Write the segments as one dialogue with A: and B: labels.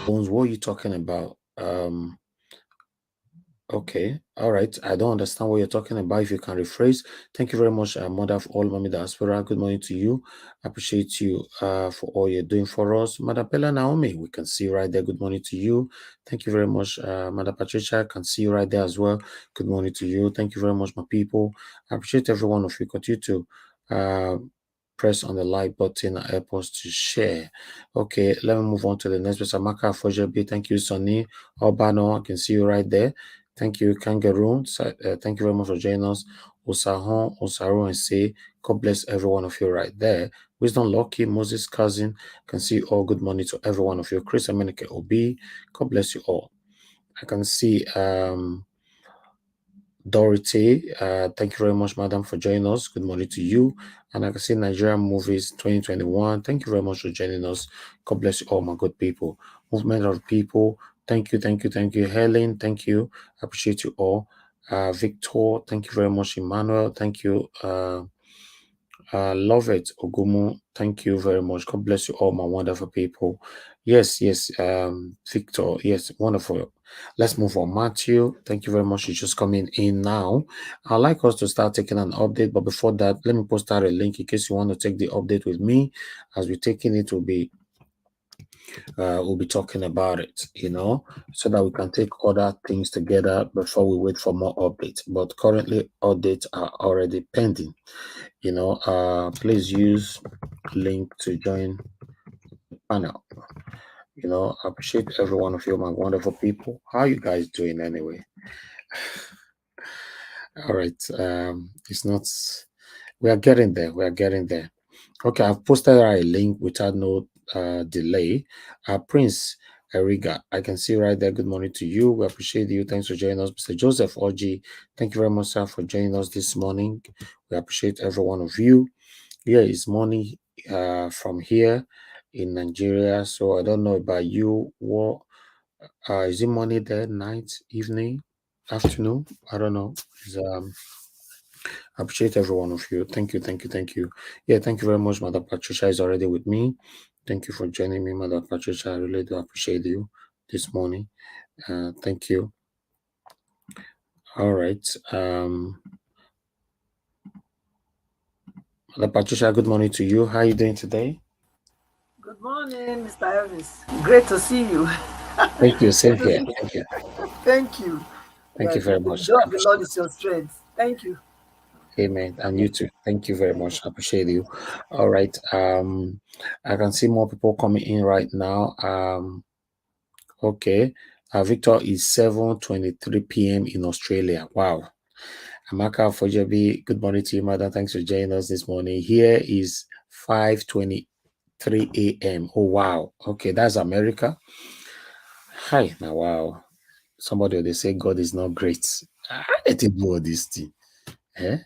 A: What are you talking about? Okay, all right. I don't understand what you're talking about. If you can rephrase, thank you very much, Mother of all Mommy Diaspora. Good morning to you. I appreciate you for all you're doing for us. Mother Bella Naomi, we can see you right there. Good morning to you. Thank you very much, Mother Patricia. I can see you right there as well. Good morning to you. Thank you very much, my people. I appreciate every one of you. Continue to press on the like button and help us to share. Okay, let me move on to the next person. Amaka Fojebi. Thank you, Sonny. Albano, I can see you right there. Thank you, Kangaroo. Thank you very much for joining us. Osahon, Osaru, and say, God bless every one of you right there. Wisdom Lucky, Moses Cousin, can see all. Good morning to every one of you. Chris Amenike Obi, God bless you all. I can see Dorothy, thank you very much, madam, for joining us. Good morning to you. And I can see Nigerian Movies 2021. Thank you very much for joining us. God bless you all, my good people. Movement of People, thank you, thank you, thank you. Helen, thank you. I appreciate you all. Victor, thank you very much. Emmanuel, thank you. Love it, Ogumu. Thank you very much. God bless you all, my wonderful people. Yes, yes, Victor. Yes, wonderful. Let's move on. Matthew, thank you very much. You're just coming in now. I'd like us to start taking an update, but before that, let me post out a link in case you want to take the update with me. As we're taking it, we'll be talking about it, so that we can take other things together before we wait for more updates. But currently, updates are already pending. Please use link to join the panel. I appreciate every one of you, my wonderful people. How are you guys doing anyway? All right. It's not, we are getting there. We are getting there. Okay, I've posted a link without no delay. Prince Eriga, I can see right there. Good morning to you. We appreciate you. Thanks for joining us. Mr. Joseph Oji, thank you very much, sir, for joining us this morning. We appreciate every one of you. Here is money from here in Nigeria. So I don't know about you. What is it money there? Night, evening, afternoon? I don't know. I appreciate every one of you. Thank you, thank you, thank you. Yeah, thank you very much. Mother Patricia is already with me. Thank you for joining me, Mother Patricia. I really do appreciate you this morning. Thank you. All right. Mother Patricia, good morning to you. How are you doing today?
B: Good morning, Mr. Elvis. Great to see you.
A: Thank you. Same
B: Great to
A: here.
B: see you.
A: Thank you.
B: Thank you.
A: Thank you
B: Yes,
A: very
B: the
A: much.
B: joy
A: I
B: of the Lord
A: appreciate
B: is your strength. Thank you.
A: it. Amen. And you too. Thank you very much. I appreciate you. All right. I can see more people coming in right now. Okay. Victor is 7:23 p.m. in Australia. Wow. Amaka Fojebi, good morning to you, madam. Thanks for joining us this morning. Here is 5:23 a.m. Oh, wow. Okay, that's America. Hi. Now, wow. Somebody, they say God is not great. I didn't know this thing. Eh?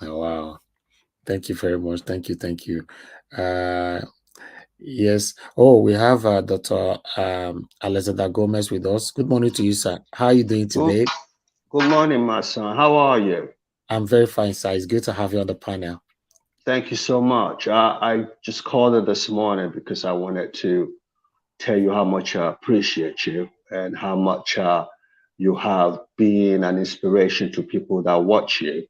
A: Now, wow. Thank you very much. Thank you. Thank you. Uh, yes. Oh, we have Dr. Alexander Gomez with us. Good morning to you, sir. How are you doing
C: Good,
A: today?
C: good morning, my son. How are you?
A: I'm very fine, sir. It's good to have you on the panel.
C: Thank you so much. I just called it this morning because I wanted to tell you how much I appreciate you and how much you have been an inspiration to people that watch you.
A: Thank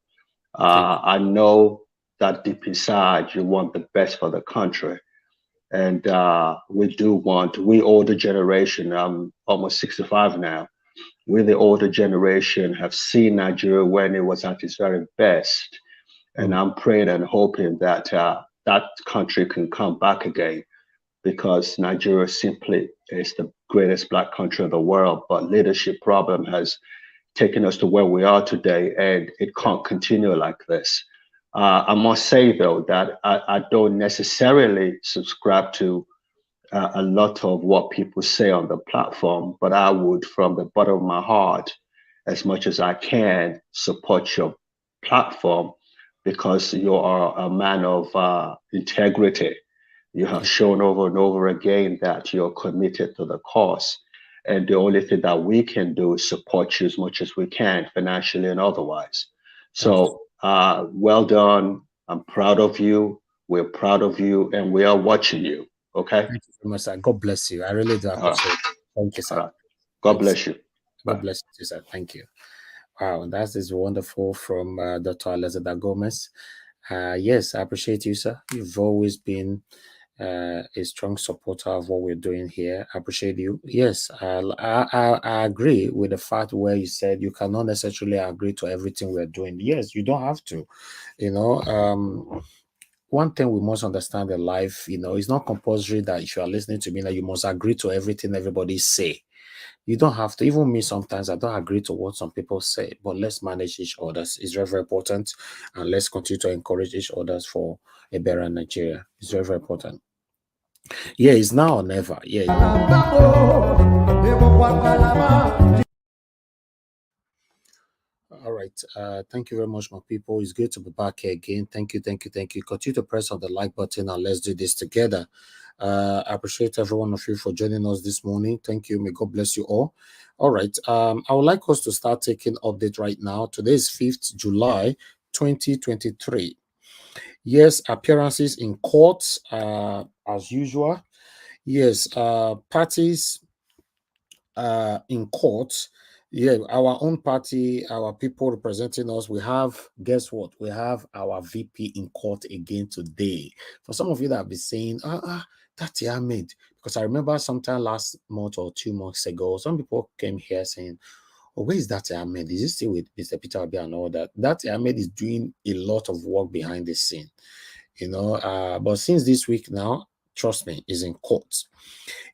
A: you.
C: I know that deep inside you want the best for the country. And we older generation, I'm almost 65 now, we the older generation have seen Nigeria when it was at its very best. And
A: Mm.
C: I'm praying and hoping that that country can come back again because Nigeria simply is the greatest black country in the world. But leadership problem has taken us to where we are today, and it can't continue like this. I must say though that I don't necessarily subscribe to a lot of what people say on the platform, but I would, from the bottom of my heart, as much as I can, support your platform because you are a man of integrity. You have shown over and over again that you're committed to the cause. And the only thing that we can do is support you as much as we can, financially and otherwise.
A: That's
C: So, well done. I'm proud of you. We're proud of you, and we are watching you. Okay.
A: Thank you very much, sir. God bless you. I really do
C: All right.
A: appreciate it. Thank you,
C: All
A: sir.
C: right. God
A: Thanks.
C: bless you.
A: God
C: Bye.
A: bless you, sir. Thank you. Wow, that is wonderful from Dr. Elizabeth Gomez. Yes, I appreciate you, sir. You've always been a strong supporter of what we're doing here. I appreciate you. Yes, I agree with the fact where you said you cannot necessarily agree to everything we're doing. Yes, you don't have to. You know, one thing we must understand in life, it's not compulsory that if you are listening to me that you must agree to everything everybody say. You don't have to. Even me, sometimes I don't agree to what some people say, but let's manage each other's. It's very, very important. And let's continue to encourage each other's for a better Nigeria. It's very, very important. Yeah, it's now or never. Yeah. All right. Thank you very much, my people. It's good to be back here again. Thank you, thank you, thank you. Continue to press on the like button and let's do this together. I appreciate every one of you for joining us this morning. Thank you. May God bless you all. All right. I would like us to start taking update right now. Today is 5th July 2023. Yes, appearances in courts as usual. Yes, parties in court. Yeah, our own party, our people representing us, we have, guess what? We have our VP in court again today. For some of you that have been saying, that's Ahmed, because I remember sometime last month or 2 months ago, some people came here saying, oh, where is that Ahmed? Is he still with Mr. Peter Obi and all that? That Ahmed is doing a lot of work behind the scene, but since this week now, trust me, is in court.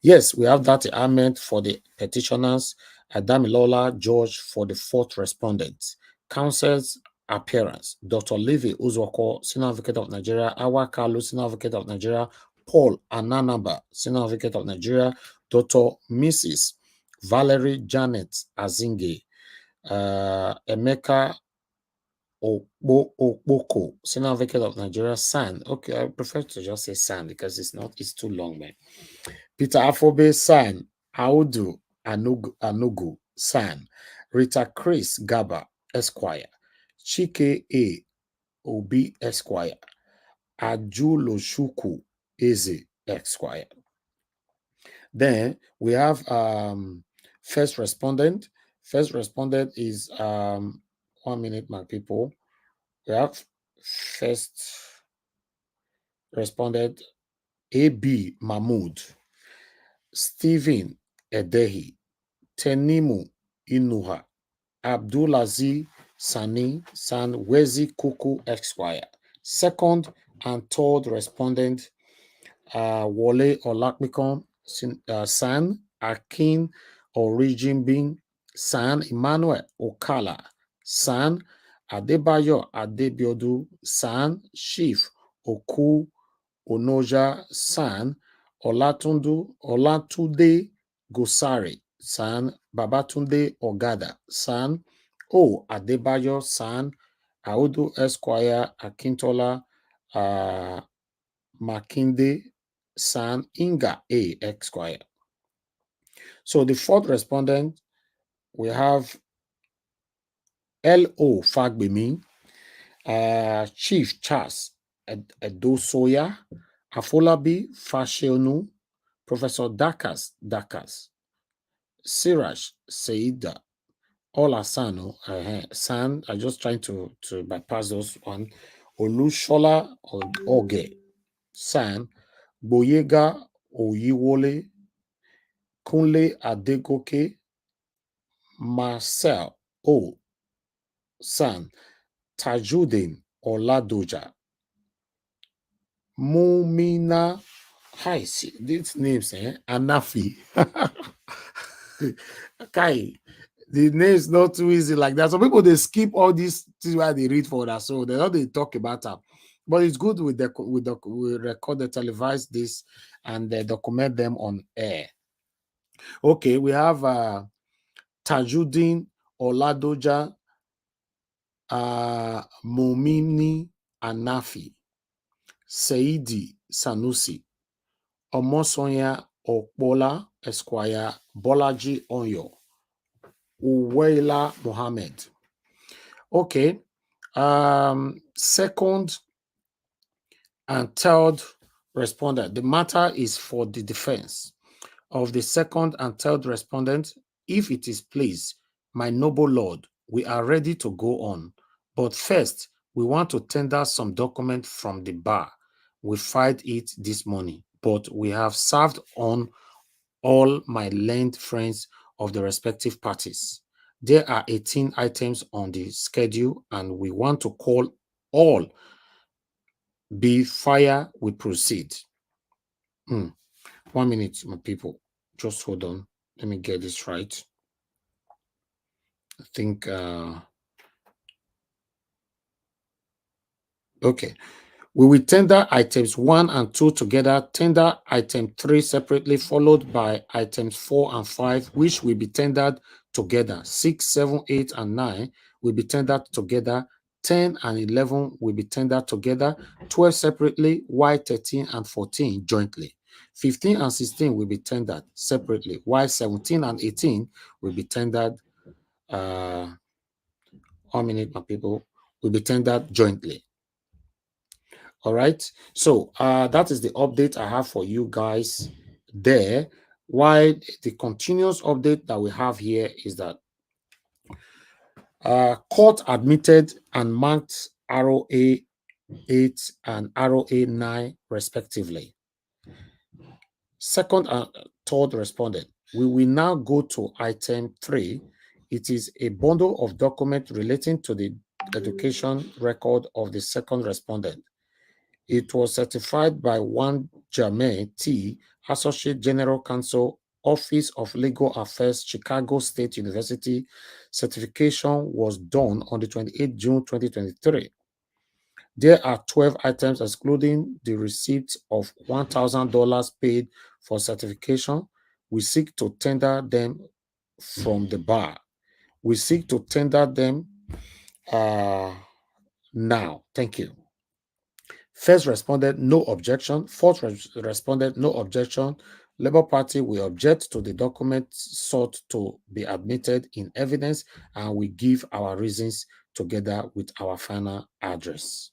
A: Yes, we have that amendment for the petitioners, Adamilola George for the fourth respondent. Counsel's appearance, Dr. Levi Uzwako, Senior Advocate of Nigeria, Awa Kalu, Senior Advocate of Nigeria, Paul Ananaba, Senior Advocate of Nigeria, Dr. Mrs. Valerie Janet Azinge, Emeka Okpoko, Senior Advocate of Nigeria, San. Okay, I prefer to just say San because it's too long, man. Peter Afobe, San. Audu Anugu, San. Rita Chris Gaba, Esquire. Chike A. Obi, Esquire. Ajuloshuku Eze, Esquire. Then we have first respondent. First respondent is 1 minute, my people. We have first respondent A.B. Mahmood, Stephen Edehi, Tenimu Inuha, Abdulaziz Sani San Wezi Kuku Esquire. Second and third respondent Wole Olakmikon San Akin Originbin San Emmanuel Okala San Adebayo Adebiodu San Chief Oku Onoja San Olatunde Gosari San Babatunde Ogada San Adebayo San Audu Esquire Akintola Makinde San Inga A Esquire. So the fourth respondent, we have L.O. Fagbemi, Chief Charles Edosoya, Afolabi Fashionu, Professor Dakas, Siraj Seida, Olasano, San, I'm just trying to bypass those one, Olushola Oge, San, Boyega Oyiwole, Kunle Adegoke, Marcel O. San, Tajudin Oladoja, Mumina. Hi, see these names, Anafi. Kai, the names not too easy like that. Some people they skip all these things while they read for that, so they don't they talk about them. But it's good we record the televise this and they document them on air. Okay, we have Tajudin Oladoja, Mumini Anafi, Seidi Sanusi, Omosonya Okbola Esquire, Bolaji Onyo, Uwela Mohammed. Okay. Second and third respondent. The matter is for the defense of the second and third respondent. If it is pleased, my noble lord, we are ready to go on. But first, we want to tender some document from the bar. We filed it this morning, but we have served on all my learned friends of the respective parties. There are 18 items on the schedule, and we want to call all before we proceed. 1 minute, my people. Just hold on. Let me get this right. I think, okay. We will tender items 1 and 2 together, tender item 3 separately, followed by items 4 and 5, which will be tendered together. 6, 7, 8, and 9 will be tendered together. 10 and 11 will be tendered together. 12 separately, while 13 and 14 jointly. 15 and 16 will be tendered separately, while 17 and 18 will be tendered, 1 minute, my people, will be tendered jointly. All right. So that is the update I have for you guys there. Why the continuous update that we have here is that court admitted and marked ROA 8 and ROA 9 respectively. Second and third respondent. We will now go to item 3. It is a bundle of documents relating to the education record of the second respondent. It was certified by one Jermaine T., Associate General Counsel, Office of Legal Affairs, Chicago State University. Certification was done on the 28th June 2023. There are 12 items, excluding the receipt of $1,000 paid for certification. We seek to tender them from the bar. We seek to tender them now. Thank you. First responded, no objection. Fourth responded, no objection. Labour Party will object to the document sought to be admitted in evidence, and we give our reasons together with our final address.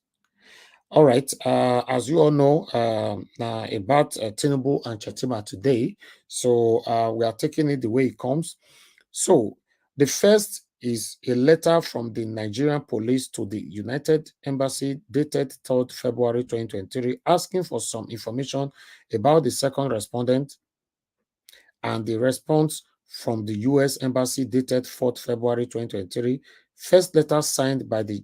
A: All right. As you all know, about Tinubu and Shettima today, so we are taking it the way it comes. So the first is a letter from the Nigerian police to the United Embassy dated 3rd February 2023, asking for some information about the second respondent, and the response from the U.S. Embassy dated 4th February 2023. First letter signed by the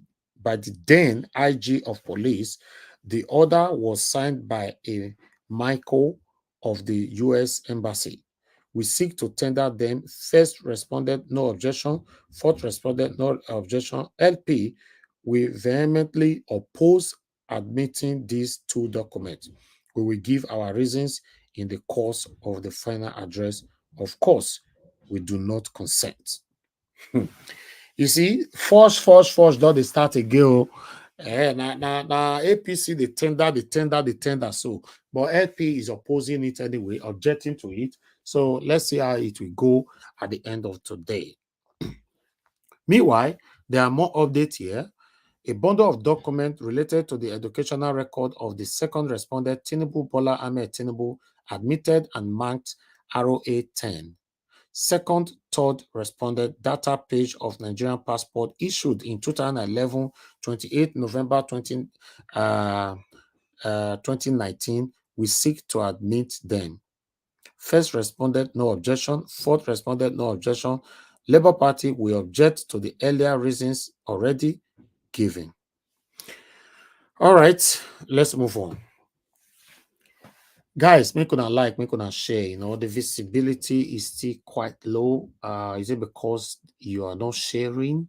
A: then IG of police. The other was signed by a Michael of the U.S. Embassy. We seek to tender them. First responded, no objection. Fourth responded, no objection. LP, we vehemently oppose admitting these two documents. We will give our reasons in the course of the final address. Of course, we do not consent. You see, force, don't they start again? Now APC, the tender. So, but LP is opposing it anyway, objecting to it. So let's see how it will go at the end of today. Meanwhile, there are more updates here. A bundle of documents related to the educational record of the second respondent, Tinubu Bola Ahmed Tinubu, admitted and marked ROA 10. Second, third respondent data page of Nigerian passport issued in 2011, 28 November 2019. We seek to admit them. First respondent, no objection. Fourth respondent, no objection. Labour Party will object to the earlier reasons already given. All right, let's move on. Guys, make una like, make una share. You know, the visibility is still quite low. Is it because you are not sharing?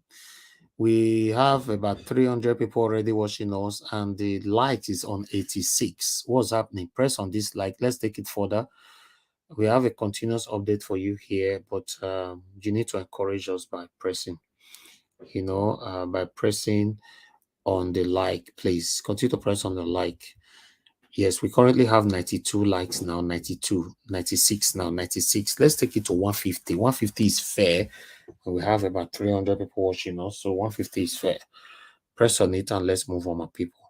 A: We have about 300 people already watching us, and the like is on 86. What's happening? Press on this like. Let's take it further. We have a continuous update for you here, but you need to encourage us by pressing, by pressing on the like. Please continue to press on the like. Yes, we currently have 92 likes now, 92, 96 now, 96. Let's take it to 150. 150 is fair. We have about 300 people watching us, so 150 is fair. Press on it and let's move on, my people.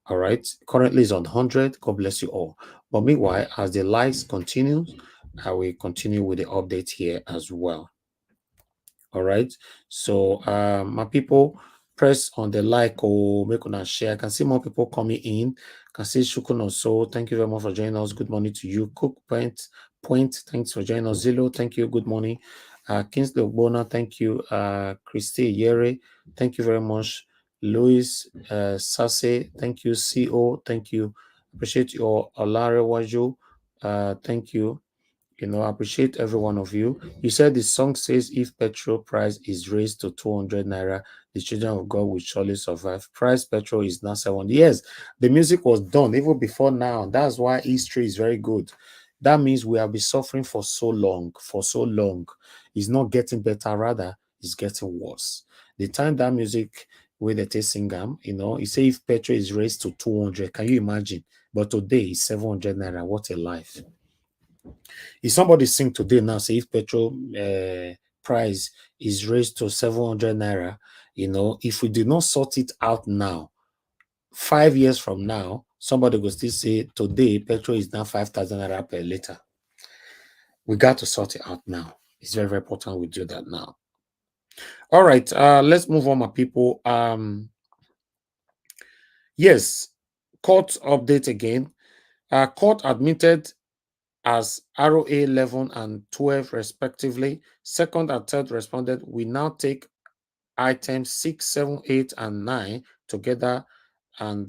A: All right. Currently is on 100. God bless you all. But meanwhile, as the likes continue, I will continue with the update here as well. All right. So, my people, press on the like or make on share. I can see more people coming in. I can see Shukun also. Thank you very much for joining us. Good morning to you. Cook Point. Thanks for joining us. Zillow. Thank you. Good morning. Kingsley Bona. Thank you. Christy Yere. Thank you very much. Louis Sase. Thank you. CO. Thank you. Appreciate your Olare Waju. Thank you. I appreciate every one of you. You said the song says if petrol price is raised to 200 naira, the children of God will surely survive. Price petrol is now 70. Yes, the music was done even before now. That's why history is very good. That means we have been suffering for so long, It's not getting better, rather, it's getting worse. The time that music where they sing he say if petrol is raised to 200, can you imagine? But today it's 700 naira. What a life. If somebody sing today now, say if petrol price is raised to 700 naira, if we do not sort it out now, 5 years from now, somebody will still say today petrol is now 5,000 naira per liter. We got to sort it out now. It's very, very important we do that now. All right, let's move on, my people. Yes, court update again. Court admitted as ROA 11 and 12 respectively. Second and third responded. We now take items 6, 7, 8, and 9 together. And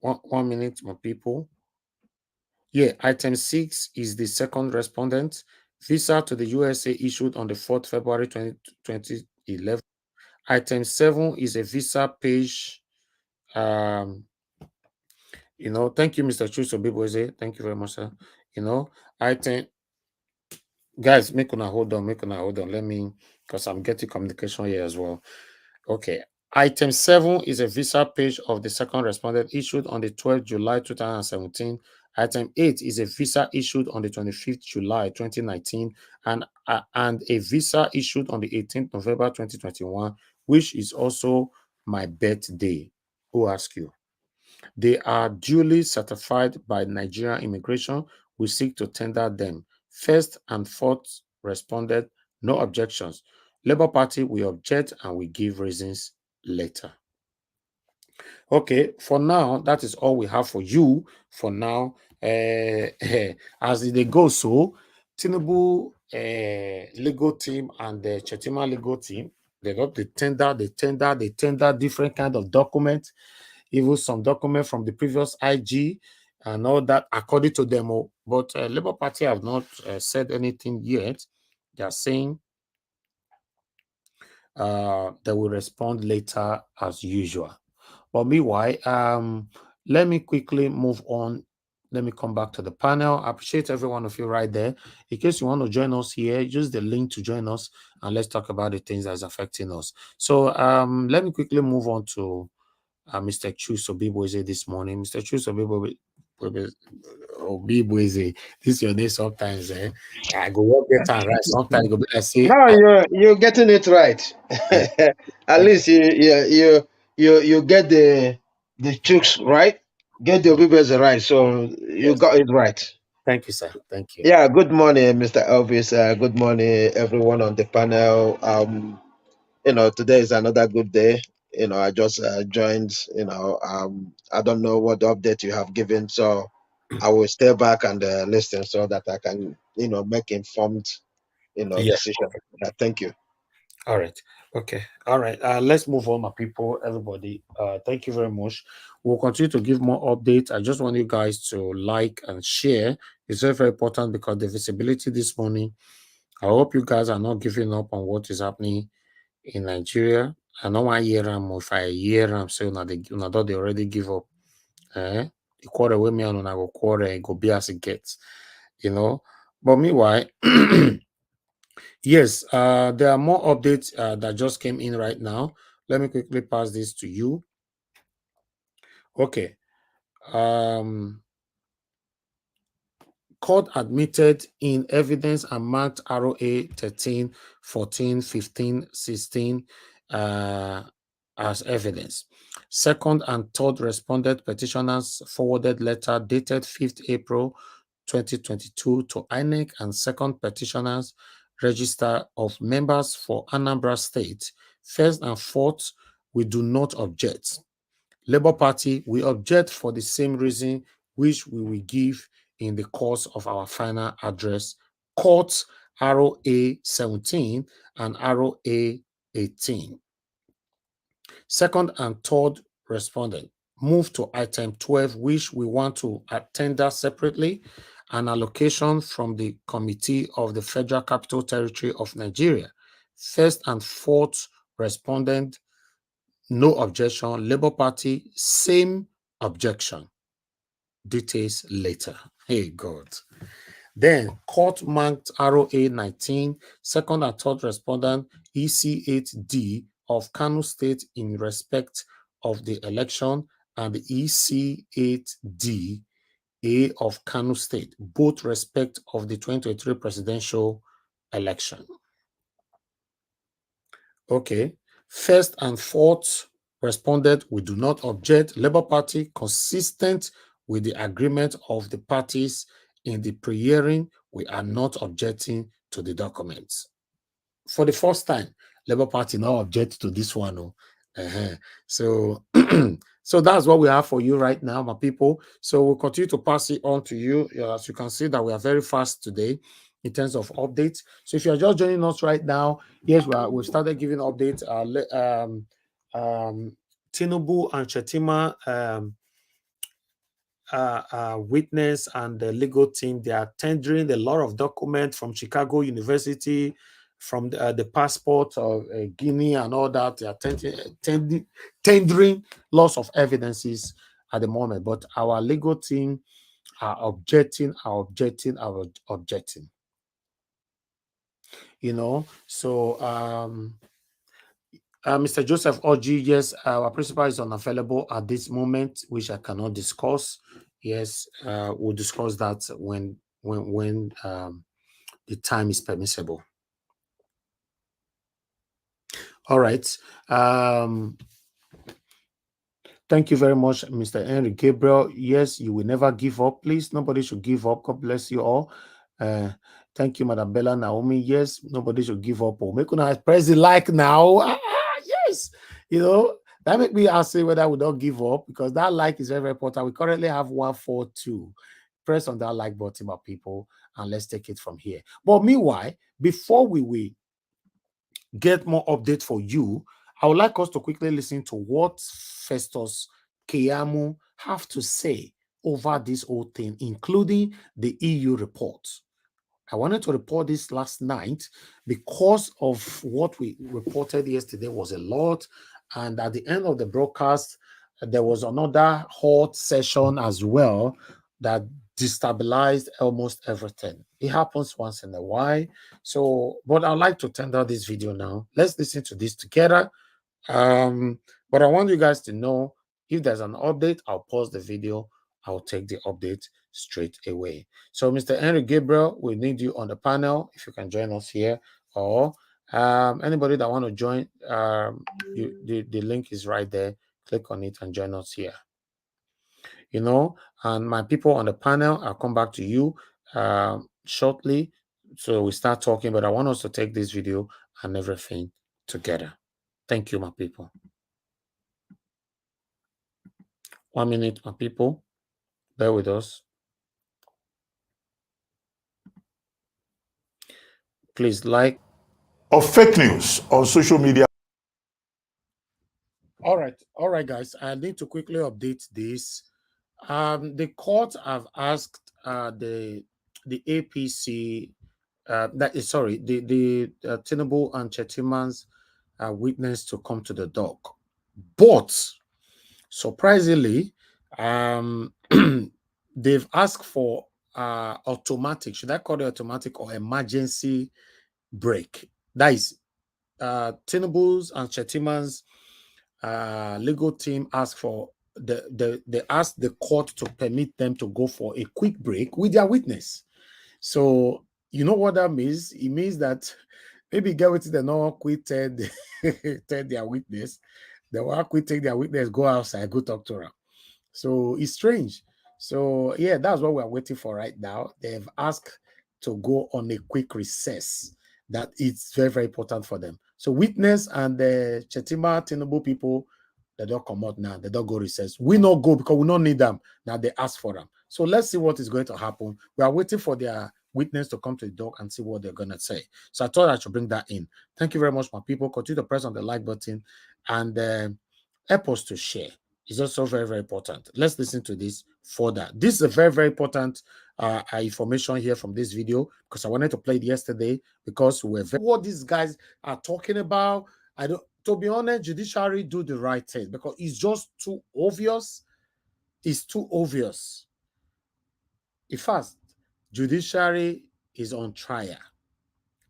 A: 1 minute, my people. Yeah, item 6 is the second respondent. Visa to the USA issued on the 4th February 2011. Item 7 is a visa page. Thank you, Mr. Chuso Biboze. Thank you very much, sir. Item, guys, make una hold on. Let me, because I'm getting communication here as well. Okay. Item 7 is a visa page of the second respondent issued on the 12th July 2017. Item 8 is a visa issued on the 25th July 2019 and a visa issued on the 18th November 2021, which is also my birthday. Who asked you? They are duly certified by Nigerian Immigration. We seek to tender them. First and fourth responded, no objections. Labour Party, we object and we give reasons later. Okay, for now, that is all we have for you. For now, as they go, so Tinubu legal team and the Shettima legal team, they got the tender different kind of documents, even some document from the previous IG and all that, according to them. But Labour Party have not said anything yet. They are saying they will respond later as usual. But meanwhile, let me quickly move on. Let me come back to the panel. I appreciate every one of you right there. In case you want to join us here, use the link to join us and let's talk about the things that's affecting us. So let me quickly move on to Mr. Chuso Biboze this morning. Mr. Chuso Biboze, this is your name sometimes. I go work get and right. Sometimes go be like say,
D: No, you're getting it right.
A: yeah,
D: At
A: thank
D: least you get the chooks right, get the obedience right. So
A: you.
D: you
A: Yes.
D: got it right.
A: Thank you, sir. Thank you.
D: Yeah. Good morning, Mr. Elvis. Good morning, everyone on the panel. Today is another good day. I just joined. I don't know what update you have given, so I will stay back and listen so that I can, make informed,
A: Yeah.
D: decision. Thank you.
A: All right. Okay. All right. Let's move on, my people. Everybody. Thank you very much. We'll continue to give more updates. I just want you guys to like and share. It's very, very important because the visibility this morning. I hope you guys are not giving up on what is happening in Nigeria. I know one year if I hear I'm saying that they already give up. The quarter with me and I go quarter and go be as it gets. But meanwhile. Yes, there are more updates that just came in right now. Let me quickly pass this to you. Okay. Court admitted in evidence and marked ROA 13, 14, 15, 16, as evidence. Second and third respondent petitioners forwarded letter dated 5th April 2022 to INEC, and second petitioners register of members for Anambra State. First and fourth, we do not object. Labour Party, we object for the same reason which we will give in the course of our final address. Court ROA 17 and ROA 18. Second and third respondent move to item 12, which we want to tender separately, an allocation from the Committee of the Federal Capital Territory of Nigeria. First and fourth respondent, no objection. Labour Party, same objection. Details later. Hey, God. Then, court marked ROA 19, second and third respondent, EC8D of Kano State in respect of the election, and the EC8D A of Kano State, both respect of the 2023 presidential election. Okay. First and fourth responded, we do not object. Labour Party, consistent with the agreement of the parties in the pre-hearing, we are not objecting to the documents. For the first time, Labour Party now object to this one. Oh. So, so that's what we have for you right now, my people. So we'll continue to pass it on to you. As you can see that we are very fast today in terms of updates. So if you're just joining us right now, yes, we've started giving updates. Tinubu and Shettima witness and the legal team, they are tendering a lot of documents from Chicago University, from the passport of Guinea and all that. They are tendering lots of evidences at the moment, but our legal team are objecting. You know, so Mr. Joseph Oji, yes, our principal is unavailable at this moment, which I cannot discuss. Yes, we'll discuss that when the time is permissible. All right. Thank you very much, Mr. Henry Gabriel. Yes, you will never give up. Please, nobody should give up. God bless you all. Thank you, Madam Bella Naomi. Yes, nobody should give up. Oh, make una press the like now. Yes, you know, that make me ask whether we don't give up, because that like is very, very important. We currently have 142. Press on that like button, my people, and let's take it from here. But meanwhile, before we get more update for you, I would like us to quickly listen to what Festus Keyamo have to say over this whole thing, including the EU report. I wanted to report this last night because of what we reported yesterday was a lot. And at the end of the broadcast, there was another hot session as well that destabilized almost everything. It happens once in a while. So, but I'd like to tender this video now. Let's listen to this together. But I want you guys to know, if there's an update, I'll pause the video. I'll take the update straight away. So, Mr. Henry Gabriel, we need you on the panel. If you can join us here, or anybody that want to join, the link is right there. Click on it and join us here. You know, and my people on the panel, I'll come back to you shortly. So we start talking, but I want us to take this video and everything together. Thank you, my people. 1 minute, my people. Bear with us. Please like.
E: Of fake news on social media.
A: All right, guys. I need to quickly update this. The court have asked the APC, the Tinubu and Shettima's witness to come to the dock, but surprisingly, they've asked for automatic, should I call it automatic or emergency break? That is, Tinubu's and Shettima's legal team asked for they asked the court to permit them to go for a quick break with their witness. So you know what that means? It means that maybe get with the no quitted their witness. They will quickly take their witness, go outside, go talk to her. So it's strange. So yeah, that's what we're waiting for right now. They've asked to go on a quick recess. That it's very, very important for them. So witness and the Shettima Tinubu people, they don't come out now. They don't go recess. We not go because we don't need them. Now they ask for them. So let's see what is going to happen. We are waiting for their witness to come to the dock and see what they're going to say. So I thought I should bring that in. Thank you very much, my people. Continue to press on the like button and help us to share. It's also very, very important. Let's listen to this further. This is a very, very important information here from this video because I wanted to play it yesterday because what these guys are talking about. I don't. To be honest, judiciary do the right thing because it's just too obvious. It's too obvious. In fact, judiciary is on trial.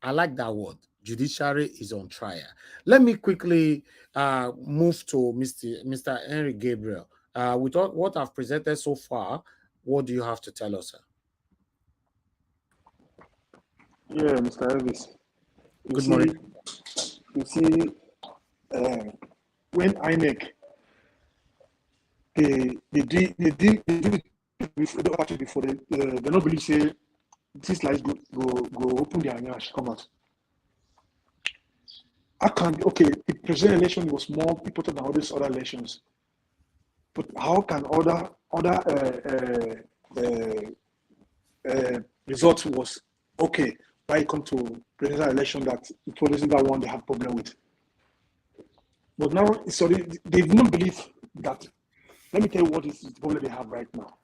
A: I like that word. Judiciary is on trial. Let me quickly move to Mr. Henry Gabriel. With what I've presented so far, what do you have to tell us, sir?
F: Yeah, Mr. Elvis.
A: Good morning.
F: You see, when INEC they do before they don't believe say this lies go open their nyash come out. I can okay, the presidential election was more important than all these other elections. But how can other results was okay when it come to presidential election that it wasn't that one they have problem with? But now it's already they don't believe that. Let me tell you what is the problem they have right now.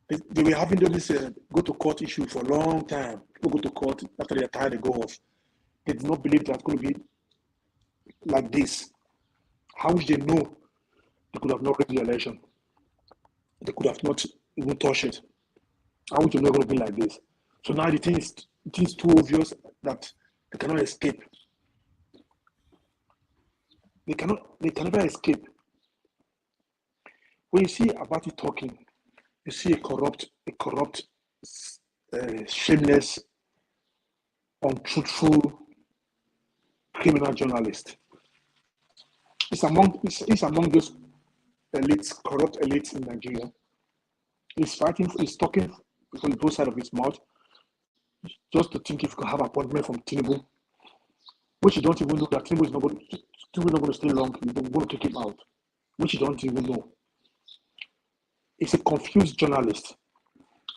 F: They were having this go to court issue for a long time. People go to court after they are tired, they go off. They did not believe that's going to be like this. How would they know they could have not read the election? They could have not even touched it. How would you know it's going to be like this? So now the thing is too obvious that they cannot escape. They can never escape. When you see about it talking, you see a corrupt, shameless, untruthful criminal journalist. It's among those elites, corrupt elites in Nigeria. He's talking from both sides of his mouth, just to think if you can have appointment from Tinubu, which you don't even know that Tinubu is not going to stay long. You're going to kick him out, which you don't even know. It's a confused journalist,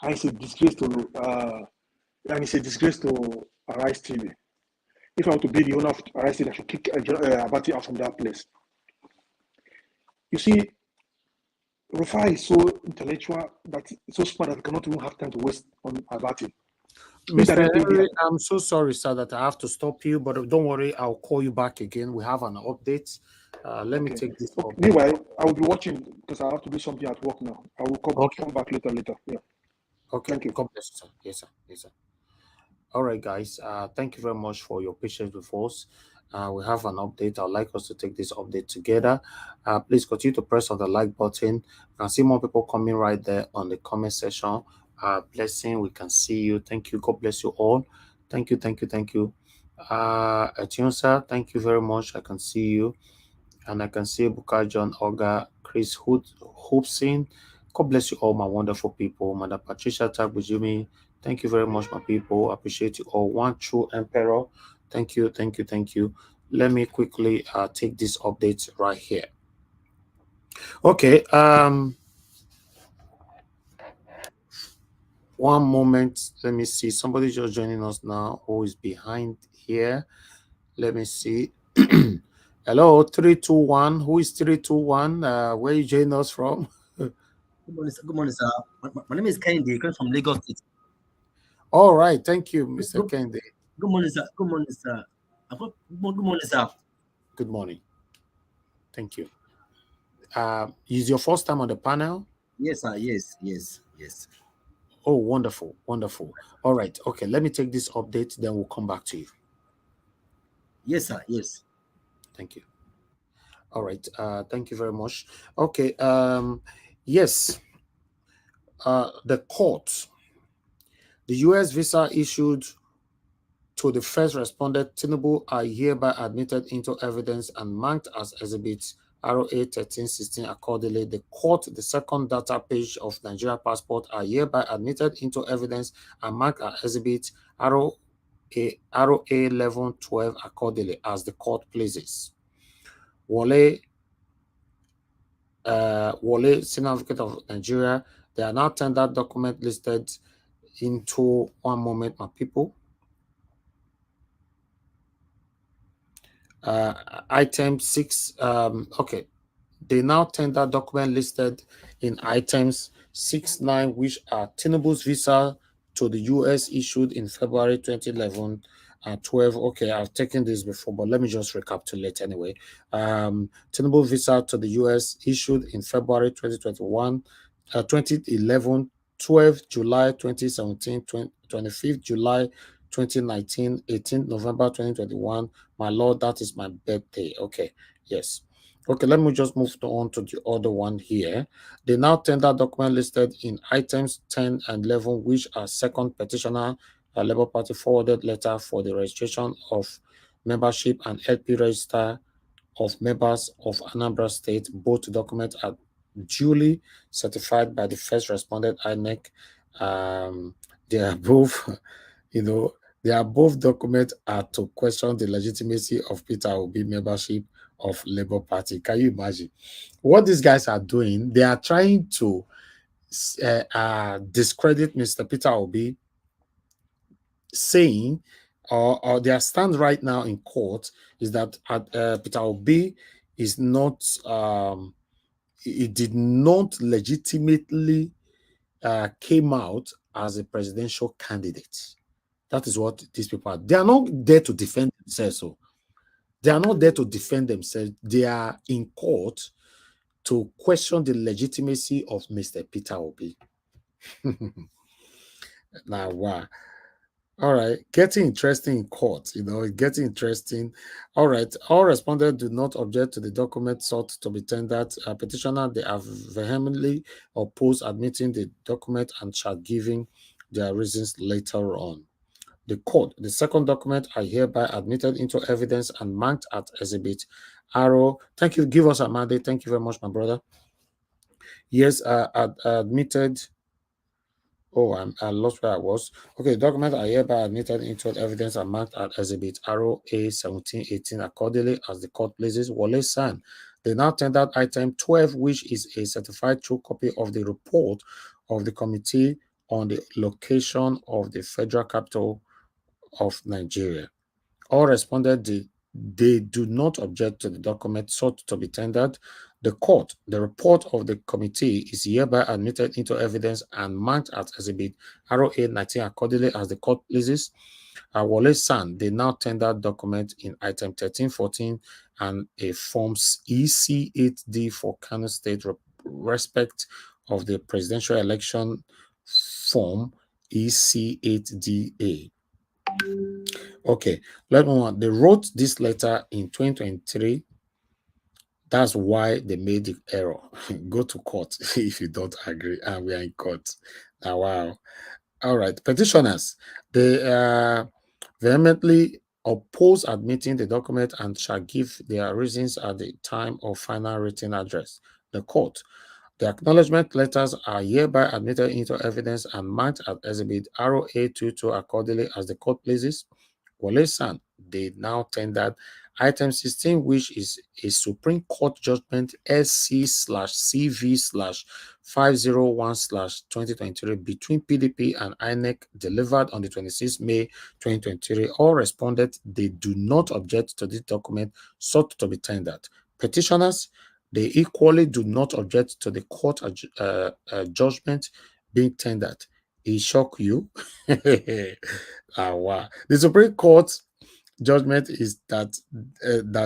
F: and it's a disgrace to Arise TV. If I want to be the owner of Arise TV, I should kick Abati out from that place. You see, Rufai is so intellectual that it's so smart that he cannot even have time to waste on Abati.
A: Mr. Henry, I'm so sorry, sir, that I have to stop you, but don't worry, I'll call you back again. We have an update. Let me take this.
F: Okay. Meanwhile, I will be watching because I have to do something at work now. I will come back later. Yeah.
A: Okay.
F: Thank you.
A: God bless you, sir. Yes, sir. Yes, sir. All right, guys. Thank you very much for your patience with us. We have an update. I'd like us to take this update together. Please continue to press on the like button. I can see more people coming right there on the comment section. Blessing, we can see you. Thank you. God bless you all. Thank you. Atunsa, thank you very much. I can see you. And I can see Buka John Oga, Chris Hoopsin. God bless you all, my wonderful people. Madam Patricia Tagbujumi, thank you very much, my people. Appreciate you all. One true emperor. Thank you. Let me quickly take this update right here. Okay. One moment. Let me see. Somebody just joining us now. Who is behind here? Let me see. Hello, 321. Who is 321? Where you joining us from?
G: Good morning, sir. My name is Kennedy. I come from Lagos State.
A: All right. Thank you, Mr. Kennedy.
G: Good morning, sir. Good morning, sir.
A: Good morning. Thank you. Is your first time on the panel?
G: Yes, sir. Yes.
A: Oh, wonderful. All right. Okay, let me take this update, then we'll come back to you.
G: Yes, sir. Yes.
A: Thank you. All right. Thank you very much. Okay. Yes. The court, the U.S. visa issued to the first respondent, Tinubu, are hereby admitted into evidence and marked as exhibits ROA 1316 accordingly. The court, the second data page of Nigeria passport are hereby admitted into evidence and marked as exhibit ROA 1112 accordingly as the court pleases. Wale, Senior Advocate of Nigeria, they are now tendered document listed into one moment, my people. Item 6, okay. They now tender document listed in items 6.9, which are Tinubu's visa to the US issued in February 2011. 12, okay, I've taken this before, but let me just recapitulate anyway. Tinubu visa to the US issued in February 2021, 2011, 12 July 2017, 25th July 2019, 18th November 2021. My lord, that is my birthday. Okay, yes. Okay, let me just move on to the other one here. The now tender document listed in items 10 and 11, which are second petitioner, Labour Party forwarded letter for the registration of membership and LP register of members of Anambra State. Both documents are duly certified by the first respondent INEC. They are both, they are both documents are to question the legitimacy of Peter Obi membership of Labour Party. Can you imagine what these guys are doing? They are trying to discredit Mr. Peter Obi, saying, or their stand right now in court is that Peter Obi is not, it did not legitimately came out as a presidential candidate. That is what these people are. They are not there to defend themselves. So they are not there to defend themselves. They are in court to question the legitimacy of Mr. Peter Obi. Now, wow. All right, getting interesting in court, getting interesting. All right, all respondents do not object to the document sought to be tendered. Petitioner, they have vehemently opposed admitting the document and shall giving their reasons later on. The court, the second document are hereby admitted into evidence and marked at exhibit arrow. Thank you. Give us a mandate. Thank you very much, my brother. Yes, admitted. Oh, I lost where I was. Okay, document are hereby admitted into evidence and marked at exhibit arrow A 1718 accordingly as the court places. Wale San. They now tendered item 12, which is a certified true copy of the report of the committee on the location of the federal capital of Nigeria. All responded they do not object to the document sought to be tendered. The court, the report of the committee is hereby admitted into evidence and marked as exhibit ROA 19 accordingly as the court pleases. Wale San, they now tendered document in item 1314 and a forms EC8D for Kano State respect of the presidential election form EC8DA. Okay, let's move on. They wrote this letter in 2023. That's why they made the error. Go to court if you don't agree, and we are in court. Now, wow. All right, petitioners, they vehemently oppose admitting the document and shall give their reasons at the time of final written address. The court. The acknowledgement letters are hereby admitted into evidence and marked at exhibit ROA22 accordingly as the court pleases. Wale San, they now tendered item 16, which is a Supreme Court judgment SC/CV/501/2023 between PDP and INEC delivered on the 26th May 2023. All responded they do not object to this document sought to be tendered. Petitioners, they equally do not object to the court judgment being tendered. It shock you? Wow. The Supreme Court judgment is that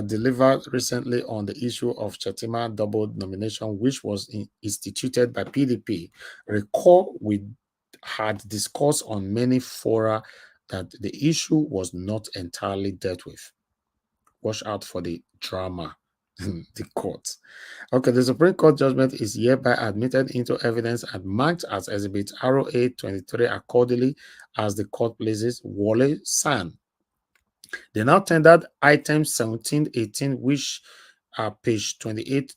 A: delivered recently on the issue of Shettima double nomination, which was instituted by PDP. Recall we had discussed on many fora that the issue was not entirely dealt with. Watch out for the drama in the court. Okay, the Supreme Court judgment is hereby admitted into evidence and marked as exhibit ROA 23 accordingly as the court pleases. Wale San. They now tendered item 1718, which page 28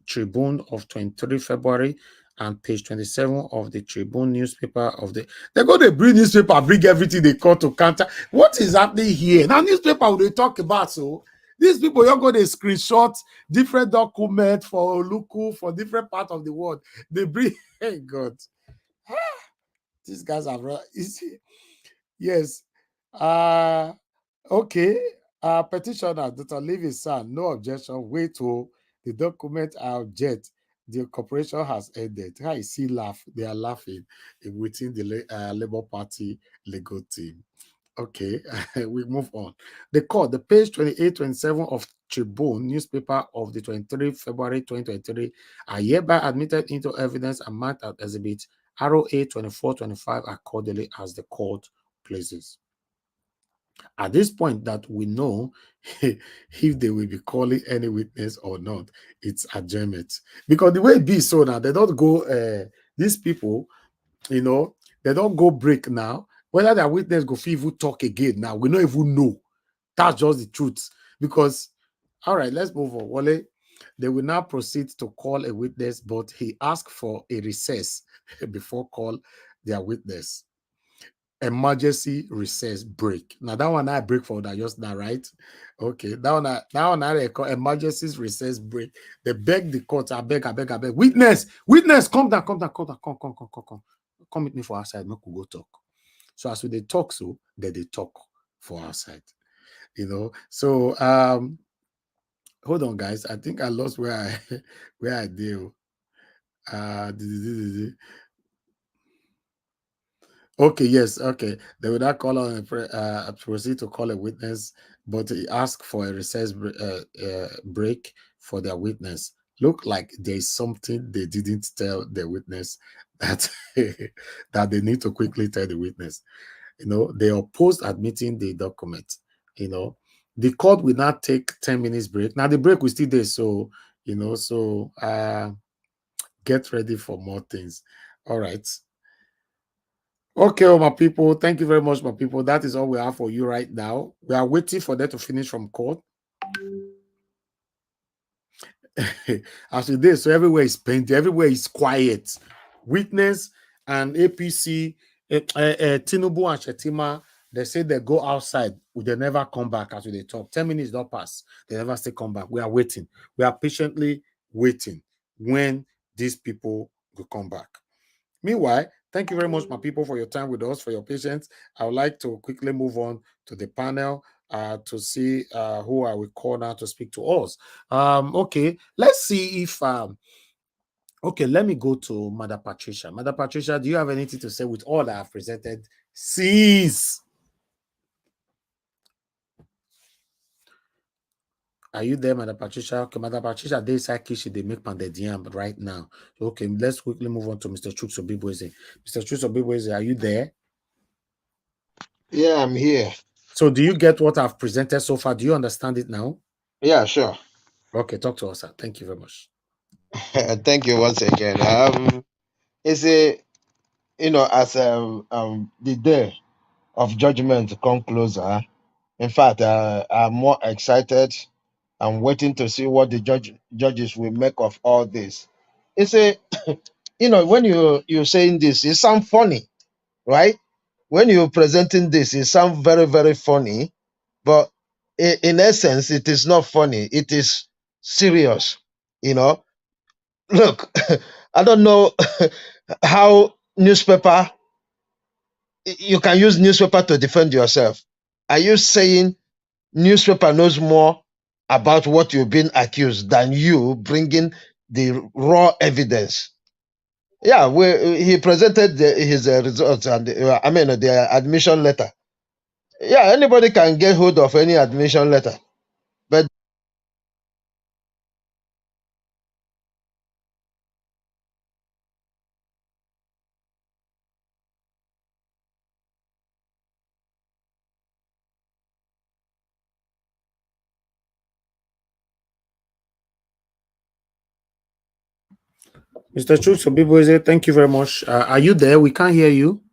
A: Tribune of 23 February and page 27 of the Tribune newspaper of the. They're going to bring newspaper, bring everything they call to counter. What is happening here? Now, newspaper will they talk about, so these people, you're going to screenshot different documents for Oluku, for different parts of the world. They bring, hey God. These guys have, yes. Okay. Petitioner, Dr. Levy's son, no objection. Wait till the document are object. The corporation has ended. I see laugh. They are laughing within the Labour Party legal team. Okay, we move on. The court, the page 28, 27 of Tribune newspaper of the 23 February 2023 are hereby admitted into evidence and marked as exhibit ROA 2425 accordingly as the court places. At this point that we know if they will be calling any witness or not, it's adjournment. Because the way it be so now, they don't go, these people, you know, they don't go break now. Whether their witness go even talk again now, we don't even know. That's just the truth. Because, all right, let's move on. Wale, they will now proceed to call a witness, but he asked for a recess before call their witness. Emergency recess break. Now that one I break for that just now, right? Okay, that one I call emergency recess break. They beg the court, I beg. Witness, come down, come meet me for outside. Make we go talk. So as they talk, so they talk for outside. You know. So hold on, guys. I think I lost where I deal. Okay, yes, okay. They will not call on proceed to call a witness, but he asked for a recess break for their witness. Look like there is something they didn't tell the witness that that they need to quickly tell the witness. You know, they opposed admitting the document. You know, the court will not take 10 minutes break. Now the break will still there, so you know, so get ready for more things. All right. Okay, my people. Thank you very much, my people. That is all we have for you right now. We are waiting for them to finish from court. As it is, so everywhere is painted, everywhere is quiet. Witness and APC, Tinubu and Shettima, they say they go outside. They never come back as they talk. 10 minutes don't pass. They never say come back. We are waiting. We are patiently waiting when these people will come back. Meanwhile, thank you very much, my people, for your time with us, for your patience. I would like to quickly move on to the panel to see who I will call now to speak to us. Okay, let's see if okay, let me go to Mother Patricia. Mother Patricia, do you have anything to say with all that I've presented since? Are you there, Mother Patricia? Okay, Mother Patricia, they say they make pounded yam right now. Okay, let's quickly move on to Mr. Chuks Obibweze. Mr. Chuks Obibweze, are you there?
D: Yeah, I'm here.
A: So do you get what I've presented so far? Do you understand it now?
D: Yeah, sure.
A: Okay, talk to us, sir. Thank you very much.
D: Thank you once again. It's a, as the day of judgment come closer. In fact, I'm more excited. I'm waiting to see what the judges will make of all this. It's a, when you're saying this, it sounds funny, right? When you're presenting this, it sounds very, very funny, but in essence, it is not funny. It is serious. Look, I don't know how newspaper, you can use newspaper to defend yourself. Are you saying newspaper knows more about what you've been accused than you bringing the raw evidence? Yeah, he presented his results and the admission letter. Yeah, anybody can get hold of any admission letter, but
A: Mr. Chuks Obibweze, thank you very much. Are you there? We can't hear you.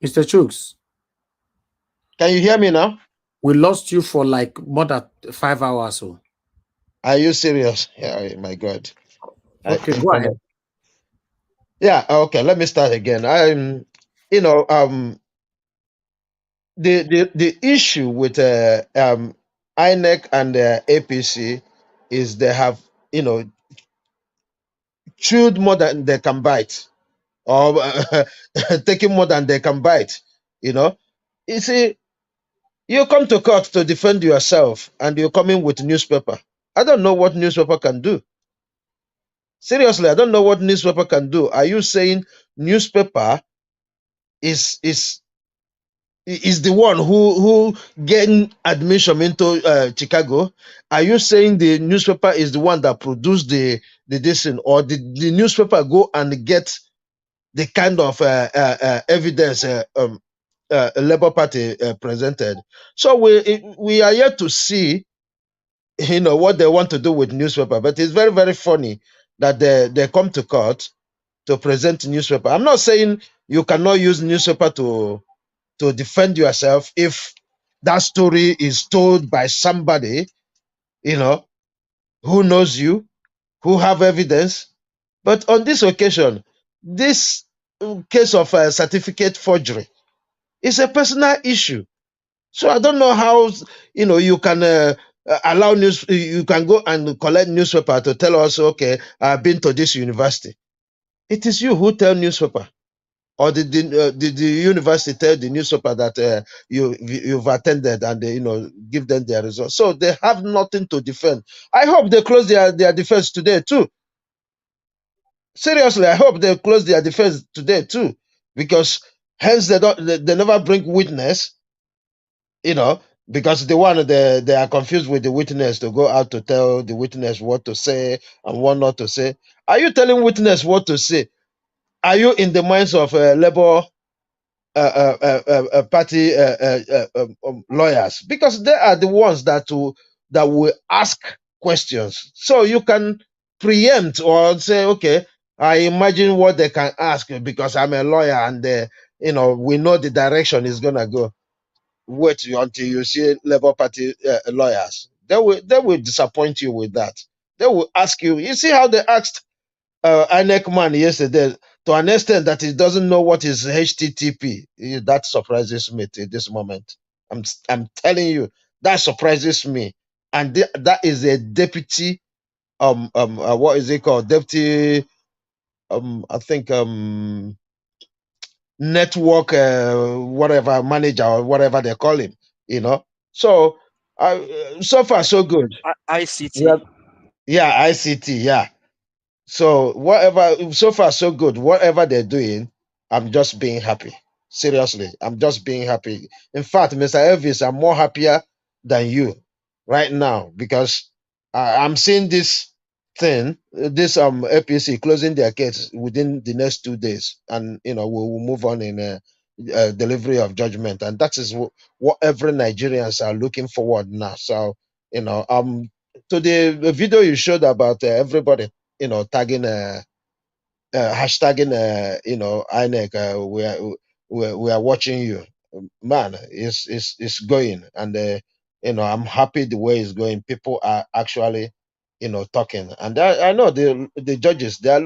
A: Mr. Chuks.
D: Can you hear me now?
A: We lost you for like more than 5 hours. So.
D: Are you serious? Yeah, my God.
A: Okay, go ahead.
D: Yeah, okay, let me start again. You know, the issue with INEC and APC is they have, you know, chewed more than they can bite, or taking more than they can bite. You know, you see, you come to court to defend yourself, and you come in with newspaper. I don't know what newspaper can do. Seriously, I don't know what newspaper can do. Are you saying newspaper is the one who gained admission into Chicago? Are you saying the newspaper is the one that produced the this thing, or the newspaper go and get the kind of evidence Labour Party presented? So we are yet to see, you know, what they want to do with newspaper. But it's very, very funny that they come to court to present newspaper. I'm not saying you cannot use newspaper to defend yourself if that story is told by somebody, you know, who knows you, who have evidence. But on this occasion, this case of certificate forgery is a personal issue. So I don't know how, you know, you can allow news. You can go and collect newspaper to tell us, okay, I've been to this university. It is you who tell newspaper, or did the university tell the newspaper that you've attended, and they, you know, give them their results? So they have nothing to defend. I hope they close their defense today too. Seriously, I hope they close their defense today too, because hence they never bring witness, you know, because they are confused with the witness to go out to tell the witness what to say and what not to say. Are you telling witness what to say? Are you in the minds of Labour party lawyers? Because they are the ones that will ask questions. So you can preempt or say, okay, I imagine what they can ask because I'm a lawyer, and you know, we know the direction is gonna go. Wait until you see Labour Party lawyers. They will disappoint you with that. They will ask you. You see how they asked INEC man yesterday, to an extent that he doesn't know what is HTTP. That surprises me to this moment. I'm telling you, that surprises me. And that is a deputy what is it called? Deputy I think network whatever manager or whatever they call him. You know. So so far so good.
H: ICT.
D: Yeah, ICT. Yeah. So whatever, so far so good. Whatever they're doing, I'm just being happy. Seriously, I'm just being happy. In fact, Mr. Elvis, I'm more happier than you right now, because I'm seeing this thing, this APC closing their case within the next 2 days, and you know, we will move on in delivery of judgment, and that is what every Nigerians are looking forward now. So you know, to the video you showed about everybody, you know, tagging hashtagging you know, INEC, we are watching you, man. It's going, and you know, I'm happy the way it's going. People are actually, you know, talking, and I know the judges, they are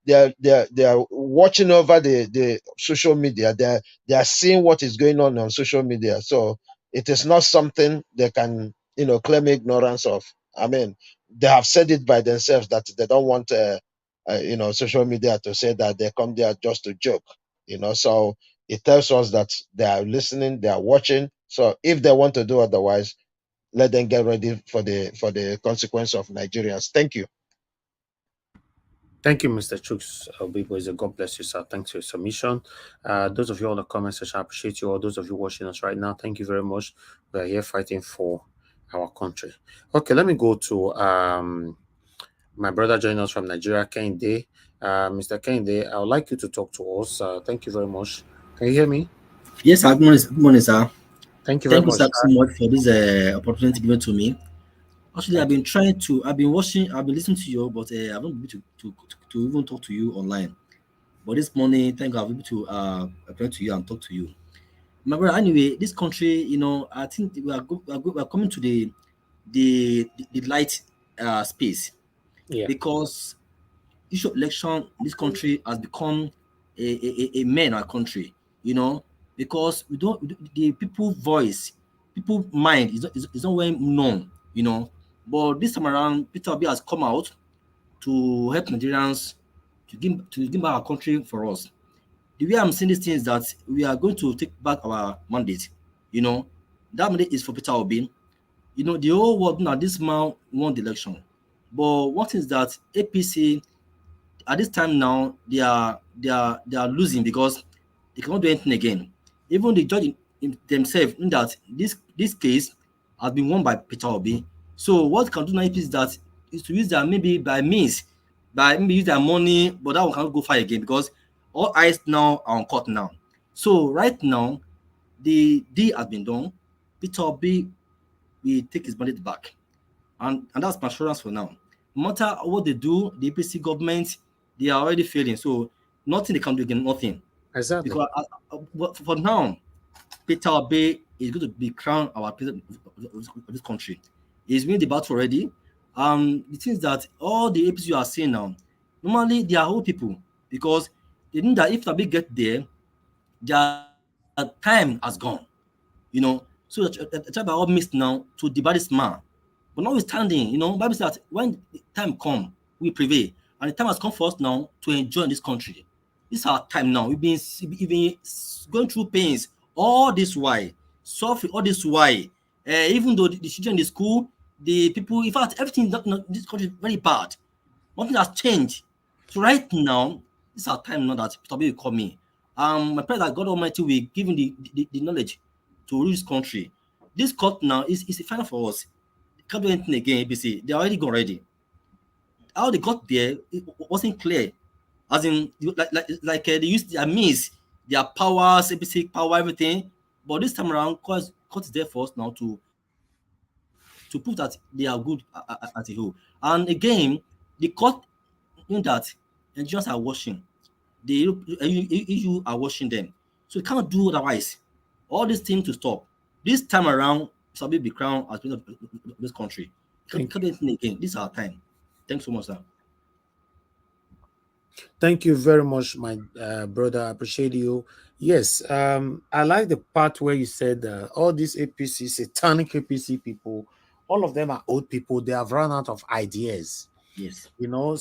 D: they are watching over the social media. They are seeing what is going on social media. So it is not something they can, you know, claim ignorance of. I mean, they have said it by themselves that they don't want you know, social media to say that they come there just to joke, you know. So it tells us that they are listening, they are watching. So if they want to do otherwise, let them get ready for the consequence of Nigerians. Thank you.
A: Thank you, Mr. Chooks. God bless you, sir. Thanks for your submission. Those of you on the comment section, I appreciate you all. Those of you watching us right now, thank you very much. We are here fighting for our country. Okay, let me go to my brother joining us from Nigeria, Kende. Mr. Kende, I would like you to talk to us. Thank you very much. Can you hear me?
G: Yes, sir. Good morning, sir.
A: Thank you very
G: Thank you,
A: much.
G: sir, so much for this opportunity given to me. Actually,
A: Thank
G: I've been watching, I've been listening to you, but I haven't been able to even talk to you online. But this morning, thank God, I've been able to apply to you and talk to you. My brother, anyway, this country, I think we are coming to the light space,
A: Yeah.
G: because issue of election in this country has become a man in our country, because the people voice, people mind is not well known, But this time around, Peter Obi has come out to help Nigerians to give back our country for us. The way I'm seeing this thing is that we are going to take back our mandate. You know, that mandate is for Peter Obi. The whole world now, this man won the election. But one thing is that APC at this time now they are losing because they cannot do anything again. Even the judge themselves in that this case has been won by Peter Obi. So what can do now is to use their maybe by means by maybe use their money, but that one cannot go far again because all eyes now are on court now. So right now the deal has been done. Peter Obi will take his mandate back, and that's my assurance for now. No matter what they do, the APC government, they are already failing. So nothing they can do again, nothing.
A: Exactly.
G: Because but for now, Peter Obi is going to be crowned our president of this country. He's winning the battle already. The things that all the APC you are seeing now, normally they are old people because they know that if Obi get there, their time has gone. So the tribe are all missed now to debate this man. But notwithstanding, Bible says that when the time come, we prevail. And the time has come for us now to enjoy in this country. This is our time now. We've been going through pains all this while, suffering all this while. Even though the children in the school, the people, in fact, everything in this country is very bad. Nothing has changed. So right now, this is our time now that Peter Obi will call me. My prayer that God Almighty will give him the knowledge to rule this country. This court now is a final for us. Can't do anything again, APC. They're already gone already. How they got there, it wasn't clear. As in, they used their means, their powers, APC power, everything. But this time around, court is there for us now to prove that they are good as a whole. And again, the court knew that Nigerians are watching. The EU are watching them. So they cannot do otherwise. All these things to stop. This time around, Sabi be crowned as president of this country.
A: Thank
G: Can't do anything again. This is our time. Thanks so much, sir.
A: Thank you very much, my brother. I appreciate you. Yes, I like the part where you said all these APC, satanic APC people, all of them are old people. They have run out of ideas.
G: Yes.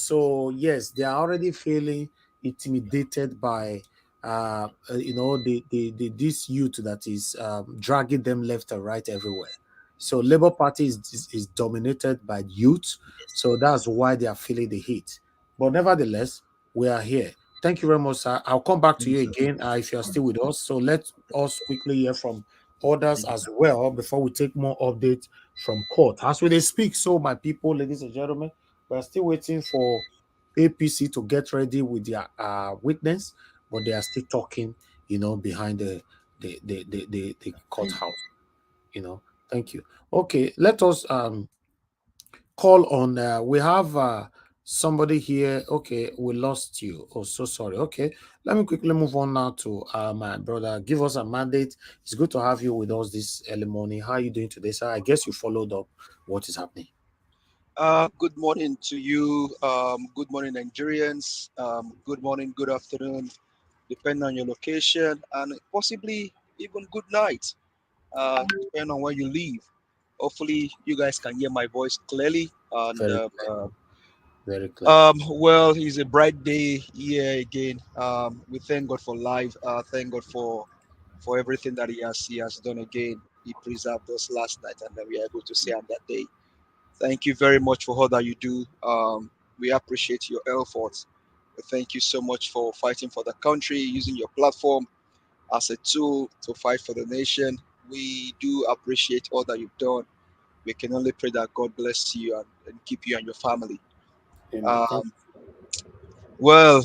A: So yes, they are already feeling intimidated by the this youth that is dragging them left and right everywhere. So Labour Party is dominated by youth, so that's why they are feeling the heat. But nevertheless, we are here. Thank you very much, sir. I'll come back to
G: Thank
A: you
G: you, sir.
A: again if you're still with us. So let us quickly hear from others
G: Thank you,
A: as
G: sir.
A: well before we take more updates from court. As we speak, so my people, ladies and gentlemen, we're still waiting for APC to get ready with their witness, but they are still talking, behind the courthouse. Thank you. Okay, let us call on. We have somebody here. Okay, we lost you. Oh, so sorry. Okay, let me quickly move on now to my brother. Give us a mandate. It's good to have you with us this early morning. How are you doing today, sir? I guess you followed up what is happening.
H: Good morning to you. Good morning, Nigerians. Good morning, good afternoon, depending on your location, and possibly even good night, depending on where you live. Hopefully, you guys can hear my voice clearly. And
A: Very clear. Very clear.
H: well, it's a bright day here again. We thank God for life. Thank God for everything that He has done again. He preserved us last night, and then we are able to see on that day. Thank you very much for all that you do. We appreciate your efforts. Thank you so much for fighting for the country, using your platform as a tool to fight for the nation. We do appreciate all that you've done. We can only pray that God bless you and keep you and your family.
A: Amen. Thank
H: Um, well,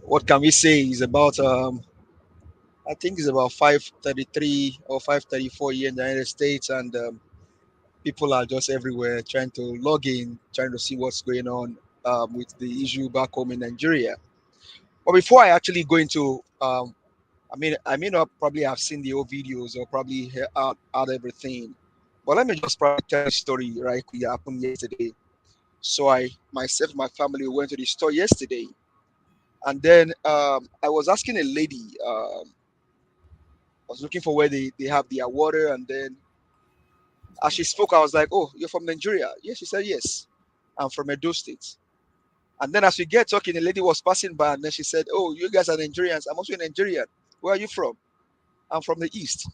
H: what can we say? Is about I think it's about 5:33 or 5:34 here in the United States, and people are just everywhere trying to log in, trying to see what's going on with the issue back home in Nigeria. But before I actually go into I may not probably have seen the old videos or probably heard out everything, but let me just probably tell you a story right quick that happened yesterday. So myself, my family went to the store yesterday, and then I was asking a lady. I was looking for where they have their water, and then as she spoke, I was like, "Oh, you're from Nigeria?" Yes, she said, "Yes, I'm from Edo State." And then as we get talking, the lady was passing by, and then she said, "Oh, you guys are Nigerians. I'm also a Nigerian. Where are you from?" "I'm from the East."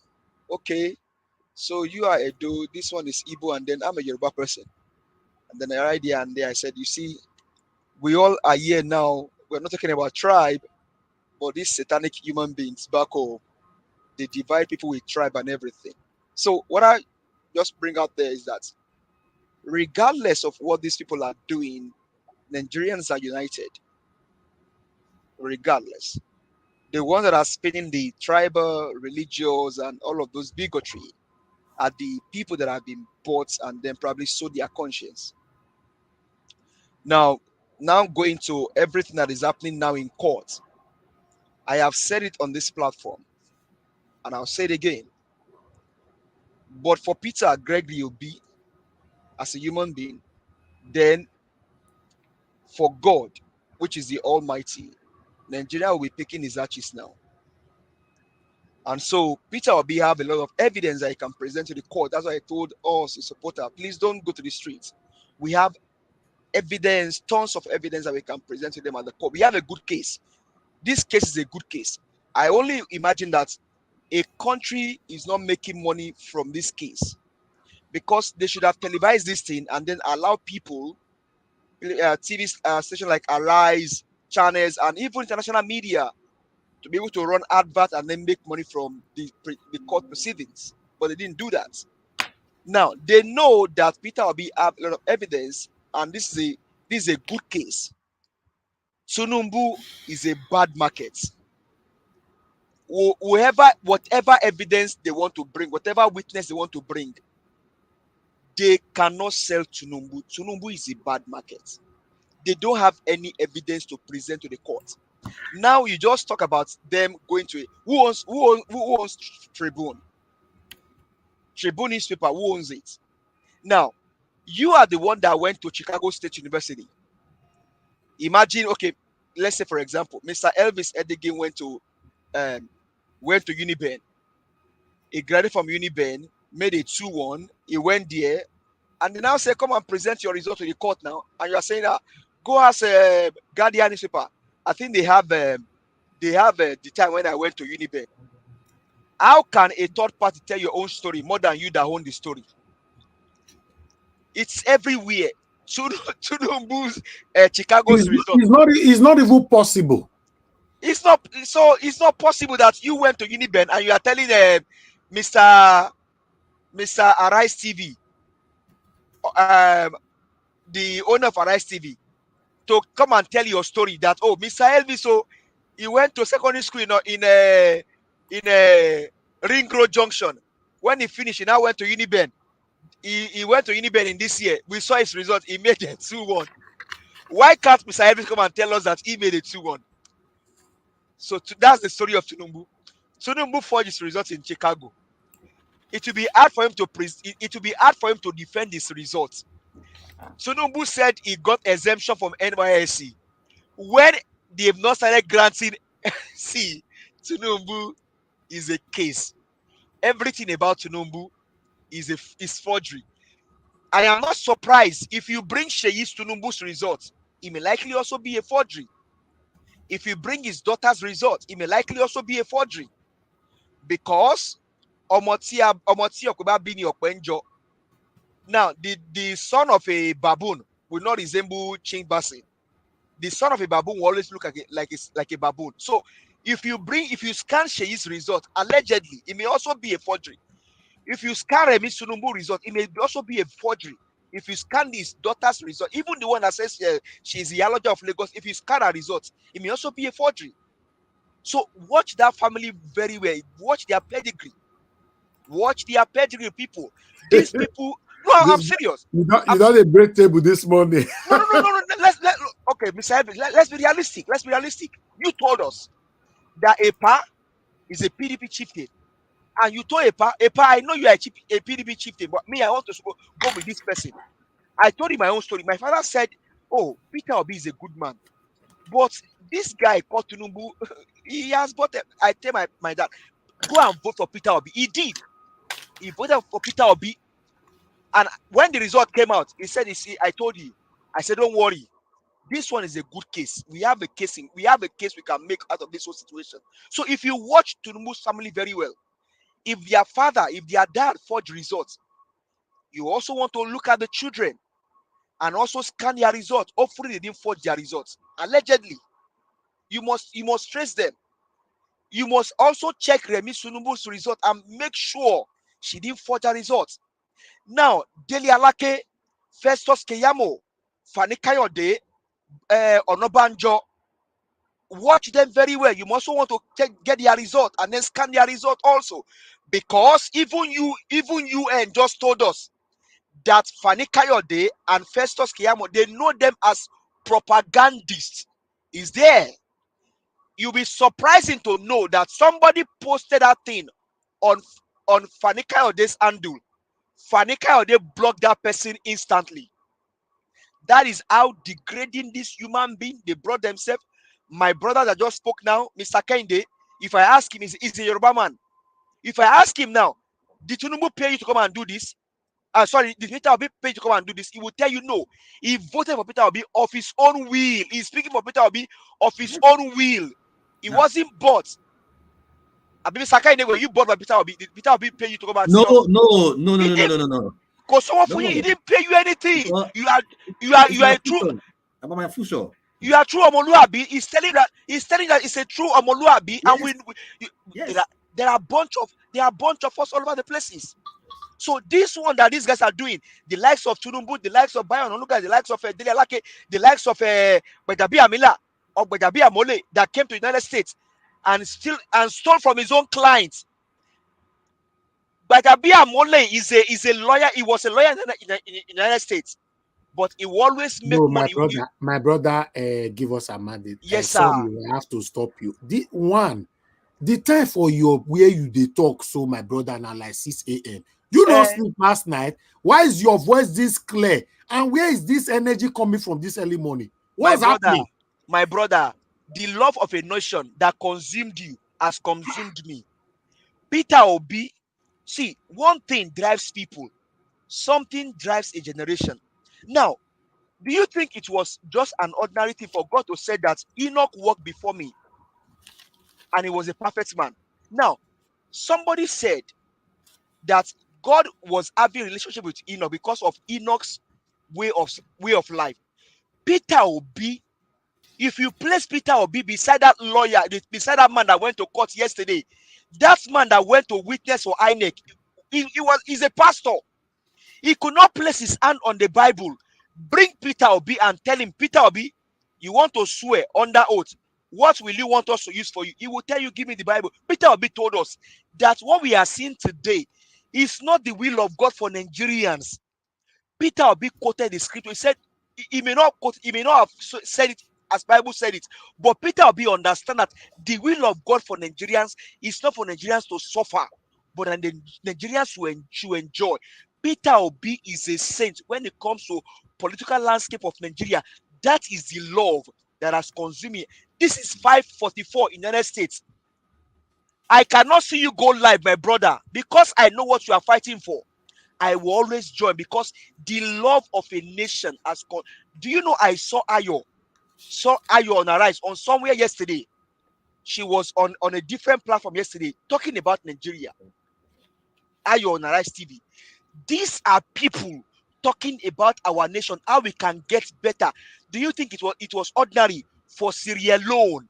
H: "Okay, so you are Edo. This one is Igbo, and then I'm a Yoruba person." And then right there and there, I said, "You see, we all are here now. We're not talking about tribe, but these satanic human beings back home, they divide people with tribe and everything." So what I just bring out there is that regardless of what these people are doing, Nigerians are united. Regardless, the ones that are spinning the tribal, religious, and all of those bigotry are the people that have been bought and then probably sold their conscience. Now, going to everything that is happening now in court, I have said it on this platform, and I'll say it again. But for Peter Gregory Obi, as a human being, then for God, which is the Almighty, Nigeria will be picking his arches now. And so Peter Obi have a lot of evidence that he can present to the court. That's why I told us, his supporter, please don't go to the streets. We have evidence, tons of evidence that we can present to them at the court. We have a good case. This case is a good case. I only imagine that a country is not making money from this case because they should have televised this thing and then allow people, TV stations like Arise, channels, and even international media to be able to run advert and then make money from the court proceedings. But they didn't do that. Now they know that Peter Obi have a lot of evidence, and this is a good case. Tinubu is a bad market. Whatever evidence they want to bring, whatever witness they want to bring, they cannot sell Tinubu. Tinubu is a bad market. They don't have any evidence to present to the court. Now you just talk about them going to who owns Tribune? Tribune newspaper, who owns it? Now, you are the one that went to Chicago State University. Imagine, okay, let's say for example, Mr. Elvis Edigin went to Uniben. He graduated from Uniben, made a 2-1. He went there, and they now say, "Come and present your result to the court now." And you are saying that, "Go ask Guardian newspaper." I think they have the time when I went to Uniben. How can a third party tell your own story more than you that own the story? It's everywhere. Tinubu's Chicago's result.
A: It's not even possible.
H: It's not possible that you went to Uniben and you are telling Mr. Arise TV, the owner of Arise TV, to come and tell your story that, "Oh, Mr. Elvis, so he went to secondary school in a Ring Road Junction. When he finished, he now went to Uniben. He went to Uniben in this year. We saw his result. He made a 2-1. Why can't Mr. Elvis come and tell us that he made a 2-1? So that's the story of Tinubu. Tinubu forged his results in Chicago. It will be hard for him to defend his results. Tinubu said he got exemption from NYSC when they've not started granting. See, Tinubu is a case. Everything about Tinubu is forgery. I am not surprised if you bring Sheyi Tinubu's results, it may likely also be a forgery. If you bring his daughter's result, it may likely also be a forgery. Because Omoti Okuba Bini Okwenjo. Now, the son of a baboon will not resemble Ching Basin. The son of a baboon will always look like a baboon. So if you scan Sheyi's result, allegedly, it may also be a forgery. If you scan Remi Tinubu result, it may also be a forgery. If you scan his daughter's result, even the one that says she's the Yaloja of Lagos, if you scan her results, it may also be a forgery. So watch that family very well. Watch their pedigree. Watch their pedigree, people. These people. No, I'm serious.
A: You got a break table this morning.
H: No. Okay, Mr. Evans, let's be realistic. You told us that EPA is a PDP chieftain. And you told Epa, I know you are a PDP chieftain, but me, I want to go with this person. I told him my own story. My father said, oh, Peter Obi is a good man. But this guy called Tinubu, he has bought it. I tell my dad, go and vote for Peter Obi. He did. He voted for Peter Obi. And when the result came out, he said, you see, I told you. I said, don't worry. This one is a good case. We have a case we can make out of this whole situation. So if you watch Tinubu's family very well, if their dad forged results, you also want to look at the children and also scan their results. Hopefully they didn't forge their results. Allegedly, you must trace them. You must also check Remi Tinubu's result and make sure she didn't forge her results. Now, Dele Alake, Festus Keyamo, Fani Kayode, Onobanjo, watch them very well. You must also want to get their result and then scan their result also, because even UN just told us that Fani Kayode and Festus Keyamo, they know them as propagandists. Is there? You'll be surprising to know that somebody posted that thing on Fani Kayode's handle. Fani Kayode blocked that person instantly. That is how degrading this human being they brought themselves. My brother that just spoke now, Mr. Kende, if I ask him, he's a Yoruba man. If I ask him now, did Tinubu pay you to come and do this? Sorry, did Peter Obi pay you to come and do this? He will tell you no. He voted for Peter Obi of his own will. He's speaking for Peter Obi of his own will. He wasn't bought. I mean, Mr. Kende, when you bought by Peter Obi, did Peter Obi pay you to come and see us?
G: No.
H: Because someone for you, he didn't pay you anything. You are a true
G: about my future.
H: You are true Omoluabi. He's telling that it's a true Omoluabi,
G: Yes.
H: and there are a bunch of us all over the places. So this one that these guys are doing, the likes of Tinubu, the likes of Bayon Onuga, the likes of Dele Alake, the likes of Gbedabi Amila or Gbedabi Amole that came to the United States and stole from his own clients. Gbedabi Amole is a lawyer. He was a lawyer in the United States, but he always make money.
A: My brother, give us a mandate.
H: Yes, sir.
A: Sorry, we have to stop you. The time for your where you they talk so, my brother, now like 6 a.m. You don't sleep last night. Why is your voice this clear? And where is this energy coming from this early morning? What's happening?
H: My brother, the love of a nation that consumed you has consumed me. Peter Obi, see, one thing drives people. Something drives a generation. Now, do you think it was just an ordinary thing for God to say that Enoch walked before me and he was a perfect man? Now, somebody said that God was having a relationship with Enoch because of Enoch's way of life. Peter Obi, if you place Peter Obi beside that lawyer, beside that man that went to court yesterday, that man that went to witness for INEC, he's a pastor. He could not place his hand on the Bible. Bring Peter Obi and tell him, Peter Obi, you want to swear under oath. What will you want us to use for you? He will tell you, give me the Bible. Peter Obi told us that what we are seeing today is not the will of God for Nigerians. Peter Obi quoted the scripture. He said, he may not have said it as Bible said it, but Peter Obi understand that the will of God for Nigerians is not for Nigerians to suffer, but the Nigerians to enjoy. Peter Obi is a saint when it comes to political landscape of Nigeria. That is the love that has consumed me. This is 5:44 in the United States. I cannot see you go live, my brother, because I know what you are fighting for. I will always join because the love of a nation has gone. Do you know I saw Ayo on Arise on somewhere yesterday? She was on a different platform yesterday talking about Nigeria. Ayo on Arise TV. These are people talking about our nation, how we can get better. Do you think it was ordinary for Sierra Leone?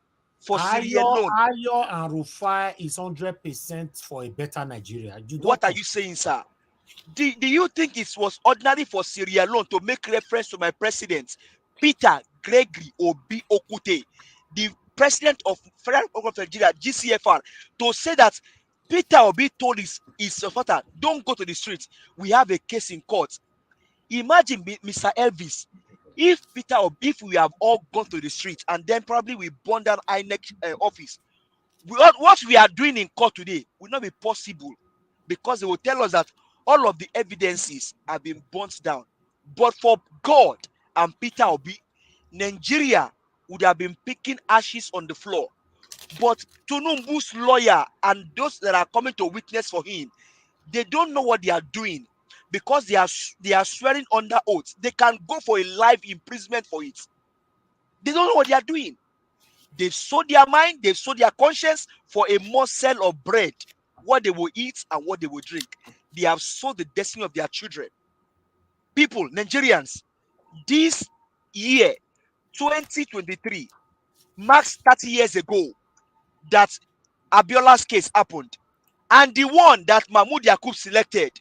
A: Ayo and Rufai is 100% for a better Nigeria.
H: What are you saying, sir? Do you think it was ordinary for Sierra Leone to make reference to my president, Peter Gregory Obi Okute, the president of Federal Republic of Nigeria, GCFR, to say that Peter Obi told his supporter, don't go to the streets. We have a case in court. Imagine, Mr. Elvis, if we have all gone to the streets and then probably we burn down INEC office, what we are doing in court today will not be possible, because they will tell us that all of the evidences have been burnt down. But for God and Peter Obi, Nigeria would have been picking ashes on the floor. But Tinubu's lawyer and those that are coming to witness for him, they don't know what they are doing, because they are swearing under oath. They can go for a life imprisonment for it. They don't know what they are doing. They've sold their mind, they've sold their conscience for a morsel of bread, what they will eat and what they will drink. They have sold the destiny of their children. People, Nigerians, this year, 2023, marks 30 years ago that Abiola's case happened. And the one that Mahmoud Yakub selected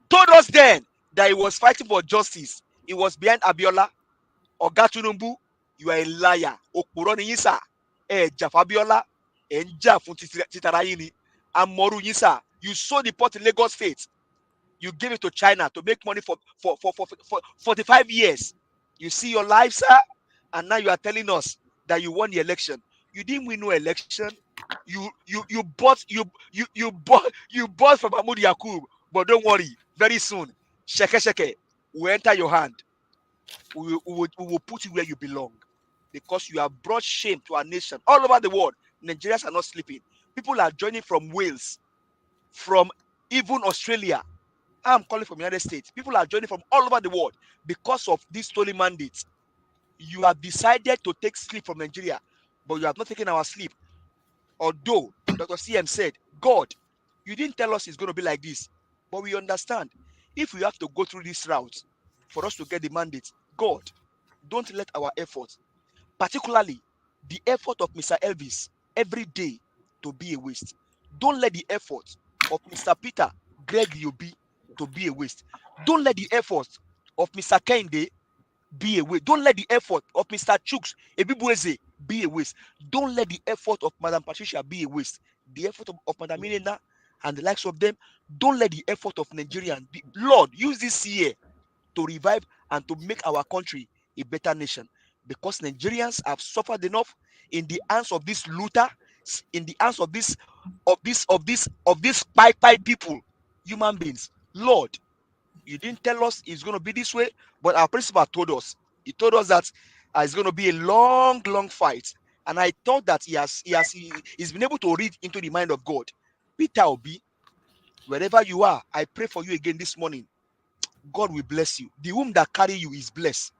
H: told us then that he was fighting for justice. He was behind Abiola. Oga Tinubu, you are a liar. Òpùrọ́ ni yín sà. Ẹ jà f'Abiola. Ẹ ń jà fún títara yín ni. Amoru yín sà. You sold the port in Lagos State. You gave it to China to make money for 45 years. You see your life, sir, and now you are telling us that you won the election. You didn't win no election. You bought from Mahmoud Yakub, but don't worry, very soon, sheke will enter your hand. We will put you where you belong, because you have brought shame to our nation all over the world. Nigerians are not sleeping. People are joining from Wales, from even Australia. I'm calling from the United States. People are joining from all over the world because of this stolen mandate. You have decided to take sleep from Nigeria, but you have not taken our sleep. Although Dr. CM said, God, you didn't tell us it's going to be like this, but we understand. If we have to go through this route for us to get the mandate, God, don't let our effort, particularly the effort of Mr. Elvis, every day to be a waste. Don't let the effort of Mr. Peter Greg Yobi to be a waste. Don't let the effort of Mr. Kende be a waste. Don't let the effort of Mr. Chuks Ebibueze be a waste. Don't let the effort of Madam Patricia be a waste. The effort of Madam Inena and the likes of them, don't let the effort of Nigerians be. Lord, use this year to revive and to make our country a better nation, because Nigerians have suffered enough in the hands of this looter, in the hands of this pie people, human beings. Lord, you didn't tell us it's going to be this way, but our principal told us. He told us that it's going to be a long fight, and I thought that he's been able to read into the mind of God. Peter Obi, wherever you are, I pray for you again this morning. God will bless you. The womb that carry you is blessed.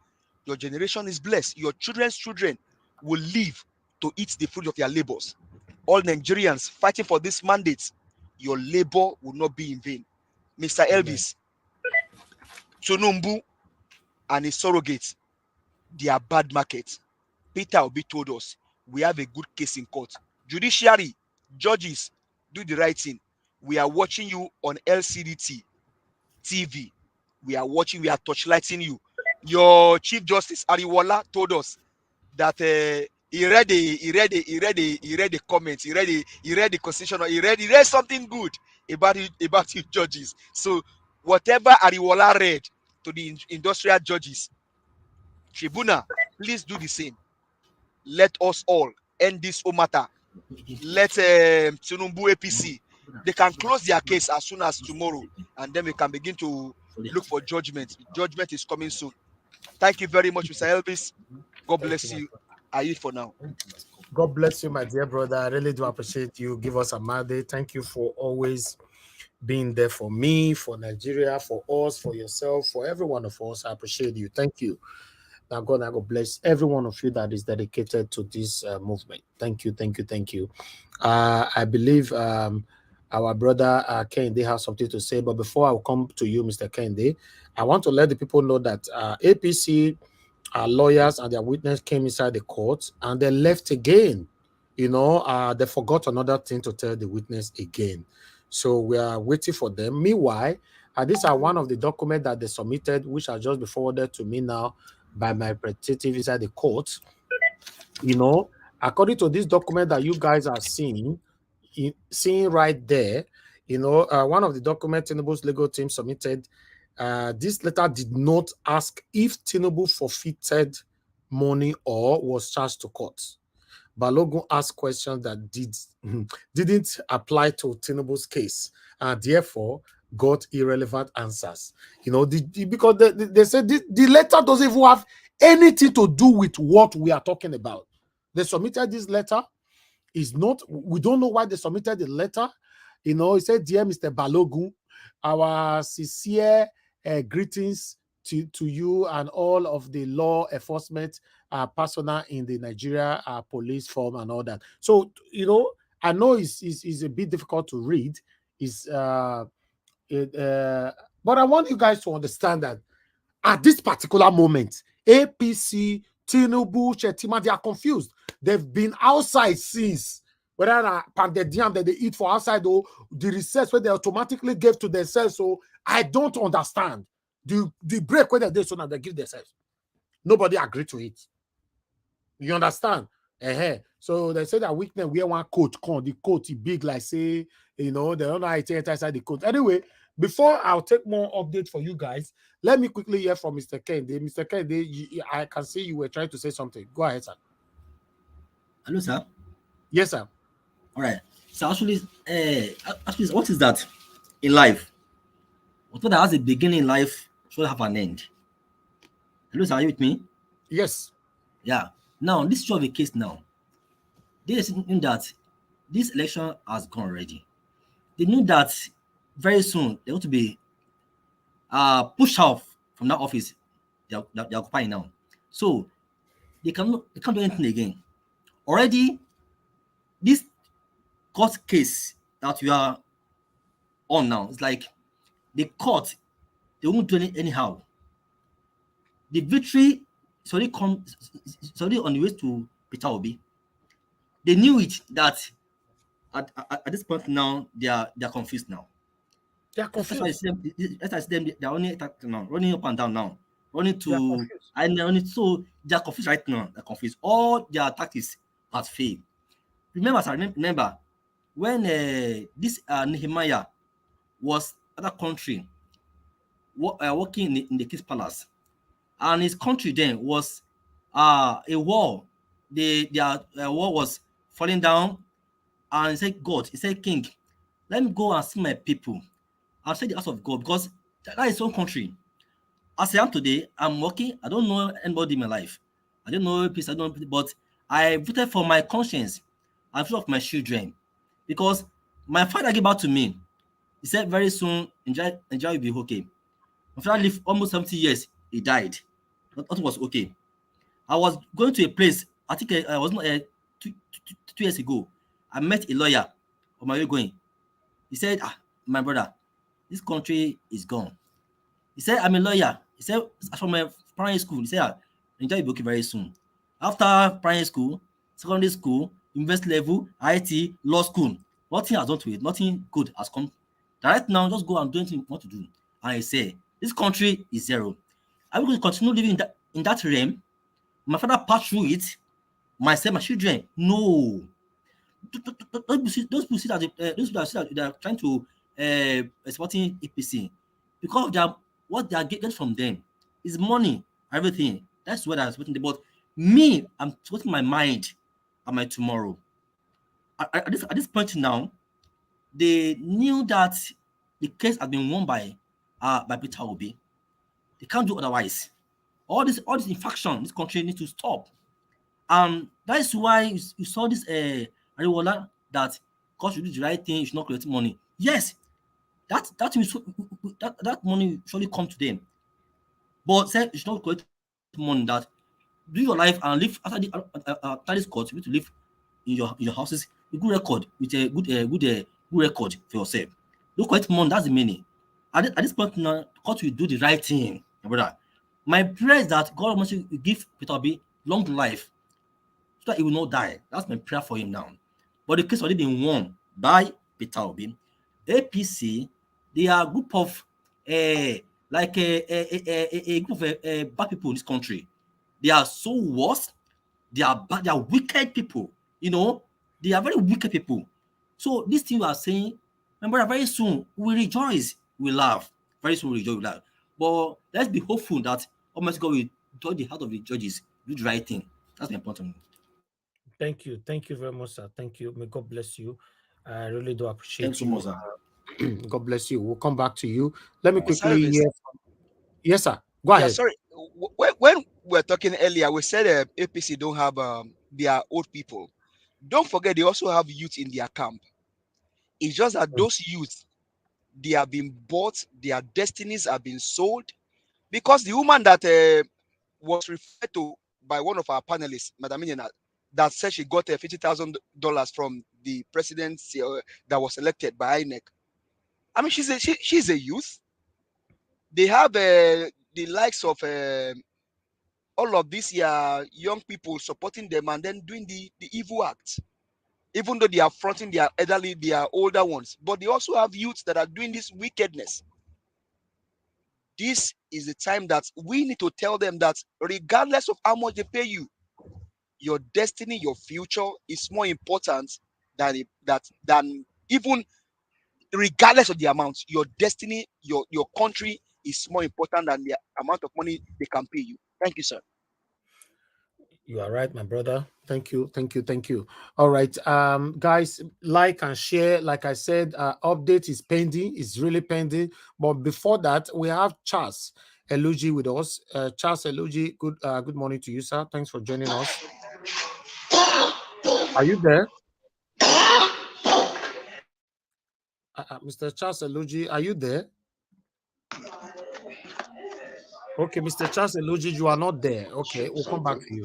H: Your generation is blessed. Your children's children will live to eat the fruit of their labors. All Nigerians fighting for this mandate, your labor will not be in vain. Mr. Elvis, Tinubu and his surrogates, they are bad market. Peter Obi told us we have a good case in court. Judiciary, judges, do the right thing. We are watching you on LCDT TV. We are watching, we are torchlighting you. Your Chief Justice Ariwola told us that he read the comments, he read the constitution, he read something good about you judges. So whatever Ariwola read to the industrial judges, Tribunal, please do the same. Let us all end this matter. Let Tinubu APC, they can close their case as soon as tomorrow, and then we can begin to look for judgment. Judgment is coming soon. Thank you very much, Mr. Elvis. God bless you. I eat for now.
A: God bless you, my dear brother. I really do appreciate you. Give us a Monday. Thank you for always being there for me, for Nigeria, for us, for yourself, for every one of us. I appreciate you. Thank you. Now, God bless every one of you that is dedicated to this movement. Thank you, thank you, thank you. I believe our brother Kende has something to say, but before I will come to you, Mr. Kende, I want to let the people know that APC lawyers and their witness came inside the court and they left again. You know, they forgot another thing to tell the witness again. So we are waiting for them. Meanwhile, these are one of the documents that they submitted, which are just be forwarded to me now by my representative inside the court. You know, according to this document that you guys are seeing right there, you know, one of the documents Tinubu's legal team submitted, this letter did not ask if Tinubu forfeited money or was charged to court. Balogun asked questions that didn't apply to Tinubu's case, and therefore got irrelevant answers. You know, because they said the letter doesn't even have anything to do with what we are talking about. They submitted this letter. Is not, we don't know why they submitted the letter. You know, it said, "Dear Mr. Balogun, our sincere greetings to you and all of the law enforcement personnel in the Nigeria police form and all that." So, you know, I know it's a bit difficult to read. But I want you guys to understand that at this particular moment, APC, Tinubu, Shettima, they are confused. They've been outside since. Whether the jam that they eat for outside or the research where they automatically gave to themselves. So I don't understand the break where they so now they give themselves. Nobody agreed to it. You understand? So they say that weekend we one coat come, the coat is big, like say, you know, they don't know how to enter inside the coat. Anyway, before I'll take more update for you guys, let me quickly hear from Mr. Kende. Mr. Kende, I can see you were trying to say something. Go ahead, sir.
G: Hello, sir.
A: Yes, sir.
G: All right. So actually, what is that in life? What that has a beginning in life should have an end. Hello, sir. Are you with me?
A: Yes.
G: Yeah. Now, this is of a case now. They knew that this election has gone already. They knew that very soon they want to be pushed off from that office they're occupying now. So they can't do anything again. Already, this court case that we are on now, it's like the court, they won't do anyhow. The victory is already on the way to Peter Obi. They knew it that at this point now they are confused now.
A: They are confused.
G: As I see them, they are only now, running up and down now, running to and running. So they are confused right now. They're confused. All their tactics has failed. Remember when this Nehemiah was at that country working in the king's palace, and his country then was a wall. Their wall was falling down, and he said, "God," he said, "King, let me go and see my people. I'll say the house of God because that is his own country." As I am today, I'm working. I don't know anybody in my life. I don't know peace. I don't know, but I voted for my conscience and for my children because my father gave back to me. He said very soon, Nigeria will be okay. My father lived almost 70 years. He died. Nothing was okay. I was going to a place. I think I was not 2 years ago. I met a lawyer on my way going. He said, "My brother, this country is gone." He said, "I'm a lawyer." He said, "From my primary school." He said, "Nigeria will be okay very soon." After primary school, secondary school, university level, IT, law school, nothing has done to it. Nothing good has come. Right now, just go and do anything you want to do. And he said, "This country is zero. Are we going to continue living in that realm? My father passed through it. Myself, my children, no." Those people see that they are trying to supporting APC because what they are getting from them is money, everything. That's what I'm supporting them. But me, I'm supporting my mind and my tomorrow. At this point now, they knew that the case has been won by Peter Obi. They can't do otherwise. All this infraction, this country needs to stop. That is why you saw this Ariwola that God should do the right thing, you should not collect money. Yes, that money will surely come to them. But say you should not collect money, that do your life and live after this court, you need to live in your houses with good record, with a good record for yourself. Don't collect money, that's the meaning. At this point now, court will do the right thing, my brother. My prayer is that God must give Peter Obi long life so that he will not die. That's my prayer for him now. But the case already been won by Peter Obi. APC, they are a group of like a group of bad people in this country. They are so worse. They are bad. They are wicked people. You know, they are very wicked people. So this thing we are saying, remember, very soon we rejoice, we laugh. Very soon we rejoice, we laugh. But let's be hopeful that Almighty God will touch the heart of the judges, do the right thing. That's my point on it.
A: Thank you. Thank you very much, sir. Thank you. May God bless you. I really do appreciate
G: Thanks so
A: you.
G: much, sir.
A: God bless you. We'll come back to you. Let me quickly
H: Service.
A: hear. Yes, sir. Go
H: Yeah,
A: ahead.
H: sorry. When we were talking earlier, we said APC don't have their old people. Don't forget they also have youth in their camp. It's just that those youth, they have been bought, their destinies have been sold. Because the woman that was referred to by one of our panelists, Madam Inina, that said she got $50,000 from the president that was elected by INEC. I mean, she's a youth. They have the likes of all of these young people supporting them and then doing the evil acts, even though they are fronting their elderly, their older ones. But they also have youths that are doing this wickedness. This is the time that we need to tell them that regardless of how much they pay you, your destiny, your future is more important than even regardless of the amount. Your destiny, your country is more important than the amount of money they can pay you. Thank you, sir.
A: You are right, my brother. Thank you, thank you, thank you. All right, guys, like and share. Like I said, update is pending. It's really pending. But before that, we have Charles Eluji with us. Charles Eluji, good morning to you, sir. Thanks for joining us. Are you there? Mr. Charles Eluji, are you there? Okay, Mr. Charles Eluji, you are not there. Okay, we'll come back to you.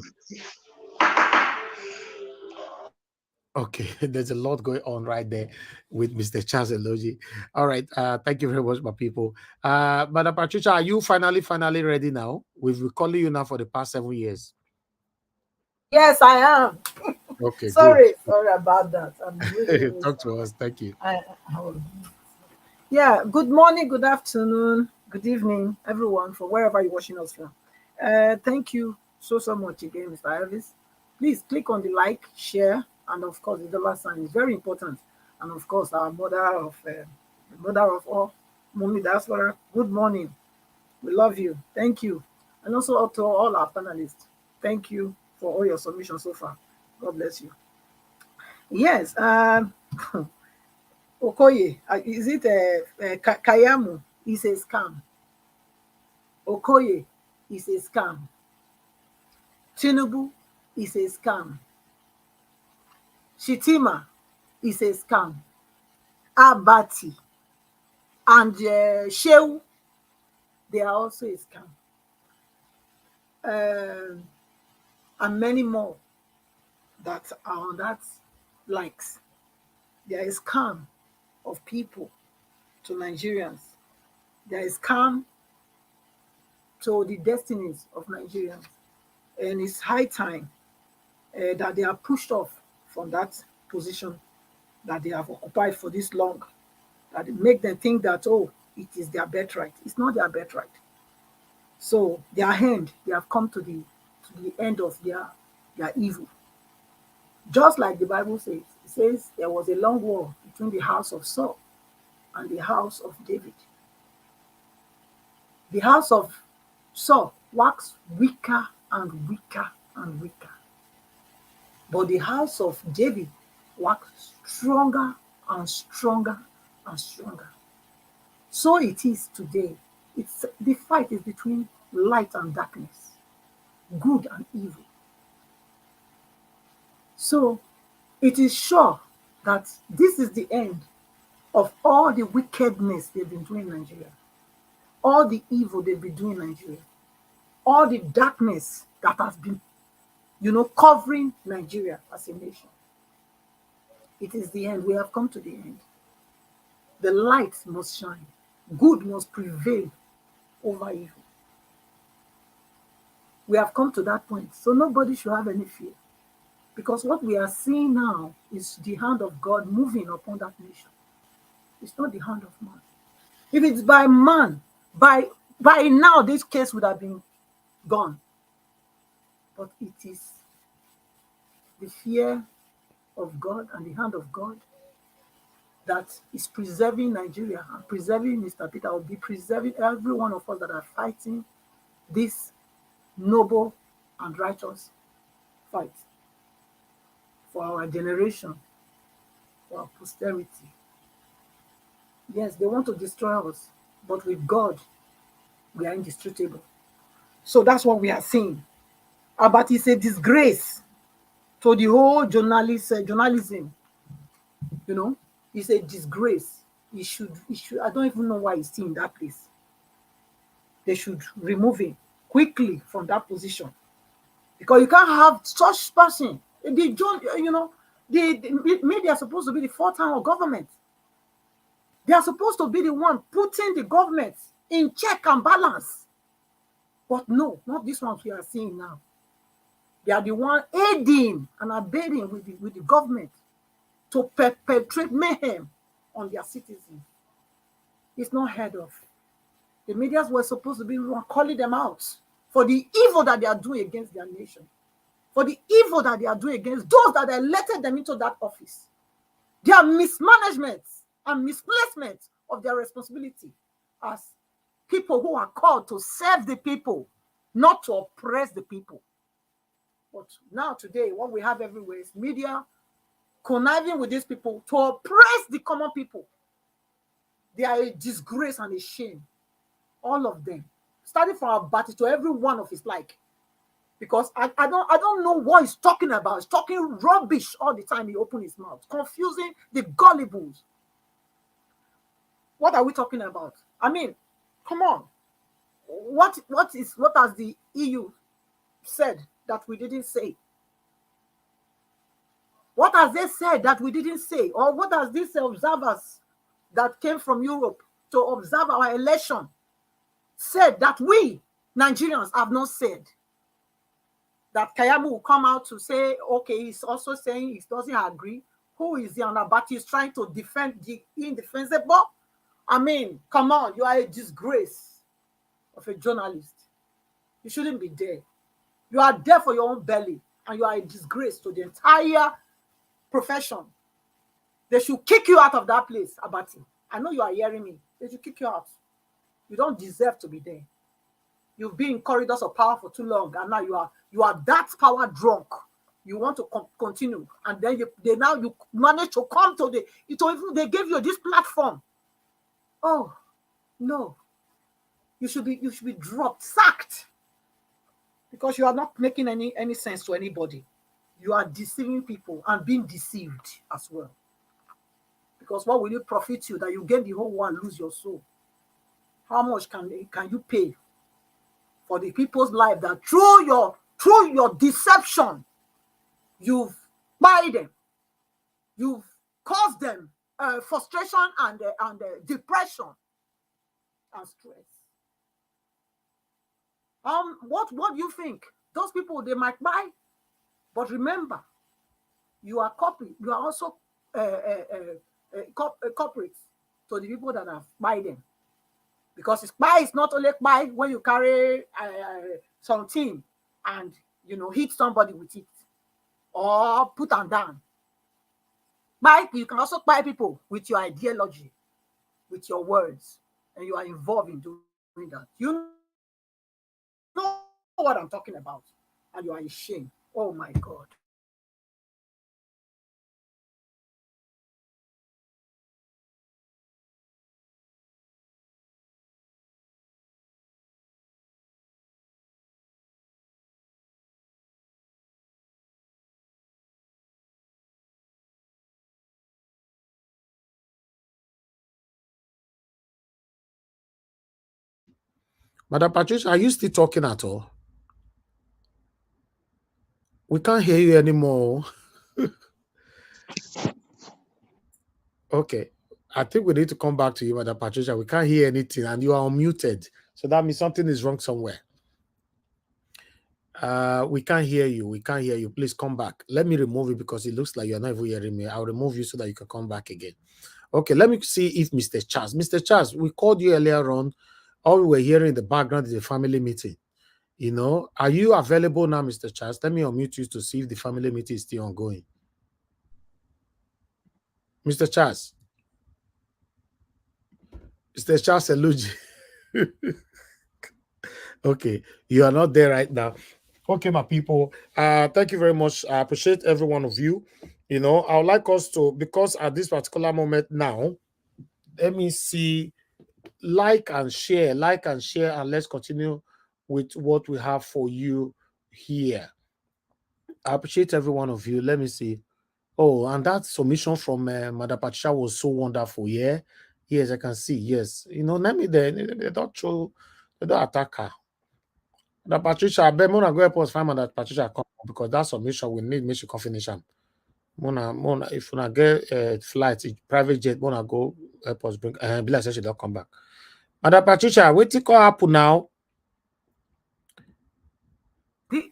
A: Okay, there's a lot going on right there with Mr. Charles Eloji. All right, thank you very much, my people. Madam Patricia, are you finally ready now? We've been calling you now for the past 7 years.
B: Yes, I am.
A: Okay,
B: sorry about that. I'm really,
A: good.
B: really
A: Talk to
B: sorry.
A: us. Thank you.
B: Yeah, good morning, good afternoon, good evening, everyone, from wherever you're watching us from. Thank you so much again, Mr. Elvis. Please click on the like, share, and of course, the dollar sign is very important. And of course, our the mother of all, Mummy Diaspora, good morning. We love you. Thank you. And also up to all our panelists. Thank you for all your submissions so far. God bless you. Yes, Okoye, is it Kayamu? Is a scam. Okoye is a scam. Tinubu is a scam. Shettima is a scam. Abati and Shehu, they are also a scam. And many more that are on that likes. There is scam of people to Nigerians. There is scam to the destinies of Nigerians. And it's high time that they are pushed off from that position that they have occupied for this long, that make them think that, oh, it is their birthright. It's not their birthright. So their end, they have come to the end of their evil. Just like the Bible says, it says there was a long war between the house of Saul and the house of David. The house of Saul waxed weaker and weaker and weaker. But the house of David waxed stronger and stronger and stronger. So it is today. The fight is between light and darkness, good and evil. So it is sure that this is the end of all the wickedness they've been doing in Nigeria, all the evil they've been doing in Nigeria, all the darkness that has been, covering Nigeria as a nation. It is the end. We have come to the end. The light must shine. Good must prevail over evil. We have come to that point. So nobody should have any fear. Because what we are seeing now is the hand of God moving upon that nation. It's not the hand of man. If it's by man, by now this case would have been gone. But it is the fear of God and the hand of God that is preserving Nigeria and preserving Mr. Peter, will be preserving every one of us that are fighting this noble and righteous fight. for our generation, for our posterity. Yes, they want to destroy us, but with God, we are indestructible. So that's what we are seeing. But it's a disgrace to the whole journalism. You know, it's a disgrace. He should. I don't even know why he's still in that place. They should remove him quickly from that position, because you can't have such person. The media are supposed to be the fourth arm of government. They are supposed to be the one putting the government in check and balance. But no, not this ones we are seeing now. They are the one aiding and abetting with the government to perpetrate mayhem on their citizens. It's not heard of. The medias were supposed to be calling them out for the evil that they are doing against their nation, for the evil that they are doing against those that elected them into that office. Their mismanagement and misplacement of their responsibility as people who are called to serve the people, not to oppress the people. But now today, what we have everywhere is media conniving with these people to oppress the common people. They are a disgrace and a shame. All of them. Starting from Abati to every one of his like. Because I don't know what he's talking about. He's talking rubbish all the time he opens his mouth, confusing the gullibles. What are we talking about? I mean, come on. What has the EU said that we didn't say? What has they said that we didn't say? Or what has these observers that came from Europe to observe our election said that we Nigerians have not said? That Kayamu will come out to say, okay, he's also saying he doesn't agree. Who is the Anabati is trying to defend the indefensible? I mean, come on, you are a disgrace of a journalist. You shouldn't be there. You are there for your own belly, and you are a disgrace to the entire profession. They should kick you out of that place, Abati. I know you are hearing me. They should kick you out. You don't deserve to be there. You've been in corridors of power for too long, and now you are that power drunk. You want to continue, and then you manage to come to they gave you this platform. Oh no, you should be dropped, sacked, because you are not making any sense to anybody. You are deceiving people and being deceived as well. Because what will it profit you that you gain the whole world, lose your soul? How much can you pay for the people's life that through your deception, you've buyed them, you've caused them frustration and depression and stress? What do you think? Those people, they might buy, but remember, you are you are also corporates to the people that have buy them. Because spy is not only buy when you carry something and hit somebody with it or put them down. Buy, you can also buy people with your ideology, with your words, and you are involved in doing that. You know what I'm talking about, and you are ashamed. Oh my God.
A: Madam Patricia, are you still talking at all? We can't hear you anymore. Okay. I think we need to come back to you, Madam Patricia. We can't hear anything, and you are unmuted. So that means something is wrong somewhere. We can't hear you. We can't hear you. Please come back. Let me remove it because it looks like you're not even hearing me. I'll remove you so that you can come back again. Okay, let me see if Mr. Charles, we called you earlier on. All we were hearing in the background is a family meeting. Are you available now, Mr. Charles? Let me unmute you to see if the family meeting is still ongoing. Mr. Charles. Mr. Charles Eluji. Okay, you are not there right now. Okay, my people. Thank you very much. I appreciate every one of you. You know, I would like us to, because at this particular moment now, let me see, like and share, and let's continue with what we have for you here. I appreciate every one of you. Let me see. Oh, and that submission from Madam Patricia was so wonderful. Yeah, yes, I can see. Yes, you know, let me they don't show, they don't attack her. Madam Patricia, I bet Mona go help us find Madam Patricia come because that submission we need make she come finish am. Mona, if una get flight, private jet, Mona go help us bring. Be like say she don't come back. Madam Patricia, wetin come happen now?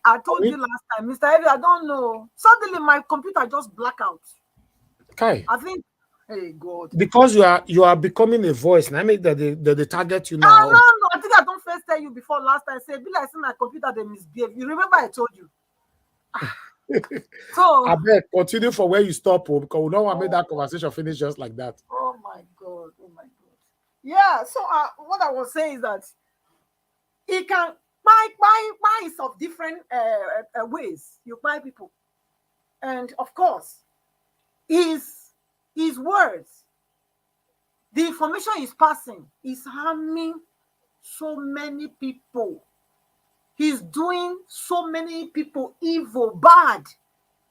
B: I told you last time, Mr. Evie, I don't know. Suddenly my computer just black out.
A: Okay.
B: I think, hey God.
A: Because you are becoming a voice, and I make that they target you
B: No,
A: now.
B: I think I don't first tell you before last time. Say, be like, see my computer, they misbehave. You remember I told you. So
A: I bet continue for where you stop, because we don't want to make that conversation finish just like that.
B: Oh my God. Yeah, so what I was saying is that he can buy is of different ways. You buy people. And of course, his words, the information he's passing is harming so many people. He's doing so many people evil, bad.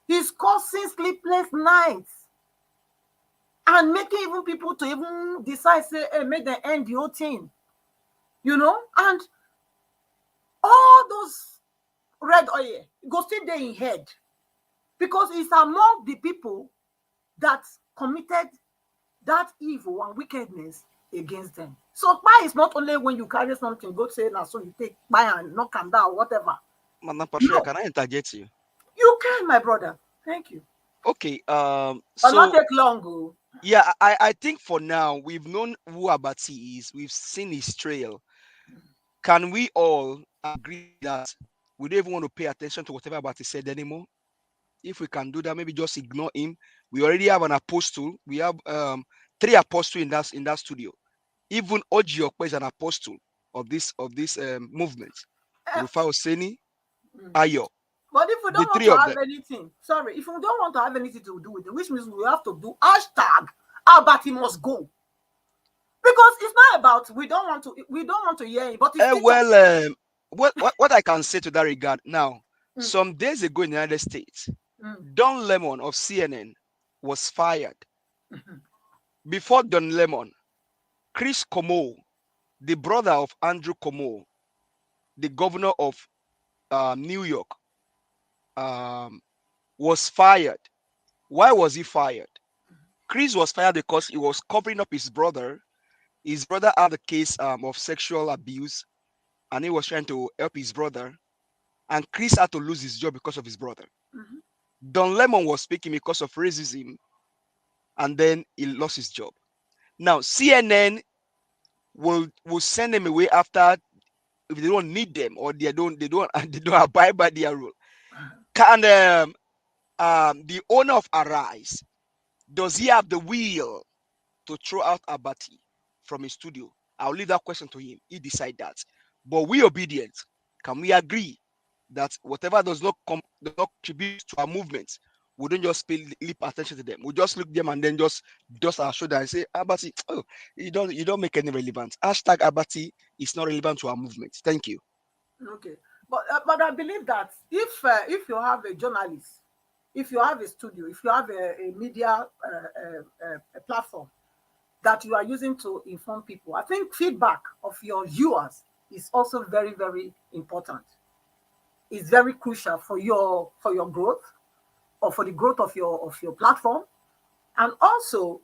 B: He's causing sleepless nights and making even people to even decide, say, hey, make them end the whole thing. You know? And all those red oil go still there in head because it's among the people that committed that evil and wickedness against them. So buy is not only when you carry something, go say now, so you take buy and knock them down, whatever.
H: Madam Patricia, can I interject you?
B: You can, my brother. Thank you.
H: Okay.
B: But
H: So
B: not take long, go.
H: yeah, I think for now we've known who Abati is. We've seen his trail. Can we all agree that we don't even want to pay attention to whatever Abati said anymore? If we can do that, maybe just ignore him. We already have an apostle. We have 3 apostles in that studio. Even Ojiokwe is an apostle of this movement. Rufai Oseni, Ayo.
B: But if we
H: The
B: don't want
H: 3
B: to
H: of
B: have
H: them.
B: anything, sorry, if we don't want to have anything to do with it, which means we have to do hashtag Abati must go. Because it's not about we don't want to hear it, but it's
H: what I can say to that regard now, some days ago in the United States, Don Lemon of CNN was fired. Before Don Lemon, Chris Cuomo, the brother of Andrew Cuomo, the governor of New York, was fired. Why was he fired? Chris was fired because he was covering up his brother. His brother had a case of sexual abuse, and he was trying to help his brother. And Chris had to lose his job because of his brother. Don Lemon was speaking because of racism, and then he lost his job. Now CNN will send them away after if they don't need them or they don't abide by their rule. Can the owner of Arise, does he have the will to throw out Abati from his studio? I'll leave that question to him. He decide that. But we obedient. Can we agree that whatever does not contribute to our movement, we don't just pay lip attention to them. We just look them and then just dust our shoulder and say, Abati, oh, you don't make any relevance. Hashtag Abati is not relevant to our movement. Thank you.
B: Okay, but I believe that if you have a journalist, if you have a studio, if you have a media a platform that you are using to inform people, I think feedback of your viewers is also very, very important. It's very crucial for your growth or for the growth of your platform, and also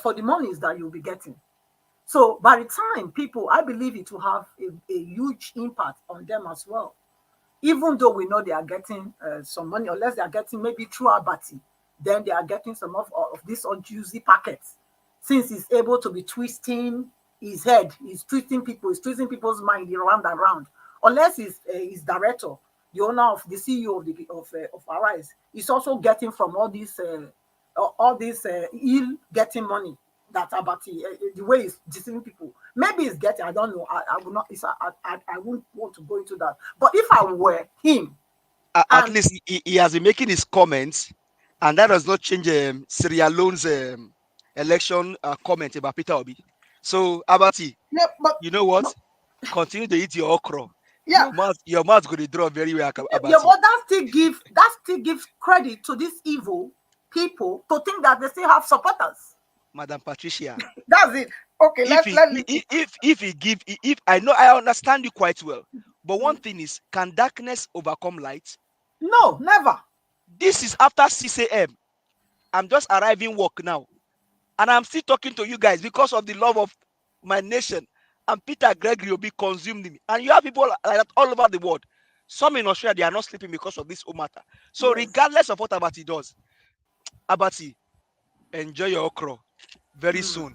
B: for the monies that you'll be getting. So by the time people, I believe it will have a huge impact on them as well. Even though we know they are getting some money, unless they are getting maybe through Abati, then they are getting some of these unjuicy packets. Since he's able to be twisting his head, he's twisting people's mind around and around. Unless his director, the owner of the CEO of Arise, is also getting from all these ill getting money that Abati, the way he's deceiving people. Maybe he's getting, I don't know. I will not. I wouldn't want to go into that. But if I were him,
H: At least he has been making his comments, and that does not change Sierra Leone's election comment about Peter Obi. So, Abati,
B: yeah, but
H: you know what? Continue to eat your okra.
B: yeah,
H: Your mouth going to draw very well,
B: yeah,
H: Abati.
B: but that still gives credit to these evil people to think that they still have supporters.
H: Madam Patricia,
B: That's it. Okay,
H: if I know I understand you quite well, but one thing is, can darkness overcome light?
B: no, never.
H: This is after 6 a.m. I'm just arriving work now, and I'm still talking to you guys because of the love of my nation. And Peter Gregory will be consumed me, and you have people like that all over the world. Some in Australia, they are not sleeping because of this matter. So,
B: Yes.
H: regardless of what Abati does, Abati, enjoy your okra. Very soon,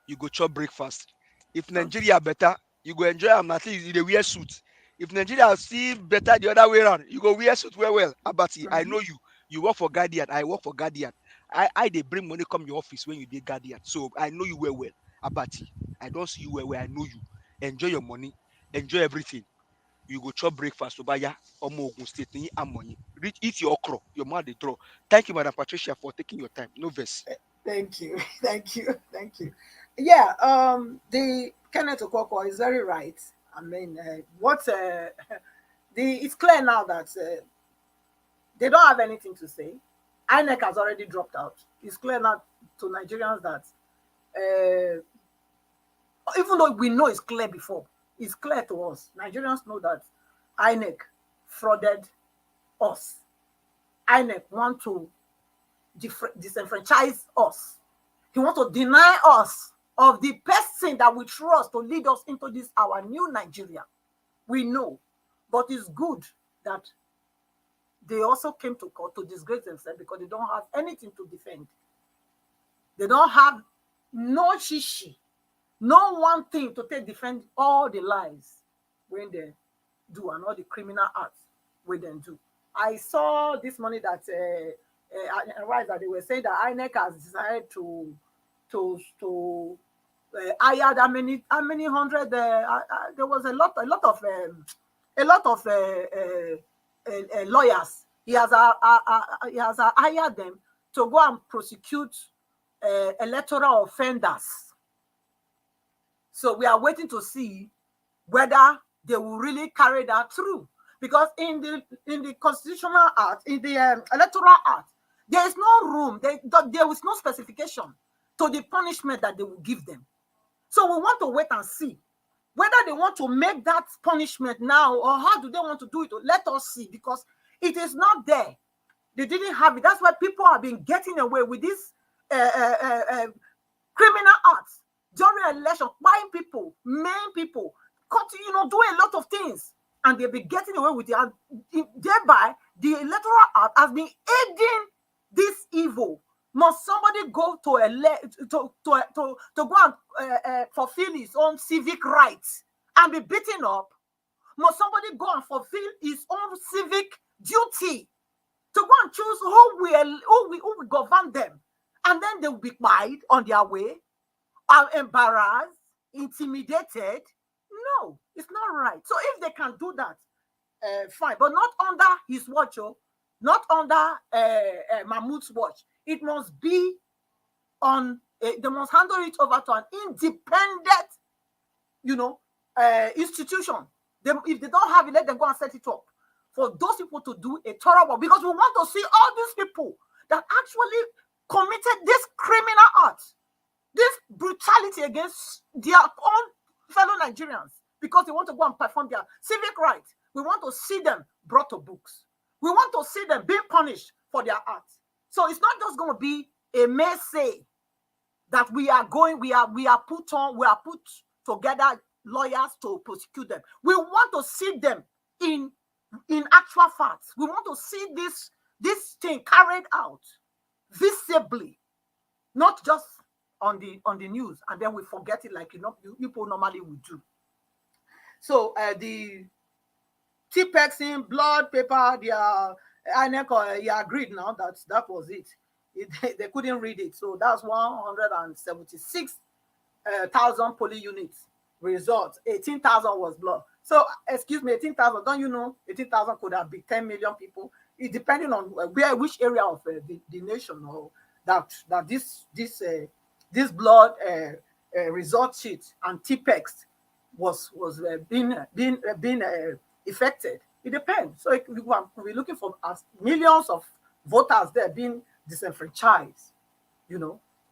H: you go chop breakfast. If Nigeria better, you go enjoy am. At least you dey wear suit. If Nigeria still better the other way around, you go wear suit well. Abati, I know you. You work for Guardian. I work for Guardian. I dey bring money come your office when you dey Guardian. So I know you well. Abati, I don't see you well. I know you. Enjoy your money. Enjoy everything. You go chop breakfast. Obaya, Omo Ogun State, ni am money. Eat your okra. Your mouth dey draw. Thank you, Madam Patricia, for taking your time. No verse.
B: Thank you. Thank you. Thank you. Yeah, the Kenneth Okonkwo is very right. I mean, it's clear now that they don't have anything to say. INEC has already dropped out. It's clear now to Nigerians that even though we know it's clear before, it's clear to us. Nigerians know that INEC frauded us. INEC want to disenfranchise us. He wants to deny us of the person that we trust to lead us into this our new Nigeria. We know, but it's good that they also came to court to disgrace themselves because they don't have anything to defend. They don't have no shishi, no one thing to take defend all the lies when they do and all the criminal acts when they do. I saw this morning that that they were saying that INEC has decided to hire how many hundred. There was a lot of lawyers. He has hired them to go and prosecute electoral offenders. So we are waiting to see whether they will really carry that through. Because in the constitutional act, in the electoral act, there is no room, there is no specification to the punishment that they will give them. So we want to wait and see whether they want to make that punishment now or how do they want to do it. Let us see, because it is not there. They didn't have it. That's why people have been getting away with this criminal acts during election, buying people, main people, doing a lot of things. And they'll be getting away with it. And thereby, the electoral act has been aiding this evil. Must somebody go to go and fulfill his own civic rights and be beaten up? Must somebody go and fulfill his own civic duty to go and choose who will govern them? And then they will be quiet on their way, are embarrassed, intimidated. No, it's not right. So if they can do that, fine, but not under his watch, not under Mahmoud's watch. It must be on. They must handle it over to an independent, institution. If they don't have it, let them go and set it up for those people to do a thorough work. Because we want to see all these people that actually committed this criminal act, this brutality against their own fellow Nigerians, because they want to go and perform their civic rights. We want to see them brought to books. We want to see them being punished for their acts. So it's not just going to be a mere say that we are put together lawyers to prosecute them. We want to see them in actual facts. We want to see this thing carried out visibly, not just on the news, and then we forget it like people normally would do. So the PEPT blood paper, INEC, he agreed now that was it. They couldn't read it. So that's 176,000 polling units results, 18,000 was blood. So, excuse me, 18,000, don't you know 18,000 could have been 10 million people? It depending on which area of the nation or that this blood result sheet and T-PEX was being affected. It depends. So we're looking for millions of voters there being disenfranchised,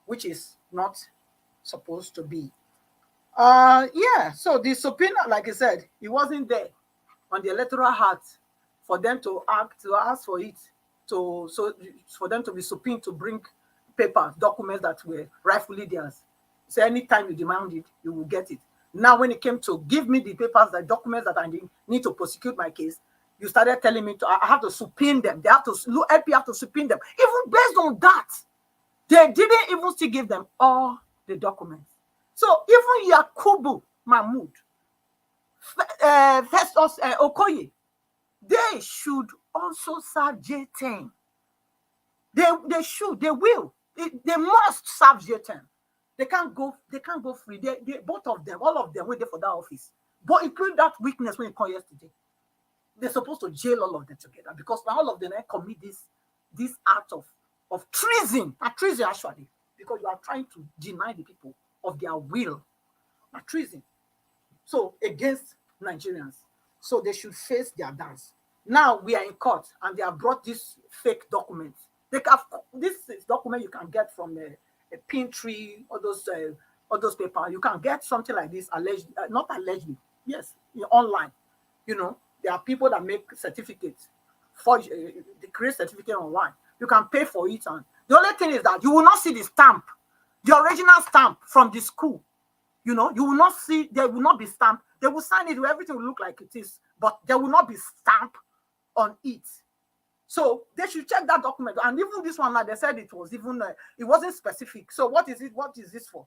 B: which is not supposed to be. Yeah, so the subpoena, like I said, it wasn't there on the Electoral Act for them to ask for it, for them to be subpoenaed to bring papers, documents that were rightfully theirs. So anytime you demand it, you will get it. Now, when it came to give me the papers, the documents that I need to prosecute my case, you started telling me I have to subpoena them. They have to LP have to subpoena them. Even based on that, they didn't even still give them all the documents. So even Yakubu Mahmoud, Festus Okoye, they should also serve J10. They should, they will, they must serve J10. They can't go free. They both of them, all of them waiting for that office. But include that weakness when it came yesterday. They're supposed to jail all of them together because all of them commit this act of treason. Not treason actually, because you are trying to deny the people of their will. Not treason. So against Nigerians. So they should face their dance. Now we are in court and they have brought this fake document. This is document you can get from a pin tree, all those papers. You can get something like this not allegedly. Yes, online. There are people that make certificates they create certificate online. You can pay for it, and the only thing is that you will not see the stamp, the original stamp from the school. You will not see. There will not be stamp. They will sign it. Everything will look like it is, but there will not be stamp on it. So they should check that document. And even this one, they said it was even it wasn't specific. So what is it? What is this for?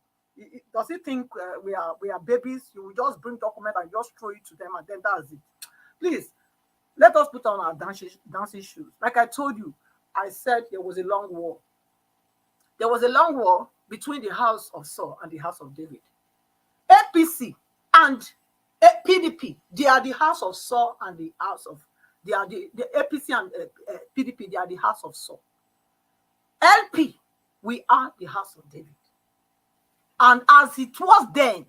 B: Does he think we are babies? You will just bring document and just throw it to them, and then that's it. Please, let us put on our dancing shoes. Like I told you, I said there was a long war. There was a long war between the house of Saul and the house of David. APC and PDP, they are the house of Saul and the house of the APC and PDP, they are the house of Saul. LP, we are the house of David. And as it was then,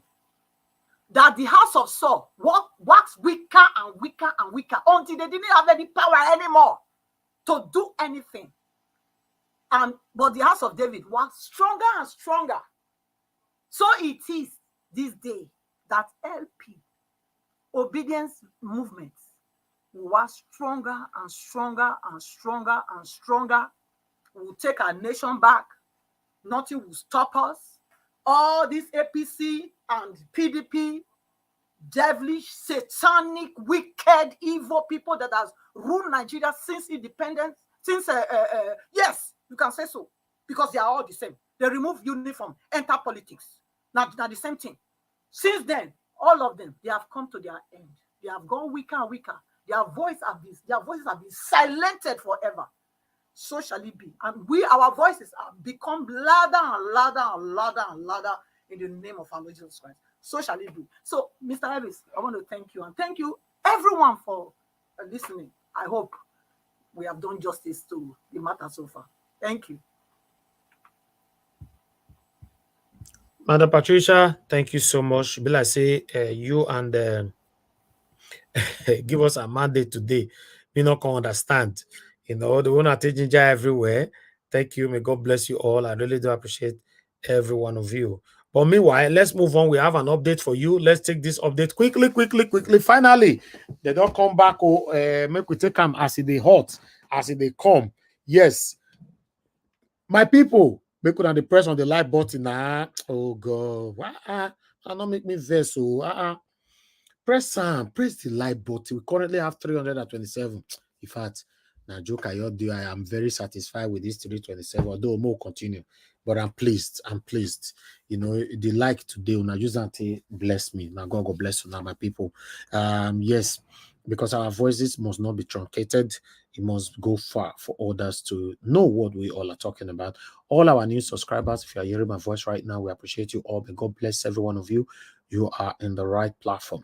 B: that the house of Saul waxed weaker and weaker and weaker until they didn't have any power anymore to do anything. But the house of David was stronger and stronger. So it is this day that LP obedience movements was stronger and stronger and stronger and stronger. We will take our nation back. Nothing will stop us. All these APC and PDP, devilish, satanic, wicked, evil people that has ruled Nigeria since independence, yes, you can say so, because they are all the same. They remove uniform, enter politics. Now the same thing. Since then, all of them, they have come to their end. They have gone weaker and weaker. Their voices have been silenced forever. So shall it be. And our voices have become louder and louder and louder and louder in the name of our Lord Jesus Christ. So shall it be. So, Mr. Ellis, I want to thank you, and thank you everyone for listening. I hope we have done justice to the matter so far. Thank you.
A: Madam Patricia, thank you so much. Bill, I say you and give us a mandate today. We not can understand. The one are taking everywhere. Thank you. May God bless you all. I really do appreciate every one of you. But meanwhile, let's move on. We have an update for you. Let's take this update quickly. Finally, they don't come back. Make we take them as they hot, as they come. Yes, my people. Make could the press on the like button. Oh God, I not make me vex. Press the like button. We currently have 327. In fact, now joke I do. I am very satisfied with this 327. Although more continue, but I'm pleased. The like today. Now use that to bless me. Now God bless you. Now my people. Yes, because our voices must not be truncated. It must go far for others to know what we all are talking about. All our new subscribers, if you are hearing my voice right now, we appreciate you all. May God bless every one of you. you are in the right platform.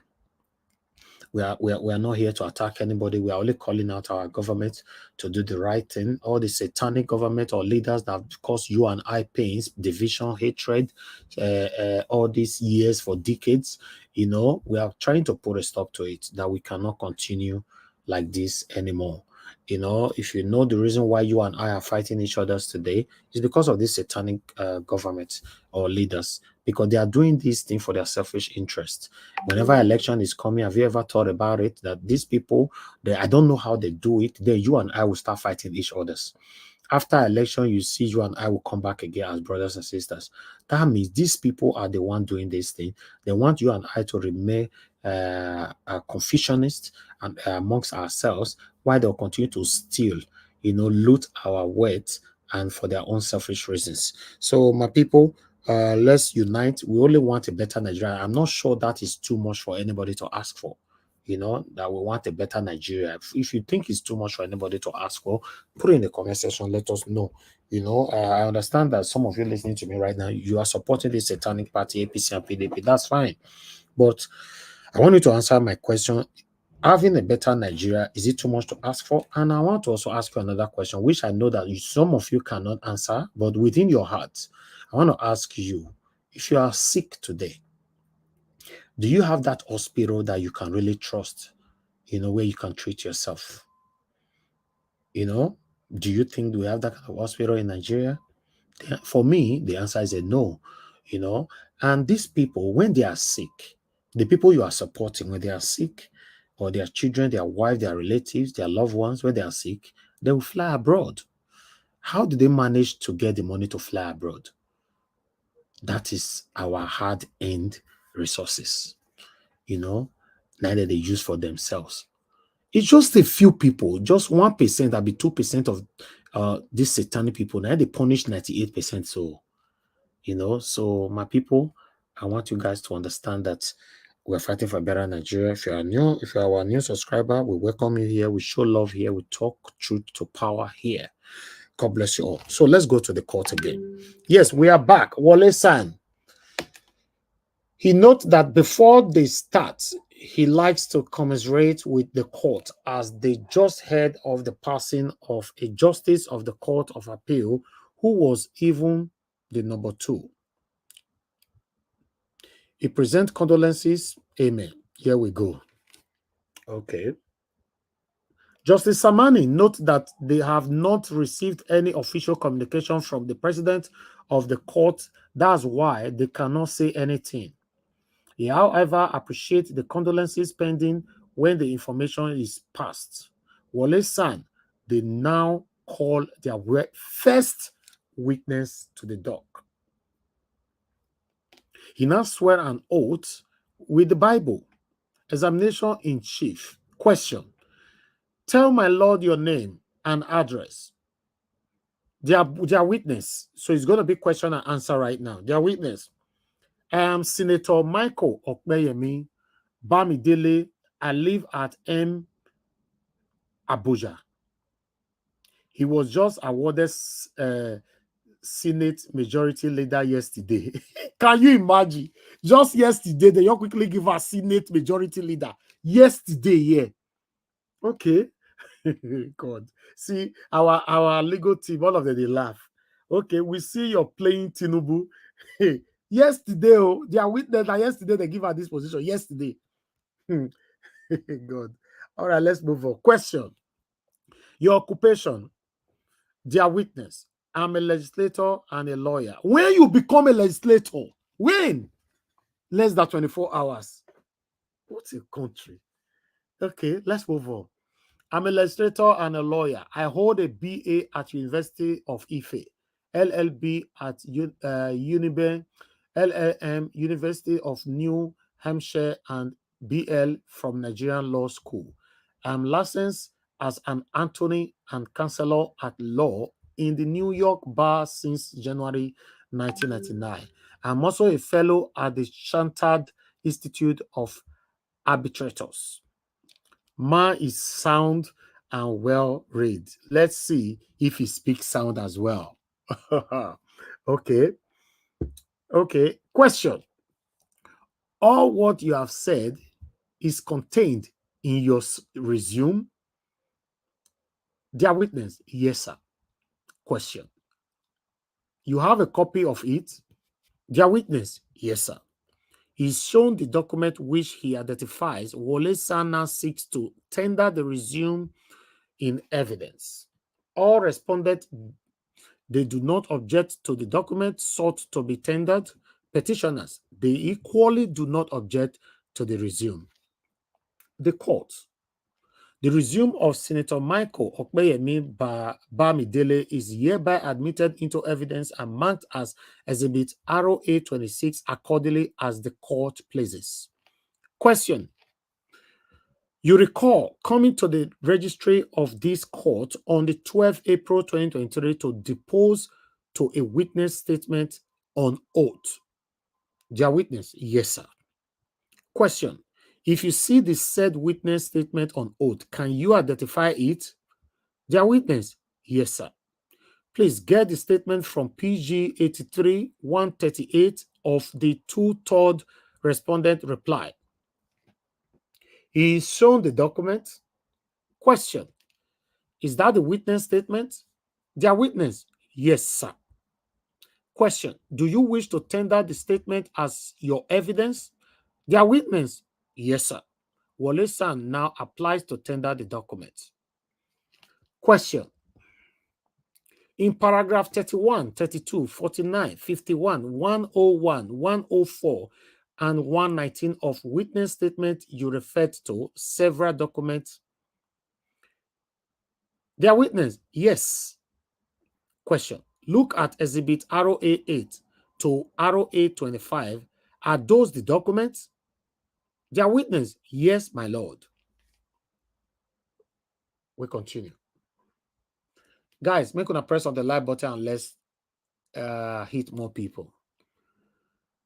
A: We are not here to attack anybody. We are only calling out our government to do the right thing. All the satanic government or leaders that have caused you and I pains, division, hatred, all these years for decades, we are trying to put a stop to it, that we cannot continue like this anymore. If you know the reason why you and I are fighting each other today, is because of this satanic government or leaders, because they are doing these things for their selfish interest. Whenever election is coming, have you ever thought about it? That these people, I don't know how they do it. Then you and I will start fighting each others. After election, you see you and I will come back again as brothers and sisters. That means these people are the one doing this thing. They want you and I to remain confucianists and amongst ourselves, while they'll continue to steal, loot our wealth, and for their own selfish reasons. So, my people, let's unite. We only want a better Nigeria. I'm not sure that is too much for anybody to ask for. That we want a better Nigeria. If you think it's too much for anybody to ask for, put it in the comment section. Let us know. I understand that some of you listening to me right now, you are supporting the satanic party, APC and PDP. That's fine. But I want you to answer my question. Having a better Nigeria, is it too much to ask for? And I want to also ask you another question, which I know that some of you cannot answer, but within your heart, I want to ask you, if you are sick today, do you have that hospital that you can really trust, where you can treat yourself? Do you think we have that kind of hospital in Nigeria? For me, the answer is a no, And these people, when they are sick, the people you are supporting, when they are sick, or their children, their wife, their relatives, their loved ones, when they are sick, they will fly abroad. How do they manage to get the money to fly abroad? That is our hard-earned resources, neither they use for themselves. It's just a few people, just 1%, that'll be 2% of these satanic people. Now they punish 98%. So, so my people, I want you guys to understand that we're fighting for a better Nigeria. If you are our new subscriber, we welcome you here. We show love here. We talk truth to power here. God bless you all. So let's go to the court again. Yes, we are back. Wale San. He notes that before they start, he likes to commiserate with the court, as they just heard of the passing of a justice of the Court of Appeal who was even the number 2. He presents condolences. Amen. Here we go. Okay. Justice Samani notes that they have not received any official communication from the president of the court. That's why they cannot say anything. He, however, appreciates the condolences pending when the information is passed. Wale San, they now call their first witness to the dock. He now swear an oath with the Bible. Examination in chief. Question. Tell my Lord your name and address. Their witness. So it's going to be question and answer right now. Their witness. I am Senator Michael Okpeyemi Bamidele. I live at M. Abuja. He was just awarded Senate Majority Leader yesterday. Can you imagine? Just yesterday, they quickly give us Senate Majority Leader. Yesterday, yeah. Okay. God. See, our legal team, all of them, they laugh. Okay, we see you're playing Tinubu. Yesterday, they are witness that yesterday they give her this position. Yesterday. God. All right, let's move on. Question. Your occupation. Their witness. I'm a legislator and a lawyer. When you become a legislator? When? Less than 24 hours. What's a country? Okay, let's move on. I'm a legislator and a lawyer. I hold a BA at University of Ife, LLB at Uniben, LLM, University of New Hampshire, and BL from Nigerian Law School. I'm licensed as an attorney and counselor at law in the New York Bar since January 1999. I'm also a fellow at the Chartered Institute of Arbitrators. Man is sound and well read. Let's see if he speaks sound as well. Okay. Okay. Question. All what you have said is contained in your resume. Dear witness, yes, sir. Question. You have a copy of it? Dear witness, yes, sir. He's shown the document which he identifies. Wole Sana seeks to tender the resume in evidence. All responded they do not object to the document sought to be tendered. Petitioners, they equally do not object to the resume. The court. The resume of Senator Michael Okpeyemi Bamidele is hereby admitted into evidence and marked as Exhibit ROA 26 accordingly as the court pleases. Question. You recall coming to the registry of this court on the 12th April 2023 to depose to a witness statement on oath. Dear witness, yes, sir. Question. If you see the said witness statement on oath, can you identify it? Dear witness, yes, sir. Please get the statement from PG 83-138 of the 2/3 respondent reply. He is shown the document. Question. Is that the witness statement? Dear witness, yes, sir. Question. Do you wish to tender the statement as your evidence? Dear witness, yes, sir. Wole San now applies to tender the document. Question. In paragraph 31, 32, 49, 51, 101, 104, and 119 of witness statement, you referred to several documents. Dear witness, yes. Question. Look at Exhibit ROA 8 to ROA 25. Are those the documents? Dear witness, yes, my lord. We continue. Guys, make una press on the like button and let's hit more people.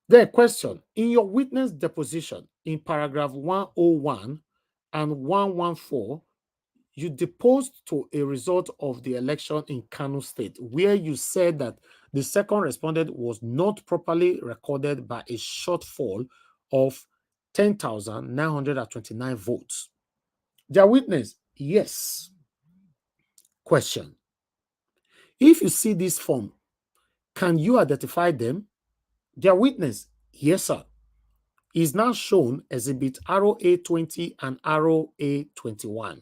A: Then question. In your witness deposition in paragraph 101 and 114, you deposed to a result of the election in Kano State, where you said that the second respondent was not properly recorded by a shortfall of 10,929 votes. Their witness, yes. Question. If you see this form, can you identify them? Their witness, yes, sir. Is now shown Exhibit ROA 20 and ROA 21.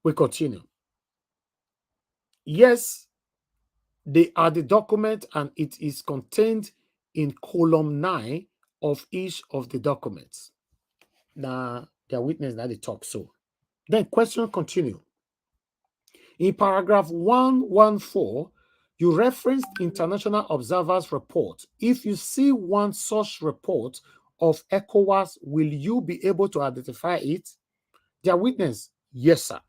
A: We continue. Yes, they are the document and it is contained in column 9 of each of the documents. Now, their witness now they talk so. Then question continue. In paragraph 114, you referenced international observers report. If you see one such report of ECOWAS, will you be able to identify it? Their witness, yes, sir.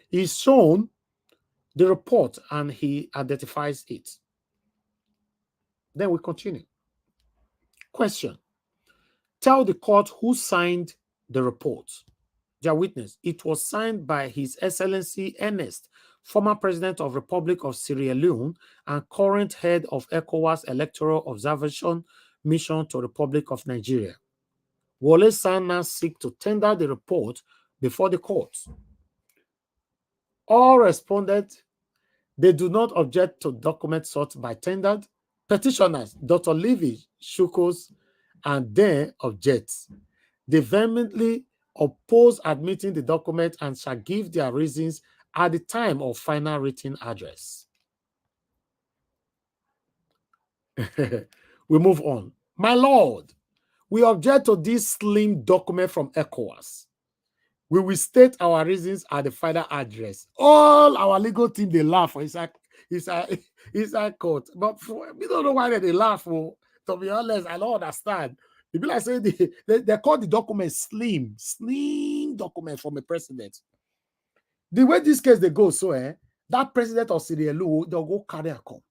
A: He's shown the report and he identifies it. Then we continue. Question. Tell the court who signed the report. Their witness. It was signed by His Excellency Ernest, former President of Republic of Sierra Leone and current head of ECOWAS Electoral Observation Mission to Republic of Nigeria. Wole San now seek to tender the report before the court. All responded they do not object to documents sought by tendered. Petitioners, Dr. Levy Shukos, and then objects. They vehemently oppose admitting the document and shall give their reasons at the time of final written address. We move on. My lord, we object to this slim document from ECOWAS. We will state our reasons at the final address. All our legal team, they laugh for inside court. But we don't know why they laugh. To be honest, I don't understand. People like saying they call the document slim document from a president. The way this case they go, so that president of Sierra Leone, they'll go carry and come.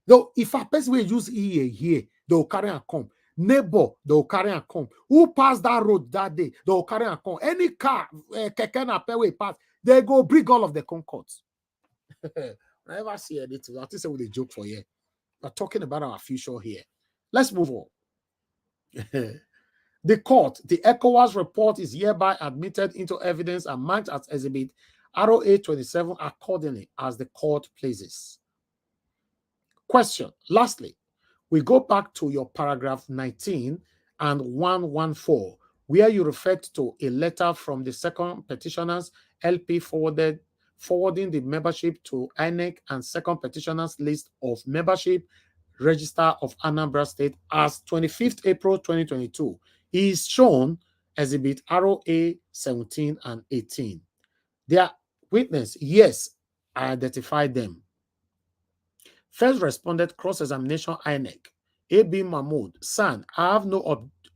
A: Though if a person will use here, they'll carry and come. Neighbor, they'll carry and come. Who passed that road that day, they'll carry and come. Any car, keke na pewe pass, they go bring all of the Concords. I never see anything. I think say with a joke for you. We're talking about our future here. Let's move on. The court, the ECOWAS report is hereby admitted into evidence and marked as exhibit ROA 27 accordingly as the court pleases. Question. Lastly, we go back to your paragraph 19 and 114, where you referred to a letter from the second petitioner's LP forwarding the membership to INEC and second petitioner's list of membership register of Anambra State as 25th April 2022. He is shown exhibit ROA 17 and 18. Their witness, yes, I identified them. First responded cross-examination INEC. AB Mahmoud, son, I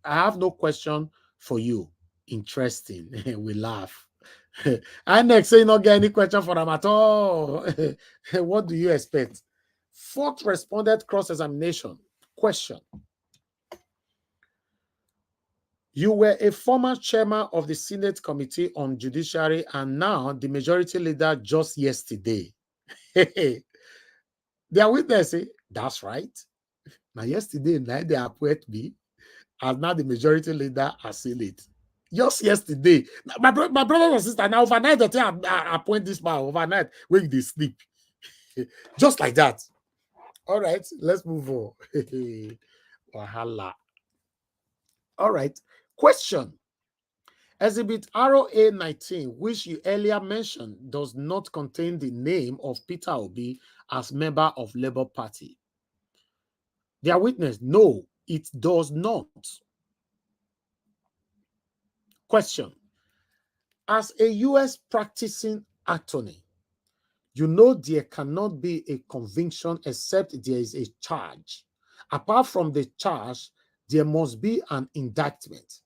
A: have no question for you. Interesting. We laugh. INEC say not get any question for them at all. What do you expect? Fourth responded cross-examination. Question. You were a former chairman of the Senate Committee on Judiciary and now the majority leader just yesterday. Their witness say, that's right. Now, yesterday night, they appointed me as now the majority leader at Senate. Just yesterday. My brother and sister, now overnight, I appoint this man overnight when they sleep. Just like that. All right, let's move on. Wahala. All right. Question. Exhibit ROA 19, which you earlier mentioned, does not contain the name of Peter Obi as member of Labour Party. Their witness, no, it does not. Question. As a U.S. practicing attorney, you know there cannot be a conviction except there is a charge. Apart from the charge, there must be an indictment.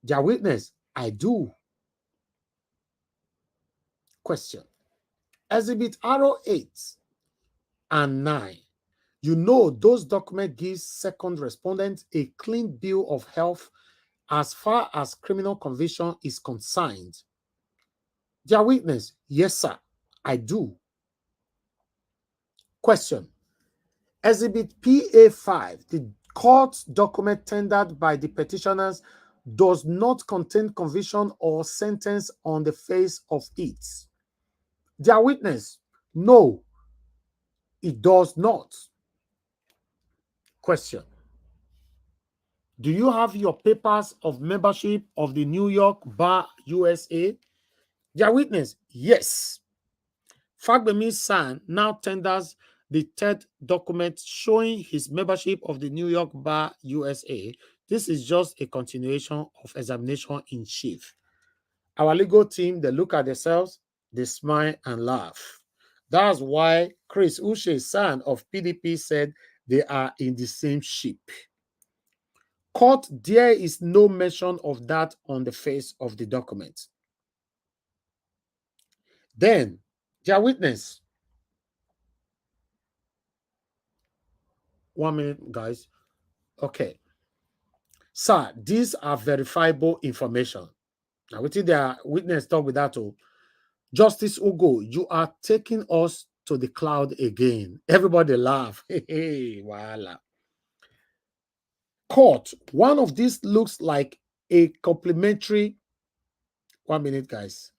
A: Their witness, I do. Question. Exhibit RO8 and 9. You know those documents give second respondent a clean bill of health as far as criminal conviction is concerned. Their witness, yes, sir, I do. Question. Exhibit PA5, the court document tendered by the petitioners, does not contain conviction or sentence on the face of it. Their witness, no, it does not. Question. Do you have your papers of membership of the New York Bar USA? Their witness, yes. Fagbemi's son now tenders the third document showing his membership of the New York Bar USA. This is just a continuation of examination in chief. Our legal team, they look at themselves, they smile and laugh. That's why Chris Uche, son of PDP, said they are in the same ship. Court, there is no mention of that on the face of the document. Then, their witness. 1 minute, guys. Okay. Sir, these are verifiable information. Now, within their witness talk with that, Justice Ugo, you are taking us to the cloud again. Everybody laugh. Hey, voila. Court, one of these looks like a complimentary. 1 minute, guys.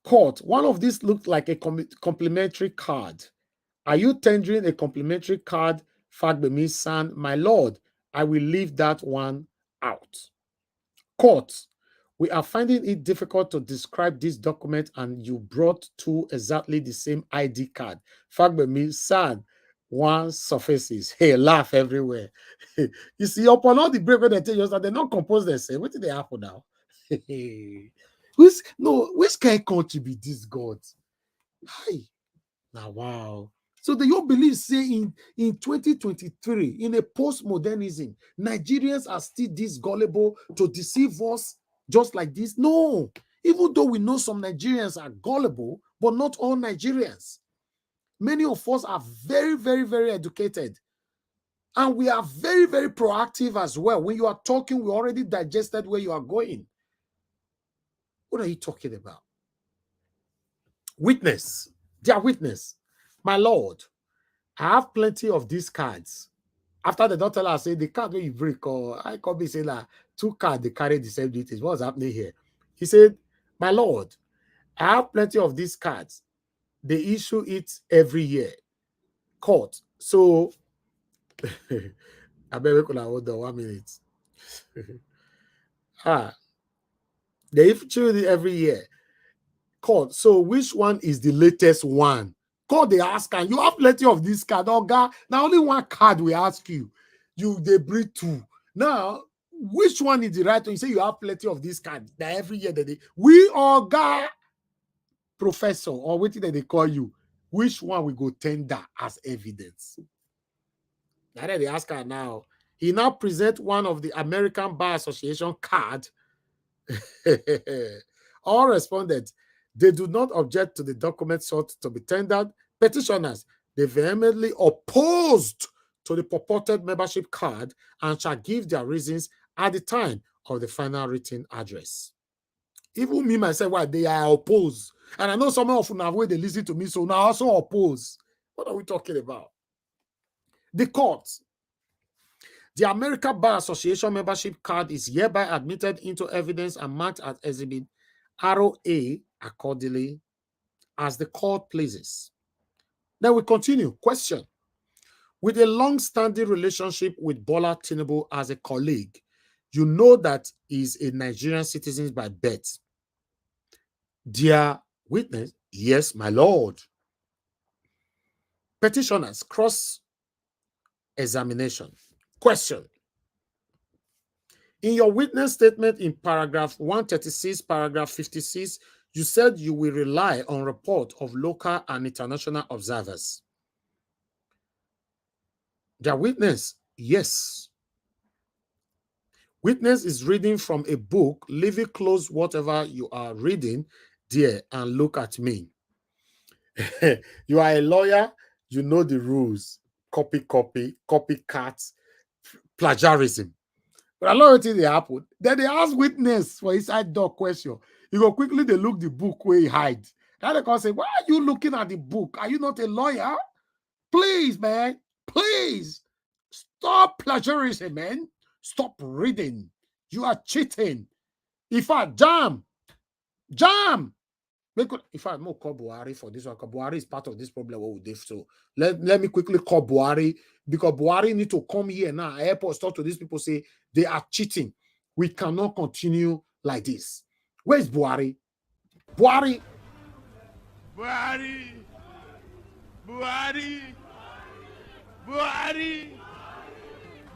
A: Court, one of these looked like a complimentary card. Are you tendering a complimentary card, Fagbemi's son? My lord, I will leave that one out. Court, we are finding it difficult to describe this document and you brought two exactly the same ID card. Fagbemi's son, one surfaces. Hey, laugh everywhere. You see, upon all the break when they tell you that they not compose themselves. What did they happen now? Which kind of country be this God? Hi. Now, wow. So the your believe say in 2023, in a postmodernism, Nigerians are still this gullible to deceive us just like this? No. Even though we know some Nigerians are gullible, but not all Nigerians. Many of us are very, very, very educated. And we are very, very proactive as well. When you are talking, we already digested where you are going. What are you talking about? Witness. Their witness. My Lord, I have plenty of these cards. After the doctor say the card when you break, or I can be saying that 2 cards they carry the same duties. What's happening here? He said, my Lord, I have plenty of these cards. They issue it every year. Court. So I bet we could have hold on 1 minute. They issue it every year. Court. So which one is the latest one? Court, they ask, and you have plenty of this card. Oh, God, now only 1 card we ask you. They breed 2. Now, which one is the right one? You say you have plenty of this card. That every year that we all got professor or what did they call you? Which one we go tender as evidence? Now that they ask her now, he now present one of the American Bar Association card. All responded, they do not object to the document sought to be tendered. Petitioners, they vehemently opposed to the purported membership card and shall give their reasons at the time of the final written address. Even me, myself, why they are opposed. And I know some of you now when they listen to me, so now also oppose. What are we talking about? The court. The American Bar Association membership card is hereby admitted into evidence and marked as exhibit ROA accordingly as the court pleases. Then we continue. Question. With a long-standing relationship with Bola Tinubu as a colleague, you know that he is a Nigerian citizen by birth. Dear witness, yes, my lord. Petitioners, cross-examination. Question. In your witness statement in paragraph 136, paragraph 56, you said you will rely on report of local and international observers. Their witness, yes. Witness is reading from a book. Leave it close, whatever you are reading, dear, and look at me. You are a lawyer, you know the rules. Copycat, plagiarism. But a lot of things they happen. Then they ask witness for inside door question. You go quickly, they look the book where he hide. Then they can say, why are you looking at the book? Are you not a lawyer? Please, man, please stop plagiarism, man. Stop reading. You are cheating. If I jam. If I more call Buhari for this one, because Buhari is part of this problem. What would they so? Let me quickly call Buhari, because Buhari need to come here now. Airport talk to these people, say they are cheating. We cannot continue like this. Where is Buhari? Buhari.
I: Buhari. Buhari. Buhari.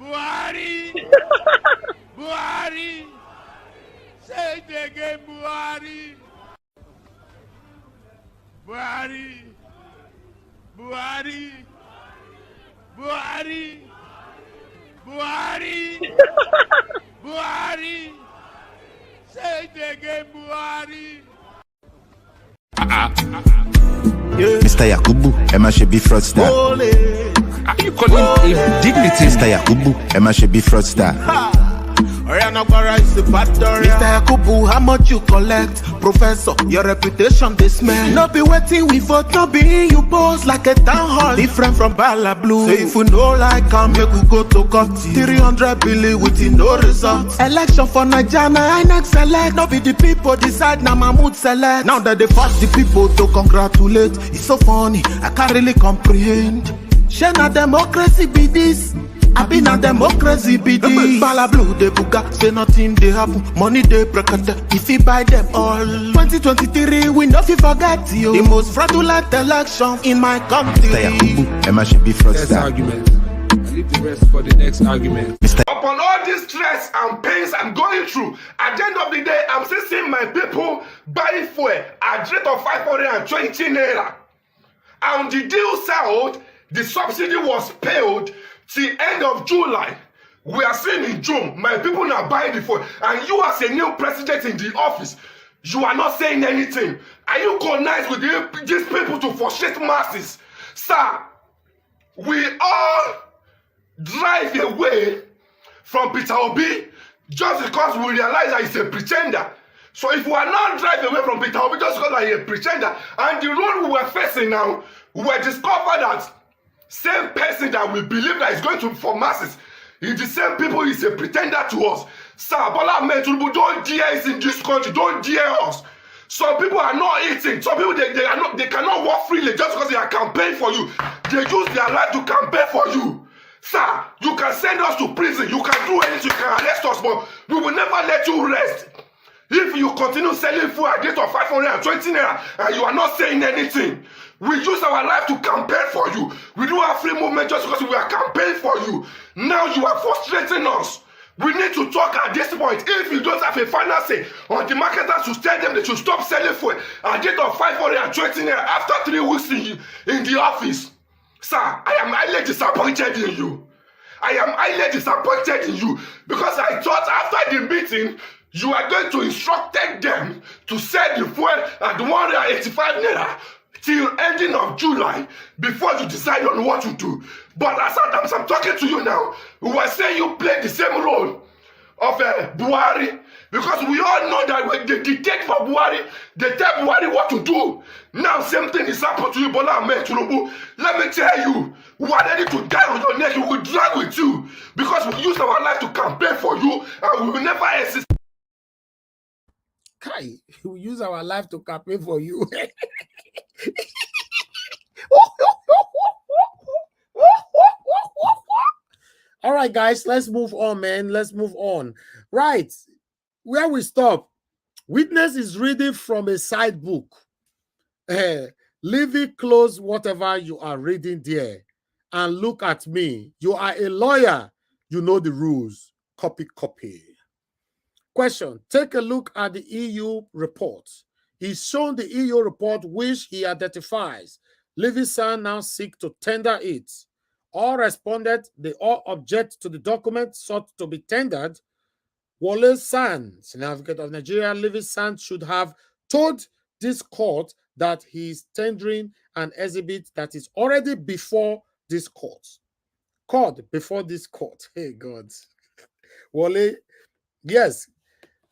I: Buhari. Buhari. Say it again, Buhari. Buhari. Buhari. Buhari. Buhari. Buhari. Say it again, Buhari.
J: Mr. Yakubu, Emma should be fraudster.
I: You call him dignity.
J: Mr. Yakubu, Emma should be fraudster.
K: Mr. Yakubu, how much you collect? Professor, your reputation they smell. No be waiting we vote, no be you boss like a town hall. Different from Bala Blue. So if you know like come, make we go to court. 300 billion with no results. Election for Nigeria, INEC select. No be the people decide, now Mahmoud select. Now that they force the people to congratulate. It's so funny, I can't really comprehend. Shana democracy be this. I been a democracy be this. Bala Blue de buga, say nothing they happen. Money they break it, if you buy them all. 2023 we no forget you. The most fraudulent election in my country.
J: Mr. Yakubu, Emma should be fraudster.
I: Argument. I leave the rest for the next argument. Upon all this stress and pains I'm going through, at the end of the day, I'm still seeing my people buy fuel at rate of 520 naira. And the deal settled, the subsidy was paid till end of July. We are seeing in June, my people now buying the fuel. And you as a new president in the office, you are not saying anything. Are you conniving with these people to frustrate masses? Sir, we all drive away from Peter Obi just because we realize that he's a pretender. So if we are not driving away from Peter Obi just because like a pretender, and the road we were facing now, we were discovered that same person that we believe that is going to for masses is the same people is a pretender to us. Sir, Bola Ahmed Tinubu, don't dare us in this country, don't dare us. Some people are not eating. Some people they cannot walk freely just because they are campaigning for you. They use their life to campaign for you. Sir, you can send us to prison, you can do anything, you can arrest us, but we will never let you rest. If you continue selling food at rate of 520 naira and you are not saying anything, we use our life to campaign for you. We do have free movement just because we are campaigning for you. Now you are frustrating us. We need to talk at this point. If you don't have a final say on the marketers to tell them they should stop selling food at rate of 520 naira after 3 weeks in the office. Sir, I am highly disappointed in you. I am highly disappointed in you because I thought after the meeting, you are going to instruct them to sell the fuel at 185 naira till ending of July before you decide on what to do. But as I'm talking to you now, we were saying you played the same role of Buhari, because we all know that when they dictate for Buhari, they tell Buhari what to do. Now same thing is happening to you, Bola Ahmed Tinubu. Let me tell you, we are ready to die on your neck. We will drag with you because we use our life to campaign for you and we will never exist.
A: Kai, we use our life to campaign for you. All right, guys, let's move on, man. Let's move on. Right, where we stop. Witness is reading from a side book. Leave it close, whatever you are reading there, and look at me. You are a lawyer. You know the rules. Copy, copy. Question. Take a look at the EU report. He's shown the EU report which he identifies. Levisan now seek to tender it. All responded, they all object to the document sought to be tendered. Wole San, Senior Advocate of Nigeria, Levisan should have told this court that he is tendering an exhibit that is already before this court. Before this court. Hey, God. Wole, yes,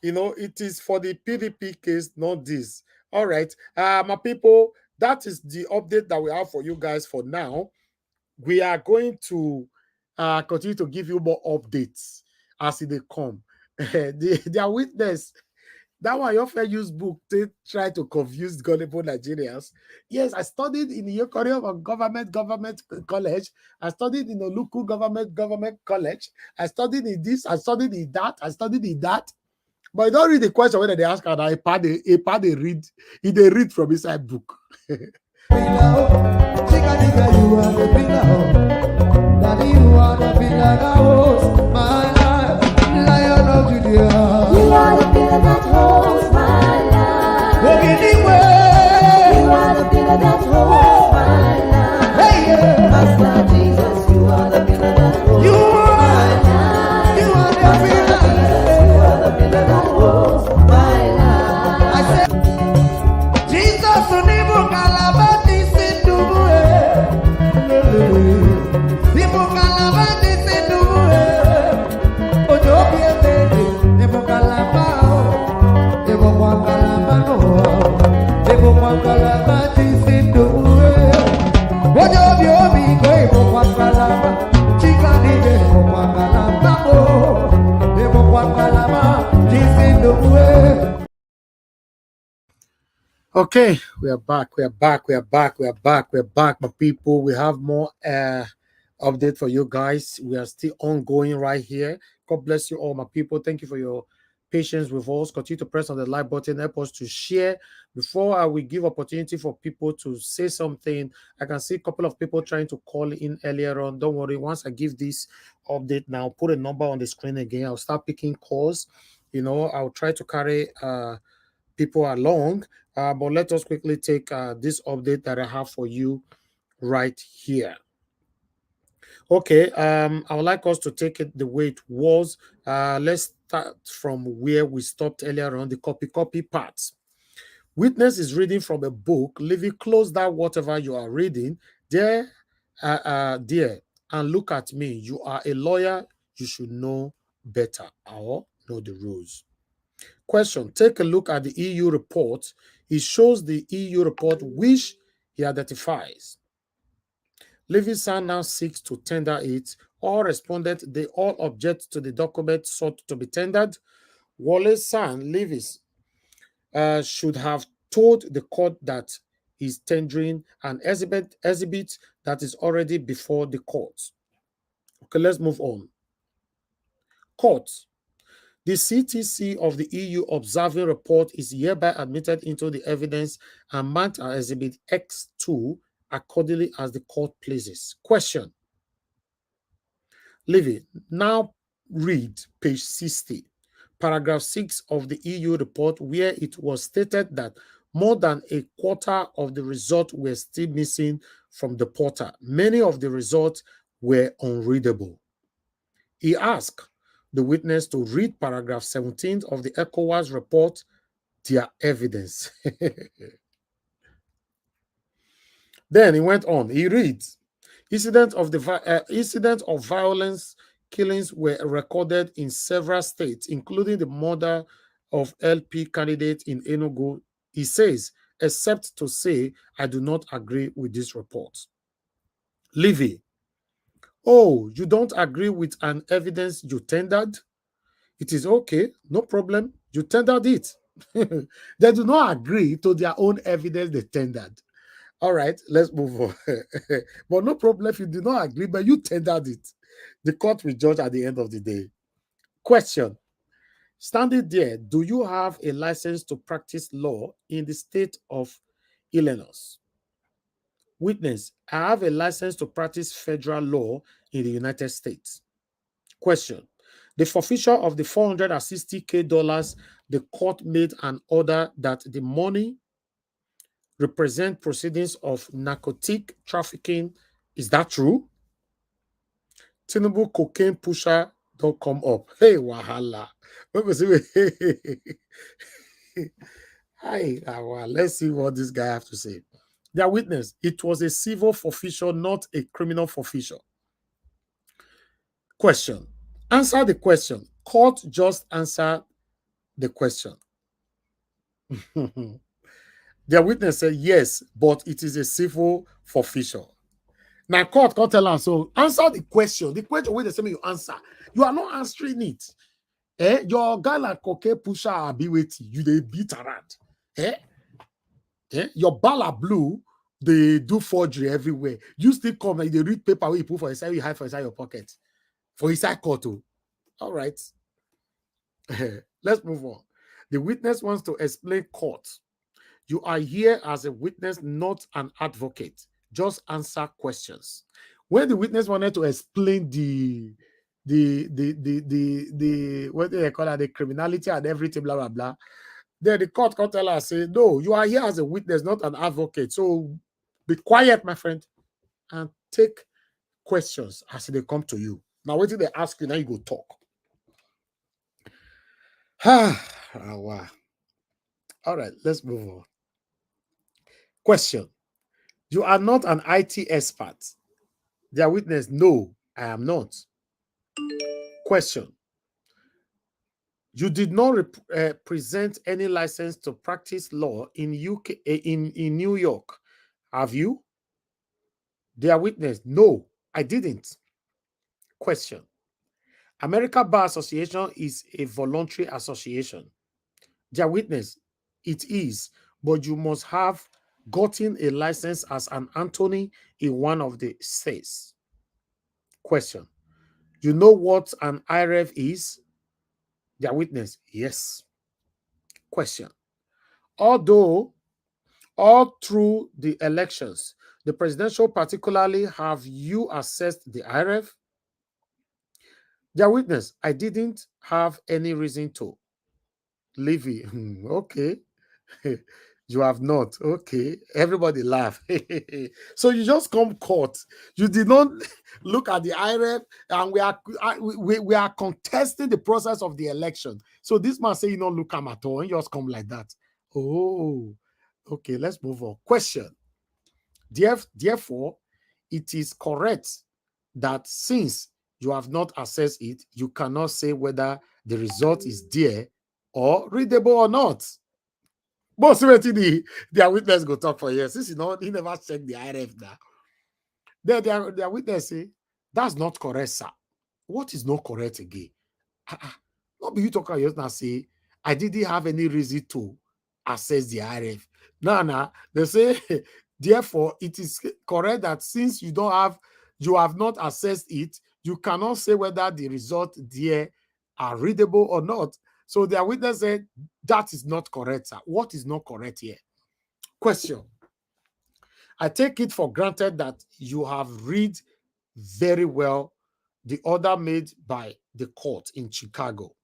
A: you know, it is for the PDP case, not this. All right. My people, that is the update that we have for you guys for now. We are going to continue to give you more updates as they come. Their witness, that one your fair use book to try to confuse gullible Nigerians. Yes, I studied in the Korea of government college. I studied in the local government college. I studied in this. I studied in that. I studied in that. But you don't read the question when they ask, and a part they read. They read from inside book. Daddy, you are the pillar that holds my life. Lion of Judea. You are the pillar that holds my life. Anyway. You are the pillar that holds my life. Hey, yeah. Master Jesus, you are the pillar that holds my life. You are the pillar. Jesus, you are the pillar that holds my life. I said, Jesus, unibu kalabati sindubu. Okay, we are back, my people. We have more update for you guys. We are still ongoing right here. God bless you all, my people. Thank you for your patience with us. Continue to press on the like button, help us to share. Before I will give opportunity for people to say something, I can see a couple of people trying to call in earlier on. Don't worry, once I give this update now, put a number on the screen again. I'll start picking calls. You know, I'll try to carry people along, but let us quickly take this update that I have for you right here. Okay, I would like us to take it the way it was. Let's start from where we stopped earlier on, the copy parts. Witness is reading from a book. Leave it close down whatever you are reading. There, and look at me. You are a lawyer. You should know better or know the rules. Question, take a look at the EU report. It shows the EU report which he identifies. Levinson now seeks to tender it. All responded, they all object to the document sought to be tendered. Wallace San Levis should have told the court that he's tendering an exhibit that is already before the court. Okay, let's move on. Court. The CTC of the EU observing report is hereby admitted into the evidence and marked as Exhibit X2 accordingly as the court pleases. Question. Levy, now read page 60, paragraph 6 of the EU report, where it was stated that more than a quarter of the results were still missing from the portal. Many of the results were unreadable. He asked the witness to read paragraph 17 of the ECOWAS report, their evidence. Then he went on. He reads, incidents of violence, killings were recorded in several states, including the murder of LP candidate in Enugu. He says, except to say, I do not agree with this report. Levy, oh, you don't agree with an evidence you tendered? It is okay, no problem. You tendered it. They do not agree to their own evidence they tendered. All right, let's move on. But no problem if you do not agree, but you tendered it. The court will judge at the end of the day. Question. Standing there, do you have a license to practice law in the state of Illinois? Witness, I have a license to practice federal law in the United States. Question. The forfeiture of the $460K, the court made an order that the money represent proceedings of narcotic trafficking. Is that true? Tinubu cocaine pusher don't come up. Hey, wahala. Hi, let's see what this guy have to say. Their witness, it was a civil forfeiture, not a criminal forfeiture. Question. Answer the question. Court just answer the question. Their witness said, yes, but it is a civil forfeiture. Now, court can't tell us, so answer the question. The question where they say you answer. You are not answering it. Your guy like cocaine pusher be waiting. You they beat around. Your bala blue, they do forgery everywhere. You still come and they read paper where you put for inside, you hide for inside your pocket. For inside court too. All right. Let's move on. The witness wants to explain court. You are here as a witness, not an advocate. Just answer questions. When the witness wanted to explain the what do they call it, the criminality and everything, blah blah blah, then the court can tell us, say, no, you are here as a witness, not an advocate. So be quiet, my friend, and take questions as they come to you. Now, what did they ask you? Now you go talk. Wow. All right, let's move on. Question. You are not an IT expert. Their witness, no, I am not. Question. You did not present any license to practice law in UK in New York, have you? Their witness, no, I didn't. Question. American Bar Association is a voluntary association. Their witness, it is, but you must have gotten a license as an attorney in one of the states. Question. You know what an IREF is? Their witness, yes. Question. Although all through the elections, the presidential particularly, have you assessed the IREF? Their witness, I didn't have any reason to. Levy, okay. You have not. Okay. Everybody laugh. So you just come court. You did not look at the IREF, and we are contesting the process of the election. So this man say you don't look at all and you just come like that. Oh, okay. Let's move on. Question. Therefore, it is correct that since you have not assessed it, you cannot say whether the result is there or readable or not. Most certainly, their witness go talk for years. Since he never checked the IRF now. Their witness say, that's not correct, sir. What is not correct again? Not be you talk about now say, I didn't have any reason to assess the IRF. No, they say, therefore, it is correct that since you have not assessed it, you cannot say whether the result there are readable or not. So their witness said, that is not correct, sir. What is not correct here? Question. I take it for granted that you have read very well the order made by the court in Chicago.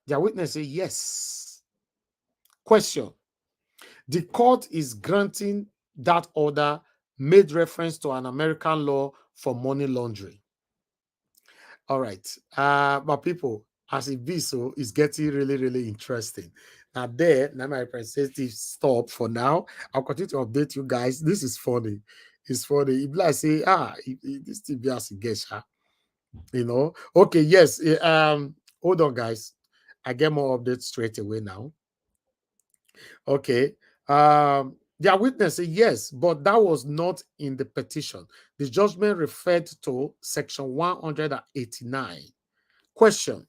A: Their witness say yes. Question. The court is granting that order made reference to an American law for money laundering. All right. But people, as it be so, it's getting really, really interesting. Now my representative stop for now. I'll continue to update you guys. This is funny. It's funny. If I say, this thing be as a guess, Okay, yes. Hold on, guys. I get more updates straight away now. Okay. Their witness say yes, but that was not in the petition. The judgment referred to section 189. Question.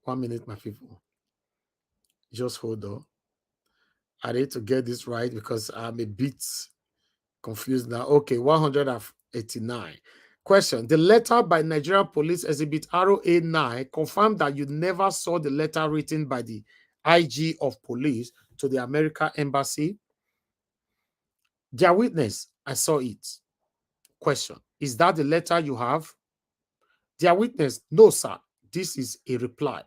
A: 1 minute, my people. Just hold on. I need to get this right because I'm a bit confused now. Okay, 189. Question. The letter by Nigerian Police Exhibit ROA9 confirmed that you never saw the letter written by the IG of police to the American embassy. Their witness, I saw it. Question. Is that the letter you have? Their witness, no, sir. This is a reply.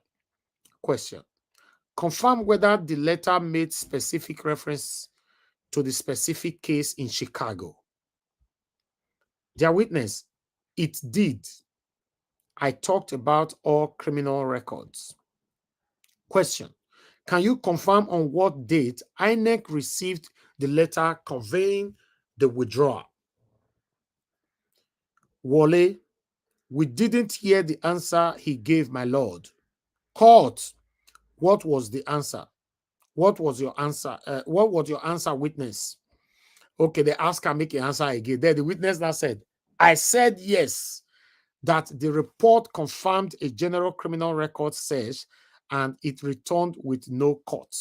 A: Question. Confirm whether the letter made specific reference to the specific case in Chicago. Their witness, it did. I talked about all criminal records. Question. Can you confirm on what date INEC received the letter conveying the withdrawal? Wale, we didn't hear the answer he gave, my lord. Court, what was the answer? What was your answer? What was your answer, witness? Okay, they ask her, make an answer again. There, the witness now said, I said yes, that the report confirmed a general criminal record search and it returned with no court.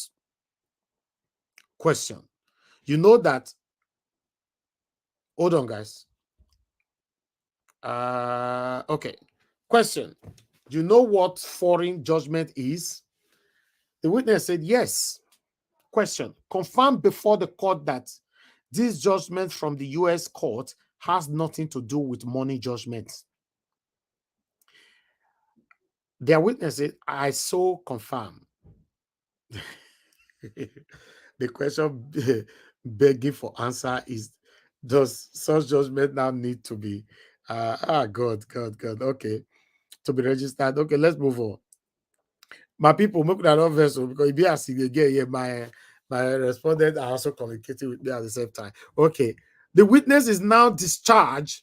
A: Question. You know that, hold on, guys. Okay. Question. You know what foreign judgment is? The witness said yes. Question. Confirm before the court that this judgment from the U.S. court has nothing to do with money judgments. Their witness said, I so confirm. The question begging for answer is, does such judgment now need to be, God, okay, to be registered? Okay, let's move on. My people, make that not vessel because if you are seeing again, my respondent are also communicating with me at the same time. Okay, the witness is now discharged.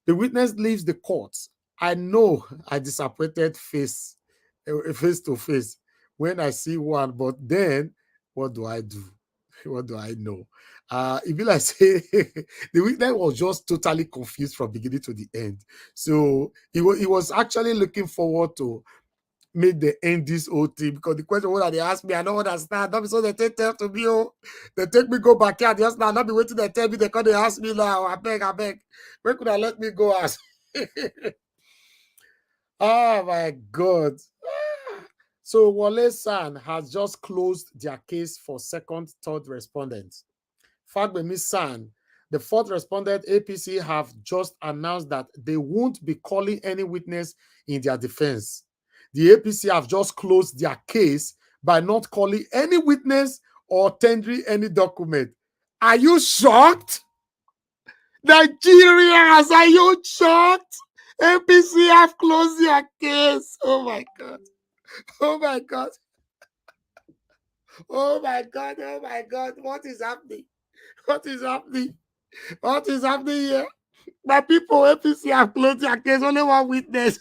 A: The witness leaves the court. I know I disappointed face to face when I see one, but then what do I do? What do I know? If you like say the witness was just totally confused from beginning to the end. So he was actually looking forward to make the end this whole thing because the question what they ask me, I don't understand. Not so they take time to me, they take me go back here just now. Not be waiting. They tell me they can't ask me now. I beg. Where could I let me go ask? Oh my God. So Wale San has just closed their case for second, third respondents. Fagbemi San, the fourth respondent, APC, have just announced that they won't be calling any witness in their defense. The APC have just closed their case by not calling any witness or tendering any document. Are you shocked? Nigerians, are you shocked? APC have closed their case. Oh my God. Oh my God. Oh my God. Oh my God. What is happening? What is happening? What is happening here? My people, APC have closed their case. Only one witness.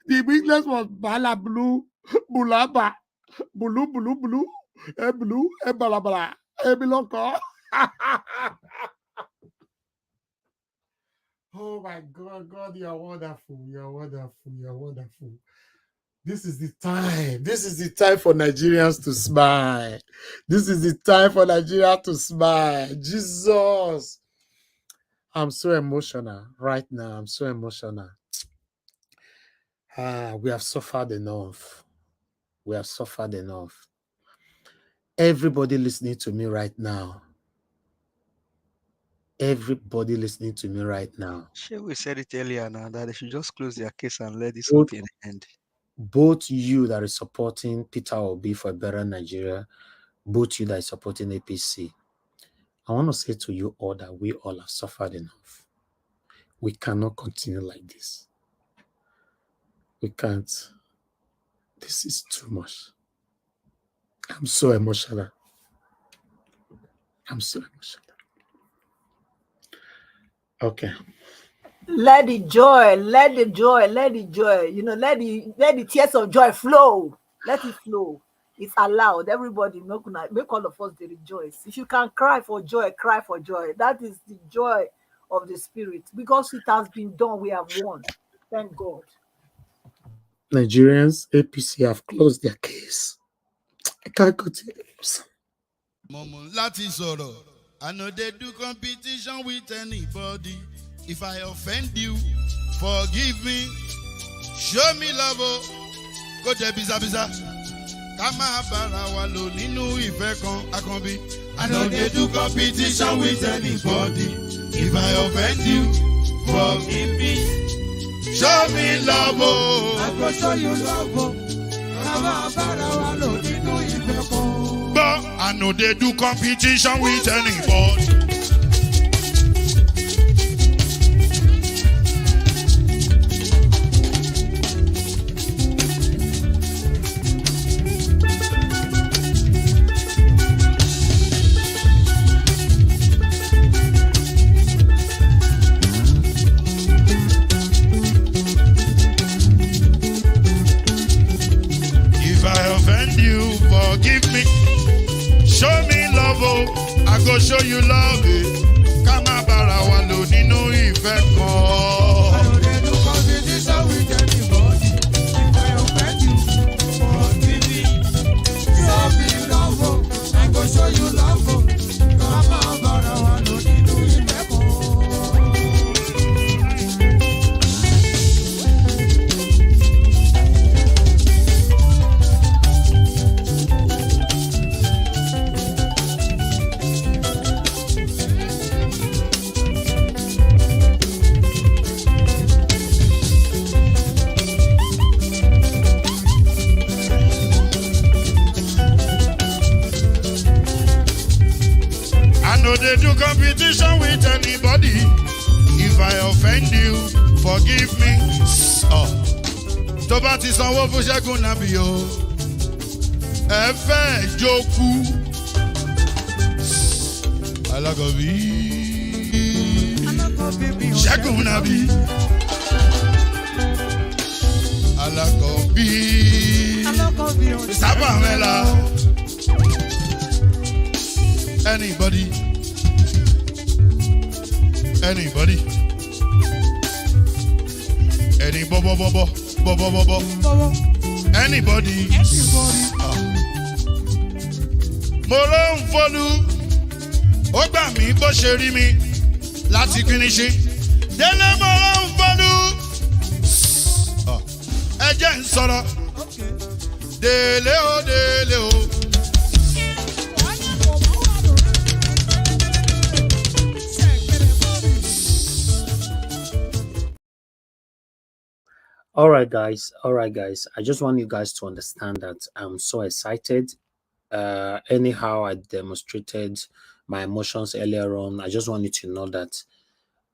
A: The business was bala blue, bulaba, bulu, bulu, bulu, e blue, e balabala, e biloko. Oh my God, God, you are wonderful. You are wonderful. You are wonderful. This is the time. This is the time for Nigerians to smile. This is the time for Nigeria to smile. Jesus. I'm so emotional right now. I'm so emotional. We have suffered enough. We have suffered enough. Everybody listening to me right now. Everybody listening to me right now.
H: Sure, we said it earlier now that they should just close their case and let this
A: Both,
H: happen end.
A: both you that is supporting Peter Obi for a better Nigeria, both you that is supporting APC, I want to say to you all that we all have suffered enough. We cannot continue like this. We can't. This is too much. I'm so emotional. I'm so emotional. Okay.
B: Let the joy, let the joy, let the joy, let the tears of joy flow. Let it flow. It's allowed. Everybody make all of us they rejoice. If you can cry for joy, cry for joy. That is the joy of the spirit. Because it has been done, we have won. Thank God.
A: Nigerians, APC have closed their case. I can't continue.
L: Láti sọ̀rọ̀, I no dey do competition with anybody. If I offend you, forgive me. Show me love, kó jẹ́ bizabiza. Ká máa bára wa lò nínú ìfẹ́ kan akànbí. I no dey do competition with anybody. If I offend you, forgive me. Show me love, I go show you love, ká máa bára wa lò nínú ìfẹ́ kan. But I no dey do competition with anybody. If I offend you, forgive me. Show me love, I go show you love. Ká má bára wa lò nínú ìfẹ́ kan. I no dey do competition with anybody. If I offend you, forgive me. Show me love, I go show you love. Ká má bára wa lò nínú ìfẹ́ kan. I no dey do competition with anybody. If I offend you, forgive me. Tó bá ti sanwó fún Ṣẹ́gun Nàbí o, ẹ fẹ́ jókù. Alákọ̀bí Ṣẹ́gun Nàbí. Alákọ̀bí Sábà Mẹ́la. Anybody? Any bobo. Anybody? Mo ló ń fọlú, ó gbà mí bó ṣe rí mi láti kíníṣí. Délé mo ló ń fọlú, ẹ jẹ́ ń sọ̀rọ̀. Délé o.
A: All right, guys. I just want you guys to understand that I'm so excited. Anyhow, I demonstrated my emotions earlier on. I just want you to know that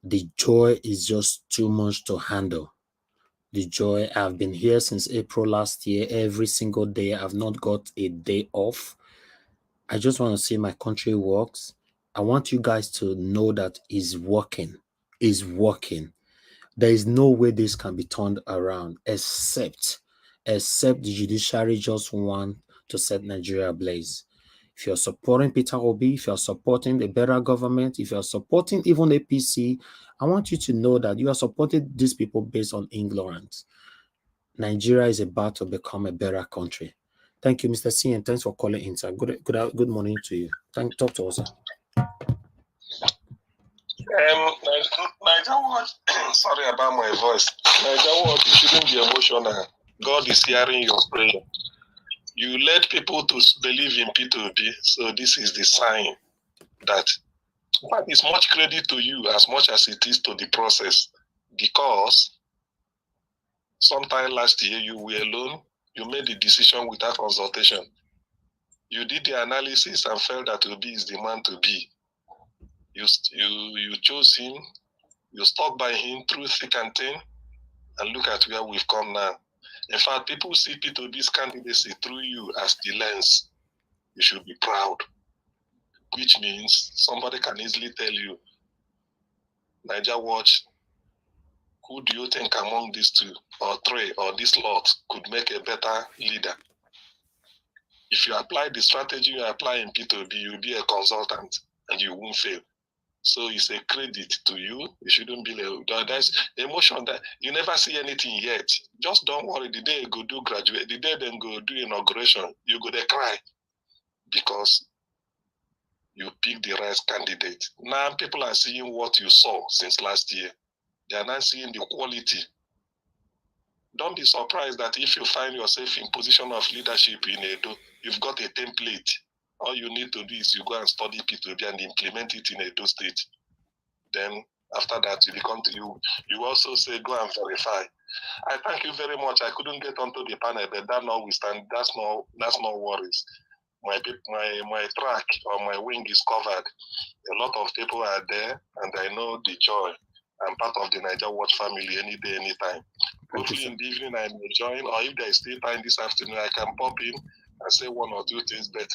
A: the joy is just too much to handle. The joy, I've been here since April last year. Every single day, I've not got a day off. I just want to see my country works. I want you guys to know that it's working. There is no way this can be turned around except the judiciary just want to set Nigeria ablaze. If you're supporting Peter Obi, if you're supporting a better government, if you're supporting even APC, I want you to know that you are supporting these people based on ignorance. Nigeria is about to become a better country. Thank you, Mr. C, and thanks for calling in, sir. Good morning to you. Talk to us, sir.
M: Niger Watch, sorry about my voice. Niger Watch, you shouldn't be emotional. God is hearing your prayer. You led people to believe in P2B, so this is the sign that, in fact, it's much credit to you as much as it is to the process, because sometime last year you were alone, you made the decision without consultation. You did the analysis and felt that Obi is the man to be. You chose him, you stuck by him through thick and thin, and look at where we've come now. In fact, people see P2B's candidacy through you as the lens. You should be proud, which means somebody can easily tell you, Niger Watch, who do you think among these two or three or this lot could make a better leader? If you apply the strategy you apply in P2B, you'll be a consultant and you won't fail. So it's a credit to you. You shouldn't be there's emotion that you never see anything yet. Just don't worry. The day you go do graduate, the day then go do inauguration, you go there cry because you pick the right candidate. Now people are seeing what you saw since last year. They are now seeing the quality. Don't be surprised that if you find yourself in position of leadership in Edo, you've got a template. All you need to do is you go and study P2B and implement it in Edo State. Then after that, you also say, go and verify. I thank you very much. I couldn't get onto the panel, but that notwithstanding, that's no worries. My track or my wing is covered. A lot of people are there, and I know the joy. I'm part of the Niger Watch family any day, anytime. Hopefully in the evening I may join, or if there is still time this afternoon, I can pop in and say one or two things. But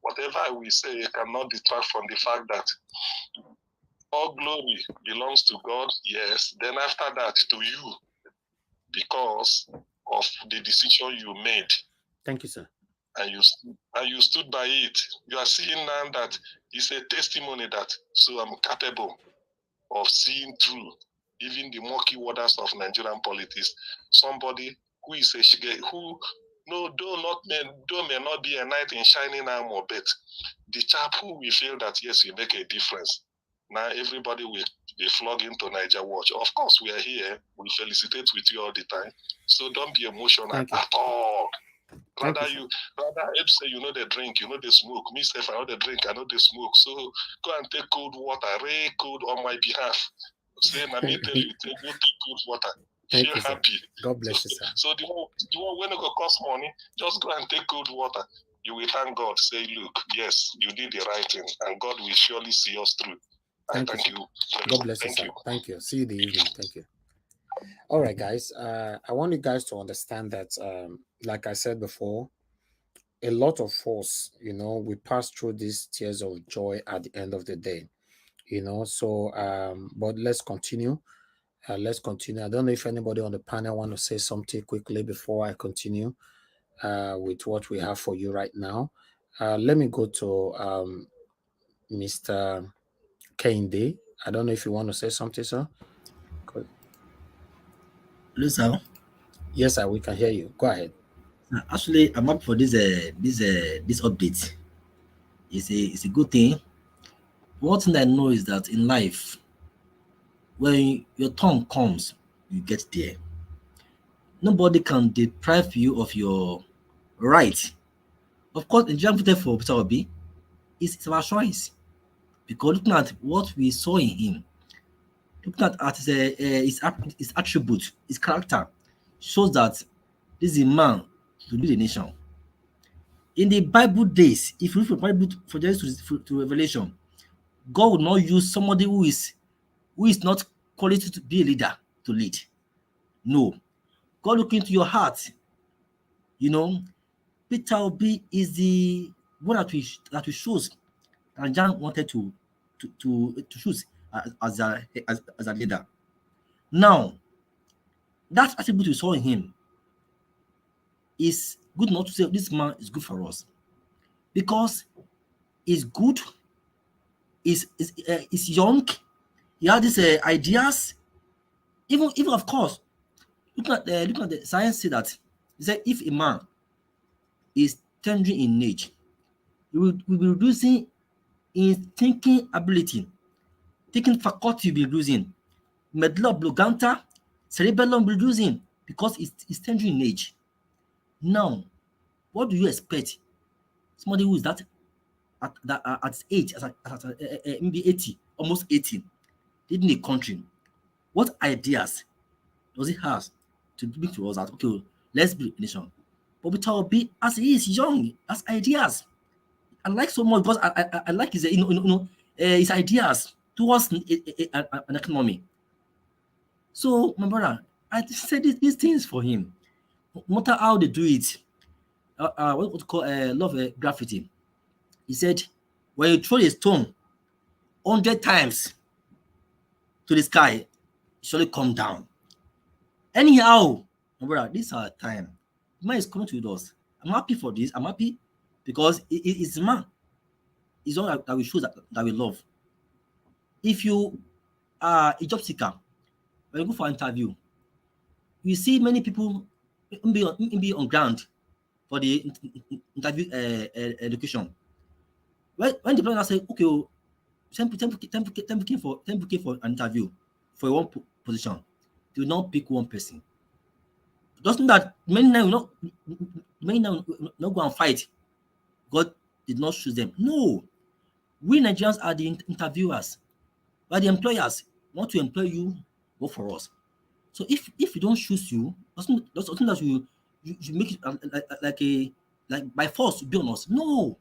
M: whatever I will say cannot detract from the fact that all glory belongs to God, yes. Then after that, to you, because of the decision you made.
A: Thank you, sir.
M: And you stood by it. You are seeing now that it's a testimony that so I'm capable of seeing through even the murky waters of Nigerian politics. Somebody who is a shige, who may not be a knight in shining armor, but the chap who will feel that yes, you make a difference. Now everybody will flog into Niger Watch. Of course, we are here. We felicitate with you all the time. So don't be emotional at all. Rather if say you know the drink, you know the smoke. Me say if I know the drink, I know the smoke. So go and take cold water, very cold on my behalf. Say let me tell you, go take cold water. Feel happy.
A: God bless you, sir.
M: So the one when it go cost money, just go and take cold water. You will thank God. Say, look, yes, you did the right thing, and God will surely see us through. Thank you.
A: God bless you, sir. Thank you. See you in the evening. Thank you. All right, guys. I want you guys to understand that, like I said before, a lot of us, we pass through these tears of joy at the end of the day, So, but let's continue. Let's continue. I don't know if anybody on the panel want to say something quickly before I continue with what we have for you right now. Let me go to Mr. Kende. I don't know if you want to say something, sir.
G: Hello, sir.
A: Yes, sir. We can hear you. Go ahead.
G: Actually, I'm up for this update. It's a good thing. One thing I know is that in life, when your turn comes, you get there. Nobody can deprive you of your right. Of course, in voted for Peter Obi, it's our choice. Because looking at what we saw in him, looking at his attribute, his character, shows that this is a man to lead a nation. In the Bible days, if you read from Bible from Genesis to Revelation, God will not use somebody who is not qualified to be a leader to lead. No. God look into your heart. Peter Obi is the one that we choose, and John wanted to choose as a leader. Now, that attribute we saw in him is good enough to say this man is good for us, because he's good, is young, he has these ideas. Even of course, looking at the science, say that he said if a man is tender in age, he will be reducing in thinking ability, thinking faculty will be reducing, medulla oblongata, cerebellum will be reducing, because it's tender in age. Now, what do you expect somebody who is that at his age, maybe 80, almost 80, leading a country? What ideas does he have to bring to us that, okay, let's build a nation? But Peter Obi, as he is young, has ideas. I like so much because I like his his ideas towards an economy. So my brother, I said these things for him. No matter how they do it, what we call love graffiti. He said, when you throw a stone 100 times to the sky, it surely come down. Anyhow, my brother, this is our time. The man is coming to us. I'm happy for this. I'm happy because it's the man. It's all that we show that we love. If you are a job seeker, when you go for an interview, you see many people be on ground for the interview education. When the planner say, okay, 10 booking for an interview for one position, do not pick one person. Doesn't that many now not go and fight? God did not choose them. No, we Nigerians are the interviewers, but the employers want to employ you, work for us. So if we don't choose you, doesn't that you make it like by force to be on us? No,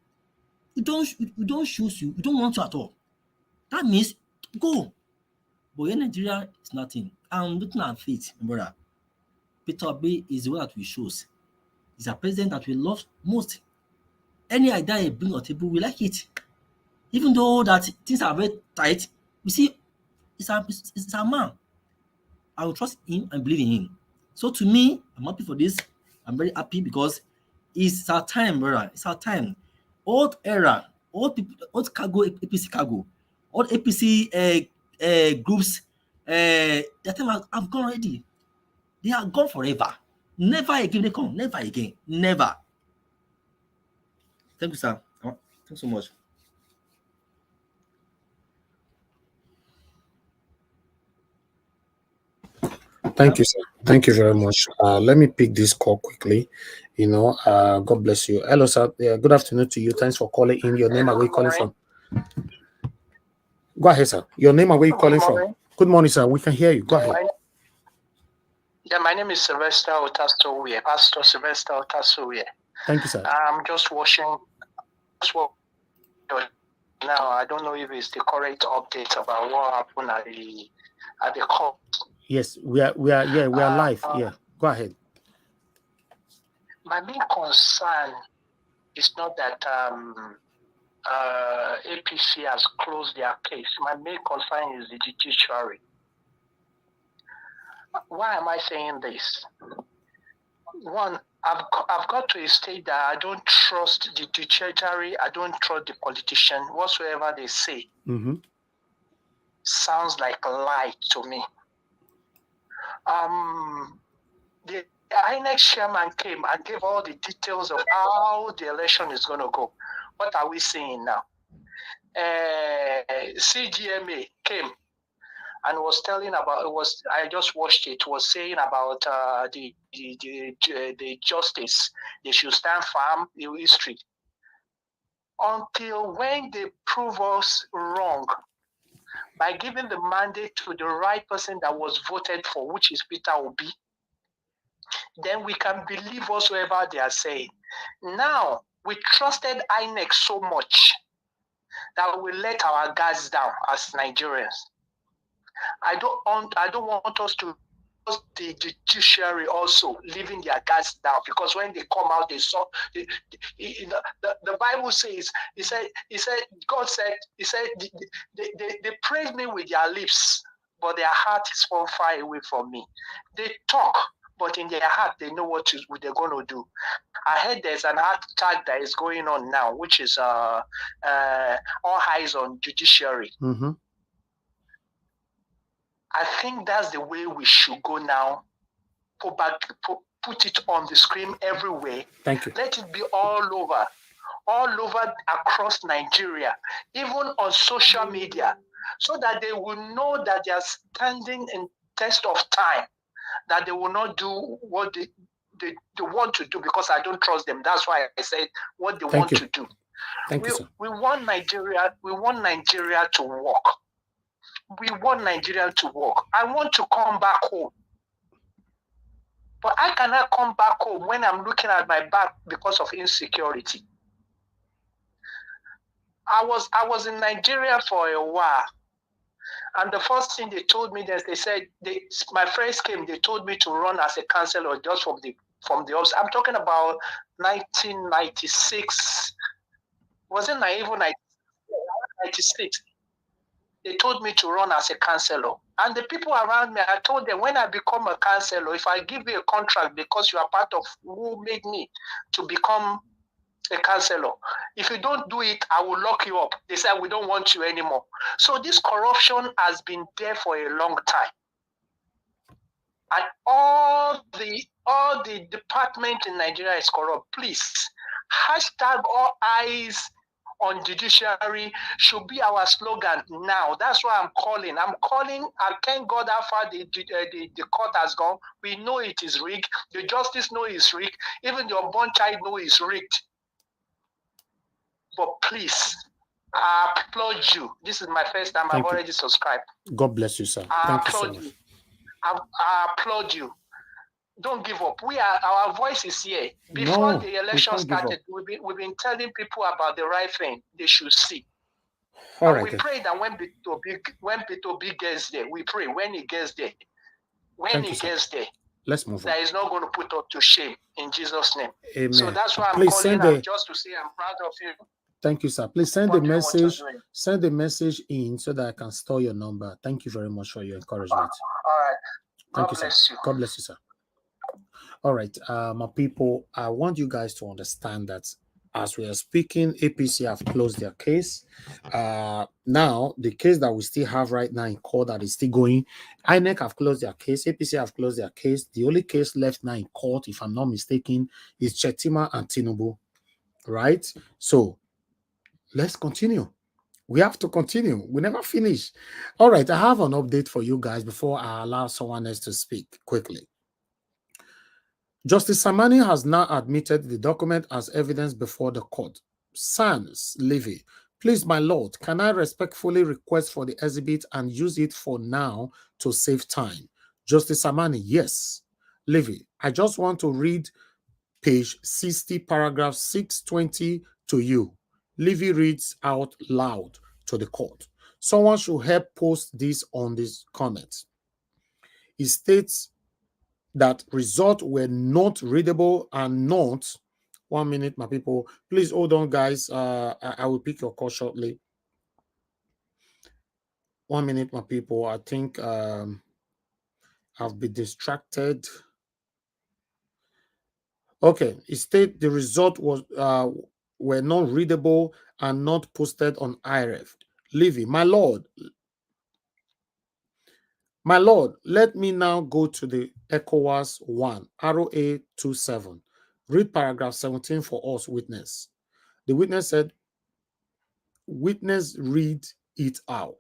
G: we don't choose you. We don't want you at all. That means go. But in Nigeria, it's nothing. I'm looking at faith, brother. Peter Obi is the one that we choose. He's a president that we love most. Any idea he bring on the table, we like it. Even though that things are very tight, we see it's a man. I will trust him and believe in him. So to me, I'm happy for this. I'm very happy because it's our time, brother. It's our time. Old era, old people, old cargo, APC cargo, old APC groups, their time have gone already. They are gone forever. Never again they come. Never again. Never. Thank you, sir. Thanks so much.
A: Thank you, sir. Thank you very much. Let me pick this call quickly. God bless you. Hello, sir. Yeah, good afternoon to you. Thanks for calling in. Your name and where you calling from? Go ahead, sir. Your name and where you calling from? Good morning, sir. We can hear you. Go ahead.
N: My name is Sylvester Otasowie, Pastor Sylvester Otasowie.
A: Thank you, sir.
N: I'm just watching now. I don't know if it's the correct update about what happened at the court.
A: Yes, we are live. Yeah, go ahead.
N: My main concern is not that APC has closed their case. My main concern is the judiciary. Why am I saying this? One, I've got to a stage that I don't trust the judiciary. I don't trust the politician. Whatsoever they say sounds like a lie to me. The INEC chairman came and gave all the details of how the election is going to go. What are we seeing now? CGMA came and was telling about I just watched it. Was saying about the justice. They should stand firm in history. Until when they prove us wrong by giving the mandate to the right person that was voted for, which is Peter Obi, then we can believe whatsoever they are saying. Now, we trusted INEC so much that we let our guards down as Nigerians. I don't want us to trust the judiciary also leaving their guards down, because when they come out, they saw the Bible says, God said, they praise me with their lips, but their heart is far away from me. They talk, but in their heart, they know what they're going to do. I heard there's an hashtag that is going on now, which is all eyes on judiciary.
A: Mm-hmm.
N: I think that's the way we should go now. Put it on the screen everywhere.
A: Thank you.
N: Let it be all over across Nigeria, even on social media, so that they will know that they are standing in test of time, that they will not do what they want to do, because I don't trust them. That's why I said what they want to do.
A: Thank you, sir.
N: We want Nigeria to work. We want Nigeria to work. I want to come back home. But I cannot come back home when I'm looking at my back because of insecurity. I was in Nigeria for a while, and the first thing they told me is, they said, my friends came, they told me to run as a counselor just from the office. I'm talking about 1996. Wasn't I even 96? They told me to run as a counselor. And the people around me, I told them, when I become a counselor, if I give you a contract because you are part of who made me to become a counselor, if you don't do it, I will lock you up. They said, we don't want you anymore. So this corruption has been there for a long time. And all the department in Nigeria is corrupt. Please, hashtag all eyes on judiciary should be our slogan now. That's why I'm calling. I thank God how far the court has gone. We know it is rigged. The justice know it's rigged. Even the unborn child know it's rigged. But please, I applaud you. This is my first time. I've already subscribed.
A: God bless you, sir. Thank you so much.
N: I applaud you. Don't give up. Our voice is here. Before the election started, we've been telling people about the right thing they should see.
A: All right.
N: We pray that when P2B gets there, we pray when he gets there. Gets there,
A: let's move on.
N: That is not going to put us to shame in Jesus' name.
A: Amen.
N: So that's why I'm calling just to say I'm proud of you.
A: Thank you, sir. Please send the message. Send the message in so that I can store your number. Thank you very much for your encouragement.
N: All right.
A: Thank you, sir. God bless you, sir. All right, my people, I want you guys to understand that as we are speaking, APC have closed their case. Now, the case that we still have right now in court that is still going, INEC have closed their case, APC have closed their case. The only case left now in court, if I'm not mistaken, is Shettima and Tinubu, right? So, let's continue. We have to continue. We never finish. All right, I have an update for you guys before I allow someone else to speak quickly. Justice Samani has now admitted the document as evidence before the court. Sans Levy, please, my lord, can I respectfully request for the exhibit and use it for now to save time? Justice Samani, yes. Levy, I just want to read page 60, paragraph 620 to you. Levy reads out loud to the court. Someone should help post this on this comment. It states that results were not readable and not 1 minute, my people. Please hold on, guys. I will pick your call shortly. 1 minute, my people. I think I've been distracted. Okay, it states the result was were not readable and not posted on IREF. Levy, my lord, let me now go to the ECOWAS 1, ROA 27. Read paragraph 17 for us, witness. The witness said, witness read it out.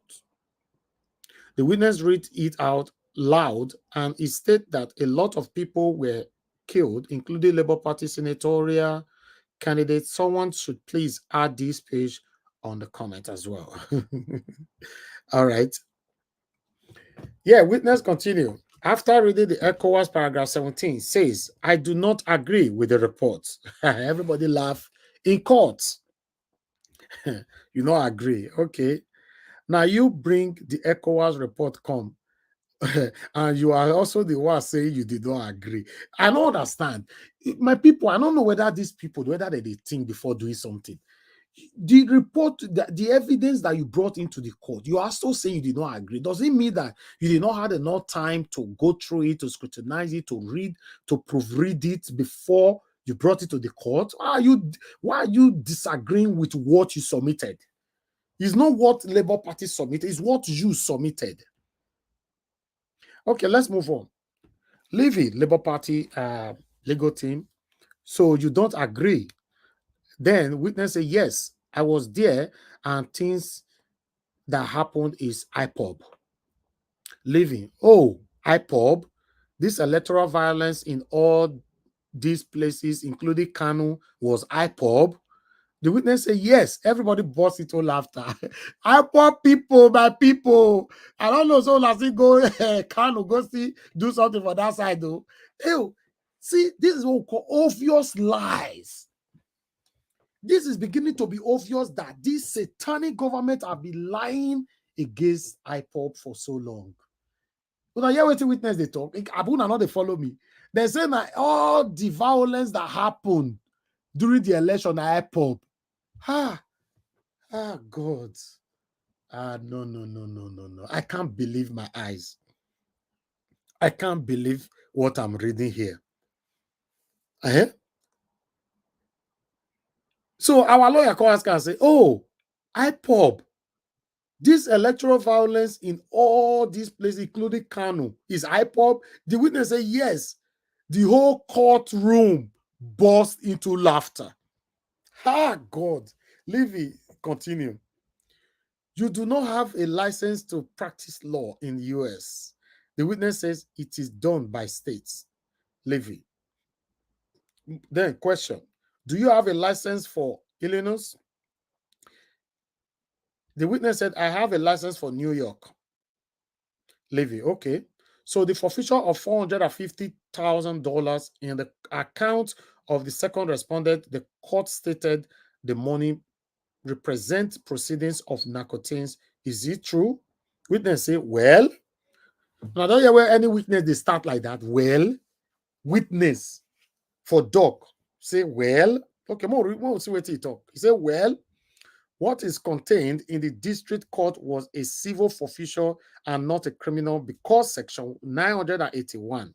A: The witness read it out loud, and it stated that a lot of people were killed, including Labour Party senatorial candidates. Someone should please add this page on the comment as well. All right. Yeah, witness continue. After reading the ECOWAS paragraph 17, says, I do not agree with the report. Everybody laugh in court. You don't agree. Okay. Now you bring the ECOWAS report come. And you are also the one saying you did not agree. I don't understand. My people, I don't know whether these people, whether they think before doing something. The report, the evidence that you brought into the court, you are still saying you did not agree. Does it mean that you did not have enough time to go through it, to scrutinize it, to read, to proofread it before you brought it to the court? Why are you disagreeing with what you submitted? It's not what Labour Party submitted, it's what you submitted. Okay, let's move on. Leave Labour Party legal team. So you don't agree. Then witness say, yes, I was there and things that happened is IPOB. Living. Oh, IPOB. This electoral violence in all these places, including Kanu, was IPOB. The witness say, yes, everybody burst into laughter. IPOB people, my people. I don't know, so let's see go Kanu, go see, do something for that side though. Ew. See, this is what we call obvious lies. This is beginning to be obvious that this satanic government have been lying against IPOB for so long. When I hear what witness they talk, Abuna not they follow me. They say that all the violence that happened during the election at IPOB. God. No. I can't believe my eyes. I can't believe what I'm reading here. So our lawyer can ask and say, oh, IPOB, this electoral violence in all these places, including Kanu, is IPOB? The witness say, yes. The whole courtroom burst into laughter. God. Levy, continue. You do not have a license to practice law in the US. The witness says it is done by states. Levy. Then question. Do you have a license for Illinois? The witness said, I have a license for New York. Levy, okay. So the forfeiture of $450,000 in the account of the second respondent, the court stated the money represents proceedings of narcotics. Is it true? Witness say, well, now don't hear where any witness they start like that. Well, witness for dog say, well, okay, more see what he talk. He said, well, what is contained in the district court was a civil forfeiture and not a criminal because section 981.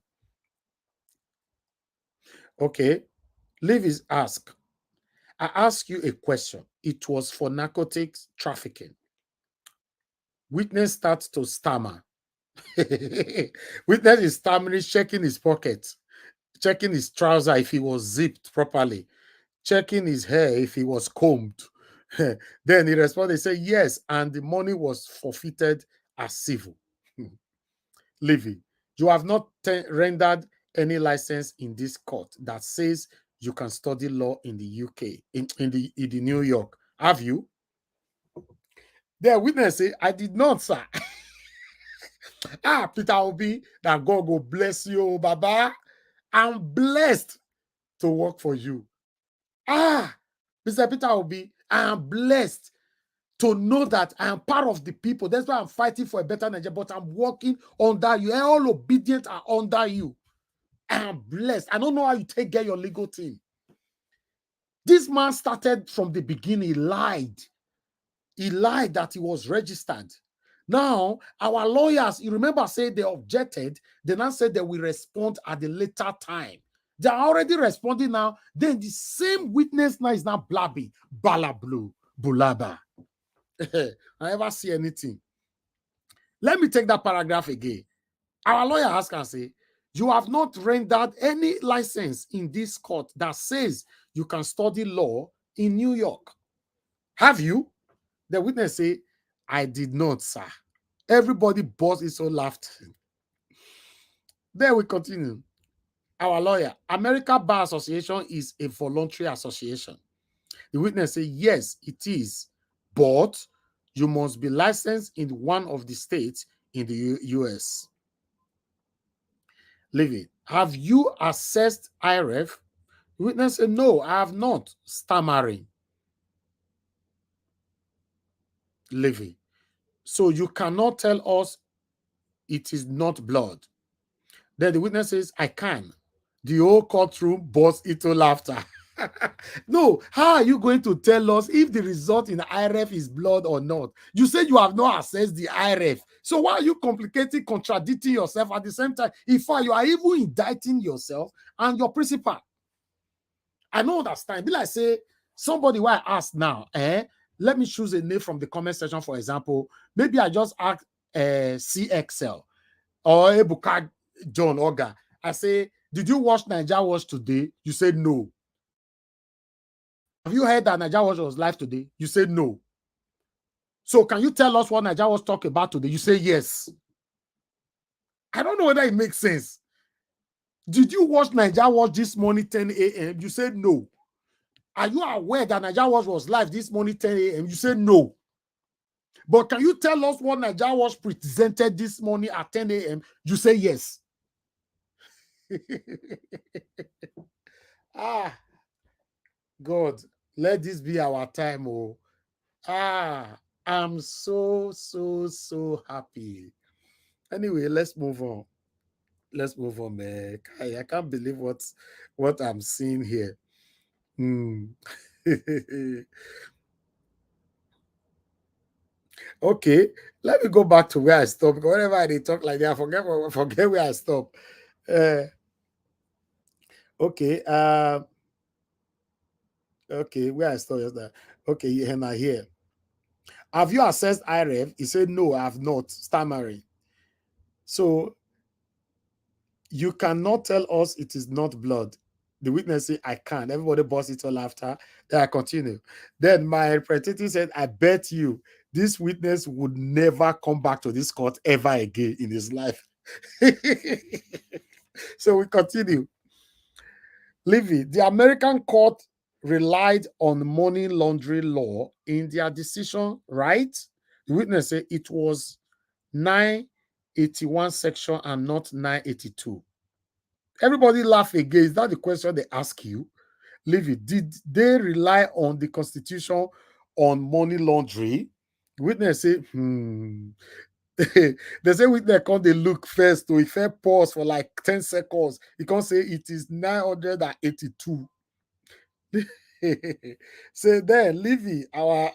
A: Okay, Leave is ask. I ask you a question. It was for narcotics trafficking. Witness starts to stammer. Witness is stammering, checking his pockets, checking his trouser if he was zipped properly, checking his hair if he was combed. Then he responded, he said, yes, and the money was forfeited as civil. Levy, you have not rendered any license in this court that says you can study law in the UK, in the New York. Have you? The witness say, I did not, sir. Peter Obi, that God will bless you, Baba. I'm blessed to work for you. Mr. Peter Obi, I am blessed to know that I am part of the people. That's why I'm fighting for a better Nigeria, but I'm working under you. All obedient are under you. I am blessed. I don't know how you get your legal team. This man started from the beginning. He lied. He lied that he was registered. Now, our lawyers, you remember, said they objected. They now said they will respond at the later time. They are already responding now. Then the same witness now is now blabbing. Bala blue, bulaba. I never see anything. Let me take that paragraph again. Our lawyer asks and say, you have not rendered any license in this court that says you can study law in New York. Have you? The witness say, I did not, sir. Everybody burst is so laughed. Then we continue. Our lawyer, American Bar Association is a voluntary association. The witness say, yes, it is, but you must be licensed in one of the states in the US. Leave. Have you assessed IRF? The witness said, no, I have not. Stammering. Leave. So you cannot tell us it is not blood. Then the witness says, I can. The whole courtroom burst into laughter. No, how are you going to tell us if the result in IRF is blood or not? You say you have not accessed the IRF. So why are you complicating, contradicting yourself at the same time? In fact, you are even indicting yourself and your principal. I don't understand. Be like say somebody who I ask now, let me choose a name from the comment section, for example. Maybe I just ask CXL or Ebuka John Oga. I say, did you watch Nigeria Watch today? You said no. Have you heard that Nigeria Watch was live today? You said no. So can you tell us what Nigeria was talking about today? You say yes. I don't know whether it makes sense. Did you watch Nigeria Watch this morning 10 a.m.? You said no. Are you aware that Nigeria Watch was live this morning 10 a.m.? You said no. But can you tell us what Nigeria Watch presented this morning at 10 a.m.? You say yes. God, let this be our time. Oh, I'm so happy. Anyway, let's move on. Let's move on, man. I can't believe what I'm seeing here. Okay, let me go back to where I stopped. Because whenever I talk like that, I forget where I stopped. Okay. Okay, where I stopped yesterday. Okay, Henna here. Have you assessed IRF? He said, no, I have not. Stammering. So you cannot tell us it is not blood. The witness said, I can't. Everybody burst into laughter. Then I continue. Then my representative said, I bet you this witness would never come back to this court ever again in his life. So we continue. Levy, the American court relied on money laundering law in their decision, right? The witness said it was 981 section and not 982. Everybody laugh again. Is that the question they ask you? Levy, did they rely on the Constitution on money laundering? The witness say, They say witness can't they look first to if I pause for like 10 seconds. You can't say it is 982. So then Levy, our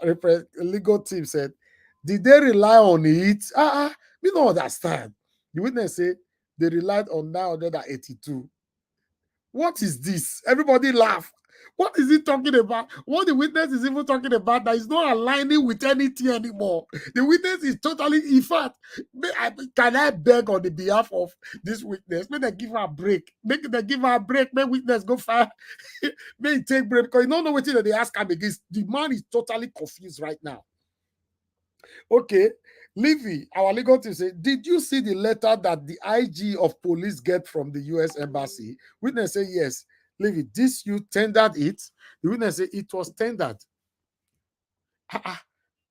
A: legal team said, did they rely on it? We don't understand. The witness said they relied on 982. What is this? Everybody laugh. What is he talking about? What the witness is even talking about that is not aligning with anything anymore. The witness is totally, in fact, can I beg on the behalf of this witness? May they give her a break. Make they give her a break. May witness go fire. May take break because you don't know what they ask him against. The man is totally confused right now. Okay. Levy, our legal team said, did you see the letter that the IG of police get from the US Embassy? Witness say yes. Levy, this you tendered it? The witness say it was tendered.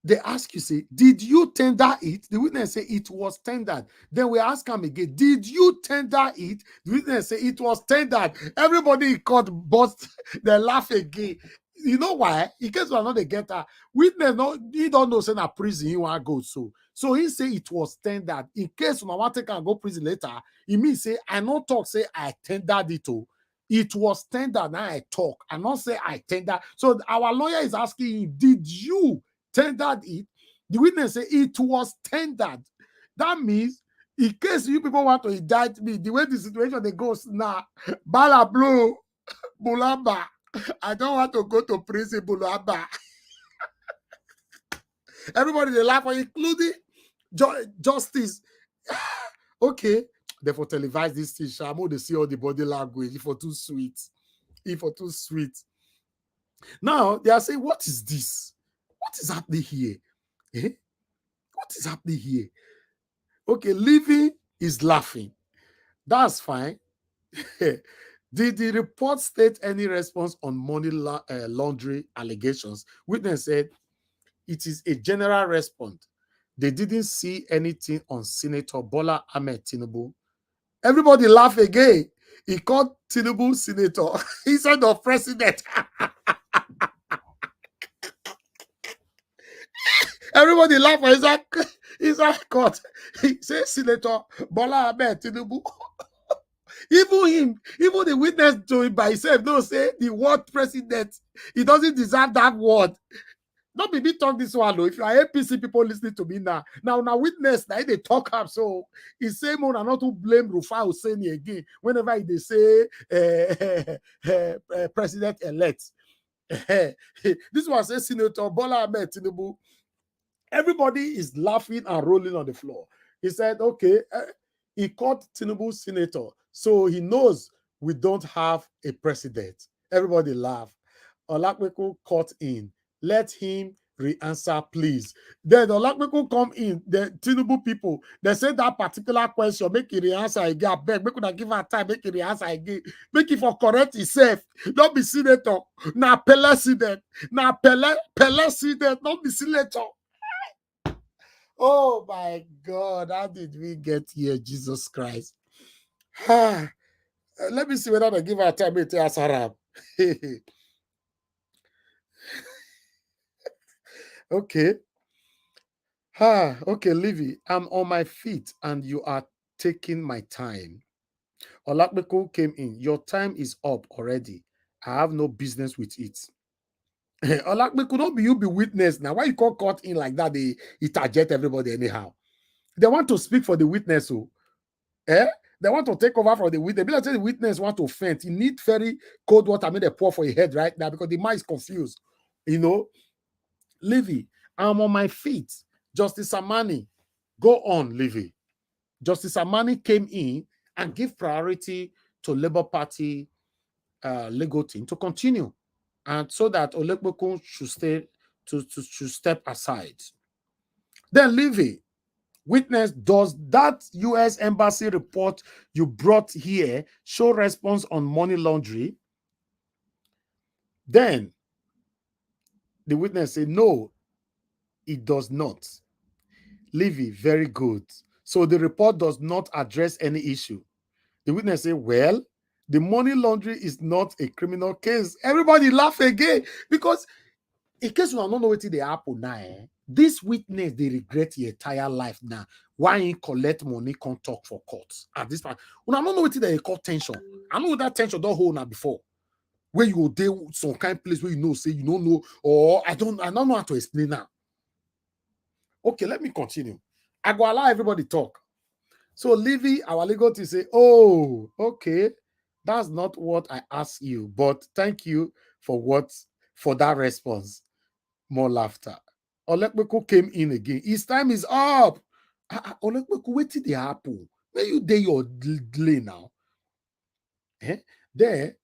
A: They ask you, say, did you tender it? The witness say it was tendered. Then we ask him again, did you tender it? The witness say it was tendered. Everybody in court bust, they laugh again. You know why? In case we're not the getter, witness he don't know say na prison he want go so he say it was tendered. In case we want to take and go prison later, he means say I not talk say I tendered it to. It was tendered. Now I talk. I not say I tender. So our lawyer is asking him, did you tendered it? The witness say it was tendered. That means in case you people want to indict me, the way the situation they goes now, bala blue, bulamba. I don't want to go to prison, bulamba. Everybody they laugh, including justice. Okay, therefore televise this thing. Shamo they see all the body language. If for too sweet, Now they are saying, what is this? What is happening here? What is happening here? Okay, Levy is laughing. That's fine. Did the report state any response on money laundering allegations? Witness said it is a general response. They didn't see anything on Senator Bola Ahmed Tinubu. Everybody laugh again. He called Tinubu senator instead of president. Everybody laugh for his court. He says Senator Bola Ahmed Tinubu. Even the witness to it by himself, no say the word president, he doesn't deserve that word. Don't be me talk this one, though. If you are APC people listening to me now witness now they talk up. So it's same one and not to blame Rufai Husseini again whenever they say president elect. This was a Senator Bola Ahmed Tinubu. Everybody is laughing and rolling on the floor. He said, okay, he called Tinubu senator, so he knows we don't have a president. Everybody laugh. Olakweku caught in. Let him re-answer, please. Then Olakweku come in, the Tinubu people, they say that particular question, make it re-answer again. I beg, make it give her time, make it re-answer again. Make it for correct itself. Don't be senator. Now Pele senator. Now Pele senator, don't be senator. Oh my God, how did we get here, Jesus Christ? Let me see whether I give her time to answer her. Okay. Okay, Livy, I'm on my feet and you are taking my time. Olakbeko came in. Your time is up already. I have no business with it. Olakbeko, don't be you be witness now. Why you call caught in like that? They target everybody anyhow. They want to speak for the witness. Oh. They want to take over for the witness. Be like the witness want to faint. You need very cold water. I mean, they pour for your head right now because the mind is confused. You know, Livy, I'm on my feet. Justice Amani, go on, Livy. Justice Amani came in and give priority to Labour Party legal team to continue, and so that Olekbokun should step aside. Then Livy, witness, does that U.S. embassy report you brought here show response on money laundering? Then the witness said, no, it does not. Livy, very good. So the report does not address any issue. The witness said, well, the money laundering is not a criminal case. Everybody laugh again because in case you don't know what they happen now, this witness, they regret the entire life now. Why he collect money, can't talk for courts at this point? When I don't know what they call tension. I know that tension don't hold now before. Where you go there some kind of place where you know, say you don't know, or I don't know how to explain now. Okay, let me continue. I go allow everybody talk. So Livy, our legal team say, oh, okay, that's not what I asked you, but thank you for that response. More laughter. Olekbeko came in again. His time is up. Olekbeko, wait till they happen. Where you day your delay now? There,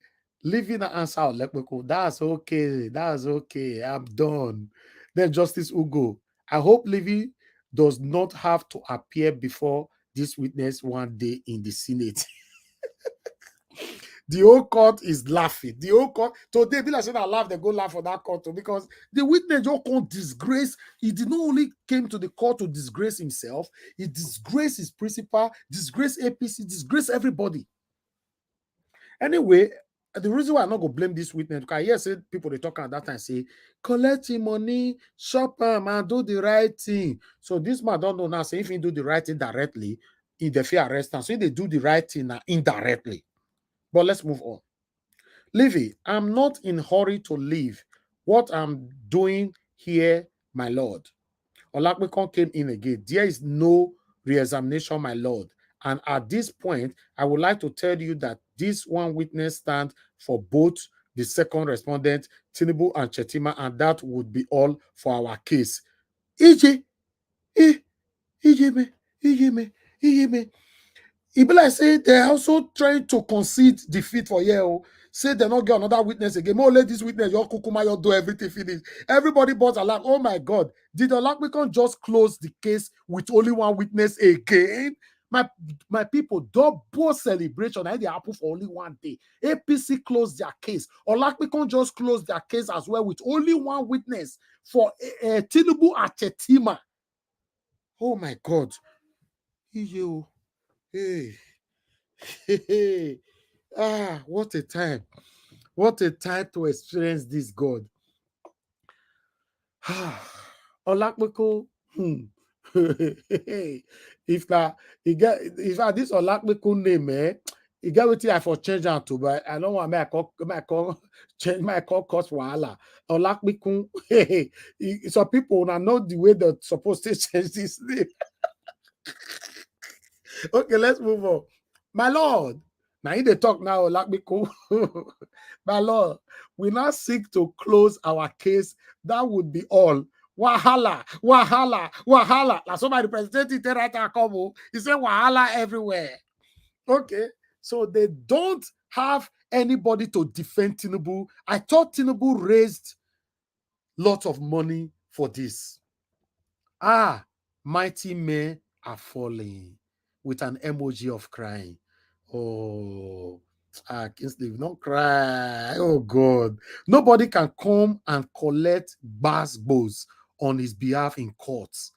A: leaving the answer Olekbeko. That's okay. I'm done. Then Justice Ugo, I hope Livy does not have to appear before this witness one day in the Senate. The whole court is laughing. The whole court today, be like saying I laugh, they go laugh for that court too, because the witness just can't disgrace. He did not only came to the court to disgrace himself, he disgraced his principal, disgraced APC, disgraced everybody. Anyway, the reason why I'm not gonna blame this witness, because I hear say people they talk at that time say collect your money, shop and do the right thing. So this man don't know now. Say if he do the right thing directly, he the fear arrest him. So they do the right thing now indirectly. But let's move on. Livy, I'm not in a hurry to leave. What I'm doing here, my lord. Olakbekon came in again. There is no re-examination, my lord. And at this point, I would like to tell you that this one witness stands for both the second respondent, Tinubu and Shettima, and that would be all for our case. EJ, it be like say they're also trying to concede defeat for here. Say they're not get another witness again. More let this witness, your kukuma, your do everything finish. Everybody but alarm. Oh my God. Did Olakbekon just close the case with only one witness again? My people, double celebration. I they happen for only one day. APC closed their case. Olakbekon just closed their case as well with only one witness for Tinubu and Shettima. Oh my God. Hey. What a time. What a time to experience this, God. Olakbeko, if this Olakbeko name, You get what I for change out to, but I don't want my call change my call cost wahala. Or like me kun some people now know the way they're supposed to change this name. Okay, let's move on. My Lord, now in the talk now, like me kun. My Lord, we now seek to close our case. That would be all. Wahala, wahala, wahala. Now somebody representative right now come. He said wahala everywhere. Okay, so they don't have anybody to defend Tinubu. I thought Tinubu raised lots of money for this. Ah, mighty men are falling with an emoji of crying. Oh, Kingsley, don't cry. Oh God, nobody can come and collect basbos on his behalf in courts.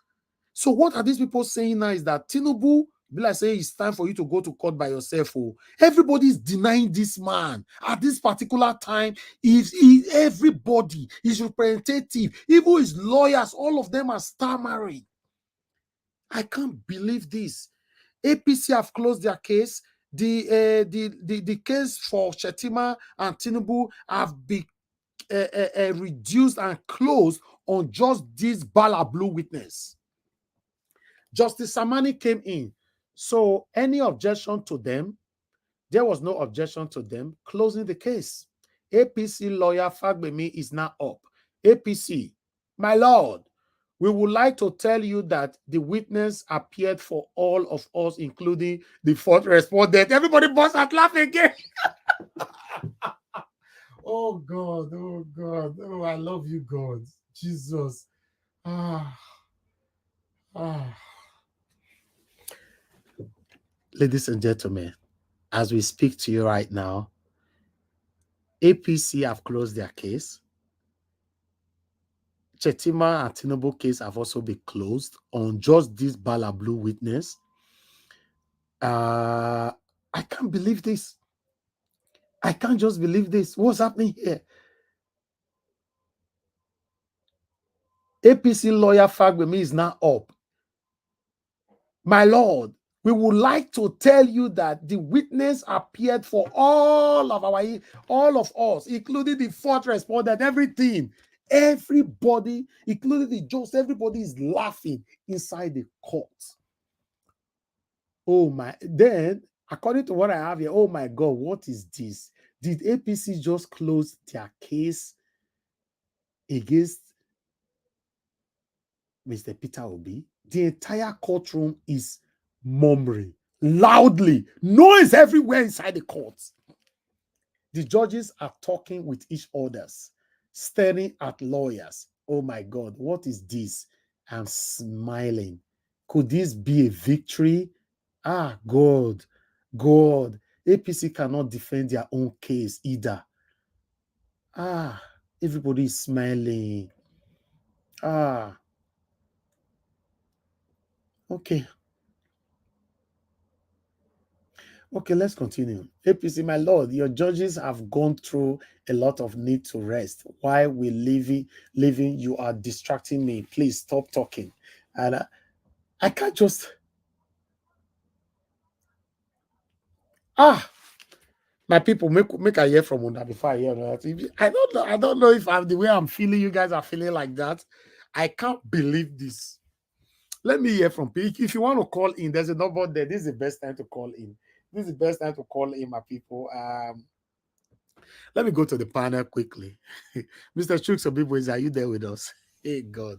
A: So what are these people saying now is that Tinubu, be like say it's time for you to go to court by yourself. Oh, everybody is denying this man at this particular time. Everybody, his representative, even his lawyers, all of them are stammering. I can't believe this. APC have closed their case. The case for Shettima and Tinubu have been reduced and closed on just this Bala Blue witness. Justice Samani came in. So any objection to them? There was no objection to them closing the case. APC lawyer Fagbemi is now up. APC, my lord, we would like to tell you that the witness appeared for all of us, including the fourth respondent. Everybody burst out laughing again. Oh God, oh God, oh I love you, God, Jesus. Ladies and gentlemen, as we speak to you right now, APC have closed their case. Shettima and Tinubu case have also been closed on just this Bala Blue witness. I can't believe this. I can't just believe this. What's happening here? APC lawyer Fagbemi is now up. My lord, we would like to tell you that the witness appeared for all of us, including the fourth respondent, everything. Everybody, including the judge, everybody is laughing inside the court. Oh my, then, according to what I have here, oh my God, what is this? Did APC just close their case against Mr. Peter Obi? The entire courtroom is murmuring loudly. Noise everywhere inside the court. The judges are talking with each other, staring at lawyers. Oh my God, what is this? I'm smiling. Could this be a victory? Ah, God, God. APC cannot defend their own case either. Ah, everybody is smiling. Ah, okay. Okay, let's continue. APC, my lord, your judges have gone through a lot of need to rest. While we're leaving, you are distracting me. Please stop talking. And I can't just... my people, make I hear from Unda before I hear that. I don't know if the way I'm feeling, you guys are feeling like that. I can't believe this. Let me hear from people. If you want to call in, there's a number there. This is the best time to call in. This is the best time to call in, my people. Let me go to the panel quickly. Mr. Chooks Obibo, are you there with us? Hey, God.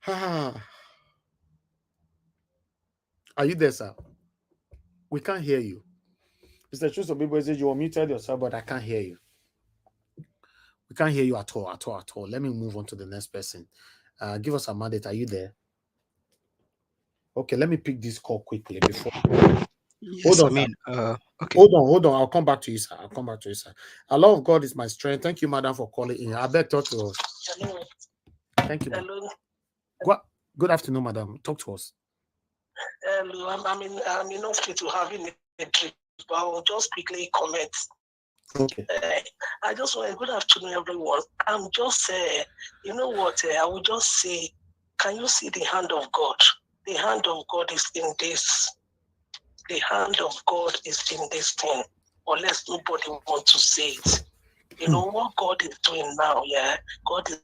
A: Are you there, sir? We can't hear you. Mr. Chooks Obibo, you are muted yourself, but I can't hear you. We can't hear you at all. Let me move on to the next person. Give us a mandate. Are you there? Okay, let me pick this call quickly before.
H: Yes,
A: Hold on.
H: Okay.
A: Hold on. I'll come back to you, sir. A love of God is my strength. Thank you, madam, for calling in. I beg talk to us.
N: Hello.
A: Thank you.
N: Hello.
A: Good afternoon, madam. Talk to us.
N: Hello. I'm in hospital having a trip, but I will just quickly comment.
A: Okay.
N: I just want good afternoon, everyone. I'm just, you know what? I will just say, can you see the hand of God? The hand of God is in this. the hand of God is in this thing, unless nobody wants to say it. You know what God is doing now, yeah? God is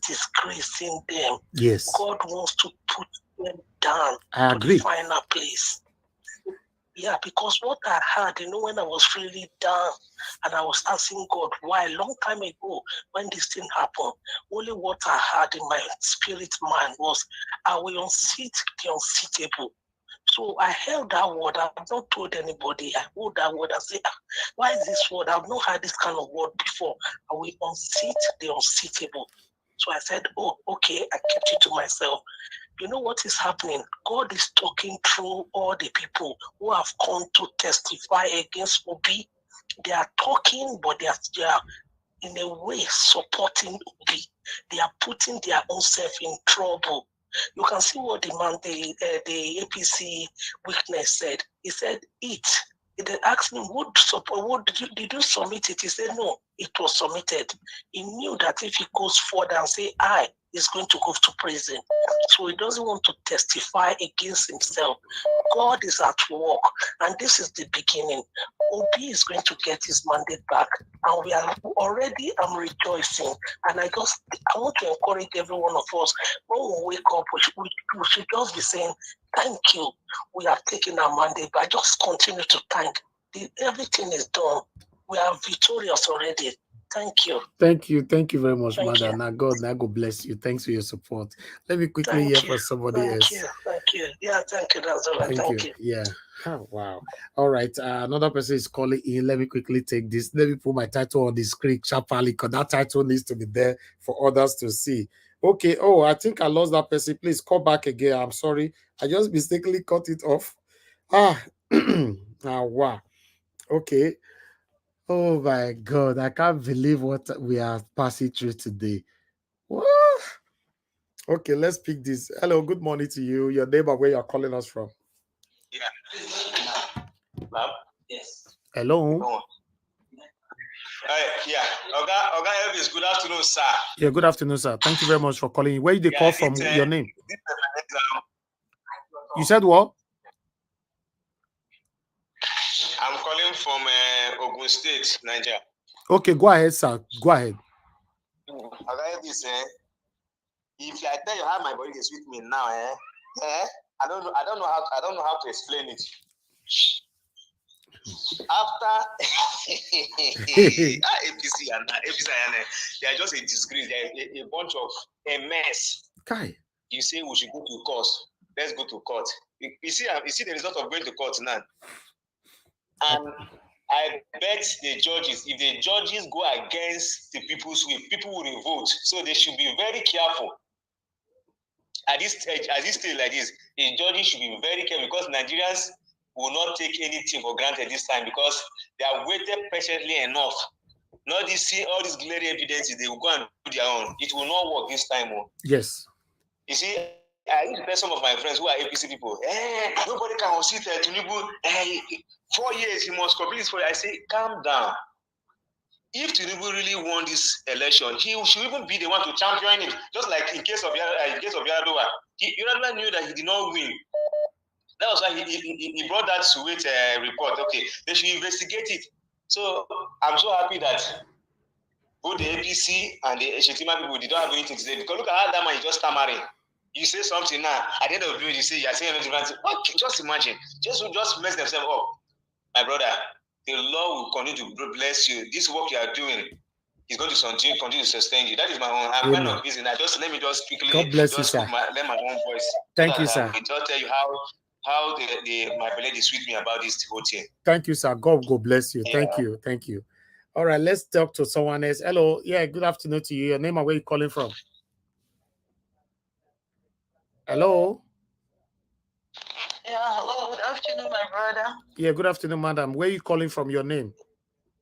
N: disgracing them.
A: Yes.
N: God wants to put them down
A: I
N: to
A: agree.
N: the final place. Yeah, because what I had, you know, when I was really down and I was asking God why, a long time ago, when this thing happened, only what I had in my spirit mind was, I will unseat the unseatable. So I held that word. I've not told anybody. I hold that word. I say, why is this word? I've not had this kind of word before. I will unseat the unseatable. So I said, oh, okay. I kept it to myself. You know what is happening? God is talking through all the people who have come to testify against Obi. They are talking, but they are in a way supporting Obi. They are putting their own self in trouble. You can see what the man, the APC witness said. He said, "It." They asked him, did you submit it? He said, no, it was submitted. He knew that if he goes further and say, he's going to go to prison. So he doesn't want to testify against himself. God is at work, and this is the beginning. Obi is going to get his mandate back, and we are already, I'm rejoicing. And I want to encourage every one of us, when we wake up, we should just be saying, thank you, we have taken our mandate, but just continue to thank. Everything is done. We are victorious already. Thank you.
A: Thank you. Thank you very much,
N: Thank
A: Mother.
N: you.
A: Now God bless you. Thanks for your support. Let me quickly
N: Thank
A: hear
N: you.
A: from somebody else.
N: Thank you. Yeah, thank you. That's all right. Thank you.
A: Yeah. Oh, wow. All right. Another person is calling in. Let me quickly take this. Let me put my title on the screen sharply, because that title needs to be there for others to see. Okay. Oh, I think I lost that person. Please call back again. I'm sorry. I just mistakenly cut it off. Wow. Okay. Oh my God. I can't believe what we are passing through today. What? Okay, let's pick this. Hello, good morning to you. Your name and where you're calling us from.
O: Yeah. Ma'am? Yes.
A: Hello.
O: Yeah. Oga Elvis, good afternoon, sir.
A: Yeah, good afternoon, sir. Thank you very much for calling. Where did they call from? Your name? You said what?
O: I'm calling from Ogun State, Nigeria.
A: Okay, go ahead, sir. Go ahead.
O: Oga Elvis, if I tell you how my body is with me now, I don't know how to explain it. After APC and they are just a disgrace. They are a bunch of a mess.
A: Okay.
O: You say we should go to court. Let's go to court. You see the result of going to court now. And I bet the judges, if the judges go against the people's will, people will revolt. So they should be very careful. At this stage like this, the judges should be very careful, because Nigerians will not take anything for granted this time, because they have waited patiently enough. Not see all these glaring evidences, they will go and do their own. It will not work this time.
A: Yes.
O: You see, I used to tell some of my friends who are APC people, nobody can sit Tinubu. 4 years, he must complete this 4 years. I say, calm down. If Tinubu really won this election, he should even be the one to champion it. Just like in case of Yar'Adua, Yar'Adua knew that he did not win. That was why he brought that Suwait report. Okay, they should investigate it. So I'm so happy that both the APC and the Shettima people did not have anything to say, because look at how that man is just stammering. You say something now, at the end of the day, you say you're saying anything. What? Just imagine, just mess themselves up. My brother, the Lord will continue to bless you. This work you are doing is going to continue to sustain you. That is my own. I'm kind of busy now. Let me just quickly.
A: God bless you, sir.
O: Let my own voice.
A: Thank you, sir.
O: I will tell you how my beloved is with me about this whole thing.
A: Thank you, sir. God bless you.
O: Yeah.
A: Thank you. All right, let's talk to someone else. Hello. Yeah, good afternoon to you. Your name and where you calling from? Hello.
P: Yeah, hello. Good afternoon, my brother.
A: Yeah, good afternoon, madam. Where are you calling from? Your name?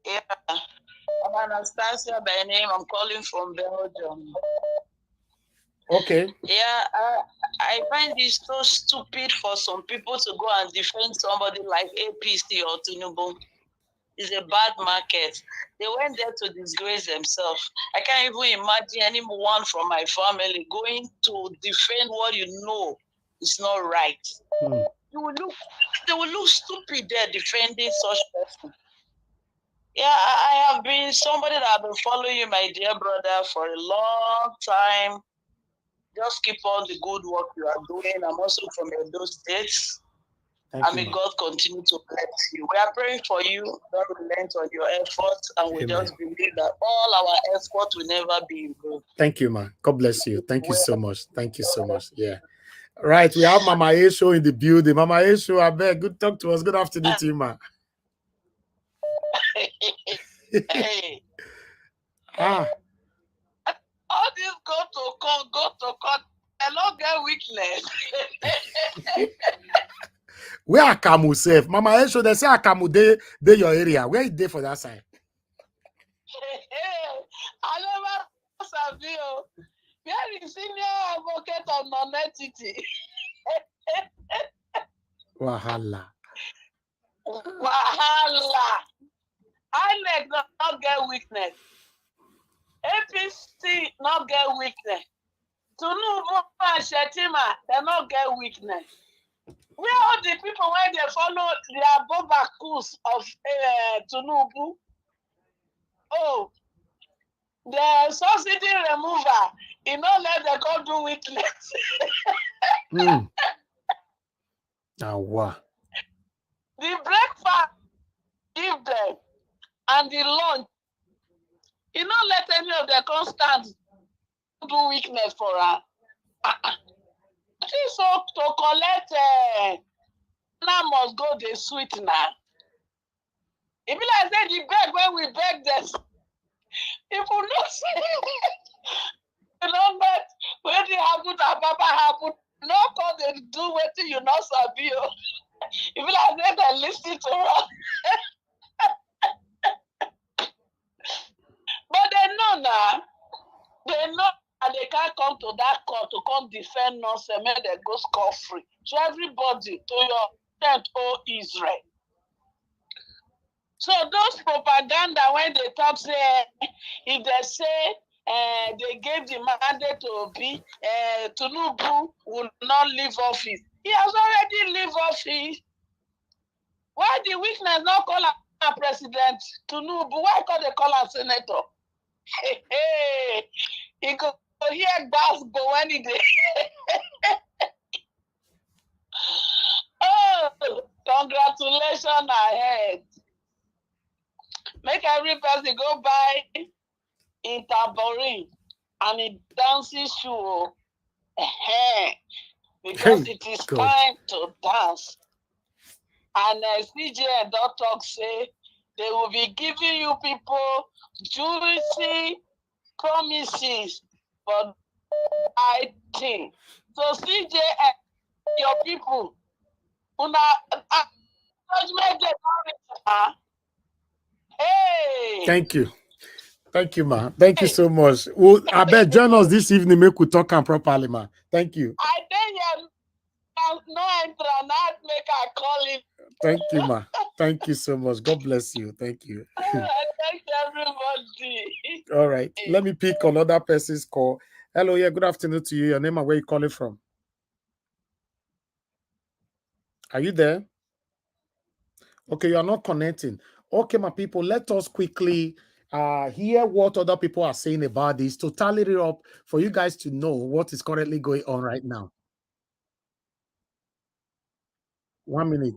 P: Yeah, I'm Anastasia by name. I'm calling from Belgium.
A: Okay.
P: Yeah, I find it so stupid for some people to go and defend somebody like APC or Tinubu. It's a bad market. They went there to disgrace themselves. I can't even imagine anyone from my family going to defend what you know is not right. You will look, they will look stupid there defending such person. Yeah, I have been somebody that I've been following you, my dear brother, for a long time. Just keep on the good work you are doing. I'm also from those states. And may God continue to bless you. We are praying for you. God will relent on your efforts, and we just believe that all our efforts will never be in vain.
A: Thank you, man. God bless you. Thank you so much. Thank you so much. Yeah. Right. We have Mama Esho in the building. Mama Esho, I beg, good talk to us. Good afternoon to you, man.
P: Hey. All this go to court. I don't get weakness.
A: Where Akamu safe? Mama Esho, they say Akamu they your area. Where is they for that side?
P: I never sabi you. Where is senior advocate of non-entity?
A: Wahala.
P: INEC not get weakness. APC not get weakness. Tinubu and Shettima, they not get weakness. Where all the people when they follow the Abobakus of Tinubu? Oh, the subsidy remover, he not let them go do weakness.
A: Now what?
P: The breakfast give them and the lunch, he not let any of the constant do weakness for her. She so to collect now must go the sweet now. If you like say the beg when we beg them, people not say you know that when it happen to Papa happen, no call they do what you not sabi. If you like say they listen to her. But they know now. They know and they can't come to that court to come defend nonsense, make they go scot-free. So everybody to your tent, oh Israel. So those propaganda when they talk say if they say they gave the mandate to Obi, Tinubu will not leave office. He has already leave office. Why the weakness not call him President Tinubu? Why can't they call him Senator? Hey, he go hear gas go when he did. Oh, congratulations ahead. Make every person go buy in tambourine and a dancing shoe. Because it is time to dance. And CJ and Talk say they will be giving you people juicy promises for I think. So CJ and your people, hey.
A: Thank you. Thank you, ma. Thank you so much. Well, I bet join us this evening, make we talk and properly, ma. Thank you.
P: I think no enter not make a call it.
A: Thank you, ma. Thank you so much. God bless you. Thank you.
P: Thank everybody.
A: All right. Let me pick another person's call. Hello, yeah, good afternoon to you. Your name and where you calling from? Are you there? Okay, you are not connecting. Okay, my people, let us quickly hear what other people are saying about this to tally it up for you guys to know what is currently going on right now. 1 minute.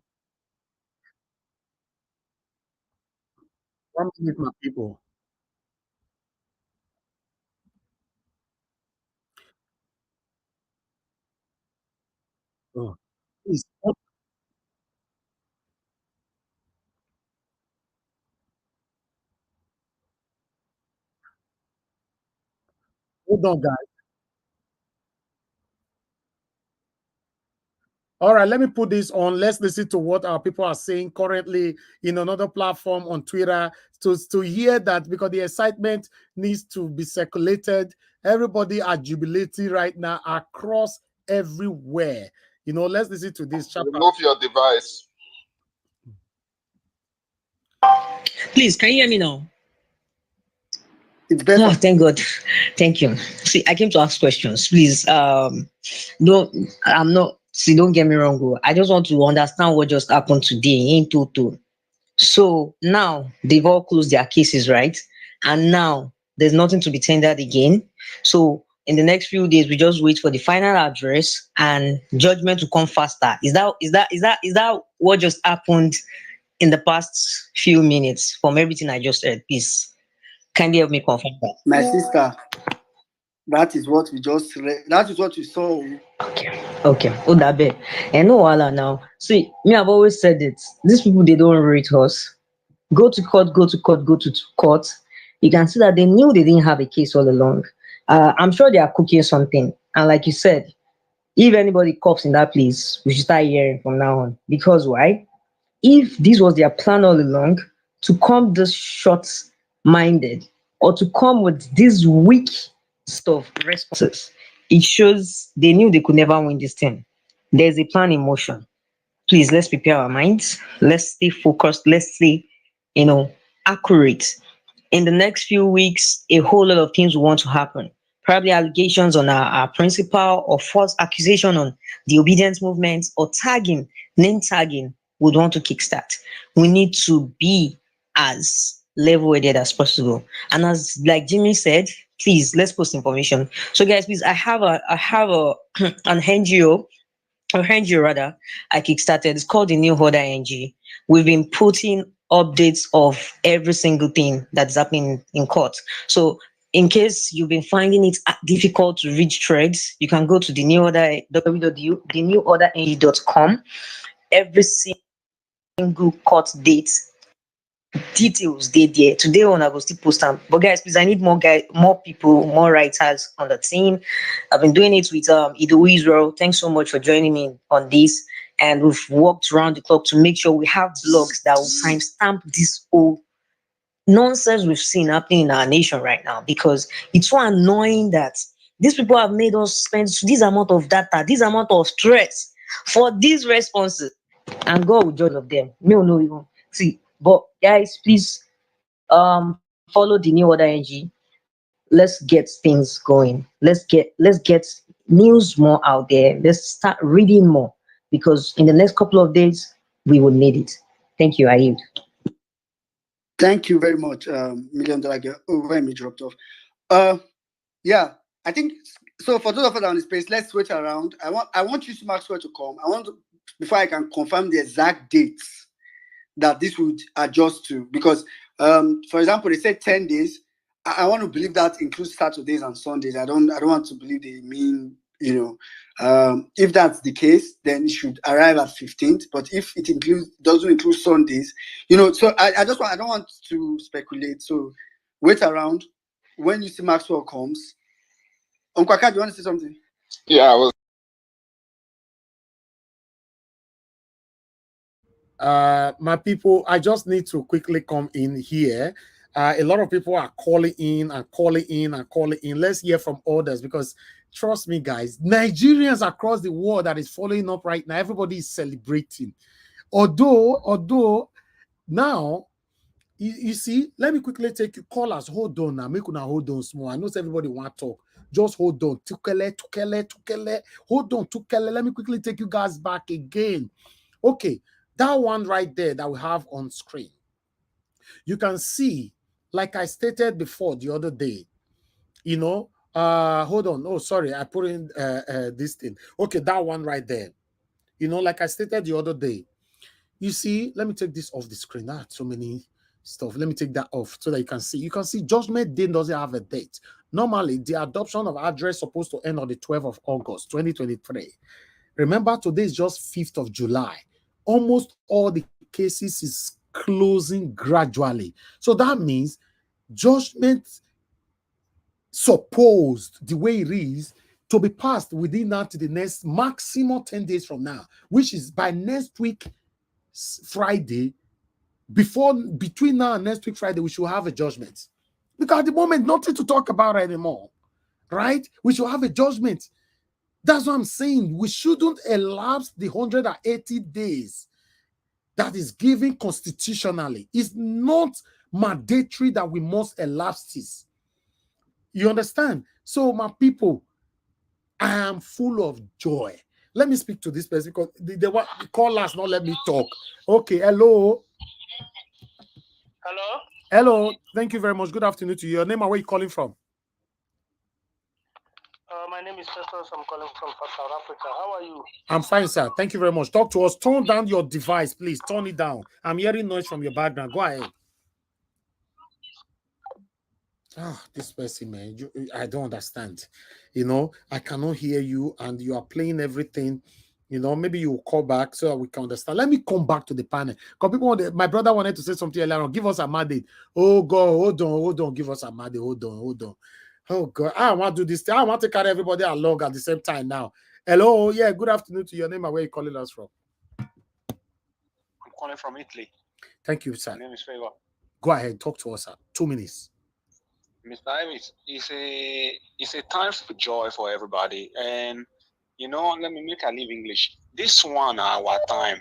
A: 1 minute, my people. Oh, please. Hold on, guys. All right, let me put this on. Let's listen to what our people are saying currently in another platform on Twitter to hear that, because the excitement needs to be circulated. Everybody are jubilating right now across everywhere. You know, let's listen to this.
Q: Remove your device.
R: Please, can you hear me now?
A: It's better.
R: Oh, thank God. Thank you. See, I came to ask questions. Please, no, I'm not See, don't get me wrong, bro. I just want to understand what just happened today in total. So now they've all closed their cases, right? And now there's nothing to be tendered again. So in the next few days, we just wait for the final address and judgment to come faster. Is that what just happened in the past few minutes from everything I just heard? Please kindly help me confirm that.
Q: My sister, that is what we just read. That is what we saw.
R: Okay. Oh, that bad. And no wala now. See, me, I've always said it. These people they don't rate us. Go to court, go to court, go to court. You can see that they knew they didn't have a case all along. I'm sure they are cooking something. And like you said, if anybody coughs in that place, we should start hearing from now on. Because why? If this was their plan all along, to come this short minded or to come with this weak stuff responses, it shows they knew they could never win this thing. There's a plan in motion. Please, let's prepare our minds. Let's stay focused. Let's stay, accurate. In the next few weeks, a whole lot of things will want to happen. Probably allegations on our principal or false accusation on the obedience movement or tagging, name tagging would want to kickstart. We need to be as level-headed as possible. And as like Jimmy said, please let's post information. So guys, please, I have a an NGO or NGO rather, I kickstarted. It's called the New Order NG. We've been putting updates of every single thing that's happening in court. So in case you've been finding it difficult to reach threads, you can go to the New Order www.theneworderng.com. Every single court date details they there. Today on I will still post them. But guys, please, I need more people, more writers on the team. I've been doing it with Ido Israel. Thanks so much for joining me on this. And we've worked around the clock to make sure we have blogs that will timestamp this whole nonsense we've seen happening in our nation right now, because it's so annoying that these people have made us spend this amount of data, this amount of stress for these responses, and God will judge of them. Me no even see. But guys, please follow the New Order NG. Let's get things going. Let's get news more out there. Let's start reading more, because in the next couple of days we will need it. Thank you. I yield.
Q: Thank you very much, Million Dollar Girl. Oh, when we dropped off. Yeah, I think so. For those of us on the space, let's switch around. I want you, Maxwell, to come. Before I can confirm the exact dates that this would adjust to, because for example, they said 10 days. I want to believe that includes Saturdays and Sundays. I don't want to believe they mean, if that's the case, then it should arrive at 15th. But if it doesn't include Sundays, so I don't want to speculate. So wait around. When you see Maxwell comes, Unkwaka, do you want to say something?
S: Yeah, I was.
A: My people, I just need to quickly come in here. A lot of people are calling in and calling in and calling in. Let's hear from others, because trust me, guys, Nigerians across the world that is following up right now, everybody is celebrating. Although now, you see, let me quickly take you callers. Hold on now, make una hold on small. I know everybody want to talk. Just hold on. Tukele. Hold on, Tukele. Let me quickly take you guys back again. Okay, that one right there that we have on screen. You can see, like I stated before the other day, hold on. Oh, sorry, I put in this thing. Okay, that one right there. Like I stated the other day, you see, let me take this off the screen. I had so many stuff. Let me take that off so that you can see. You can see Judgment Day doesn't have a date. Normally, the adoption of address supposed to end on the 12th of August, 2023. Remember, today is just 5th of July. Almost all the cases is closing gradually. So that means judgment supposed, the way it is, to be passed within now to the next maximum 10 days from now, which is by next week, Friday. Between now and next week, Friday, we should have a judgment. Because at the moment, nothing to talk about anymore, right? We should have a judgment. That's what I'm saying. We shouldn't elapse the 180 days that is given constitutionally. It's not mandatory that we must elapse this. You understand? So, my people, I am full of joy. Let me speak to this person because the callers not let me talk. Okay, hello.
N: Hello.
A: Hello. Thank you very much. Good afternoon to you. Your name and where you calling from?
N: My name is Festus. I'm calling from South Africa. How are you?
A: I'm fine, sir. Thank you very much. Talk to us. Turn down your device, please. Turn it down. I'm hearing noise from your background. Go ahead. This person, man, I don't understand. You know, I cannot hear you and you are playing everything. You know, maybe you will call back so we can understand. Let me come back to the panel. Because people my brother wanted to say something earlier on. Give us a mandate. Oh, God, hold on. Give us a mandate. Hold on. Oh, God, I want to do this thing. I want to carry everybody along at the same time now. Hello, yeah, good afternoon to your name and where you calling us from.
S: I'm calling from Italy.
A: Thank you, sir.
S: My name is Favor.
A: Go ahead, talk to us, sir. 2 minutes.
S: Mr. Ives, it's a time for joy for everybody. And, you know, let me make a live English. This one, our time.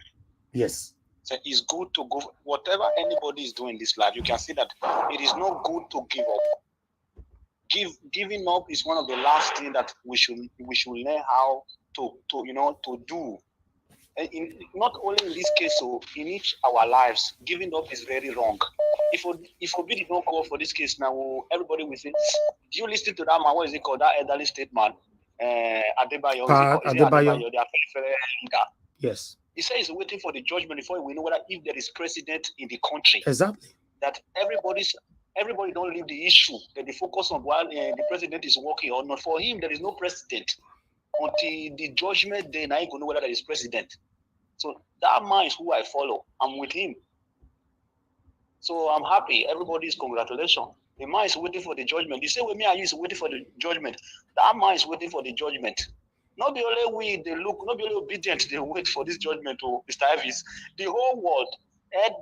A: Yes.
S: So it's good to go. Whatever anybody is doing in this life, you can see that it is not good to give up. Giving up is one of the last things that we should learn how to do. And not only in this case, so in each our lives, giving up is very wrong. If we did not call for this case now, everybody will say, do you listen to that man? What is it called? That elderly statement? Adebayo. Is it Adebayo?
A: Yes.
S: He says he's waiting for the judgment before we know whether if there is president in the country.
A: Exactly.
S: That everybody don't leave the issue, that they focus on while the president is working or not. For him, there is no president. Until the judgment day, now you can know whether there is president. So that man is who I follow. I'm with him. So I'm happy. Everybody's congratulations. The man is waiting for the judgment. The same way me and you is waiting for the judgment. That man is waiting for the judgment. Not the only we they look, not the only obedient they wait for this judgment to Mr. Ives. The whole world,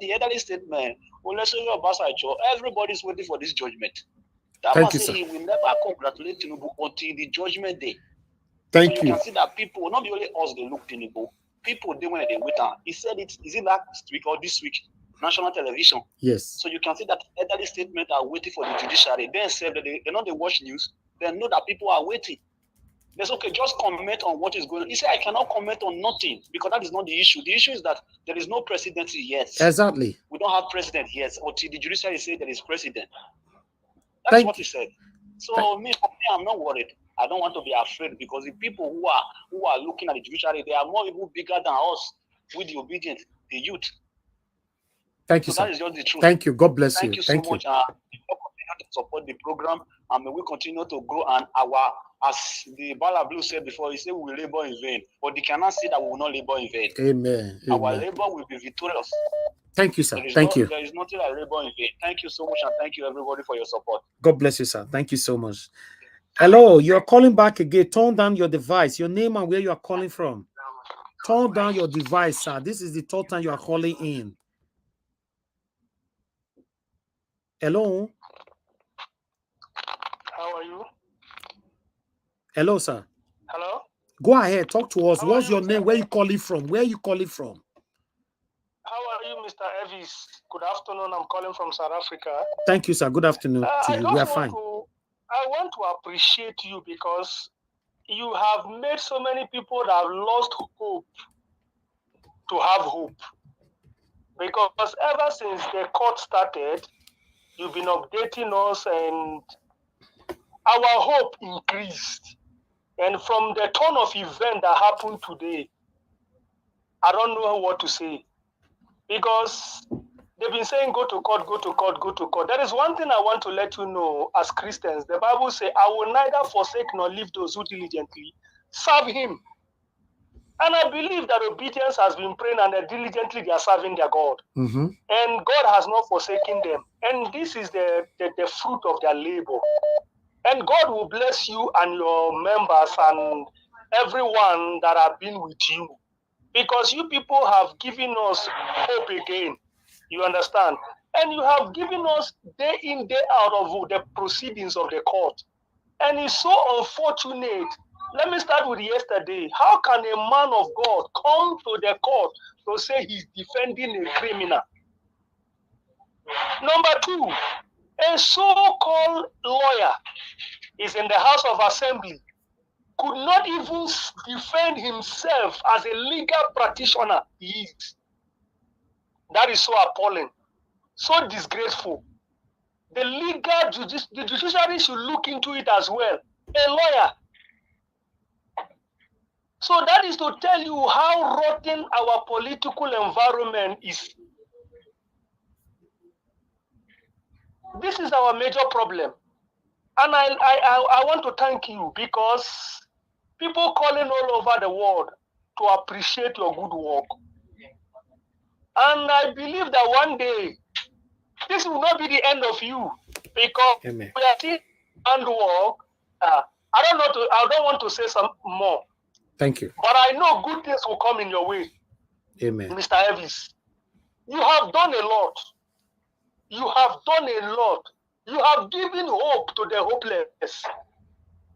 S: the elderly statement, everybody's waiting for this judgment. That man say he will never congratulate Tinubu until the judgment day.
A: Thank
S: you.
A: You
S: Can see that people, not only us, they look Tinubu. People, they when they wait on. He said it, is it last week or this week? National television.
A: Yes.
S: So you can see that elderly statement are waiting for the judiciary. They say that they know they watch news. They know that people are waiting. They say, okay, just comment on what is going on. He said, I cannot comment on nothing because that is not the issue. The issue is that there is no presidency yet.
A: Exactly.
S: We don't have president yet. Until the judiciary say there is president. That's what he said. So for me, I'm not worried. I don't want to be afraid because the people who are looking at the judiciary, they are more even bigger than us with the obedient, the youth.
A: Thank you,
S: so
A: sir.
S: That is just the truth.
A: Thank you. God bless you.
S: Thank you so much. Continue to support the program, and we continue to grow. And as the Bala Blue said before, he said we will labor in vain, but they cannot say that we will not labor in vain.
A: Amen.
S: Our labor will be victorious.
A: Thank you, sir. Thank you.
S: There is nothing like labor in vain. Thank you so much, and thank you everybody for your support.
A: God bless you, sir. Thank you so much. Hello, you're calling back again. Turn down your device. Your name and where you are calling from. Turn down your device, sir. This is the third time you are calling in. Hello.
N: How are you?
A: Hello, sir.
N: Hello.
A: Go ahead. Talk to us. What's your name? Where you calling from? Where you calling from?
N: How are you, Mr. Evis? Good afternoon. I'm calling from South Africa.
A: Thank you, sir. Good afternoon to you. We are fine.
N: I want to appreciate you because you have made so many people that have lost hope to have hope. Because ever since the court started, you've been updating us and our hope increased. And from the turn of event that happened today, I don't know what to say. Because they've been saying, go to court, go to court, go to court. There is one thing I want to let you know as Christians. The Bible says, I will neither forsake nor leave those who diligently serve him. And I believe that obedience has been praying and diligently they are serving their God.
A: Mm-hmm.
N: And God has not forsaken them. And this is the fruit of their labor. And God will bless you and your members and everyone that have been with you. Because you people have given us hope again. You understand? And you have given us day in, day out of the proceedings of the court. And it's so unfortunate. Let me start with yesterday. How can a man of God come to the court to say he's defending a criminal? Number two, a so-called lawyer is in the House of Assembly could not even defend himself as a legal practitioner he is. That is so appalling, so disgraceful. The judiciary should look into it as well. A lawyer. So that is to tell you how rotten our political environment is. This is our major problem. And I want to thank you because people calling all over the world to appreciate your good work. And I believe that one day, this will not be the end of you because
A: Amen.
N: we are still handwork. I don't want to say some more.
A: Thank you.
N: But I know good things will come in your way.
A: Amen.
N: Mr. Elvis, you have done a lot. You have done a lot. You have given hope to the hopeless.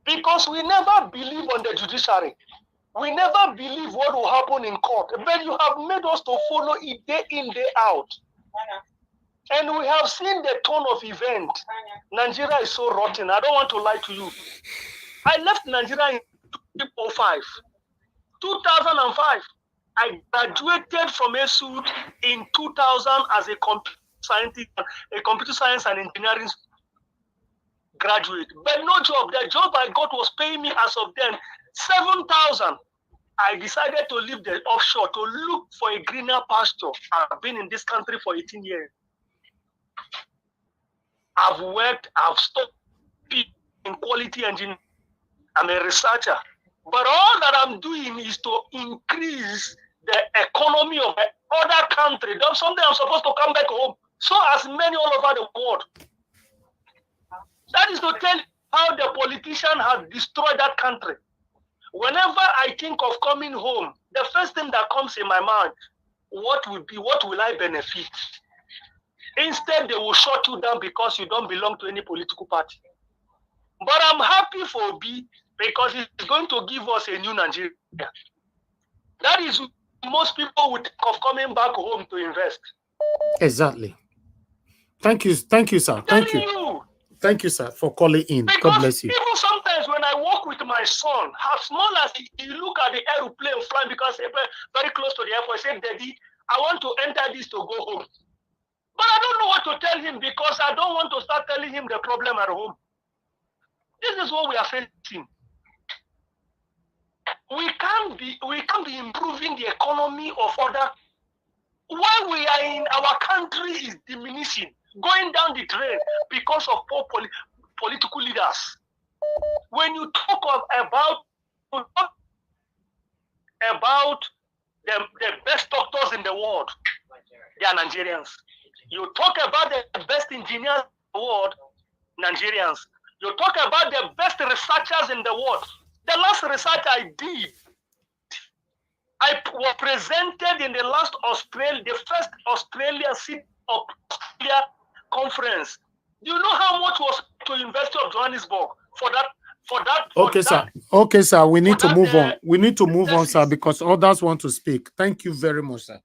N: Because we never believe on the judiciary. We never believe what will happen in court. But you have made us to follow it day in, day out. And we have seen the turn of event. Nigeria is so rotten. I don't want to lie to you. I left Nigeria in 2005. 2005. I graduated from ESUD in 2000 as a computer scientist, a computer science and engineering graduate. But no job. The job I got was paying me as of then 7,000. I decided to leave the offshore to look for a greener pasture. I've been in this country for 18 years. I've worked, I've studied in quality engineering. I'm a researcher. But all that I'm doing is to increase the economy of the other country. That's something I'm supposed to come back home. So as many all over the world. That is to tell you how the politician has destroyed that country. Whenever I think of coming home, the first thing that comes in my mind, what will I benefit? Instead, they will shut you down because you don't belong to any political party. But I'm happy for Obi because it's going to give us a new Nigeria. That is most people would think of coming back home to invest.
A: Exactly. Thank you, sir. Thank you. Thank you, sir, for calling in.
N: Because
A: God bless you.
N: even sometimes when I walk with my son, as small as he look at the aeroplane flying because they're very close to the airport, I say, Daddy, I want to enter this to go home. But I don't know what to tell him because I don't want to start telling him the problem at home. This is what we are facing. We can't be improving the economy of other. While we are in our country is diminishing, going down the drain because of poor political leaders. When you talk about the best doctors in the world, they are Nigerians. You talk about the best engineers in the world, Nigerians. You talk about the best researchers in the world. The last research I did, I was presented in the first Australia conference. Do you know how much was to University of Johannesburg for that?
A: Okay, sir. Okay, sir. We need to move on. We need to move on, sir, because others want to speak. Thank you very much, sir.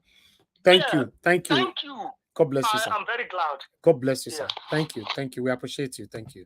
A: Thank you. Thank you.
N: Thank you.
A: God bless you, sir.
N: I'm very glad.
A: God bless you, sir. Thank you. Thank you. We appreciate you. Thank you.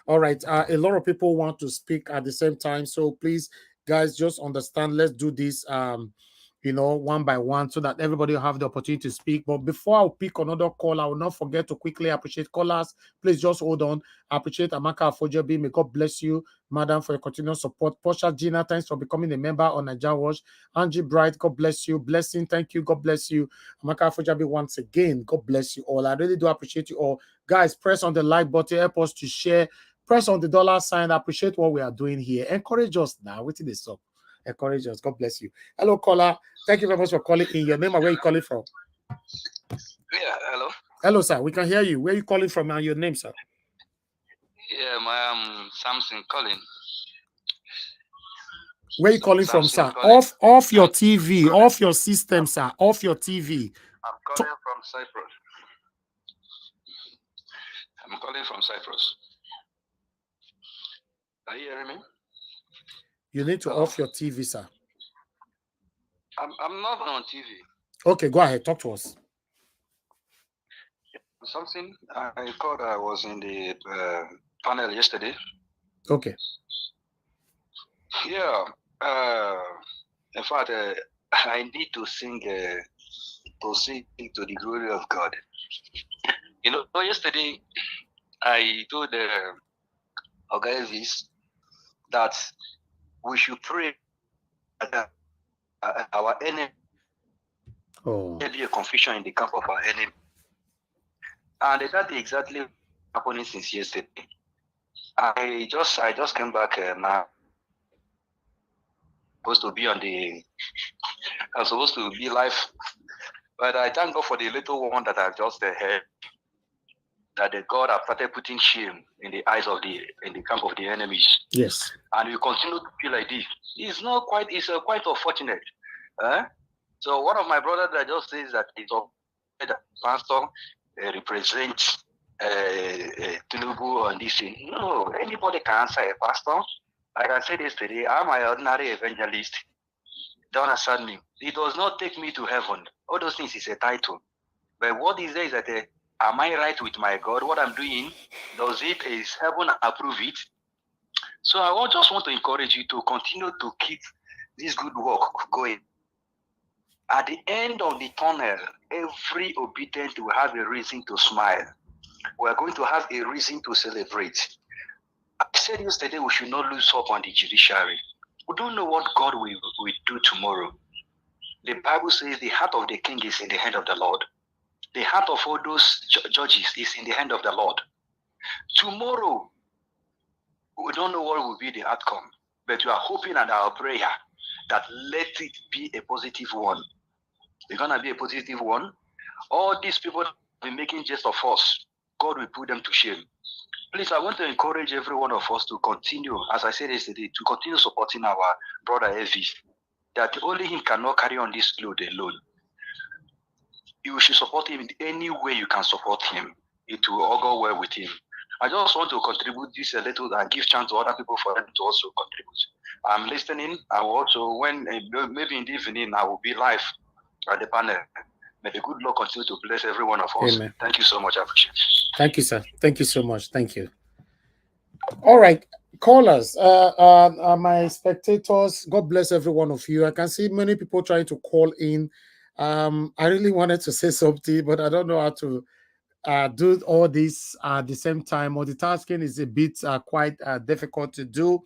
A: All right. A lot of people want to speak at the same time. So please, guys, just understand. Let's do this, one by one so that everybody will have the opportunity to speak. But before I pick another call, I will not forget to quickly appreciate callers. Please just hold on. I appreciate Amaka Afojobi. May God bless you, madam, for your continued support. Portia Gina, thanks for becoming a member on Nigeria Watch. Angie Bright, God bless you. Blessing, thank you. God bless you. Amaka Afojobi, once again, God bless you all. I really do appreciate you all. Guys, press on the like button. Help us to share. Press on the $sign. I appreciate what we are doing here. Encourage us now. Wait till this up. Encourage us. God bless you. Hello, caller. Thank you very much for calling in. Your name and where you calling from?
T: Yeah, hello.
A: Hello, sir. We can hear you. Where are you calling from and your name, sir?
T: Yeah, my Samson calling.
A: Where are you calling from, sir? Off your TV, off your system, sir. Off your TV.
T: I'm calling from Cyprus. I'm calling from Cyprus. Are you hearing me?
A: You need to off your TV, sir.
T: I'm not on TV.
A: Okay, go ahead. Talk to us.
T: Something I thought I was in the panel yesterday.
A: Okay.
T: Yeah. In fact, I need to sing proceeding to the glory of God. You know, yesterday I told Ogaevis that we should pray that our enemy there be a confusion in the camp of our enemy. And that's exactly happening since yesterday. I just came back now. Supposed to be I'm supposed to be live, but I thank God for the little one that I've just heard. That the God have started putting shame in the eyes of in the camp of the enemies.
A: Yes.
T: And we continue to feel like this. It's quite unfortunate. So one of my brothers that just says that that pastor represents Tinubu on this thing. No, anybody can answer a pastor. Like I said yesterday, I'm an ordinary evangelist. Don't understand me. It does not take me to heaven. All those things is a title. But what is there is that am I right with my God? What I'm doing, is heaven approve it? So I just want to encourage you to continue to keep this good work going. At the end of the tunnel, every obedient will have a reason to smile. We are going to have a reason to celebrate. I said yesterday we should not lose hope on the judiciary. We don't know what God will do tomorrow. The Bible says the heart of the king is in the hand of the Lord. The heart of all those judges is in the hand of the Lord. Tomorrow, we don't know what will be the outcome, but we are hoping and our prayer that let it be a positive one. It's going to be a positive one. All these people that have been making jest of us, God will put them to shame. Please, I want to encourage every one of us to continue, as I said yesterday, to continue supporting our brother Evie, that only him cannot carry on this load alone. You should support him in any way you can support him. It will all go well with him. I just want to contribute this a little and give chance to other people for them to also contribute. I'm listening. I will also, maybe in the evening, I will be live at the panel. May the good Lord continue to bless every one of us.
A: Amen.
T: Thank you so much. I appreciate it.
A: Thank you, sir. Thank you so much. Thank you. All right. Callers, my spectators, God bless every one of you. I can see many people trying to call in. I really wanted to say something, but I don't know how to do all this at the same time. Multitasking is a bit quite difficult to do,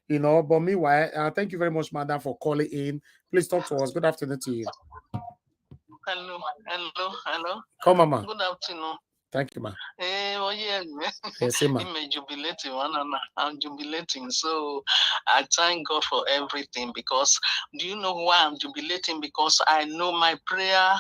A: you know. But meanwhile, thank you very much, madam, for calling in. Please talk to us. Good afternoon to you.
U: Hello.
A: Come on, ma.
U: Good afternoon.
A: Thank you, ma.
U: Oh yeah,
A: Yes, ma.
U: I'm jubilating. So I thank God for everything, because do you know why I'm jubilating? Because I know my prayer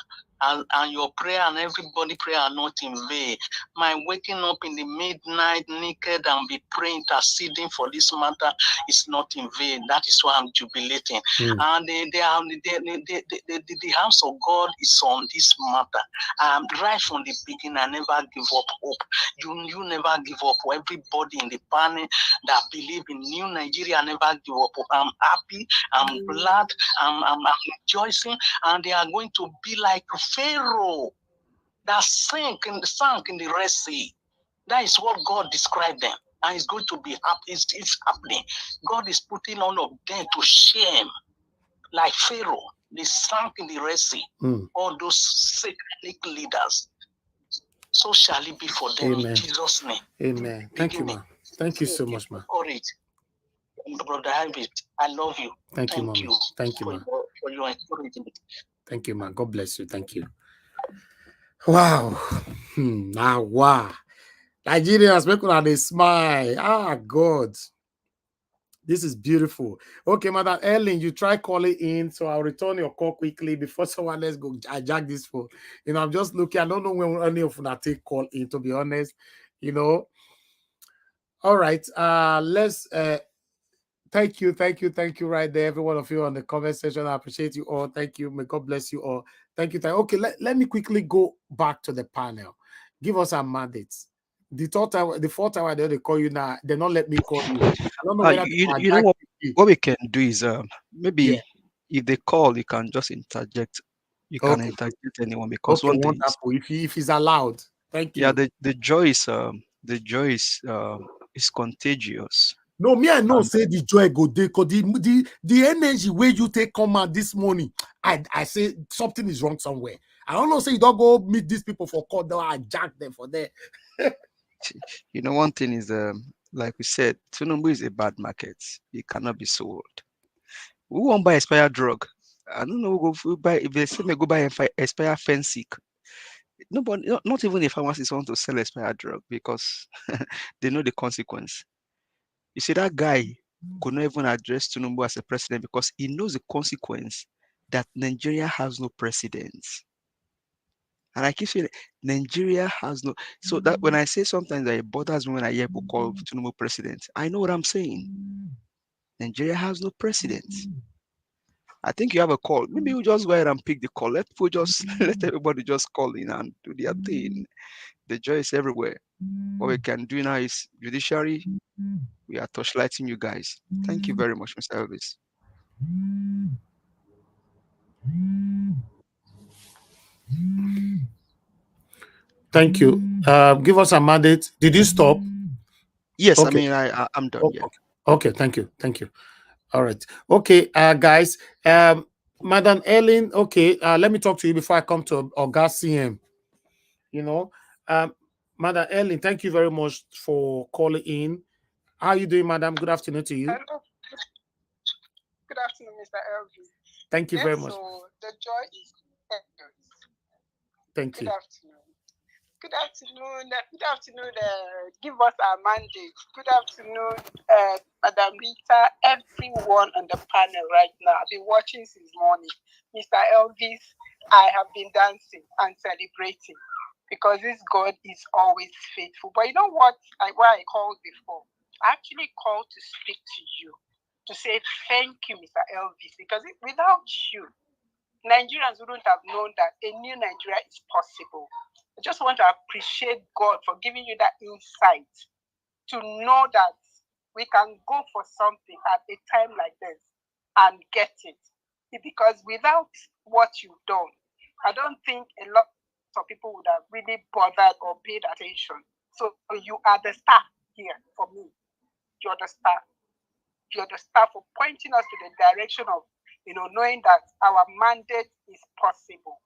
U: and your prayer and everybody prayer are not in vain. My waking up in the midnight naked and be praying, interceding for this matter is not in vain. That is why I'm jubilating. And the house of God is on this matter. Right from the beginning, I never give up hope. You never give up. Everybody in the panel that believe in new Nigeria never give up hope. I'm happy. I'm glad. I'm rejoicing. And they are going to be like Pharaoh that sank in the Red Sea. That is what God described them. And it's going to be it's happening. God is putting all of them to shame. Like Pharaoh, they sank in the Red Sea. All those satanic leaders. So shall it be for them.
A: Amen.
U: In Jesus' name.
A: Amen. Thank you, ma. Thank you so much, ma.
U: Courage. Brother David, I love you.
A: Thank you, mommy. Thank you, ma.
U: For your encouragement.
A: Thank you, ma. God bless you. Thank you. Wow. Wow. Nigerians make una dey smile. Ah, God. This is beautiful. Okay, Madam Ellen, you try calling in, so I'll return your call quickly before someone else go hijack this phone. You know, I'm just looking. I don't know when any of them take call in, to be honest. You know. All right. Let's thank you right there, every one of you on the comment section. I appreciate you all. Thank you. May God bless you all. Thank you. Okay, let me quickly go back to the panel. Give us our mandates. The fourth time they call you now, they not let me call you. I don't know whether
H: you know what we can do is maybe if they call, you can just interject. You can interject anyone, because one thing
A: if he's allowed. Thank you.
H: Yeah, the joy is contagious.
C: No, me I know say the joy go there because the energy where you take come out this morning, I say something is wrong somewhere. I don't know, say you don't go meet these people for court, though I jack them for there.
H: You know, one thing is, like we said, Tinubu is a bad market. It cannot be sold. We won't buy expired drug. I don't know who buy, if they say me go buy expired Fensic. Nobody, not even the pharmacists want to sell expired drug because they know the consequence. You see, that guy could not even address Tinubu as a president because he knows the consequence that Nigeria has no president. And I keep saying Nigeria has no. So that when I say sometimes that it bothers me when I hear people call Tinubu president, I know what I'm saying. Nigeria has no president. I think you have a call. Maybe you just go ahead and pick the call. Let people just let everybody just call in and do their thing. The joy is everywhere. What we can do now is judiciary. We are torchlighting you guys. Thank you very much, Mr. Elvis.
A: Thank you. Give us a mandate. Did you stop?
H: Yes,
A: okay.
H: I mean I'm done. Yeah.
A: Okay, thank you. All right. Okay, guys. Madam Ellen, okay, let me talk to you before I come to Oga CM. You know, Madam Ellen, thank you very much for calling in. How are you doing, madam? Good afternoon to you.
V: Hello. Good afternoon, Mr. Elvis.
A: Thank you very much.
V: So the joy is endless.
A: Thank you.
V: Good afternoon. Good afternoon. Good afternoon. Give us our mandate. Good afternoon, Madam Rita, everyone on the panel right now. I've been watching since morning. Mr. Elvis, I have been dancing and celebrating because this God is always faithful. But you know what? Why I called before? I actually called to speak to you, to say thank you, Mr. Elvis, because without you, Nigerians wouldn't have known that a new Nigeria is possible. I just want to appreciate God for giving you that insight to know that we can go for something at a time like this and get it. Because without what you've done, I don't think a lot of people would have really bothered or paid attention. So you are the star here for me. You're the star. You're the star for pointing us to the direction of, knowing that our mandate is possible.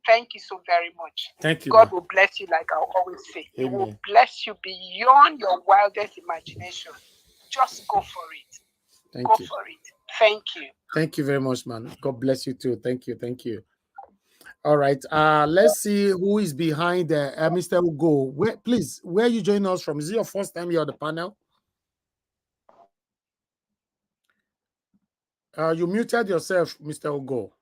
V: Thank you so very much.
A: Thank you.
V: God will bless you, like I always say. He will bless you beyond your wildest imagination. Just go for it. Go for it. Thank you.
A: Thank you very much, man. God bless you too. Thank you. All right. Let's see who is behind Mr. Ugo. Where are you joining us from? Is it your first time you're on the panel? You muted yourself, Mr. Ugo.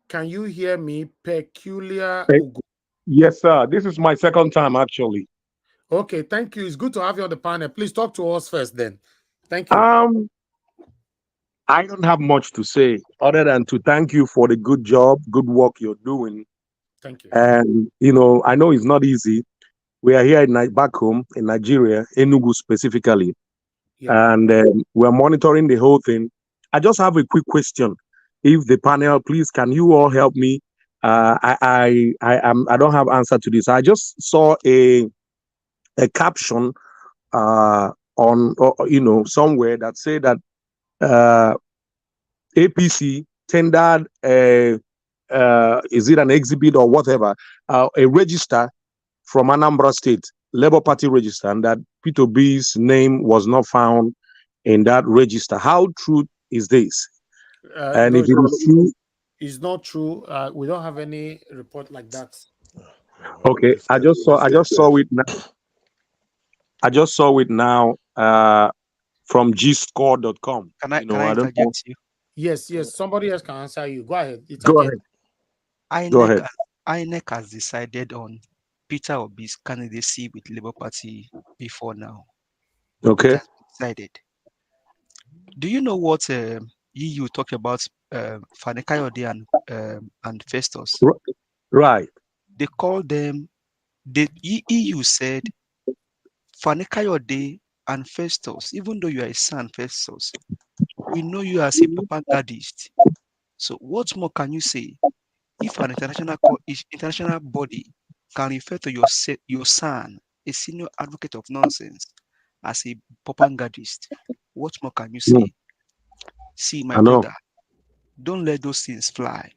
A: Can you hear me? Peculiar Ugo.
W: Yes, sir. This is my second time, actually.
A: Okay, thank you. It's good to have you on the panel. Please talk to us first then. Thank you.
W: I don't have much to say other than to thank you for the good job, good work you're doing.
A: Thank you.
W: And, I know it's not easy. We are here back home in Nigeria, Enugu specifically. Yeah. And we're monitoring the whole thing. I just have a quick question. If the panel, please, can you all help me? I don't have answer to this. I just saw a caption on somewhere that said that APC tendered is it an exhibit or whatever, a register from Anambra State, Labour Party register, and that Peter B's name was not found in that register. How true is this? And
A: no,
W: if it is true,
A: it's not true. We don't have any report like that.
W: Okay, I just saw it now. I just saw it now from gscore.com.
H: Can I interject you?
A: Yes. Somebody else can answer you. Go ahead.
W: Go ahead.
H: INEC has decided on Peter Obi's candidacy with Labour Party before now.
W: Okay.
H: It has been decided. Do you know what EU talk about Fani Kayode and Festus?
W: Right.
H: They call them. The EU said Fani Kayode and Festus, even though you are a son, Festus, we know you as a propagandist. So what more can you say? If an international body can refer to your son a senior advocate of nonsense, as a propagandist. What more can you say? See, my brother, don't let those things fly.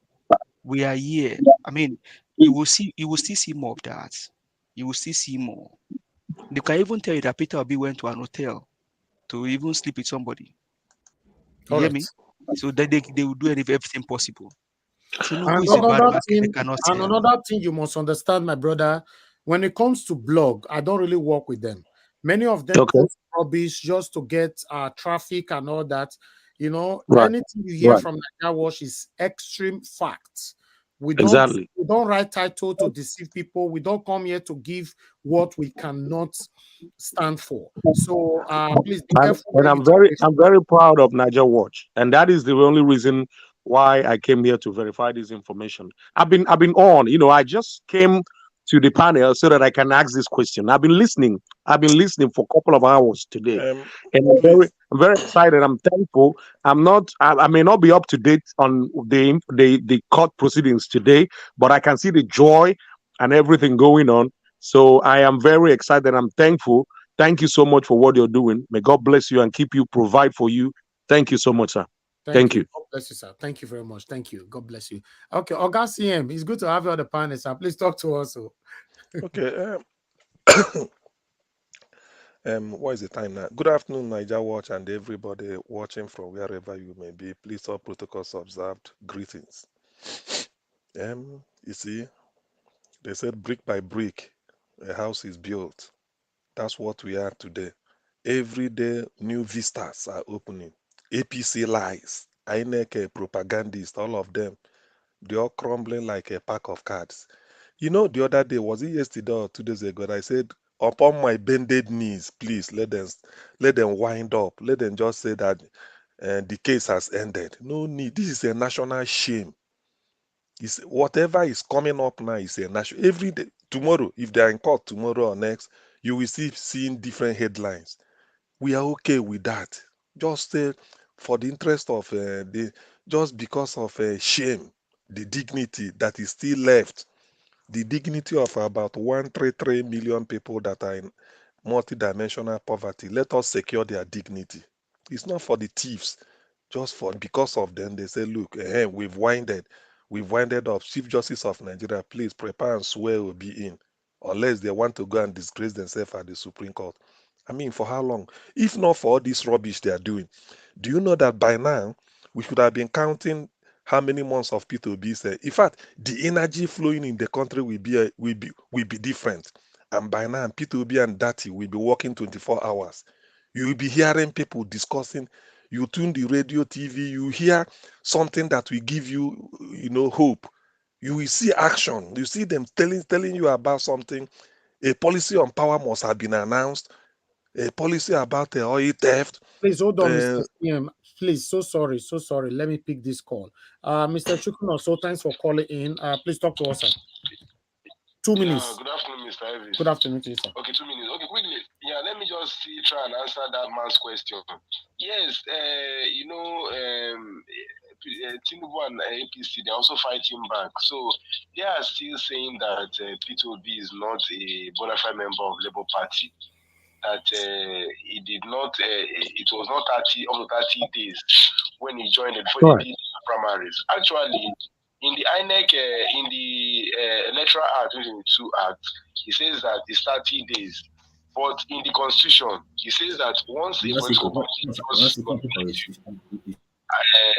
H: We are here. I mean, you will still see more of that. You will still see more. They can even tell you that Peter Obi went to an hotel to even sleep with somebody. You hear me? So that they will do everything possible. Tinubu is a bad market. They cannot
C: And
H: sell.
C: another thing you must understand, my brother, when it comes to blog, I don't really work with them. Many of them post rubbish just to get traffic and all that. You know, anything you hear from Nigeria Watch is extreme facts. We don't write title to deceive people. We don't come here to give what we cannot stand for. So please be careful.
W: And I'm very proud of Niger Watch, and that is the only reason why I came here to verify this information. I've been on. You know, I just came to the panel so that I can ask this question. I've been listening for a couple of hours today, and I'm very excited. I'm thankful. I may not be up to date on the court proceedings today, but I can see the joy and everything going on. So I am very excited. I'm thankful. Thank you so much for what you're doing. May God bless you and keep you, provide for you. Thank you so much, sir. Thank you.
C: God bless you, sir. Thank you very much. Thank you. God bless you. Okay, Oga CM, it's good to have you on the panel, sir. Please talk to us.
D: Okay. What is the time now? Good afternoon, Niger Watch, and everybody watching from wherever you may be. Please, all protocols observed. Greetings. You see, they said brick by brick, a house is built. That's what we are today. Every day, new vistas are opening. APC lies, INEC propagandists, all of them, they're all crumbling like a pack of cards. You know, the other day, was it yesterday or 2 days ago, I said, upon my bended knees, please let them wind up. Let them just say that the case has ended. No need. This is a national shame. Whatever is coming up now is a national. Every day, tomorrow, if they are in court tomorrow or next, you will see seeing different headlines. We are okay with that. Just for the interest of just because of shame, the dignity that is still left, the dignity of about 133 million people that are in multidimensional poverty. Let us secure their dignity. It's not for the thieves, just because of them. They say, look, we've winded up. Chief Justice of Nigeria, please prepare and swear will be in, unless they want to go and disgrace themselves at the Supreme Court. I mean, for how long? If not for all this rubbish they are doing, do you know that by now we should have been counting how many months of P2B say? In fact, the energy flowing in the country will be different. And by now, P2B and Dati will be working 24 hours. You will be hearing people discussing. You tune the radio, TV, you hear something that will give you, hope. You will see action. You see them telling you about something. A policy on power must have been announced. A policy about oil theft.
C: Please hold on, Mr. CM. Please, so sorry. Let me pick this call. Mr. Chukuno, so thanks for calling in. Please talk to us, sir. 2 minutes.
I: Good afternoon, Mr. Elvis.
C: Good afternoon to you, sir.
I: Okay, 2 minutes. Okay, quickly. Yeah, let me just try and answer that man's question. Yes, Tinubu and APC, they're also fighting back. So they are still saying that P2B is not a bona fide member of Labour Party. That it was not 30 days when he joined before they did the primaries. Actually, in the INEC, in the Electoral Act, 2022 Act, it says that it's 30 days. But in the Constitution, it says that once a political party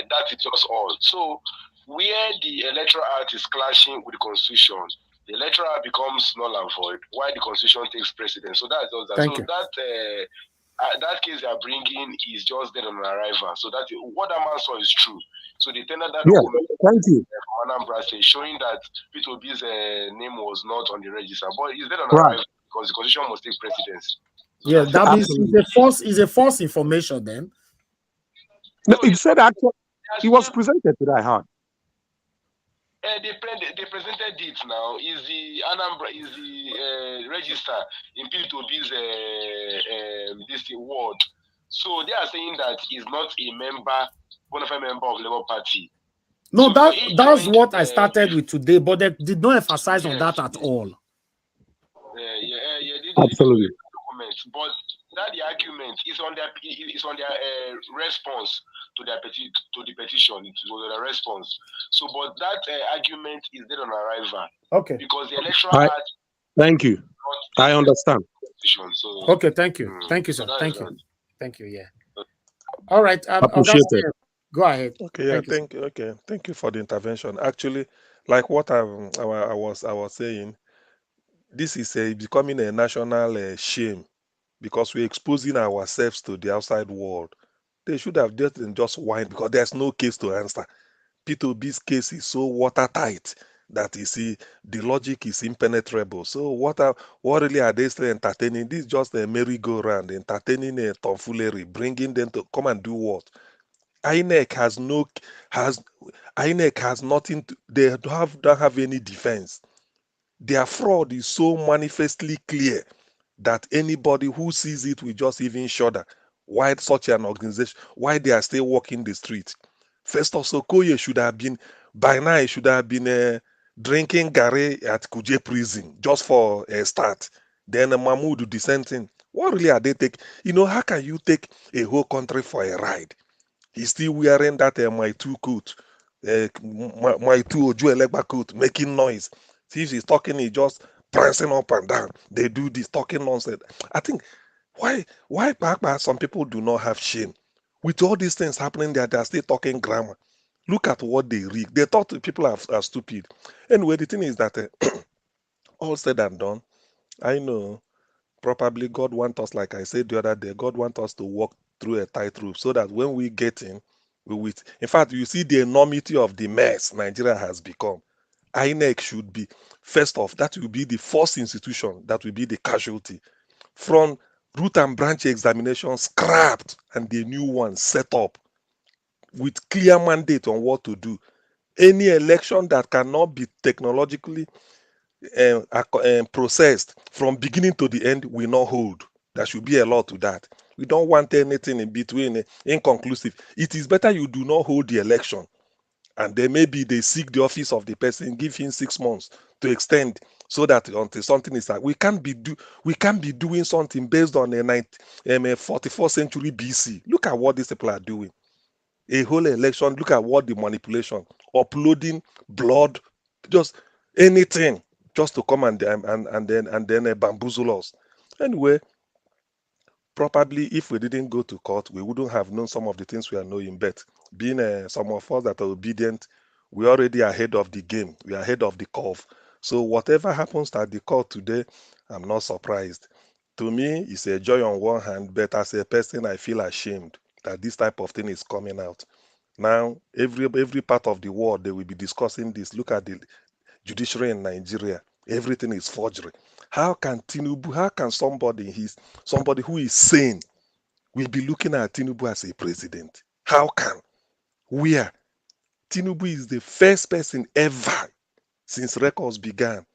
I: that is just all. So where the Electoral Act is clashing with the Constitution, the Electoral Act becomes null and void, while the Constitution takes precedence. So that's just that.
C: Thank
I: so
C: you.
I: That case they are bringing is just dead on arrival. So that what that man saw is true. So they tendered that document
W: thank you.
I: from Anambra State showing that P2B's name was not on the register, but it's dead on arrival because the Constitution must take precedence. So
C: yeah, that means it's a false information then.
W: No, it said actually it was presented to that heart.
I: They presented it now. Is the Anambra is the register in P2B's this ward. So they are saying that he's not a bona fide member of Labour Party.
C: No, so that's what I started with today, but they did not emphasize on that at all.
I: They
W: Absolutely.
I: documents, but that the argument is on their response to their to the petition. It was their response. So, but that argument is dead on arrival.
C: Okay.
I: Because the electoral act.
W: Thank you. I understand.
I: So,
C: okay, thank you. Thank you, sir.
I: so
C: Thank you. Thank you. Yeah. All right.
W: Appreciate it.
C: Go ahead.
D: Okay, yeah, thank you for the intervention. Actually, like what I was saying, this is becoming a national shame because we're exposing ourselves to the outside world. They should have just whined because there's no case to answer. P2B's case is so watertight that you see the logic is impenetrable. So what really are they still entertaining? This is just a merry-go-round, entertaining a tomfoolery, bringing them to come and do what? INEC has nothing to, they don't have any defense. Their fraud is so manifestly clear that anybody who sees it will just even shudder. Why such an organization, why they are still walking the street. Festus Okoye should have been, by now, he should have been drinking Gary at Kuje prison just for a start. Then Mahmoud dissenting. What really are they taking? How can you take a whole country for a ride? He's still wearing that my two coat, my two Ojuelegba coat, making noise. See, if he's talking, he's just prancing up and down. They do this talking nonsense. I think why some people do not have shame with all these things happening there. They're still talking grammar. Look at what they read. They thought people are stupid. Anyway, the thing is that all said and done, I know probably God wants us, like I said the other day, God wants us to walk through a tightrope so that when we get in, we will. In fact, you see the enormity of the mess Nigeria has become. INEC should be, first off, that will be the first institution that will be the casualty. From root and branch examination scrapped and the new one set up with clear mandate on what to do. Any election that cannot be technologically processed from beginning to the end will not hold. There should be a law to that. We don't want anything in between, inconclusive. It is better you do not hold the election, and then maybe they seek the office of the person, give him 6 months to extend, so that until something is we can't be doing something based on a 44th century BC. Look at what these people are doing. A whole election. Look at what the manipulation, uploading blood, just anything, just to come and then bamboozle us. Anyway, probably if we didn't go to court, we wouldn't have known some of the things we are knowing. But being some of us that are obedient, we're already ahead of the game. We are ahead of the curve. So whatever happens at the court today, I'm not surprised. To me, it's a joy on one hand, but as a person, I feel ashamed that this type of thing is coming out. Now, every part of the world, they will be discussing this. Look at the judiciary in Nigeria. Everything is forgery. How can Tinubu, how can somebody who is sane will be looking at Tinubu as a president? How can? Where? Tinubu is the first person ever since records began,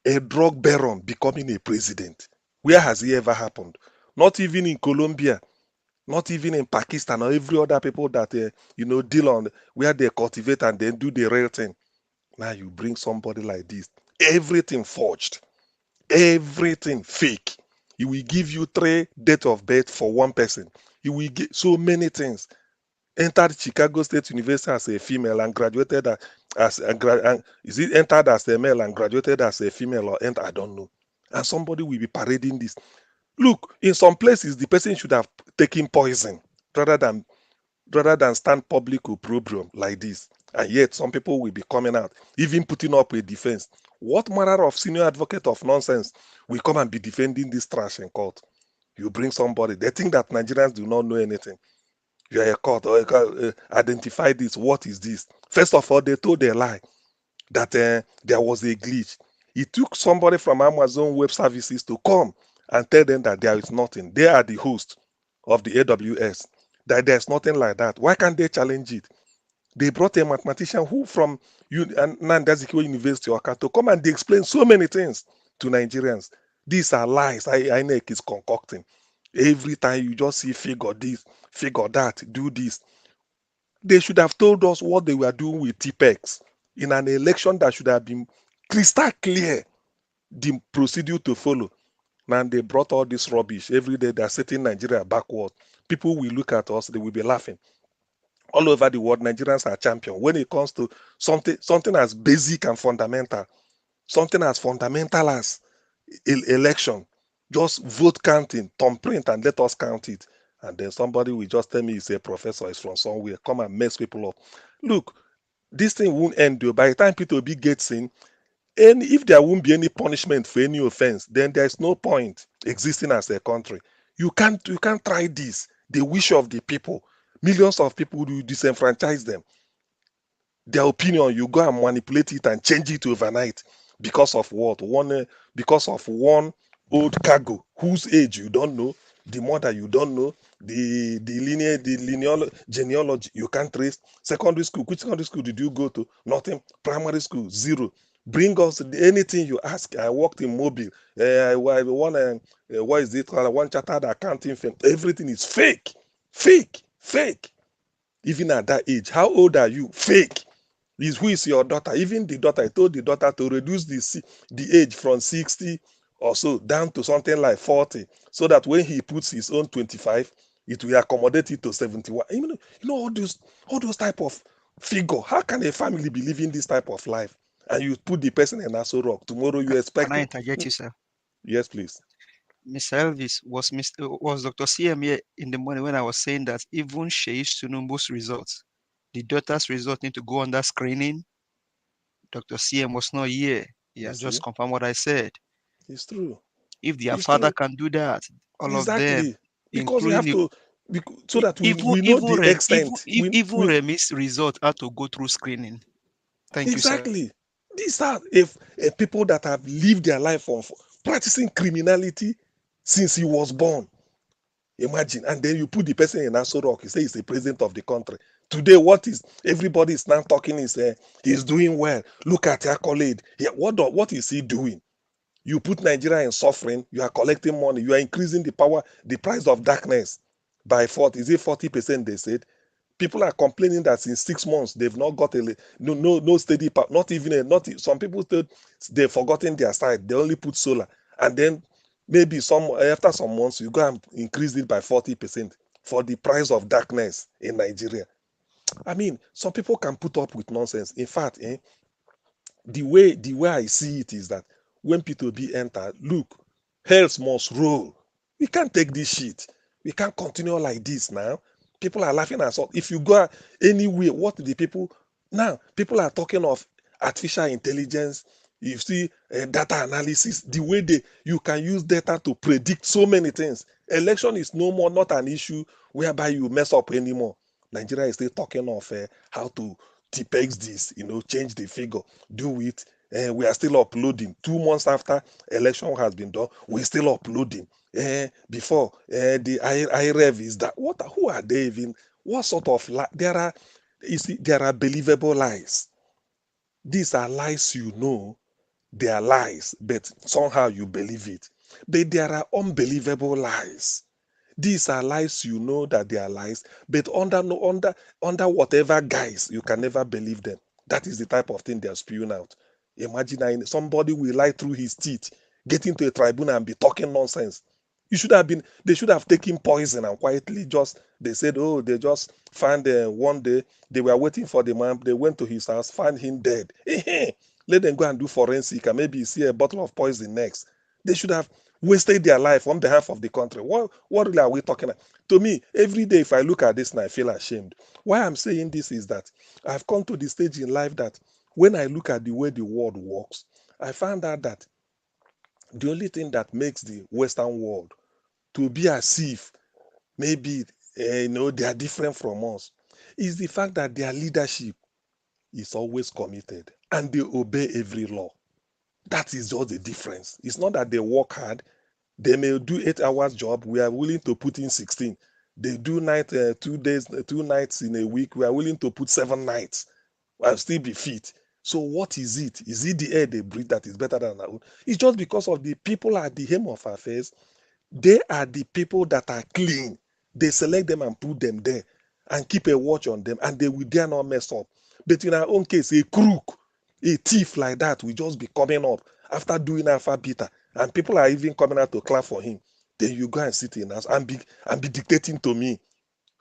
D: a drug baron becoming a president. Where has he ever happened? Not even in Colombia, not even in Pakistan or every other people that deal on where they cultivate and then do the real thing. Now you bring somebody like this, everything forged, everything fake. He will give you 3 dates of birth for one person. He will get so many things. Entered Chicago State University as a female and graduated is it entered as a male and graduated as a female, or I don't know. And somebody will be parading this. Look, in some places the person should have taken poison rather than stand public opprobrium like this. And yet some people will be coming out, even putting up a defense. What manner of senior advocate of nonsense will come and be defending this trash in court? You bring somebody, they think that Nigerians do not know anything. You are a court, or identify this. What is this? First of all, they told a lie that there was a glitch. It took somebody from Amazon Web Services to come and tell them that there is nothing. They are the host of the AWS. That there's nothing like that. Why can't they challenge it? They brought a mathematician who from Nandazikwe University to come and they explain so many things to Nigerians. These are lies INEC is concocting. Every time you just see figure this, figure that, do this. They should have told us what they were doing with TPEX in an election that should have been crystal clear. the procedure to follow. And they brought all this rubbish every day. They're setting Nigeria backward. People will look at us, they will be laughing. All over the world, Nigerians are champion. When it comes to something as basic and fundamental, something as fundamental as election, just vote counting, thumbprint, and let us count it. And then somebody will just tell me he's a professor, is from somewhere, come and mess people up. Look, this thing won't end though. By the time P2B gets in, and if there won't be any punishment for any offense, then there's no point existing as a country. You can't try this. The wish of the people. Millions of people will disenfranchise them. Their opinion, you go and manipulate it and change it overnight because of what? Because of one old cargo whose age you don't know, the mother you don't know, the genealogy you can't trace. Secondary school, which secondary school did you go to? Nothing. Primary school, zero. Bring us anything you ask. I worked in Mobile. I won what is it called? One chartered accounting firm. Everything is fake, fake. Even at that age, how old are you? Fake. Who is your daughter? Even the daughter, I told the daughter to reduce the age from 60 or so down to something like 40, so that when he puts his own 25, it will accommodate it to 71. You know all those type of figure. How can a family be living this type of life? And you put the person in Aso Rock. Tomorrow you expect.
H: Can I interject you, sir?
D: Yes, please.
H: Mr. Elvis, was Dr. CM here in the morning when I was saying that even Sheish Tinubu's results, the daughter's result need to go under screening? Dr. CM was not here. He has just confirmed what I said.
D: It's true.
H: If their father can do that, all of them,
D: because you have to, so that we know
H: even
D: the extent.
H: Even Remi's result had to go through screening. Thank you, sir.
D: Exactly. These are if people that have lived their life of practicing criminality since he was born. Imagine, and then you put the person in Aso Rock. You say he's the president of the country. Today, what is everybody is now talking is he's doing well. Look at accolade. Yeah, what is he doing? You put Nigeria in suffering. You are collecting money. You are increasing the price of darkness by 40. Is it 40%? They said. People are complaining that in 6 months they've not got no steady power. Not even some people said they've forgotten their side. They only put solar, and then maybe after some months you go and increase it by 40% for the price of darkness in Nigeria. I mean, some people can put up with nonsense. In fact, the way I see it is that when P2B enter, look, health must roll. We can't take this shit. We can't continue like this now. People are laughing at us. If you go anywhere, what the people now? People are talking of artificial intelligence. You see data analysis. The way you can use data to predict so many things. Election is no more not an issue whereby you mess up anymore. Nigeria is still talking of how to TPEX this, change the figure, do it. We are still uploading. 2 months after election has been done, we're still uploading. Before the IREV is that who are they even? What sort of there are believable lies. These are lies, they are lies, but somehow you believe it. But there are unbelievable lies. These are lies, that they are lies, but under whatever guise, you can never believe them. That is the type of thing they are spewing out. Imagine somebody will lie through his teeth, get into a tribunal and be talking nonsense. They should have taken poison and quietly they said, oh, they just found one day, they were waiting for the man, they went to his house, found him dead. Let them go and do forensic and maybe see a bottle of poison next. They should have wasted their life on behalf of the country. What really are we talking about? To me, every day if I look at this and I feel ashamed. Why I'm saying this is that I've come to the stage in life that when I look at the way the world works, I found out that the only thing that makes the Western world to be as if maybe they are different from us is the fact that their leadership is always committed and they obey every law. That is just the difference. It's not that they work hard. They may do 8 hours job. We are willing to put in 16. They do 2 nights in a week. We are willing to put 7 nights. I'll still be fit. So what is it? Is it the air they breathe that is better than our own? It's just because of the people at the helm of affairs. They are the people that are clean. They select them and put them there and keep a watch on them, and they will dare not mess up. But in our own case, a crook, a thief like that will just be coming up after doing alpha beta, and people are even coming out to clap for him. Then you go and sit in house and be dictating to me,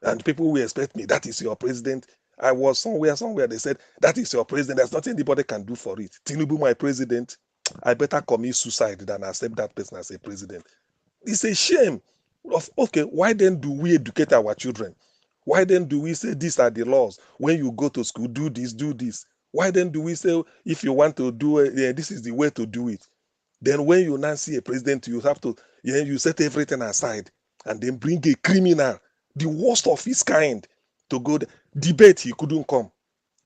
D: and people will expect me. That is your president. I was somewhere. They said that is your president. There's nothing anybody can do for it. Tinubu, my president. I better commit suicide than accept that person as a president. It's a shame. Okay, why then do we educate our children? Why then do we say these are the laws? When you go to school, do this, do this. Why then do we say if you want to do it, yeah, this is the way to do it? Then when you now see a president, you have to, you set everything aside and then bring a criminal, the worst of his kind, to go debate. He couldn't come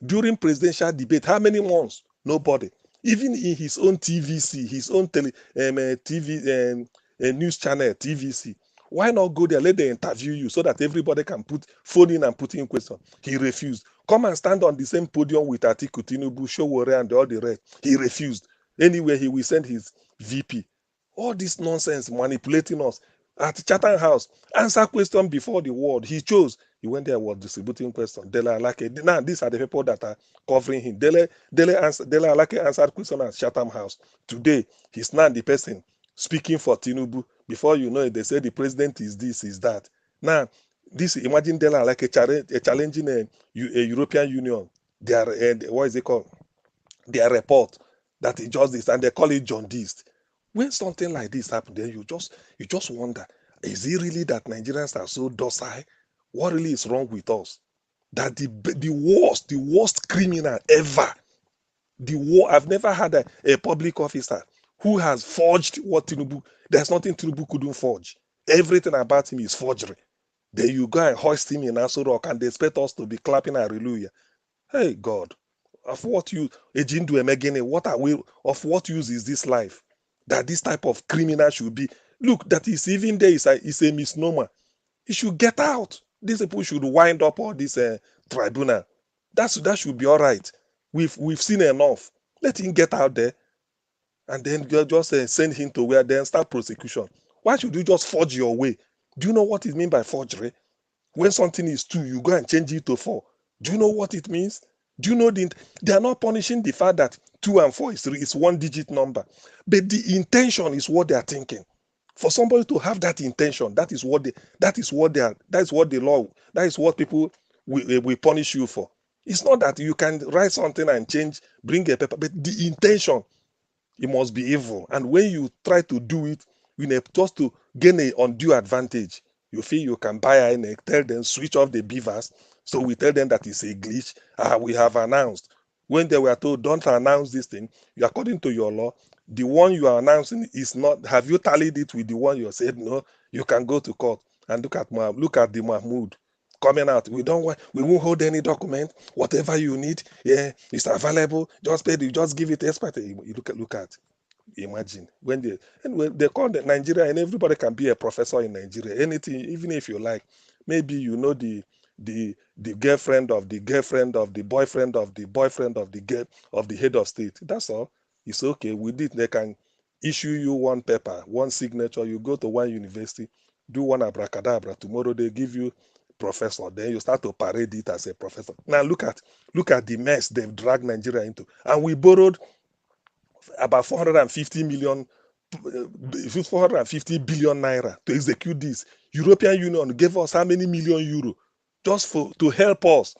D: during presidential debate. How many months? Nobody. Even in his own TVC, his own TV news channel, TVC. Why not go there? Let them interview you so that everybody can phone in and put in question. He refused. Come and stand on the same podium with Atiku, Tinubu, Showore, and all the rest. He refused. Anyway, he will send his VP. All this nonsense manipulating us. At Chatham House, answer question before the world. He chose. He went there, was distributing questions. Dele Alake. Now, these are the people that are covering him. Dele Alake answered question at Chatham House. Today, he's now the person speaking for Tinubu. Before you know it, they say the president is this, is that. Now, imagine Dele Alake challenging a European Union. What is it called? Their report that he just this, and they call it jaundice. When something like this happens, then you just wonder, is it really that Nigerians are so docile? What really is wrong with us? That the worst criminal ever, I've never had a public officer who has forged what Tinubu, there's nothing Tinubu couldn't forge. Everything about him is forgery. Then you go and hoist him in Aso Rock and they expect us to be clapping hallelujah. Hey God, of what use, Ejindu Emegene, of what use is this life? That this type of criminal should be. Look, that is even there is a misnomer. He should get out. These people should wind up all this tribunal. That should be all right. We've seen enough. Let him get out there, and then just send him to where then start prosecution. Why should you just forge your way? Do you know what it means by forgery? When something is 2, you go and change it to 4. Do you know what it means? Do you know they are not punishing the fact that 2 and 4 is one digit number, but the intention is what they are thinking. For somebody to have that intention, that is what the law, that is what people will punish you for. It's not that you can write something and change, bring a paper, but the intention, it must be evil. And when you try to do it, just to gain an undue advantage, you feel you can buy INEC, tell them switch off the beavers. So we tell them that it's a glitch. We have announced. When they were told don't announce this thing, according to your law, the one you are announcing is not. Have you tallied it with the one you said no? You can go to court and look at the Mahmoud coming out. We won't hold any document. Whatever you need, yeah, it's available. Just pay. Just give it expert. You look at. Imagine when they call the Nigeria, and everybody can be a professor in Nigeria. Anything, even if you like, maybe you know the girlfriend of the girlfriend of the boyfriend of the boyfriend of the head of state. That's all. It's okay. With it, they can issue you one paper, one signature. You go to one university, do one abracadabra. Tomorrow they give you professor. Then you start to parade it as a professor. Now look at the mess they've dragged Nigeria into, and we borrowed about 450 billion naira to execute this. European Union gave us how many million euro just to help us.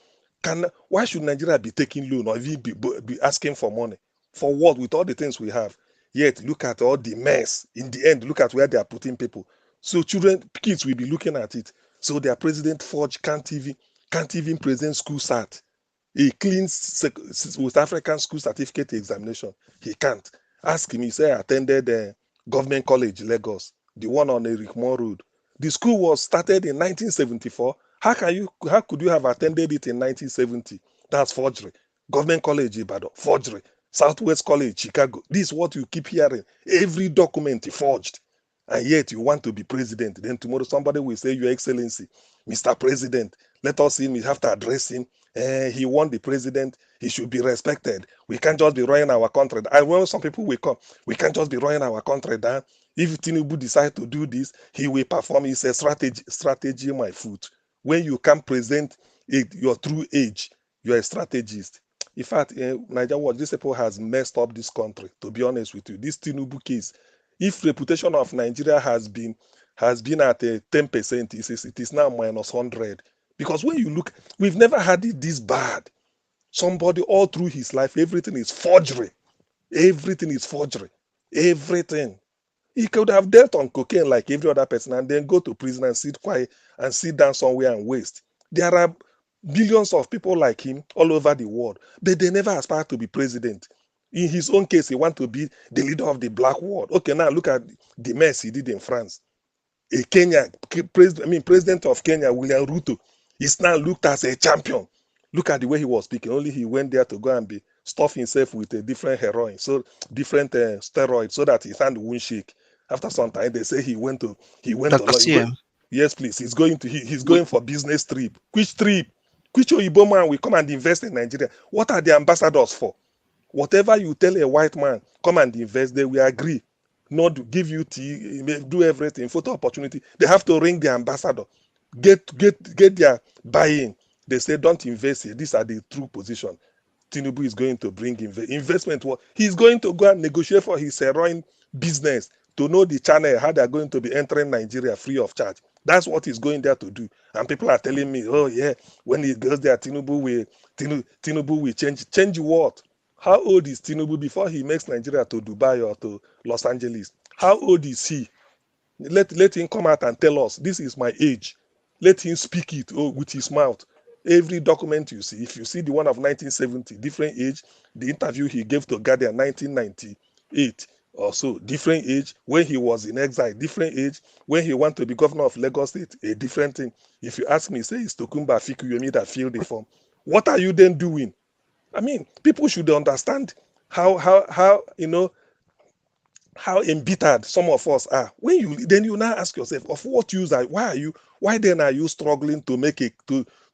D: Why should Nigeria be taking loan or even be asking for money? For what? With all the things we have. Yet look at all the mess. In the end, look at where they are putting people. So kids will be looking at it. So their president forged can't even present school cert. He cleans West African school certificate examination. He can't. Ask him. He said, I attended Government College, Lagos, the one on Eric Moore Road. The school was started in 1974. How could you have attended it in 1970? That's forgery. Government College, Ibadan, forgery. Southwest College, Chicago. This is what you keep hearing. Every document forged. And yet you want to be president. Then tomorrow somebody will say, Your Excellency, Mr. President, let us see him. We have to address him. He won the president. He should be respected. We can't just be running our country. I know some people will come. We can't just be running our country down. If Tinubu decides to do this, he will perform. It's a strategy, my foot. When you can present your true age, you're a strategist. In fact, Nigeria Watch, this people has messed up this country, to be honest with you. This Tinubu case, if reputation of Nigeria has been at a 10%, it is now minus 100. Because when you look, we've never had it this bad. Somebody all through his life, everything is forgery. Everything is forgery. Everything. He could have dealt on cocaine like every other person and then go to prison and sit quiet and sit down somewhere and waste. There are billions of people like him all over the world, but they never aspire to be president. In his own case, he want to be the leader of the black world. Okay, now look at the mess he did in France. A president of Kenya, William Ruto, is now looked as a champion. Look at the way he was speaking. Only he went there to go and be stuff himself with a different heroin, so different steroids, so that his hand won't shake. After some time, they say he went to
H: Dr. CM.
D: Yes, please. He's going for business trip. Which trip? Which Oyibo man will come and invest in Nigeria? What are the ambassadors for? Whatever you tell a white man, come and invest, they will agree. Not to give you tea, do everything, photo opportunity. They have to ring the ambassador, get their buy-in. They say, don't invest here. These are the true position. Tinubu is going to bring investment. He's going to go and negotiate for his heroin business to know the channel, how they're going to be entering Nigeria free of charge. That's what he's going there to do. And people are telling me, oh yeah, when he goes there, Tinubu will change. Change what? How old is Tinubu before he makes Nigeria to Dubai or to Los Angeles? How old is he? Let him come out and tell us, this is my age. Let him speak it with his mouth. Every document you see, if you see the one of 1970, different age, the interview he gave to Guardian 1998 or so, different age, when he was in exile, different age, when he wanted to be governor of Lagos State, a different thing. If you ask me, say it's Tokumba Fikuyemi that filled the form. What are you then doing? I mean, people should understand how embittered some of us are. When you now ask yourself, of what use why then are you struggling to make it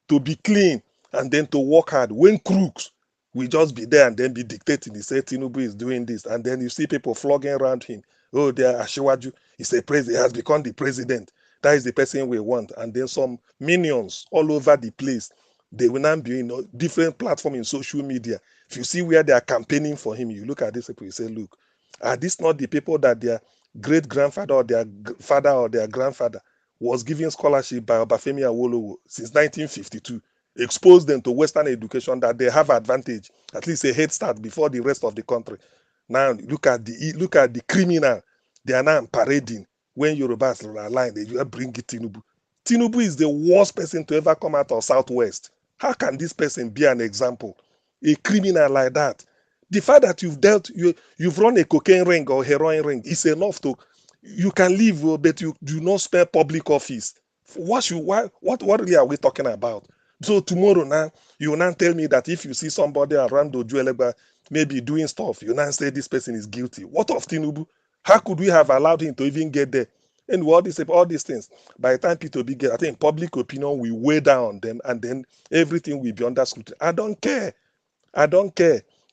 D: to be clean and then to work hard when crooks will just be there and then be dictating? He said Tinubu is doing this, and then you see people flogging around him. Oh, they are Ashiwaju. He's a president, he has become the president. That is the person we want. And then some minions all over the place. They will now be in different platforms in social media. If you see where they are campaigning for him, you look at these people, you say, look, are these not the people that their great-grandfather or their father or their grandfather was giving scholarship by Obafemi Awolowo since 1952? Expose them to Western education, that they have advantage, at least a head start before the rest of the country. Now look at the criminal. They are now parading when Yorubas are lying. They just bring it Tinubu. Tinubu is the worst person to ever come out of Southwest. How can this person be an example? A criminal like that. The fact that you've run a cocaine ring or heroin ring is enough to, you can leave, but you do not spare public office. What really are we talking about? So tomorrow now, you will now tell me that if you see somebody around Ojuelegba maybe doing stuff, you now say this person is guilty. What of Tinubu? How could we have allowed him to even get there? And all these things, by the time P2B get, I think public opinion will weigh down on them, and then everything will be under scrutiny. I don't care.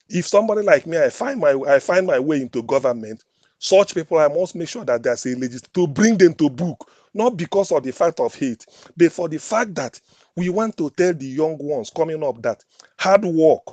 D: If somebody like me, I find my way into government, such people, I must make sure that there's a legislation to bring them to book, not because of the fact of hate, but for the fact that we want to tell the young ones coming up that hard work,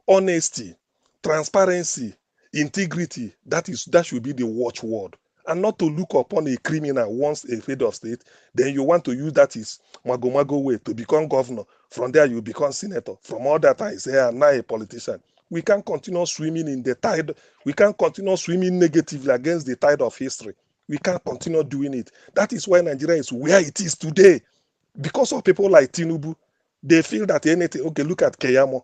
D: honesty, transparency, integrity, that should be the watchword, and not to look upon a criminal once a head of state, then you want to use that is mago way to become governor. From there, you become senator. From all that, I say, I'm now a politician. We can't continue swimming in the tide. We can't continue swimming negatively against the tide of history. We can't continue doing it. That is why Nigeria is where it is today. Because of people like Tinubu, they feel that anything, okay, look at Keyamo,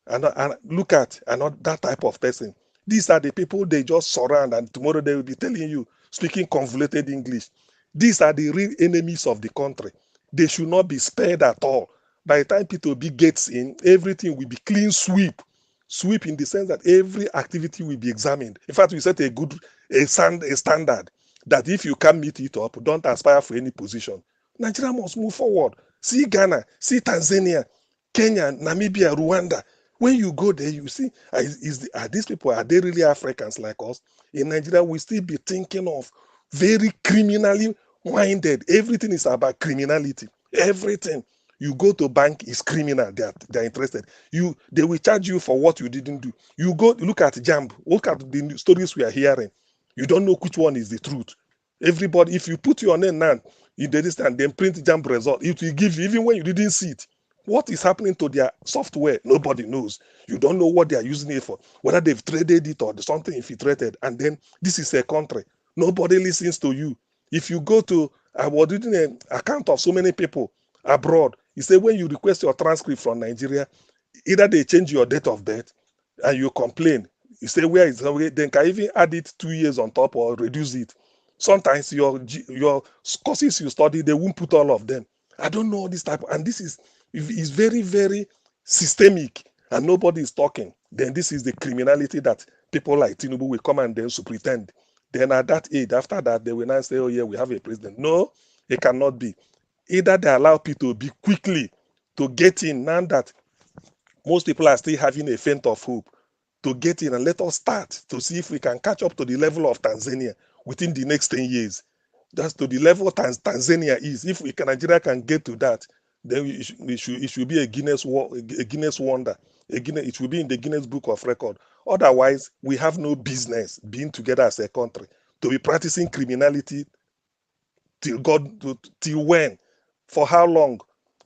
D: and look at that type of person. These are the people they just surround, and tomorrow they will be telling you, speaking convoluted English. These are the real enemies of the country. They should not be spared at all. By the time P2B gets in, everything will be clean sweep. Sweep in the sense that every activity will be examined. In fact, we set a standard that if you can't meet it up, don't aspire for any position. Nigeria must move forward. See Ghana, see Tanzania, Kenya, Namibia, Rwanda. When you go there, you see, are these people, are they really Africans like us? In Nigeria, we still be thinking of very criminally minded. Everything is about criminality. Everything. You go to bank, it's criminal. They're interested. They will charge you for what you didn't do. You go look at JAMB, look at the stories we are hearing. You don't know which one is the truth. Everybody, if you put your name now in the list and then print JAMB result, it will give you, even when you didn't see it. What is happening to their software? Nobody knows. You don't know what they are using it for, whether they've traded it or something infiltrated. And then this is a country. Nobody listens to you. If you go to, I was reading an account of so many people abroad. He said when you request your transcript from Nigeria, either they change your date of birth and you complain. You say where is it? Then can even add it 2 years on top or reduce it. Sometimes your courses you study, they won't put all of them. I don't know this type, and this is very, very systemic, and nobody is talking. Then this is the criminality that people like Tinubu will come and then to pretend. Then at that age, after that, they will now say, oh yeah, we have a president. No, it cannot be. Either they allow people to be quickly to get in, now that most people are still having a faint of hope, to get in, and let us start to see if we can catch up to the level of Tanzania within the next 10 years. That's to the level Tanzania is. If Nigeria can get to that, then it should be a Guinness wonder. It will be in the Guinness Book of Record. Otherwise, we have no business being together as a country to be practicing criminality till when? For how long?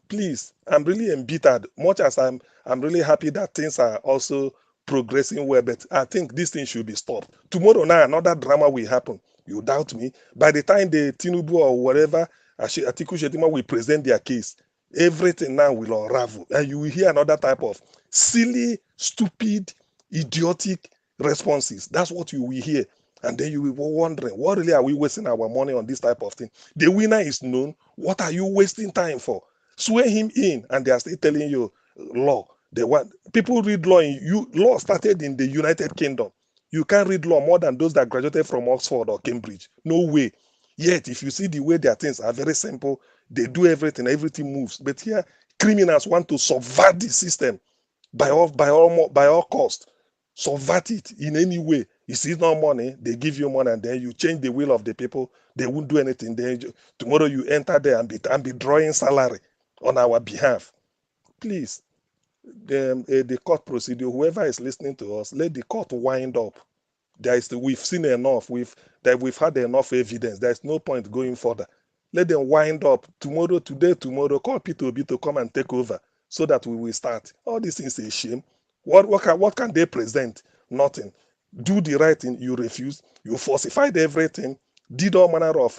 D: Please, I'm really embittered. Much as I'm really happy that things are also progressing well, but I think this thing should be stopped. Tomorrow now, another drama will happen. You doubt me? By the time the Tinubu or whatever, Atiku Shettima will present their case, everything now will unravel. And you will hear another type of silly, stupid, idiotic responses. That's what you will hear. And then you will be wondering, what really are we wasting our money on this type of thing? The winner is known. What are you wasting time for? Swear him in, and they are still telling you law. They want people read law law started in the United Kingdom. You can't read law more than those that graduated from Oxford or Cambridge. No way. Yet, if you see the way their things are very simple, they do everything moves. But here, criminals want to subvert the system by all cost. Subvert it in any way. You see no money, they give you money, and then you change the will of the people. They won't do anything. Then tomorrow you enter there and be drawing salary on our behalf. Please, the court procedure, whoever is listening to us, let the court wind up. We've seen enough. We've had enough evidence. There's no point going further. Let them wind up tomorrow, call P2B to come and take over so that we will start. All these things is a shame. What can they present? Nothing. Do the right thing, you refuse. You falsified everything. Did all manner of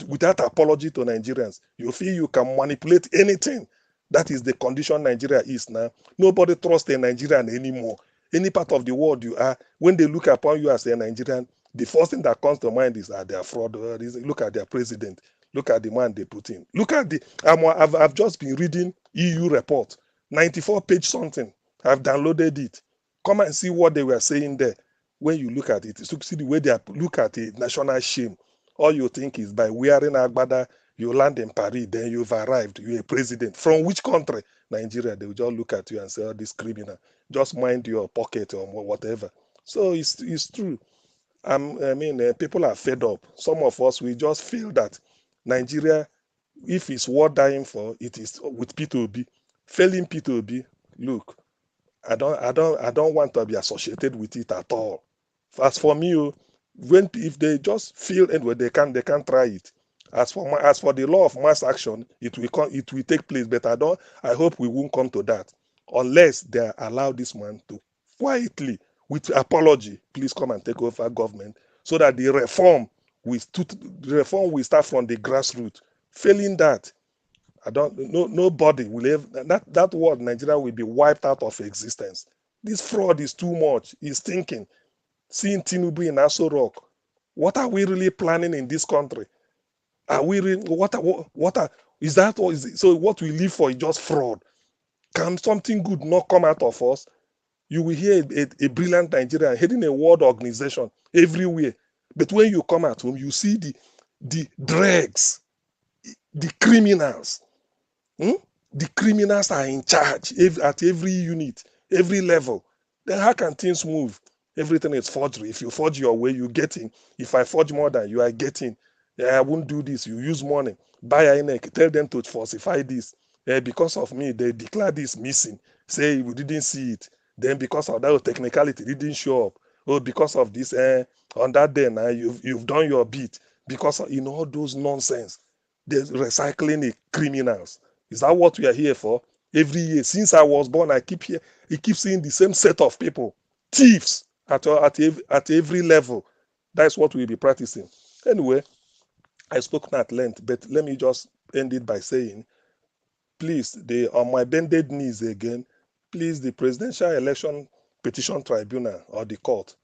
D: without apology to Nigerians. You feel you can manipulate anything. That is the condition Nigeria is now. Nobody trusts a Nigerian anymore. Any part of the world you are, when they look upon you as a Nigerian, the first thing that comes to mind is that they are fraud. Look at their president. Look at the man they put in. Look at I've just been reading EU report, 94-page something. I've downloaded it. Come and see what they were saying there. When you look at it, see the way they look at it, national shame. All you think is by wearing agbada, you land in Paris, then you've arrived, you're a president. From which country? Nigeria. They will just look at you and say, oh, this criminal. Just mind your pocket or whatever. So it's true. People are fed up. Some of us, we just feel that Nigeria, if it's worth dying for, it is with P2B. Failing P2B, look, I don't want to be associated with it at all. As for me, if they just feel anyway, they can try it. As for the law of mass action, it will take place, but I hope we won't come to that unless they allow this man to quietly, with apology, please come and take over government, so that the reform will start from the grassroots. Failing that, nobody will have that word Nigeria will be wiped out of existence. This fraud is too much. He's thinking, seeing Tinubu in Aso Rock, what are we really planning in this country? Are we really, is that, or is it, so what we live for is just fraud? Can something good not come out of us? You will hear a brilliant Nigerian heading a world organization everywhere, but when you come at home, you see the dregs, the criminals. The criminals are in charge at every unit, every level. Then how can things move? Everything is forgery. If you forge your way, you get in. If I forge more than you, I get in. I won't do this. You use money, buy INEC, tell them to falsify this. Because of me, they declare this missing. Say we didn't see it. Then because of that technicality, it didn't show up. Oh, because of this, on that day now you've done your bit. Because of, all those nonsense, they're recycling the criminals. Is that what we are here for? Every year since I was born, I keep seeing the same set of people, thieves at every level. That's what we'll be practicing. Anyway, I spoke at length, but let me just end it by saying, please, on my bended knees again, please, the Presidential Election Petition Tribunal or the court,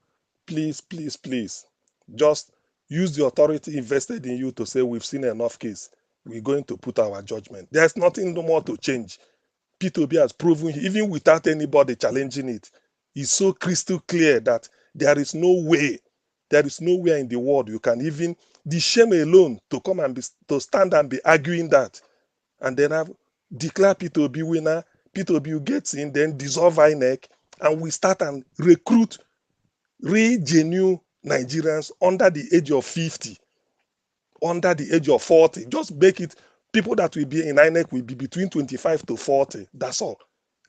D: please, please, please, just use the authority invested in you to say we've seen enough case. We're going to put our judgment. There's nothing more to change. P2B has proven, even without anybody challenging it, it's so crystal clear that there is no way, there is nowhere in the world you can even, the shame alone to come and to stand and be arguing that, and then have declare P2B winner, P2B gets in, then dissolve INEC, and we start and recruit real genuine Nigerians under the age of 50, under the age of 40. Just make it, people that will be in INEC will be between 25 to 40. That's all.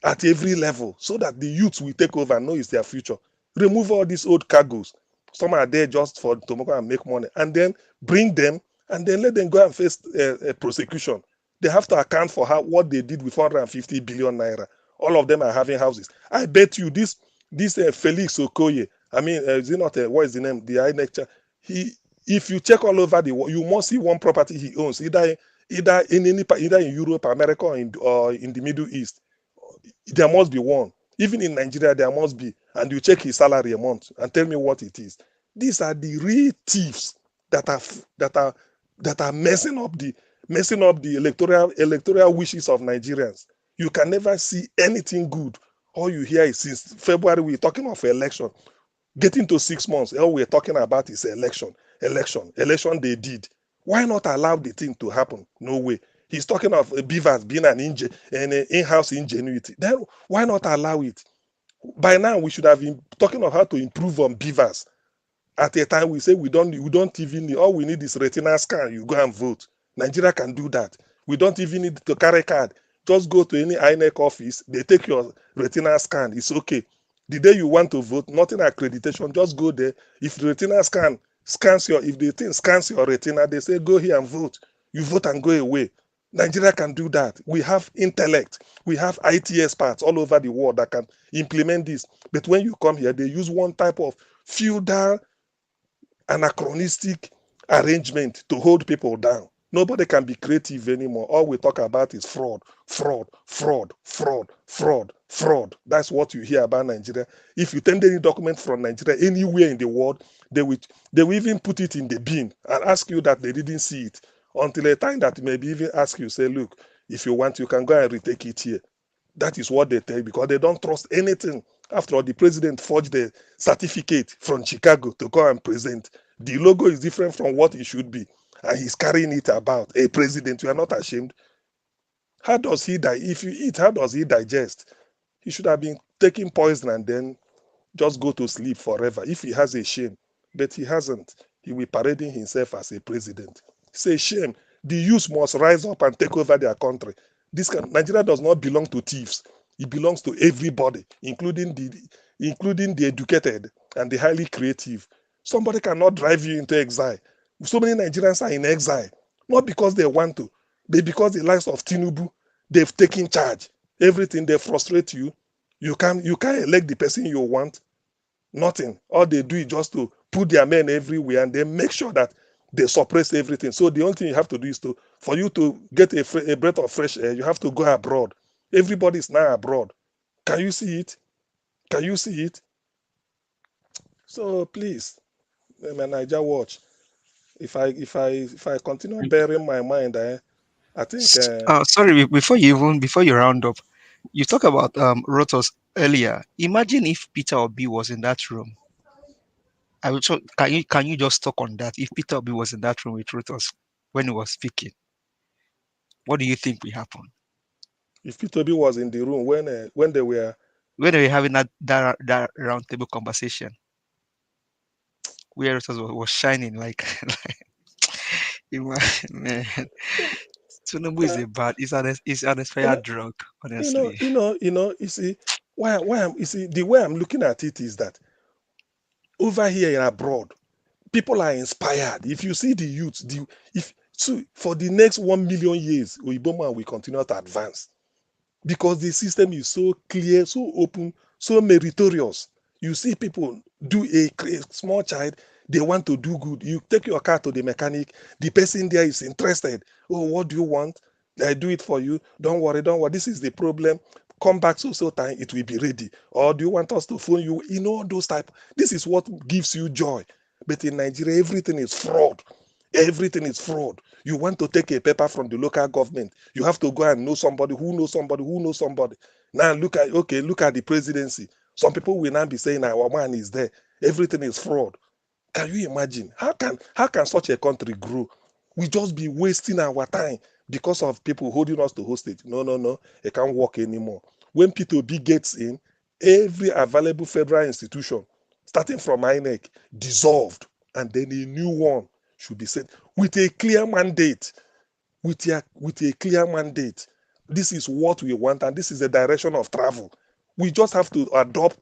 D: At every level, so that the youths will take over and know it's their future. Remove all these old cargoes. Some are there just for to go and make money, and then bring them, and then let them go and face a prosecution. They have to account for what they did with 450 billion naira. All of them are having houses. I bet you this Felix Okoye, I mean, is it not what is the name? The INEC. If you check all over the world, you must see one property he owns, either in Europe, America, or in the Middle East. There must be one. Even in Nigeria, there must be. And you check his salary a month and tell me what it is. These are the real thieves that are messing up the electoral wishes of Nigerians. You can never see anything good. All you hear is since February we're talking of election. Getting to 6 months, all we're talking about is election they did. Why not allow the thing to happen? No way. He's talking of beavers being an in-house ingenuity. Then why not allow it? By now, we should have been talking of how to improve on beavers. At a time, we say we don't even need, all we need is retina scan. You go and vote. Nigeria can do that. We don't even need to carry card. Just go to any INEC office. They take your retina scan. It's okay. The day you want to vote, nothing accreditation. Just go there. If the retina if the thing scans your retina, they say go here and vote. You vote and go away. Nigeria can do that. We have intellect. We have IT experts all over the world that can implement this. But when you come here, they use one type of feudal, anachronistic arrangement to hold people down. Nobody can be creative anymore. All we talk about is fraud, fraud, fraud, fraud, fraud, fraud. That's what you hear about Nigeria. If you tender any document from Nigeria anywhere in the world, they will even put it in the bin and ask you that they didn't see it until a time that maybe even ask you, say, look, if you want, you can go and retake it here. That is what they tell, because they don't trust anything. After all, the president forged the certificate from Chicago to go and present. The logo is different from what it should be, and he's carrying it about. A president, you are not ashamed. How does he die? If you eat, how does he digest? He should have been taking poison and then just go to sleep forever if he has a shame. But he hasn't. He will be parading himself as a president. It's a shame. The youth must rise up and take over their country. Nigeria does not belong to thieves. It belongs to everybody, including the educated and the highly creative. Somebody cannot drive you into exile. So many Nigerians are in exile, not because they want to, but because the likes of Tinubu, they've taken charge. Everything, they frustrate you. You can't elect the person you want. Nothing. All they do is just to put their men everywhere and then make sure that they suppress everything. So the only thing you have to do is for you to get a breath of fresh air, you have to go abroad. Everybody is now abroad. Can you see it? Can you see it? So please, Niger watch. If I continue bearing my mind, I think.
H: Sorry, before you round up, you talk about Rotos earlier. Imagine if Peter Obi was in that room. I will. Can you just talk on that? If Peter Obi was in that room with Rotos when he was speaking, what do you think will happen?
D: If Peter Obi was in the room when they were
H: having that round table conversation, where Rotos was shining like, man. Tinubu is a bad. Is an expired drug. Honestly,
D: You see, you see, the way I'm looking at it is that over here in abroad, people are inspired. If you see the youth, for the next 1 million years, Oiboma will continue to advance because the system is so clear, so open, so meritorious. You see people do a small child, they want to do good. You take your car to the mechanic, the person there is interested. Oh, what do you want? I do it for you. Don't worry, don't worry. This is the problem. Come back so time, it will be ready. Or do you want us to phone you? You know, those type. This is what gives you joy. But in Nigeria, everything is fraud. Everything is fraud. You want to take a paper from the local government, you have to go and know somebody who knows somebody who knows somebody. Now look at the presidency. Some people will now be saying our man is there. Everything is fraud. Can you imagine? How can such a country grow? We just be wasting our time because of people holding us to hostage. No, it can't work anymore. When P2B gets in, every available federal institution, starting from INEC, dissolved, and then a new one should be set with a clear mandate. With a clear mandate. This is what we want, and this is the direction of travel. We just have to adopt.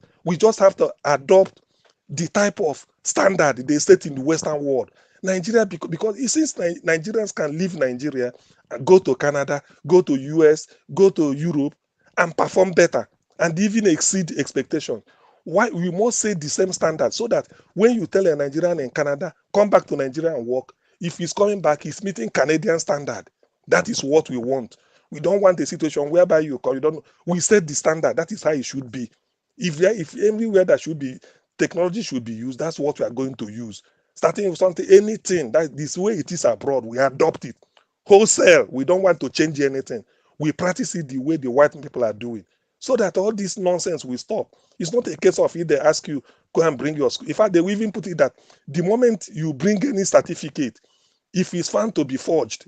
D: The type of standard they set in the Western world. Nigeria, because since Nigerians can leave Nigeria and go to Canada, go to US, go to Europe, and perform better and even exceed expectation. Why we must say the same standard so that when you tell a Nigerian in Canada, come back to Nigeria and work, if he's coming back, he's meeting Canadian standard. That is what we want. We don't want a situation whereby you don't. We set the standard. That is how it should be. If everywhere that should be technology should be used, that's what we are going to use. Starting with something, anything that this way it is abroad, we adopt it wholesale. We don't want to change anything. We practice it the way the white people are doing, so that all this nonsense will stop. It's not a case of if they ask you go and bring your school. In fact, they will even put it that the moment you bring any certificate, if it's found to be forged,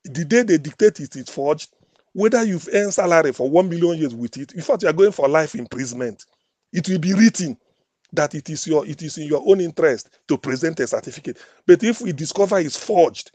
D: the day they dictate it is forged, whether you've earned salary for 1 million years with it, in fact, you are going for life imprisonment. It will be written that it is in your own interest to present a certificate. But if we discover it's forged,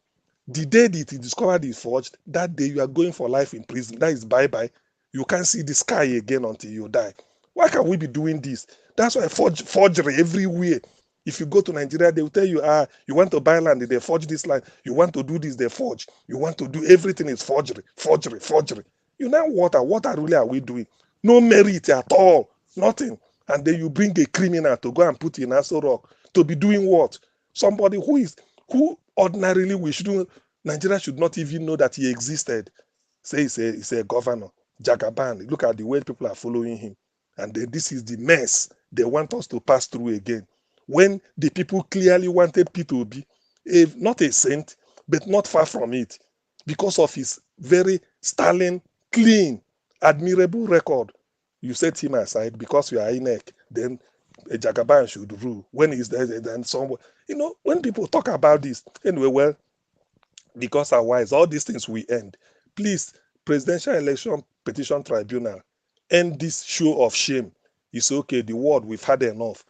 D: the day that it discovered is forged, that day you are going for life in prison. That is bye-bye. You can't see the sky again until you die. Why can't we be doing this? That's why forgery everywhere. If you go to Nigeria, they will tell you, you want to buy land, they forge this land. You want to do this, they forge. You want to do everything is forgery. You know what really are we doing? No merit at all. Nothing. And then you bring a criminal to go and put in Aso Rock to be doing what? Somebody who ordinarily Nigeria should not even know that he existed. Say he's a governor, Jagaban. Look at the way people are following him. And then this is the mess they want us to pass through again. When the people clearly wanted P2B, not a saint, but not far from it, because of his very sterling, clean, admirable record. You set him aside because you are INEC, then a Jagaban should rule. When he's there, then someone, when people talk about this, anyway, well, because otherwise all these things will end. Please, Presidential Election Petition Tribunal, end this show of shame. It's okay, the world, we've had enough.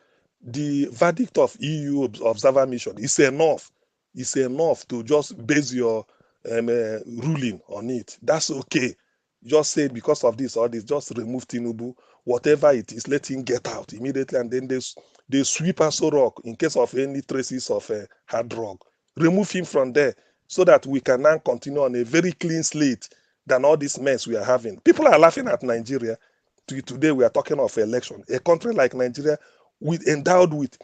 D: The verdict of EU observer mission is enough. It's enough to just base your ruling on it. That's okay. Just say because of this or this, just remove Tinubu, whatever it is, let him get out immediately, and then they sweep Aso Rock in case of any traces of hard drug. Remove him from there so that we can now continue on a very clean slate than all this mess we are having. People are laughing at Nigeria. Today we are talking of election. A country like Nigeria, endowed with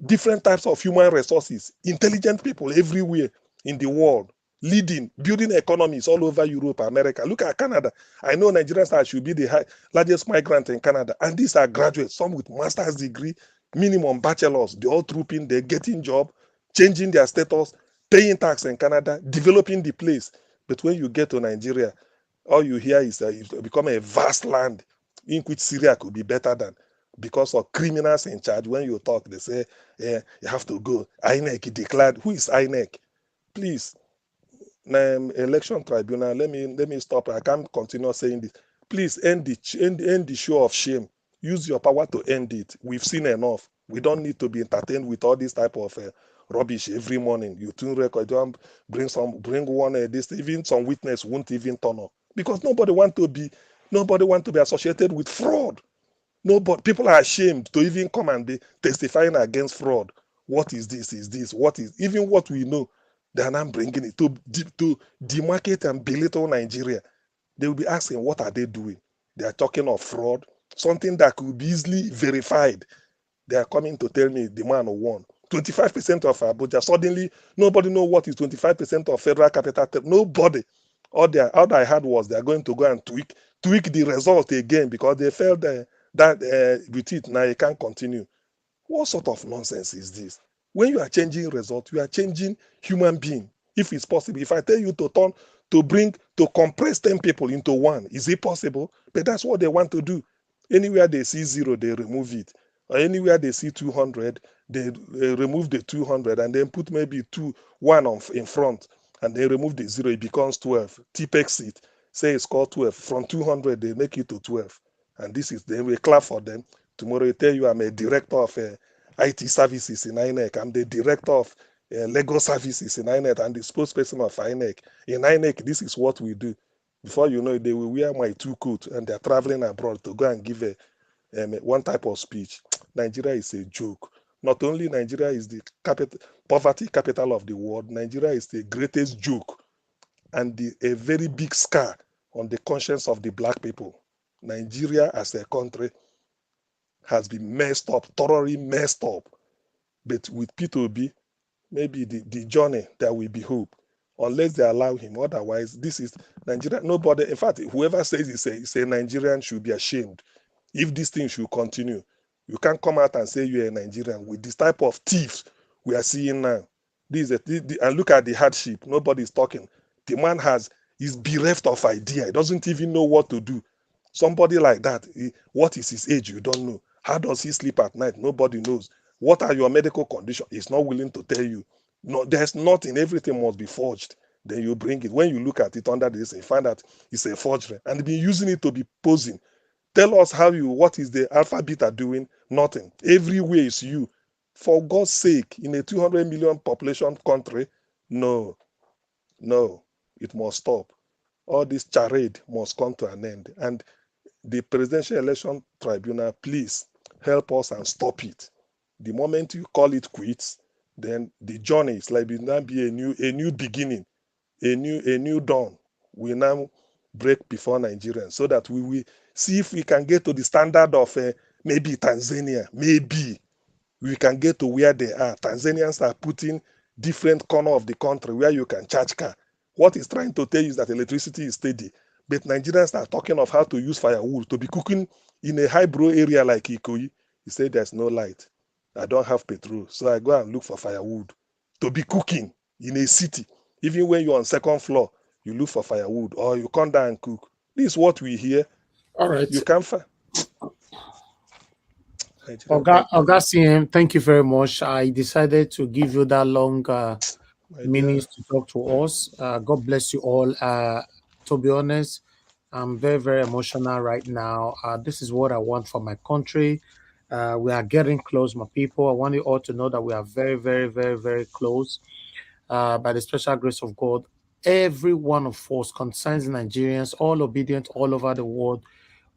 D: different types of human resources, intelligent people everywhere in the world, leading, building economies all over Europe, America. Look at Canada. I know Nigerians should be the largest migrant in Canada. And these are graduates, some with master's degree, minimum bachelors. They're all trooping, they're getting job, changing their status, paying tax in Canada, developing the place. But when you get to Nigeria, all you hear is it become a vast land in which Syria could be better than, because of criminals in charge. When you talk, they say, yeah, you have to go. INEC declared. Who is INEC? Please, election tribunal, let me stop. I can't continue saying this. Please end the show of shame. Use your power to end it. We've seen enough. We don't need to be entertained with all this type of rubbish every morning. You tune record, don't bring one this, even some witness won't even turn up because nobody want to be associated with fraud. Nobody, people are ashamed to even come and be testifying against fraud. What is this? Is this? What is even what we know? They are not bringing it to demarcate and belittle Nigeria. They will be asking, what are they doing? They are talking of fraud, something that could be easily verified. They are coming to tell me the man won. 25% of Abuja. Suddenly, nobody know what is 25% of federal capital. Nobody. All I had was they are going to go and tweak the result again because they felt that with it now you can't continue. What sort of nonsense is this? When you are changing result, you are changing human being. If it's possible, if I tell you to compress 10 people into one, is it possible? But that's what they want to do. Anywhere they see 0, they remove it. Or anywhere they see 200, they remove the 200 and then put maybe 1 in front, and they remove the 0, it becomes 12. T-pex it, say it's called 12. From 200, they make it to 12. And this is, then we clap for them. Tomorrow, they tell you I'm a director of IT services in INEC. I'm the director of Lego services in INEC and the spokesperson of INEC. In INEC, this is what we do. Before you know it, they will wear my 2 coats and they're traveling abroad to go and give one type of speech. Nigeria is a joke. Not only Nigeria is the poverty capital of the world, Nigeria is the greatest joke and a very big scar on the conscience of the black people. Nigeria as a country has been messed up, thoroughly messed up. But with P2B, maybe the journey there will be hope, unless they allow him. Otherwise, this is Nigeria. Nobody, in fact, whoever says he's a Nigerian should be ashamed. If this thing should continue, you can't come out and say you're a Nigerian with this type of thieves we are seeing now. And look at the hardship. Nobody's talking. The man is bereft of idea. He doesn't even know what to do. Somebody like that, what is his age? You don't know. How does he sleep at night? Nobody knows. What are your medical conditions? He's not willing to tell you. No, there's nothing. Everything must be forged. Then you bring it. When you look at it under this, you find that it's a forgery. And they've been using it to be posing. Tell us what is the alpha beta doing? Nothing. Everywhere is you. For God's sake, in a 200 million population country, no, it must stop. All this charade must come to an end. And the Presidential Election Tribunal, please help us and stop it. The moment you call it quits, then the journey is like it now be a new beginning, a new dawn. We now break before Nigerians so that we will see if we can get to the standard of maybe Tanzania. Maybe we can get to where they are. Tanzanians are putting different corner of the country where you can charge car. What he's trying to tell you is that electricity is steady. But Nigerians are talking of how to use firewood to be cooking in a high-brow area like Ikoyi. He said there's no light. I don't have petrol, so I go and look for firewood to be cooking in a city. Even when you're on second floor, you look for firewood or you come down and cook. This is what we hear.
C: All right.
D: You can't find.
C: Oga CM, thank you very much. I decided to give you that long minutes to talk to us. God bless you all. To be honest, I'm very, very emotional right now. This is what I want for my country. We are getting close, my people. I want you all to know that we are very, very, very, very close. By the special grace of God, every one of us, concerns Nigerians, all obedient all over the world,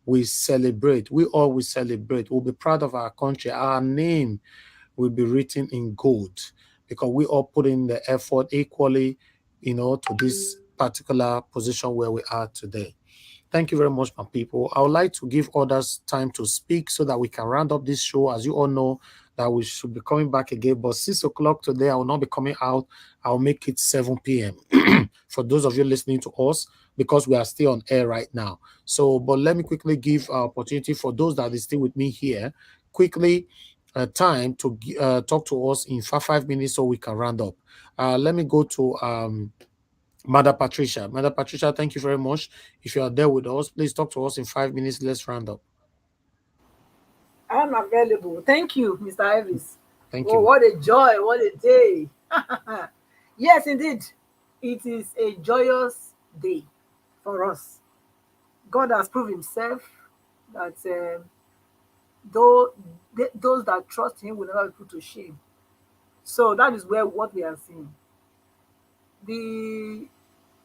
C: we celebrate. We all will celebrate. We'll be proud of our country. Our name will be written in gold because we all put in the effort equally, to this particular position where we are today. Thank you very much, my people. I would like to give others time to speak so that we can round up this show. As you all know, that we should be coming back again. But 6 o'clock today, I will not be coming out. I'll make it 7 p.m. for those of you listening to us, because we are still on air right now. So, but let me quickly give opportunity for those that are still with me here, quickly time to talk to us in 5 minutes so we can round up. Let me go to Mother Patricia. Mother Patricia, thank you very much. If you are there with us, please talk to us in 5 minutes. Let's round up.
B: I'm available. Thank you, Mr. Ivis.
C: Thank
B: you. What a joy. What a day. Yes, indeed. It is a joyous day for us. God has proved himself that those that trust him will never be put to shame. So that is where what we are seeing. The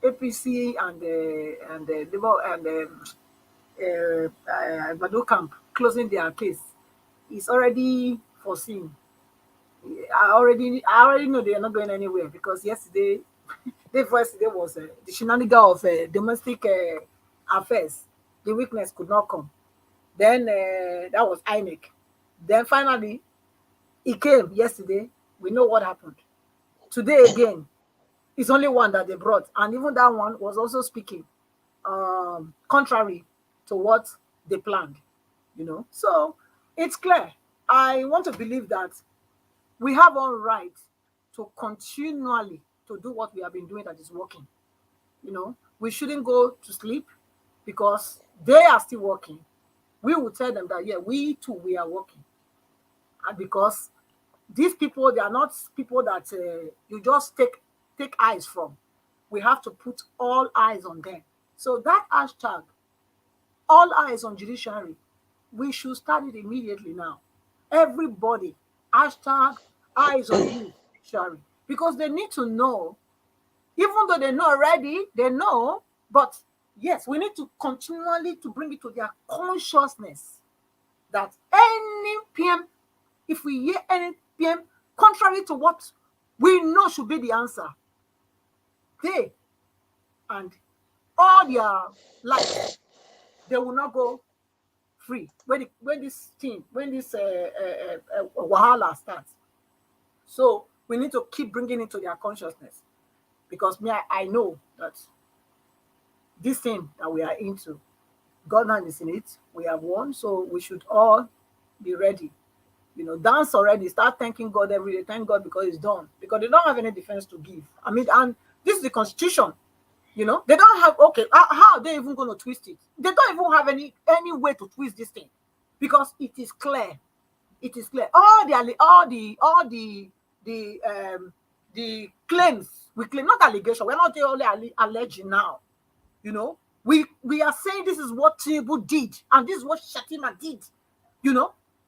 B: APC and the Labour and Bado camp closing their case is already foreseen. I already know they are not going anywhere because yesterday, day before yesterday was the shenanigan of domestic affairs. The weakness could not come. Then that was INEC. Then finally, it came yesterday. We know what happened. Today again, it's only one that they brought, and even that one was also speaking contrary to what they planned. So it's clear. I want to believe that we have all right to continually to do what we have been doing that is working. We shouldn't go to sleep because they are still working. We will tell them that, yeah, we too, we are working. And because these people, they are not people that you just take eyes from. We have to put all eyes on them. So that hashtag, all eyes on judiciary, we should start it immediately now. Everybody, hashtag eyes on you, judiciary, because they need to know, even though they know already, they know, but yes, we need to continually to bring it to their consciousness that any PM, if we hear any PM contrary to what we know should be the answer, they and all their lives, they will not go free when this wahala starts. So we need to keep bringing it to their consciousness, because I know that this thing that we are into, God is in it. We have won, so we should all be ready. Dance already. Start thanking God every day. Thank God because it's done. Because they don't have any defense to give. I mean, and this is the constitution. They don't have. Okay, how are they even going to twist it? They don't even have any way to twist this thing, because it is clear. It is clear. All the claims we claim, not allegation. We're not only alleging now. We are saying this is what Tinubu did, and this is what Shettima did.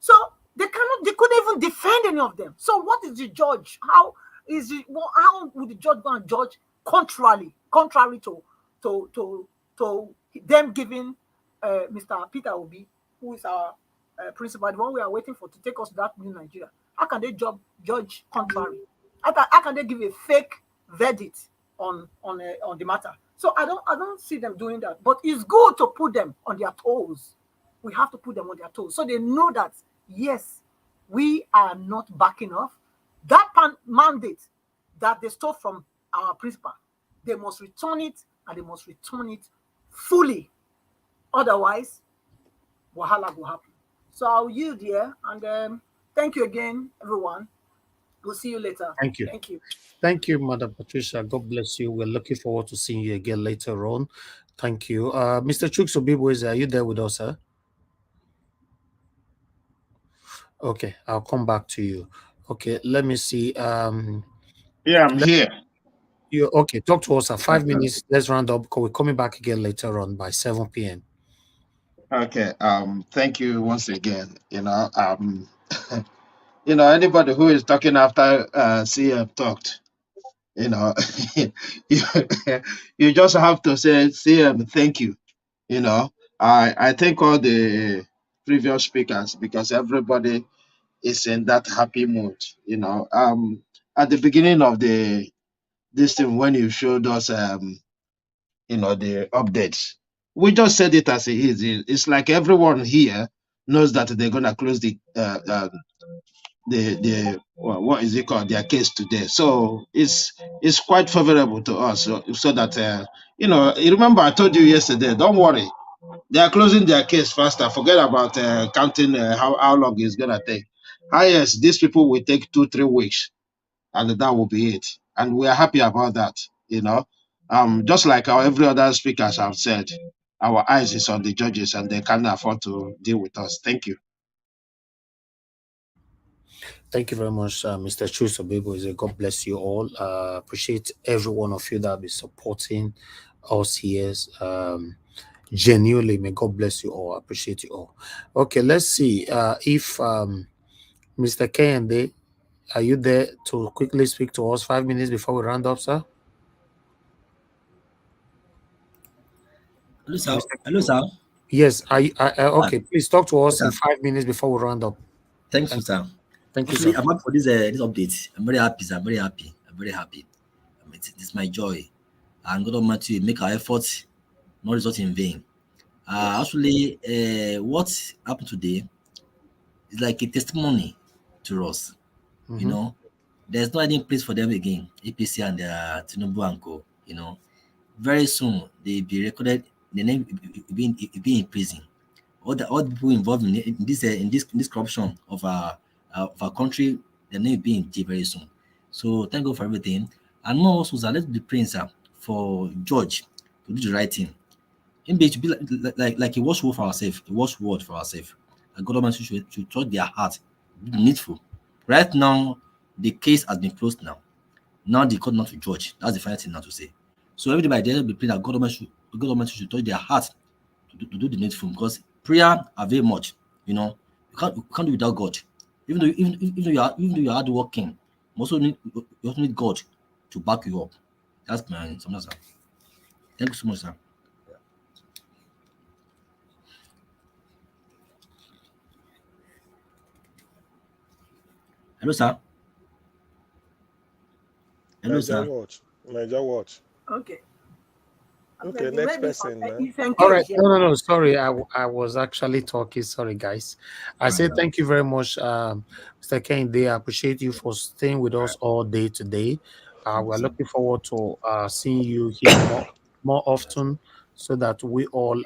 B: So they couldn't even defend any of them. So what is the judge? How would the judge go and judge contrary to them giving Mr. Peter Obi, who is our principal, the one we are waiting for to take us to that new Nigeria? How can they judge contrary? How can they give a fake verdict on the matter? So I don't see them doing that. But it's good to put them on their toes. We have to put them on their toes so they know that, yes, we are not backing off. That mandate that they stole from our principal, they must return it, and they must return it fully. Otherwise, wahala will happen. So I'll yield here, and thank you again, everyone. We'll see you later.
C: Thank you.
B: Thank you.
C: Thank you, Madam Patricia. God bless you. We're looking forward to seeing you again later on. Thank you. Mr. Chuks Obibo, are you there with us, sir? Okay, I'll come back to you. Okay, let me see.
E: Yeah, I'm here.
C: Okay, talk to us at 5 minutes. Let's round up because we're coming back again later on by 7 p.m.
E: Okay. Thank you once again. Anybody who is talking after CM talked, you know, you, you just have to say CM, thank you. I thank all the previous speakers because everybody is in that happy mood. At the beginning of this thing when you showed us the updates. We just said it as it is. It's like everyone here knows that they're gonna close what is it called, their case today. So it's quite favorable to us. So that you remember I told you yesterday. Don't worry, they are closing their case faster. Forget about counting how long it's gonna take. Yes, these people will take 2-3 weeks, and that will be it. And we are happy about that. Just like our every other speakers have said, our eyes is on the judges, and they can't afford to deal with us. Thank you.
C: Thank you very much, Mr. Chuks Obibo. God bless you all. Appreciate every one of you that have been supporting us here. Genuinely, may God bless you all. Appreciate you all. Okay, let's see if Mr. Kende Are you there to quickly speak to us 5 minutes before we round up, sir?
G: Hello, sir. Hello, sir.
C: Yes. Okay, please talk to us
G: Yes,
C: in
G: sir.
C: 5 minutes before we round up.
G: Thanks, sir.
C: Thank you,
G: Actually,
C: sir.
G: I'm happy for this update. I'm very happy, sir. I'm very happy. I'm very happy. It's my joy. And God Almighty make our efforts not result in vain. Actually, what happened today is like a testimony to us. You know, there's no any place for them again. APC and Tinubu and Co. You know, very soon they be recorded. The name be in prison. All the people involved in this corruption of our country, their name be in jail very soon. So thank God for everything. And more also, sir, let's be praying, sir, for George to do the right thing. Maybe to be like a watchword for ourselves, a watchword for ourselves. And God Almighty should touch their heart, do the needful. Right now, the case has been closed now. Now the court not to judge. That's the final thing now to say. So every day by day, be praying that God Almighty should touch their heart to do the needful, because prayer are very much. You can't do without God. Even though you are hard working, you also need God to back you up. That's my something, sir. Thank you so much, sir. Hello, sir. Hello,
D: Niger
G: sir.
D: watch. Niger watch.
B: Okay.
D: Okay, next person, man.
C: All right. No. Sorry, I was actually talking. Sorry, guys. I say thank you very much, Mr. Kende. I appreciate you for staying with us all day today. We're looking forward to seeing you here more often, so that we all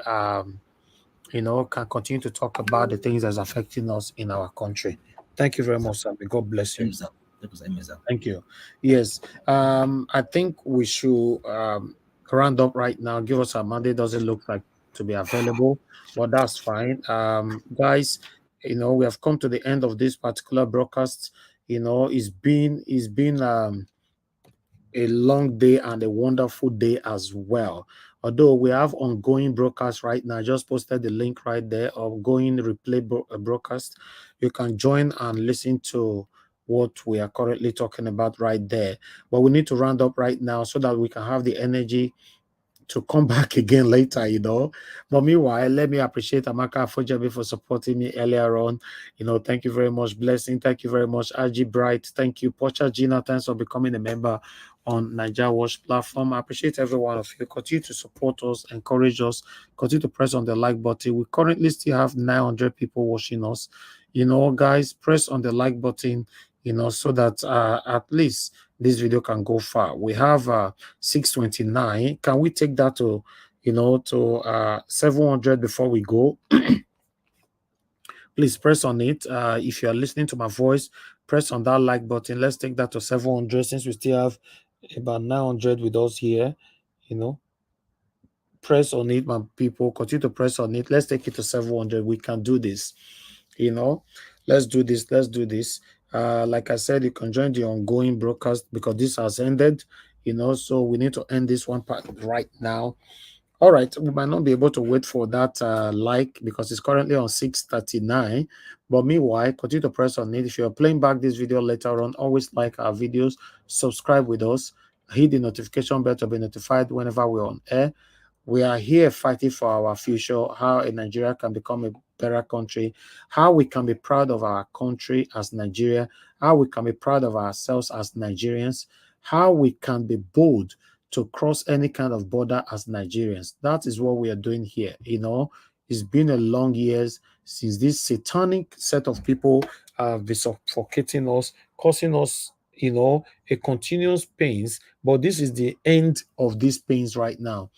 C: can continue to talk about the things that's affecting us in our country. Thank you very much, sir. May God bless you. Thank you. Yes. I think we should round up right now. Give us a Monday. Doesn't look like to be available, but that's fine. Guys, we have come to the end of this particular broadcast. It's been a long day and a wonderful day as well. Although we have ongoing broadcast right now, I just posted the link right there of going replay broadcast. You can join and listen to what we are currently talking about right there. But we need to round up right now so that we can have the energy to come back again later. But meanwhile, let me appreciate Amaka Afojabi for supporting me earlier on. Thank you very much. Blessing, thank you very much. RG Bright, thank you. Pocha Gina, thanks for becoming a member on Niger Watch platform. I appreciate every one of you. Continue to support us, encourage us, continue to press on the like button. We currently still have 900 people watching us. Guys, press on the like button, so that at least this video can go far. We have 629. Can we take that to 700 before we go? Please press on it. If you are listening to my voice, press on that like button. Let's take that to 700, since we still have about 900 with us here. Press on it, my people. Continue to press on it. Let's take it to 700. We can do this. Let's do this. Like I said, you can join the ongoing broadcast because this has ended. So we need to end this one part right now. All right, we might not be able to wait for that like, because it's currently on 639. But meanwhile, continue to press on it. If you're playing back this video later on, always like our videos, subscribe with us, hit the notification bell to be notified whenever we're on air. We are here fighting for our future, how Nigeria can become a better country, how we can be proud of our country as Nigeria, how we can be proud of ourselves as Nigerians, how we can be bold to cross any kind of border as Nigerians. That is what we are doing here. It's been a long years since this satanic set of people have been suffocating us, causing us, a continuous pains. But this is the end of these pains right now.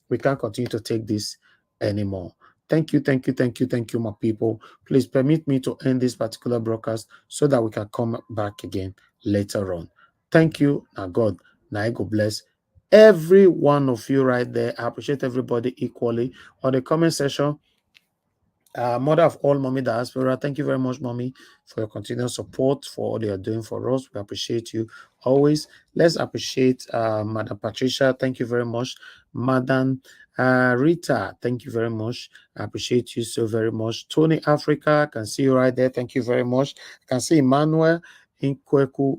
C: We can't continue to take this anymore. Thank you, my people. Please permit me to end this particular broadcast so that we can come back again later on. Thank you. Now God, now God bless every one of you right there. I appreciate everybody equally. On the comment section, mother of all, Mommy Diaspora, thank you very much, Mommy, for your continued support, for all you're doing for us. We appreciate you always. Let's appreciate Madam Patricia. Thank you very much. Madam Rita, thank you very much. I appreciate you so very much. Tony Africa, I can see you right there. Thank you very much. I can see Emmanuel. Inkwegu,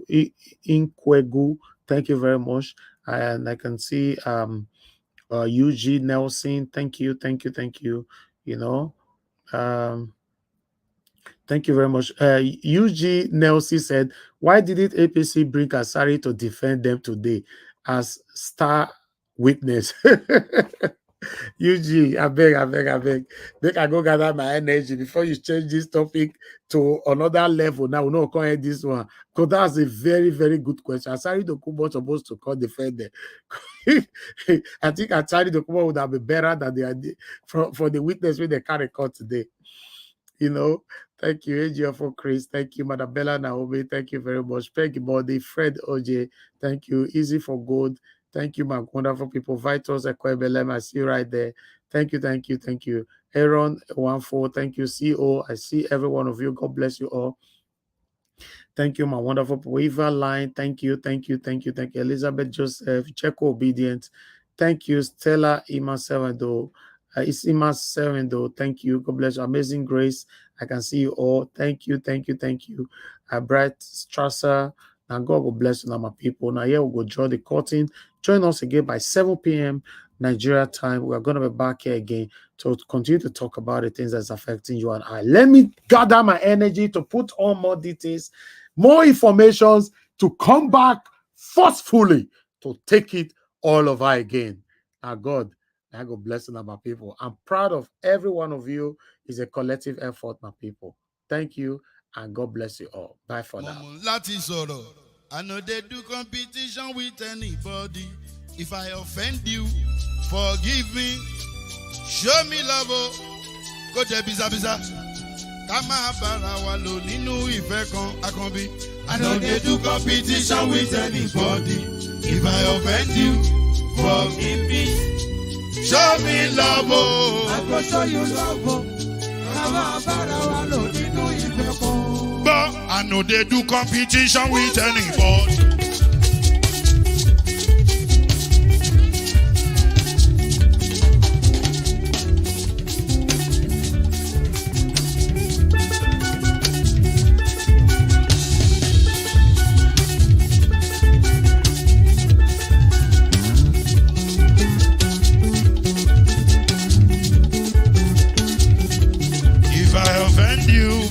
C: thank you very much. And I can see UG Nelson, thank you. You know, thank you very much. UG Nelson said, why didn't APC bring Asari to defend them today as star witness? UG, I beg. Make I go gather my energy before you change this topic to another level. Now we know come ahead this one. Because that's a very, very good question. Asari Dokubo supposed to call defender. I think Asari Dokubo would have been better than the for the witness when they carry court today. You know, thank you, AGFO Chris. Thank you, Madam Bella Naomi. Thank you very much. Peggy Body, Fred OJ. Thank you. Easy for Good. Thank you, my wonderful people. Vitals Ekwebelem, I see you right there. Thank you. Aaron 14, thank you. CO, I see every one of you. God bless you all. Thank you, my wonderful Weaver Line. Thank you. Elizabeth Joseph, Checo Obedient. Thank you, Stella Ima Sevendo. It's Ima Sevendo. Thank you. God bless you. Amazing Grace. I can see you all. Thank you. Bright Strasser. And God will bless you now, my people. Now, here we'll go draw the curtain. Join us again by 7 p.m. Nigeria time. We're going to be back here again to continue to talk about the things that's affecting you and I. Let me gather my energy to put on more details, more informations, to come back forcefully to take it all over again. Now, God bless you now, my people. I'm proud of every one of you. It's a collective effort, my people. Thank you. And God bless you all. Bye for now.
L: I know they do competition with anybody. If I offend you, forgive me. Show me love. Go to biza. Kama bara wa lo ninu ife kan akanbi. I know they do competition with anybody. If I offend you, forgive me. Show me love. I go show you love. But I know they do competition with anybody.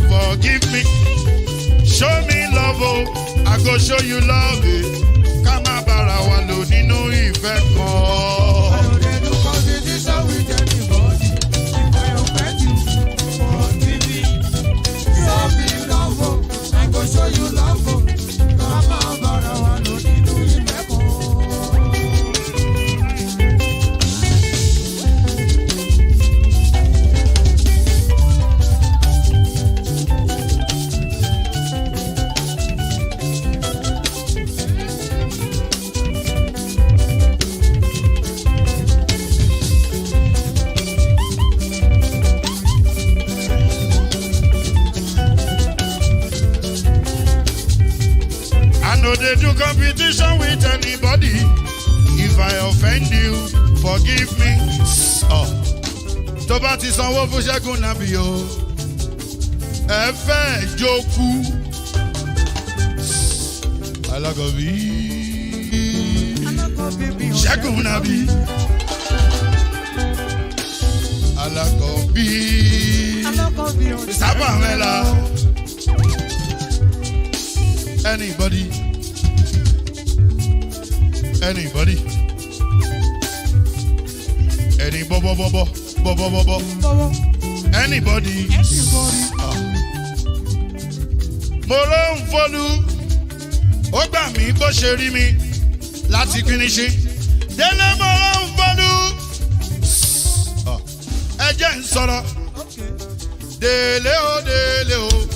L: Forgive me, show me love, I go show you love. Kama bara wa lo ninu ife kan. I know they do competition with anybody. If I offend you, forgive me. Show me love, I go show you love. Kama bara wa lo ninu ife kan. They do competition with anybody. If I offend you, forgive me. Tó bá ti sanwó fún Ṣẹ́gun Nàbí o, ẹ fẹ́ jókù. Alákọ̀bí Ṣẹ́gun Nàbí. Alákọ̀bí Sábà Mẹ́la. Anybody? Any bobo. Anybody? Mo ló ń fọlú, ó gbà mí bó ṣe rí mi láti finishi. Délé mo ló ń fọlú, ẹ jẹ́ ń sọ̀rọ̀. Délé o.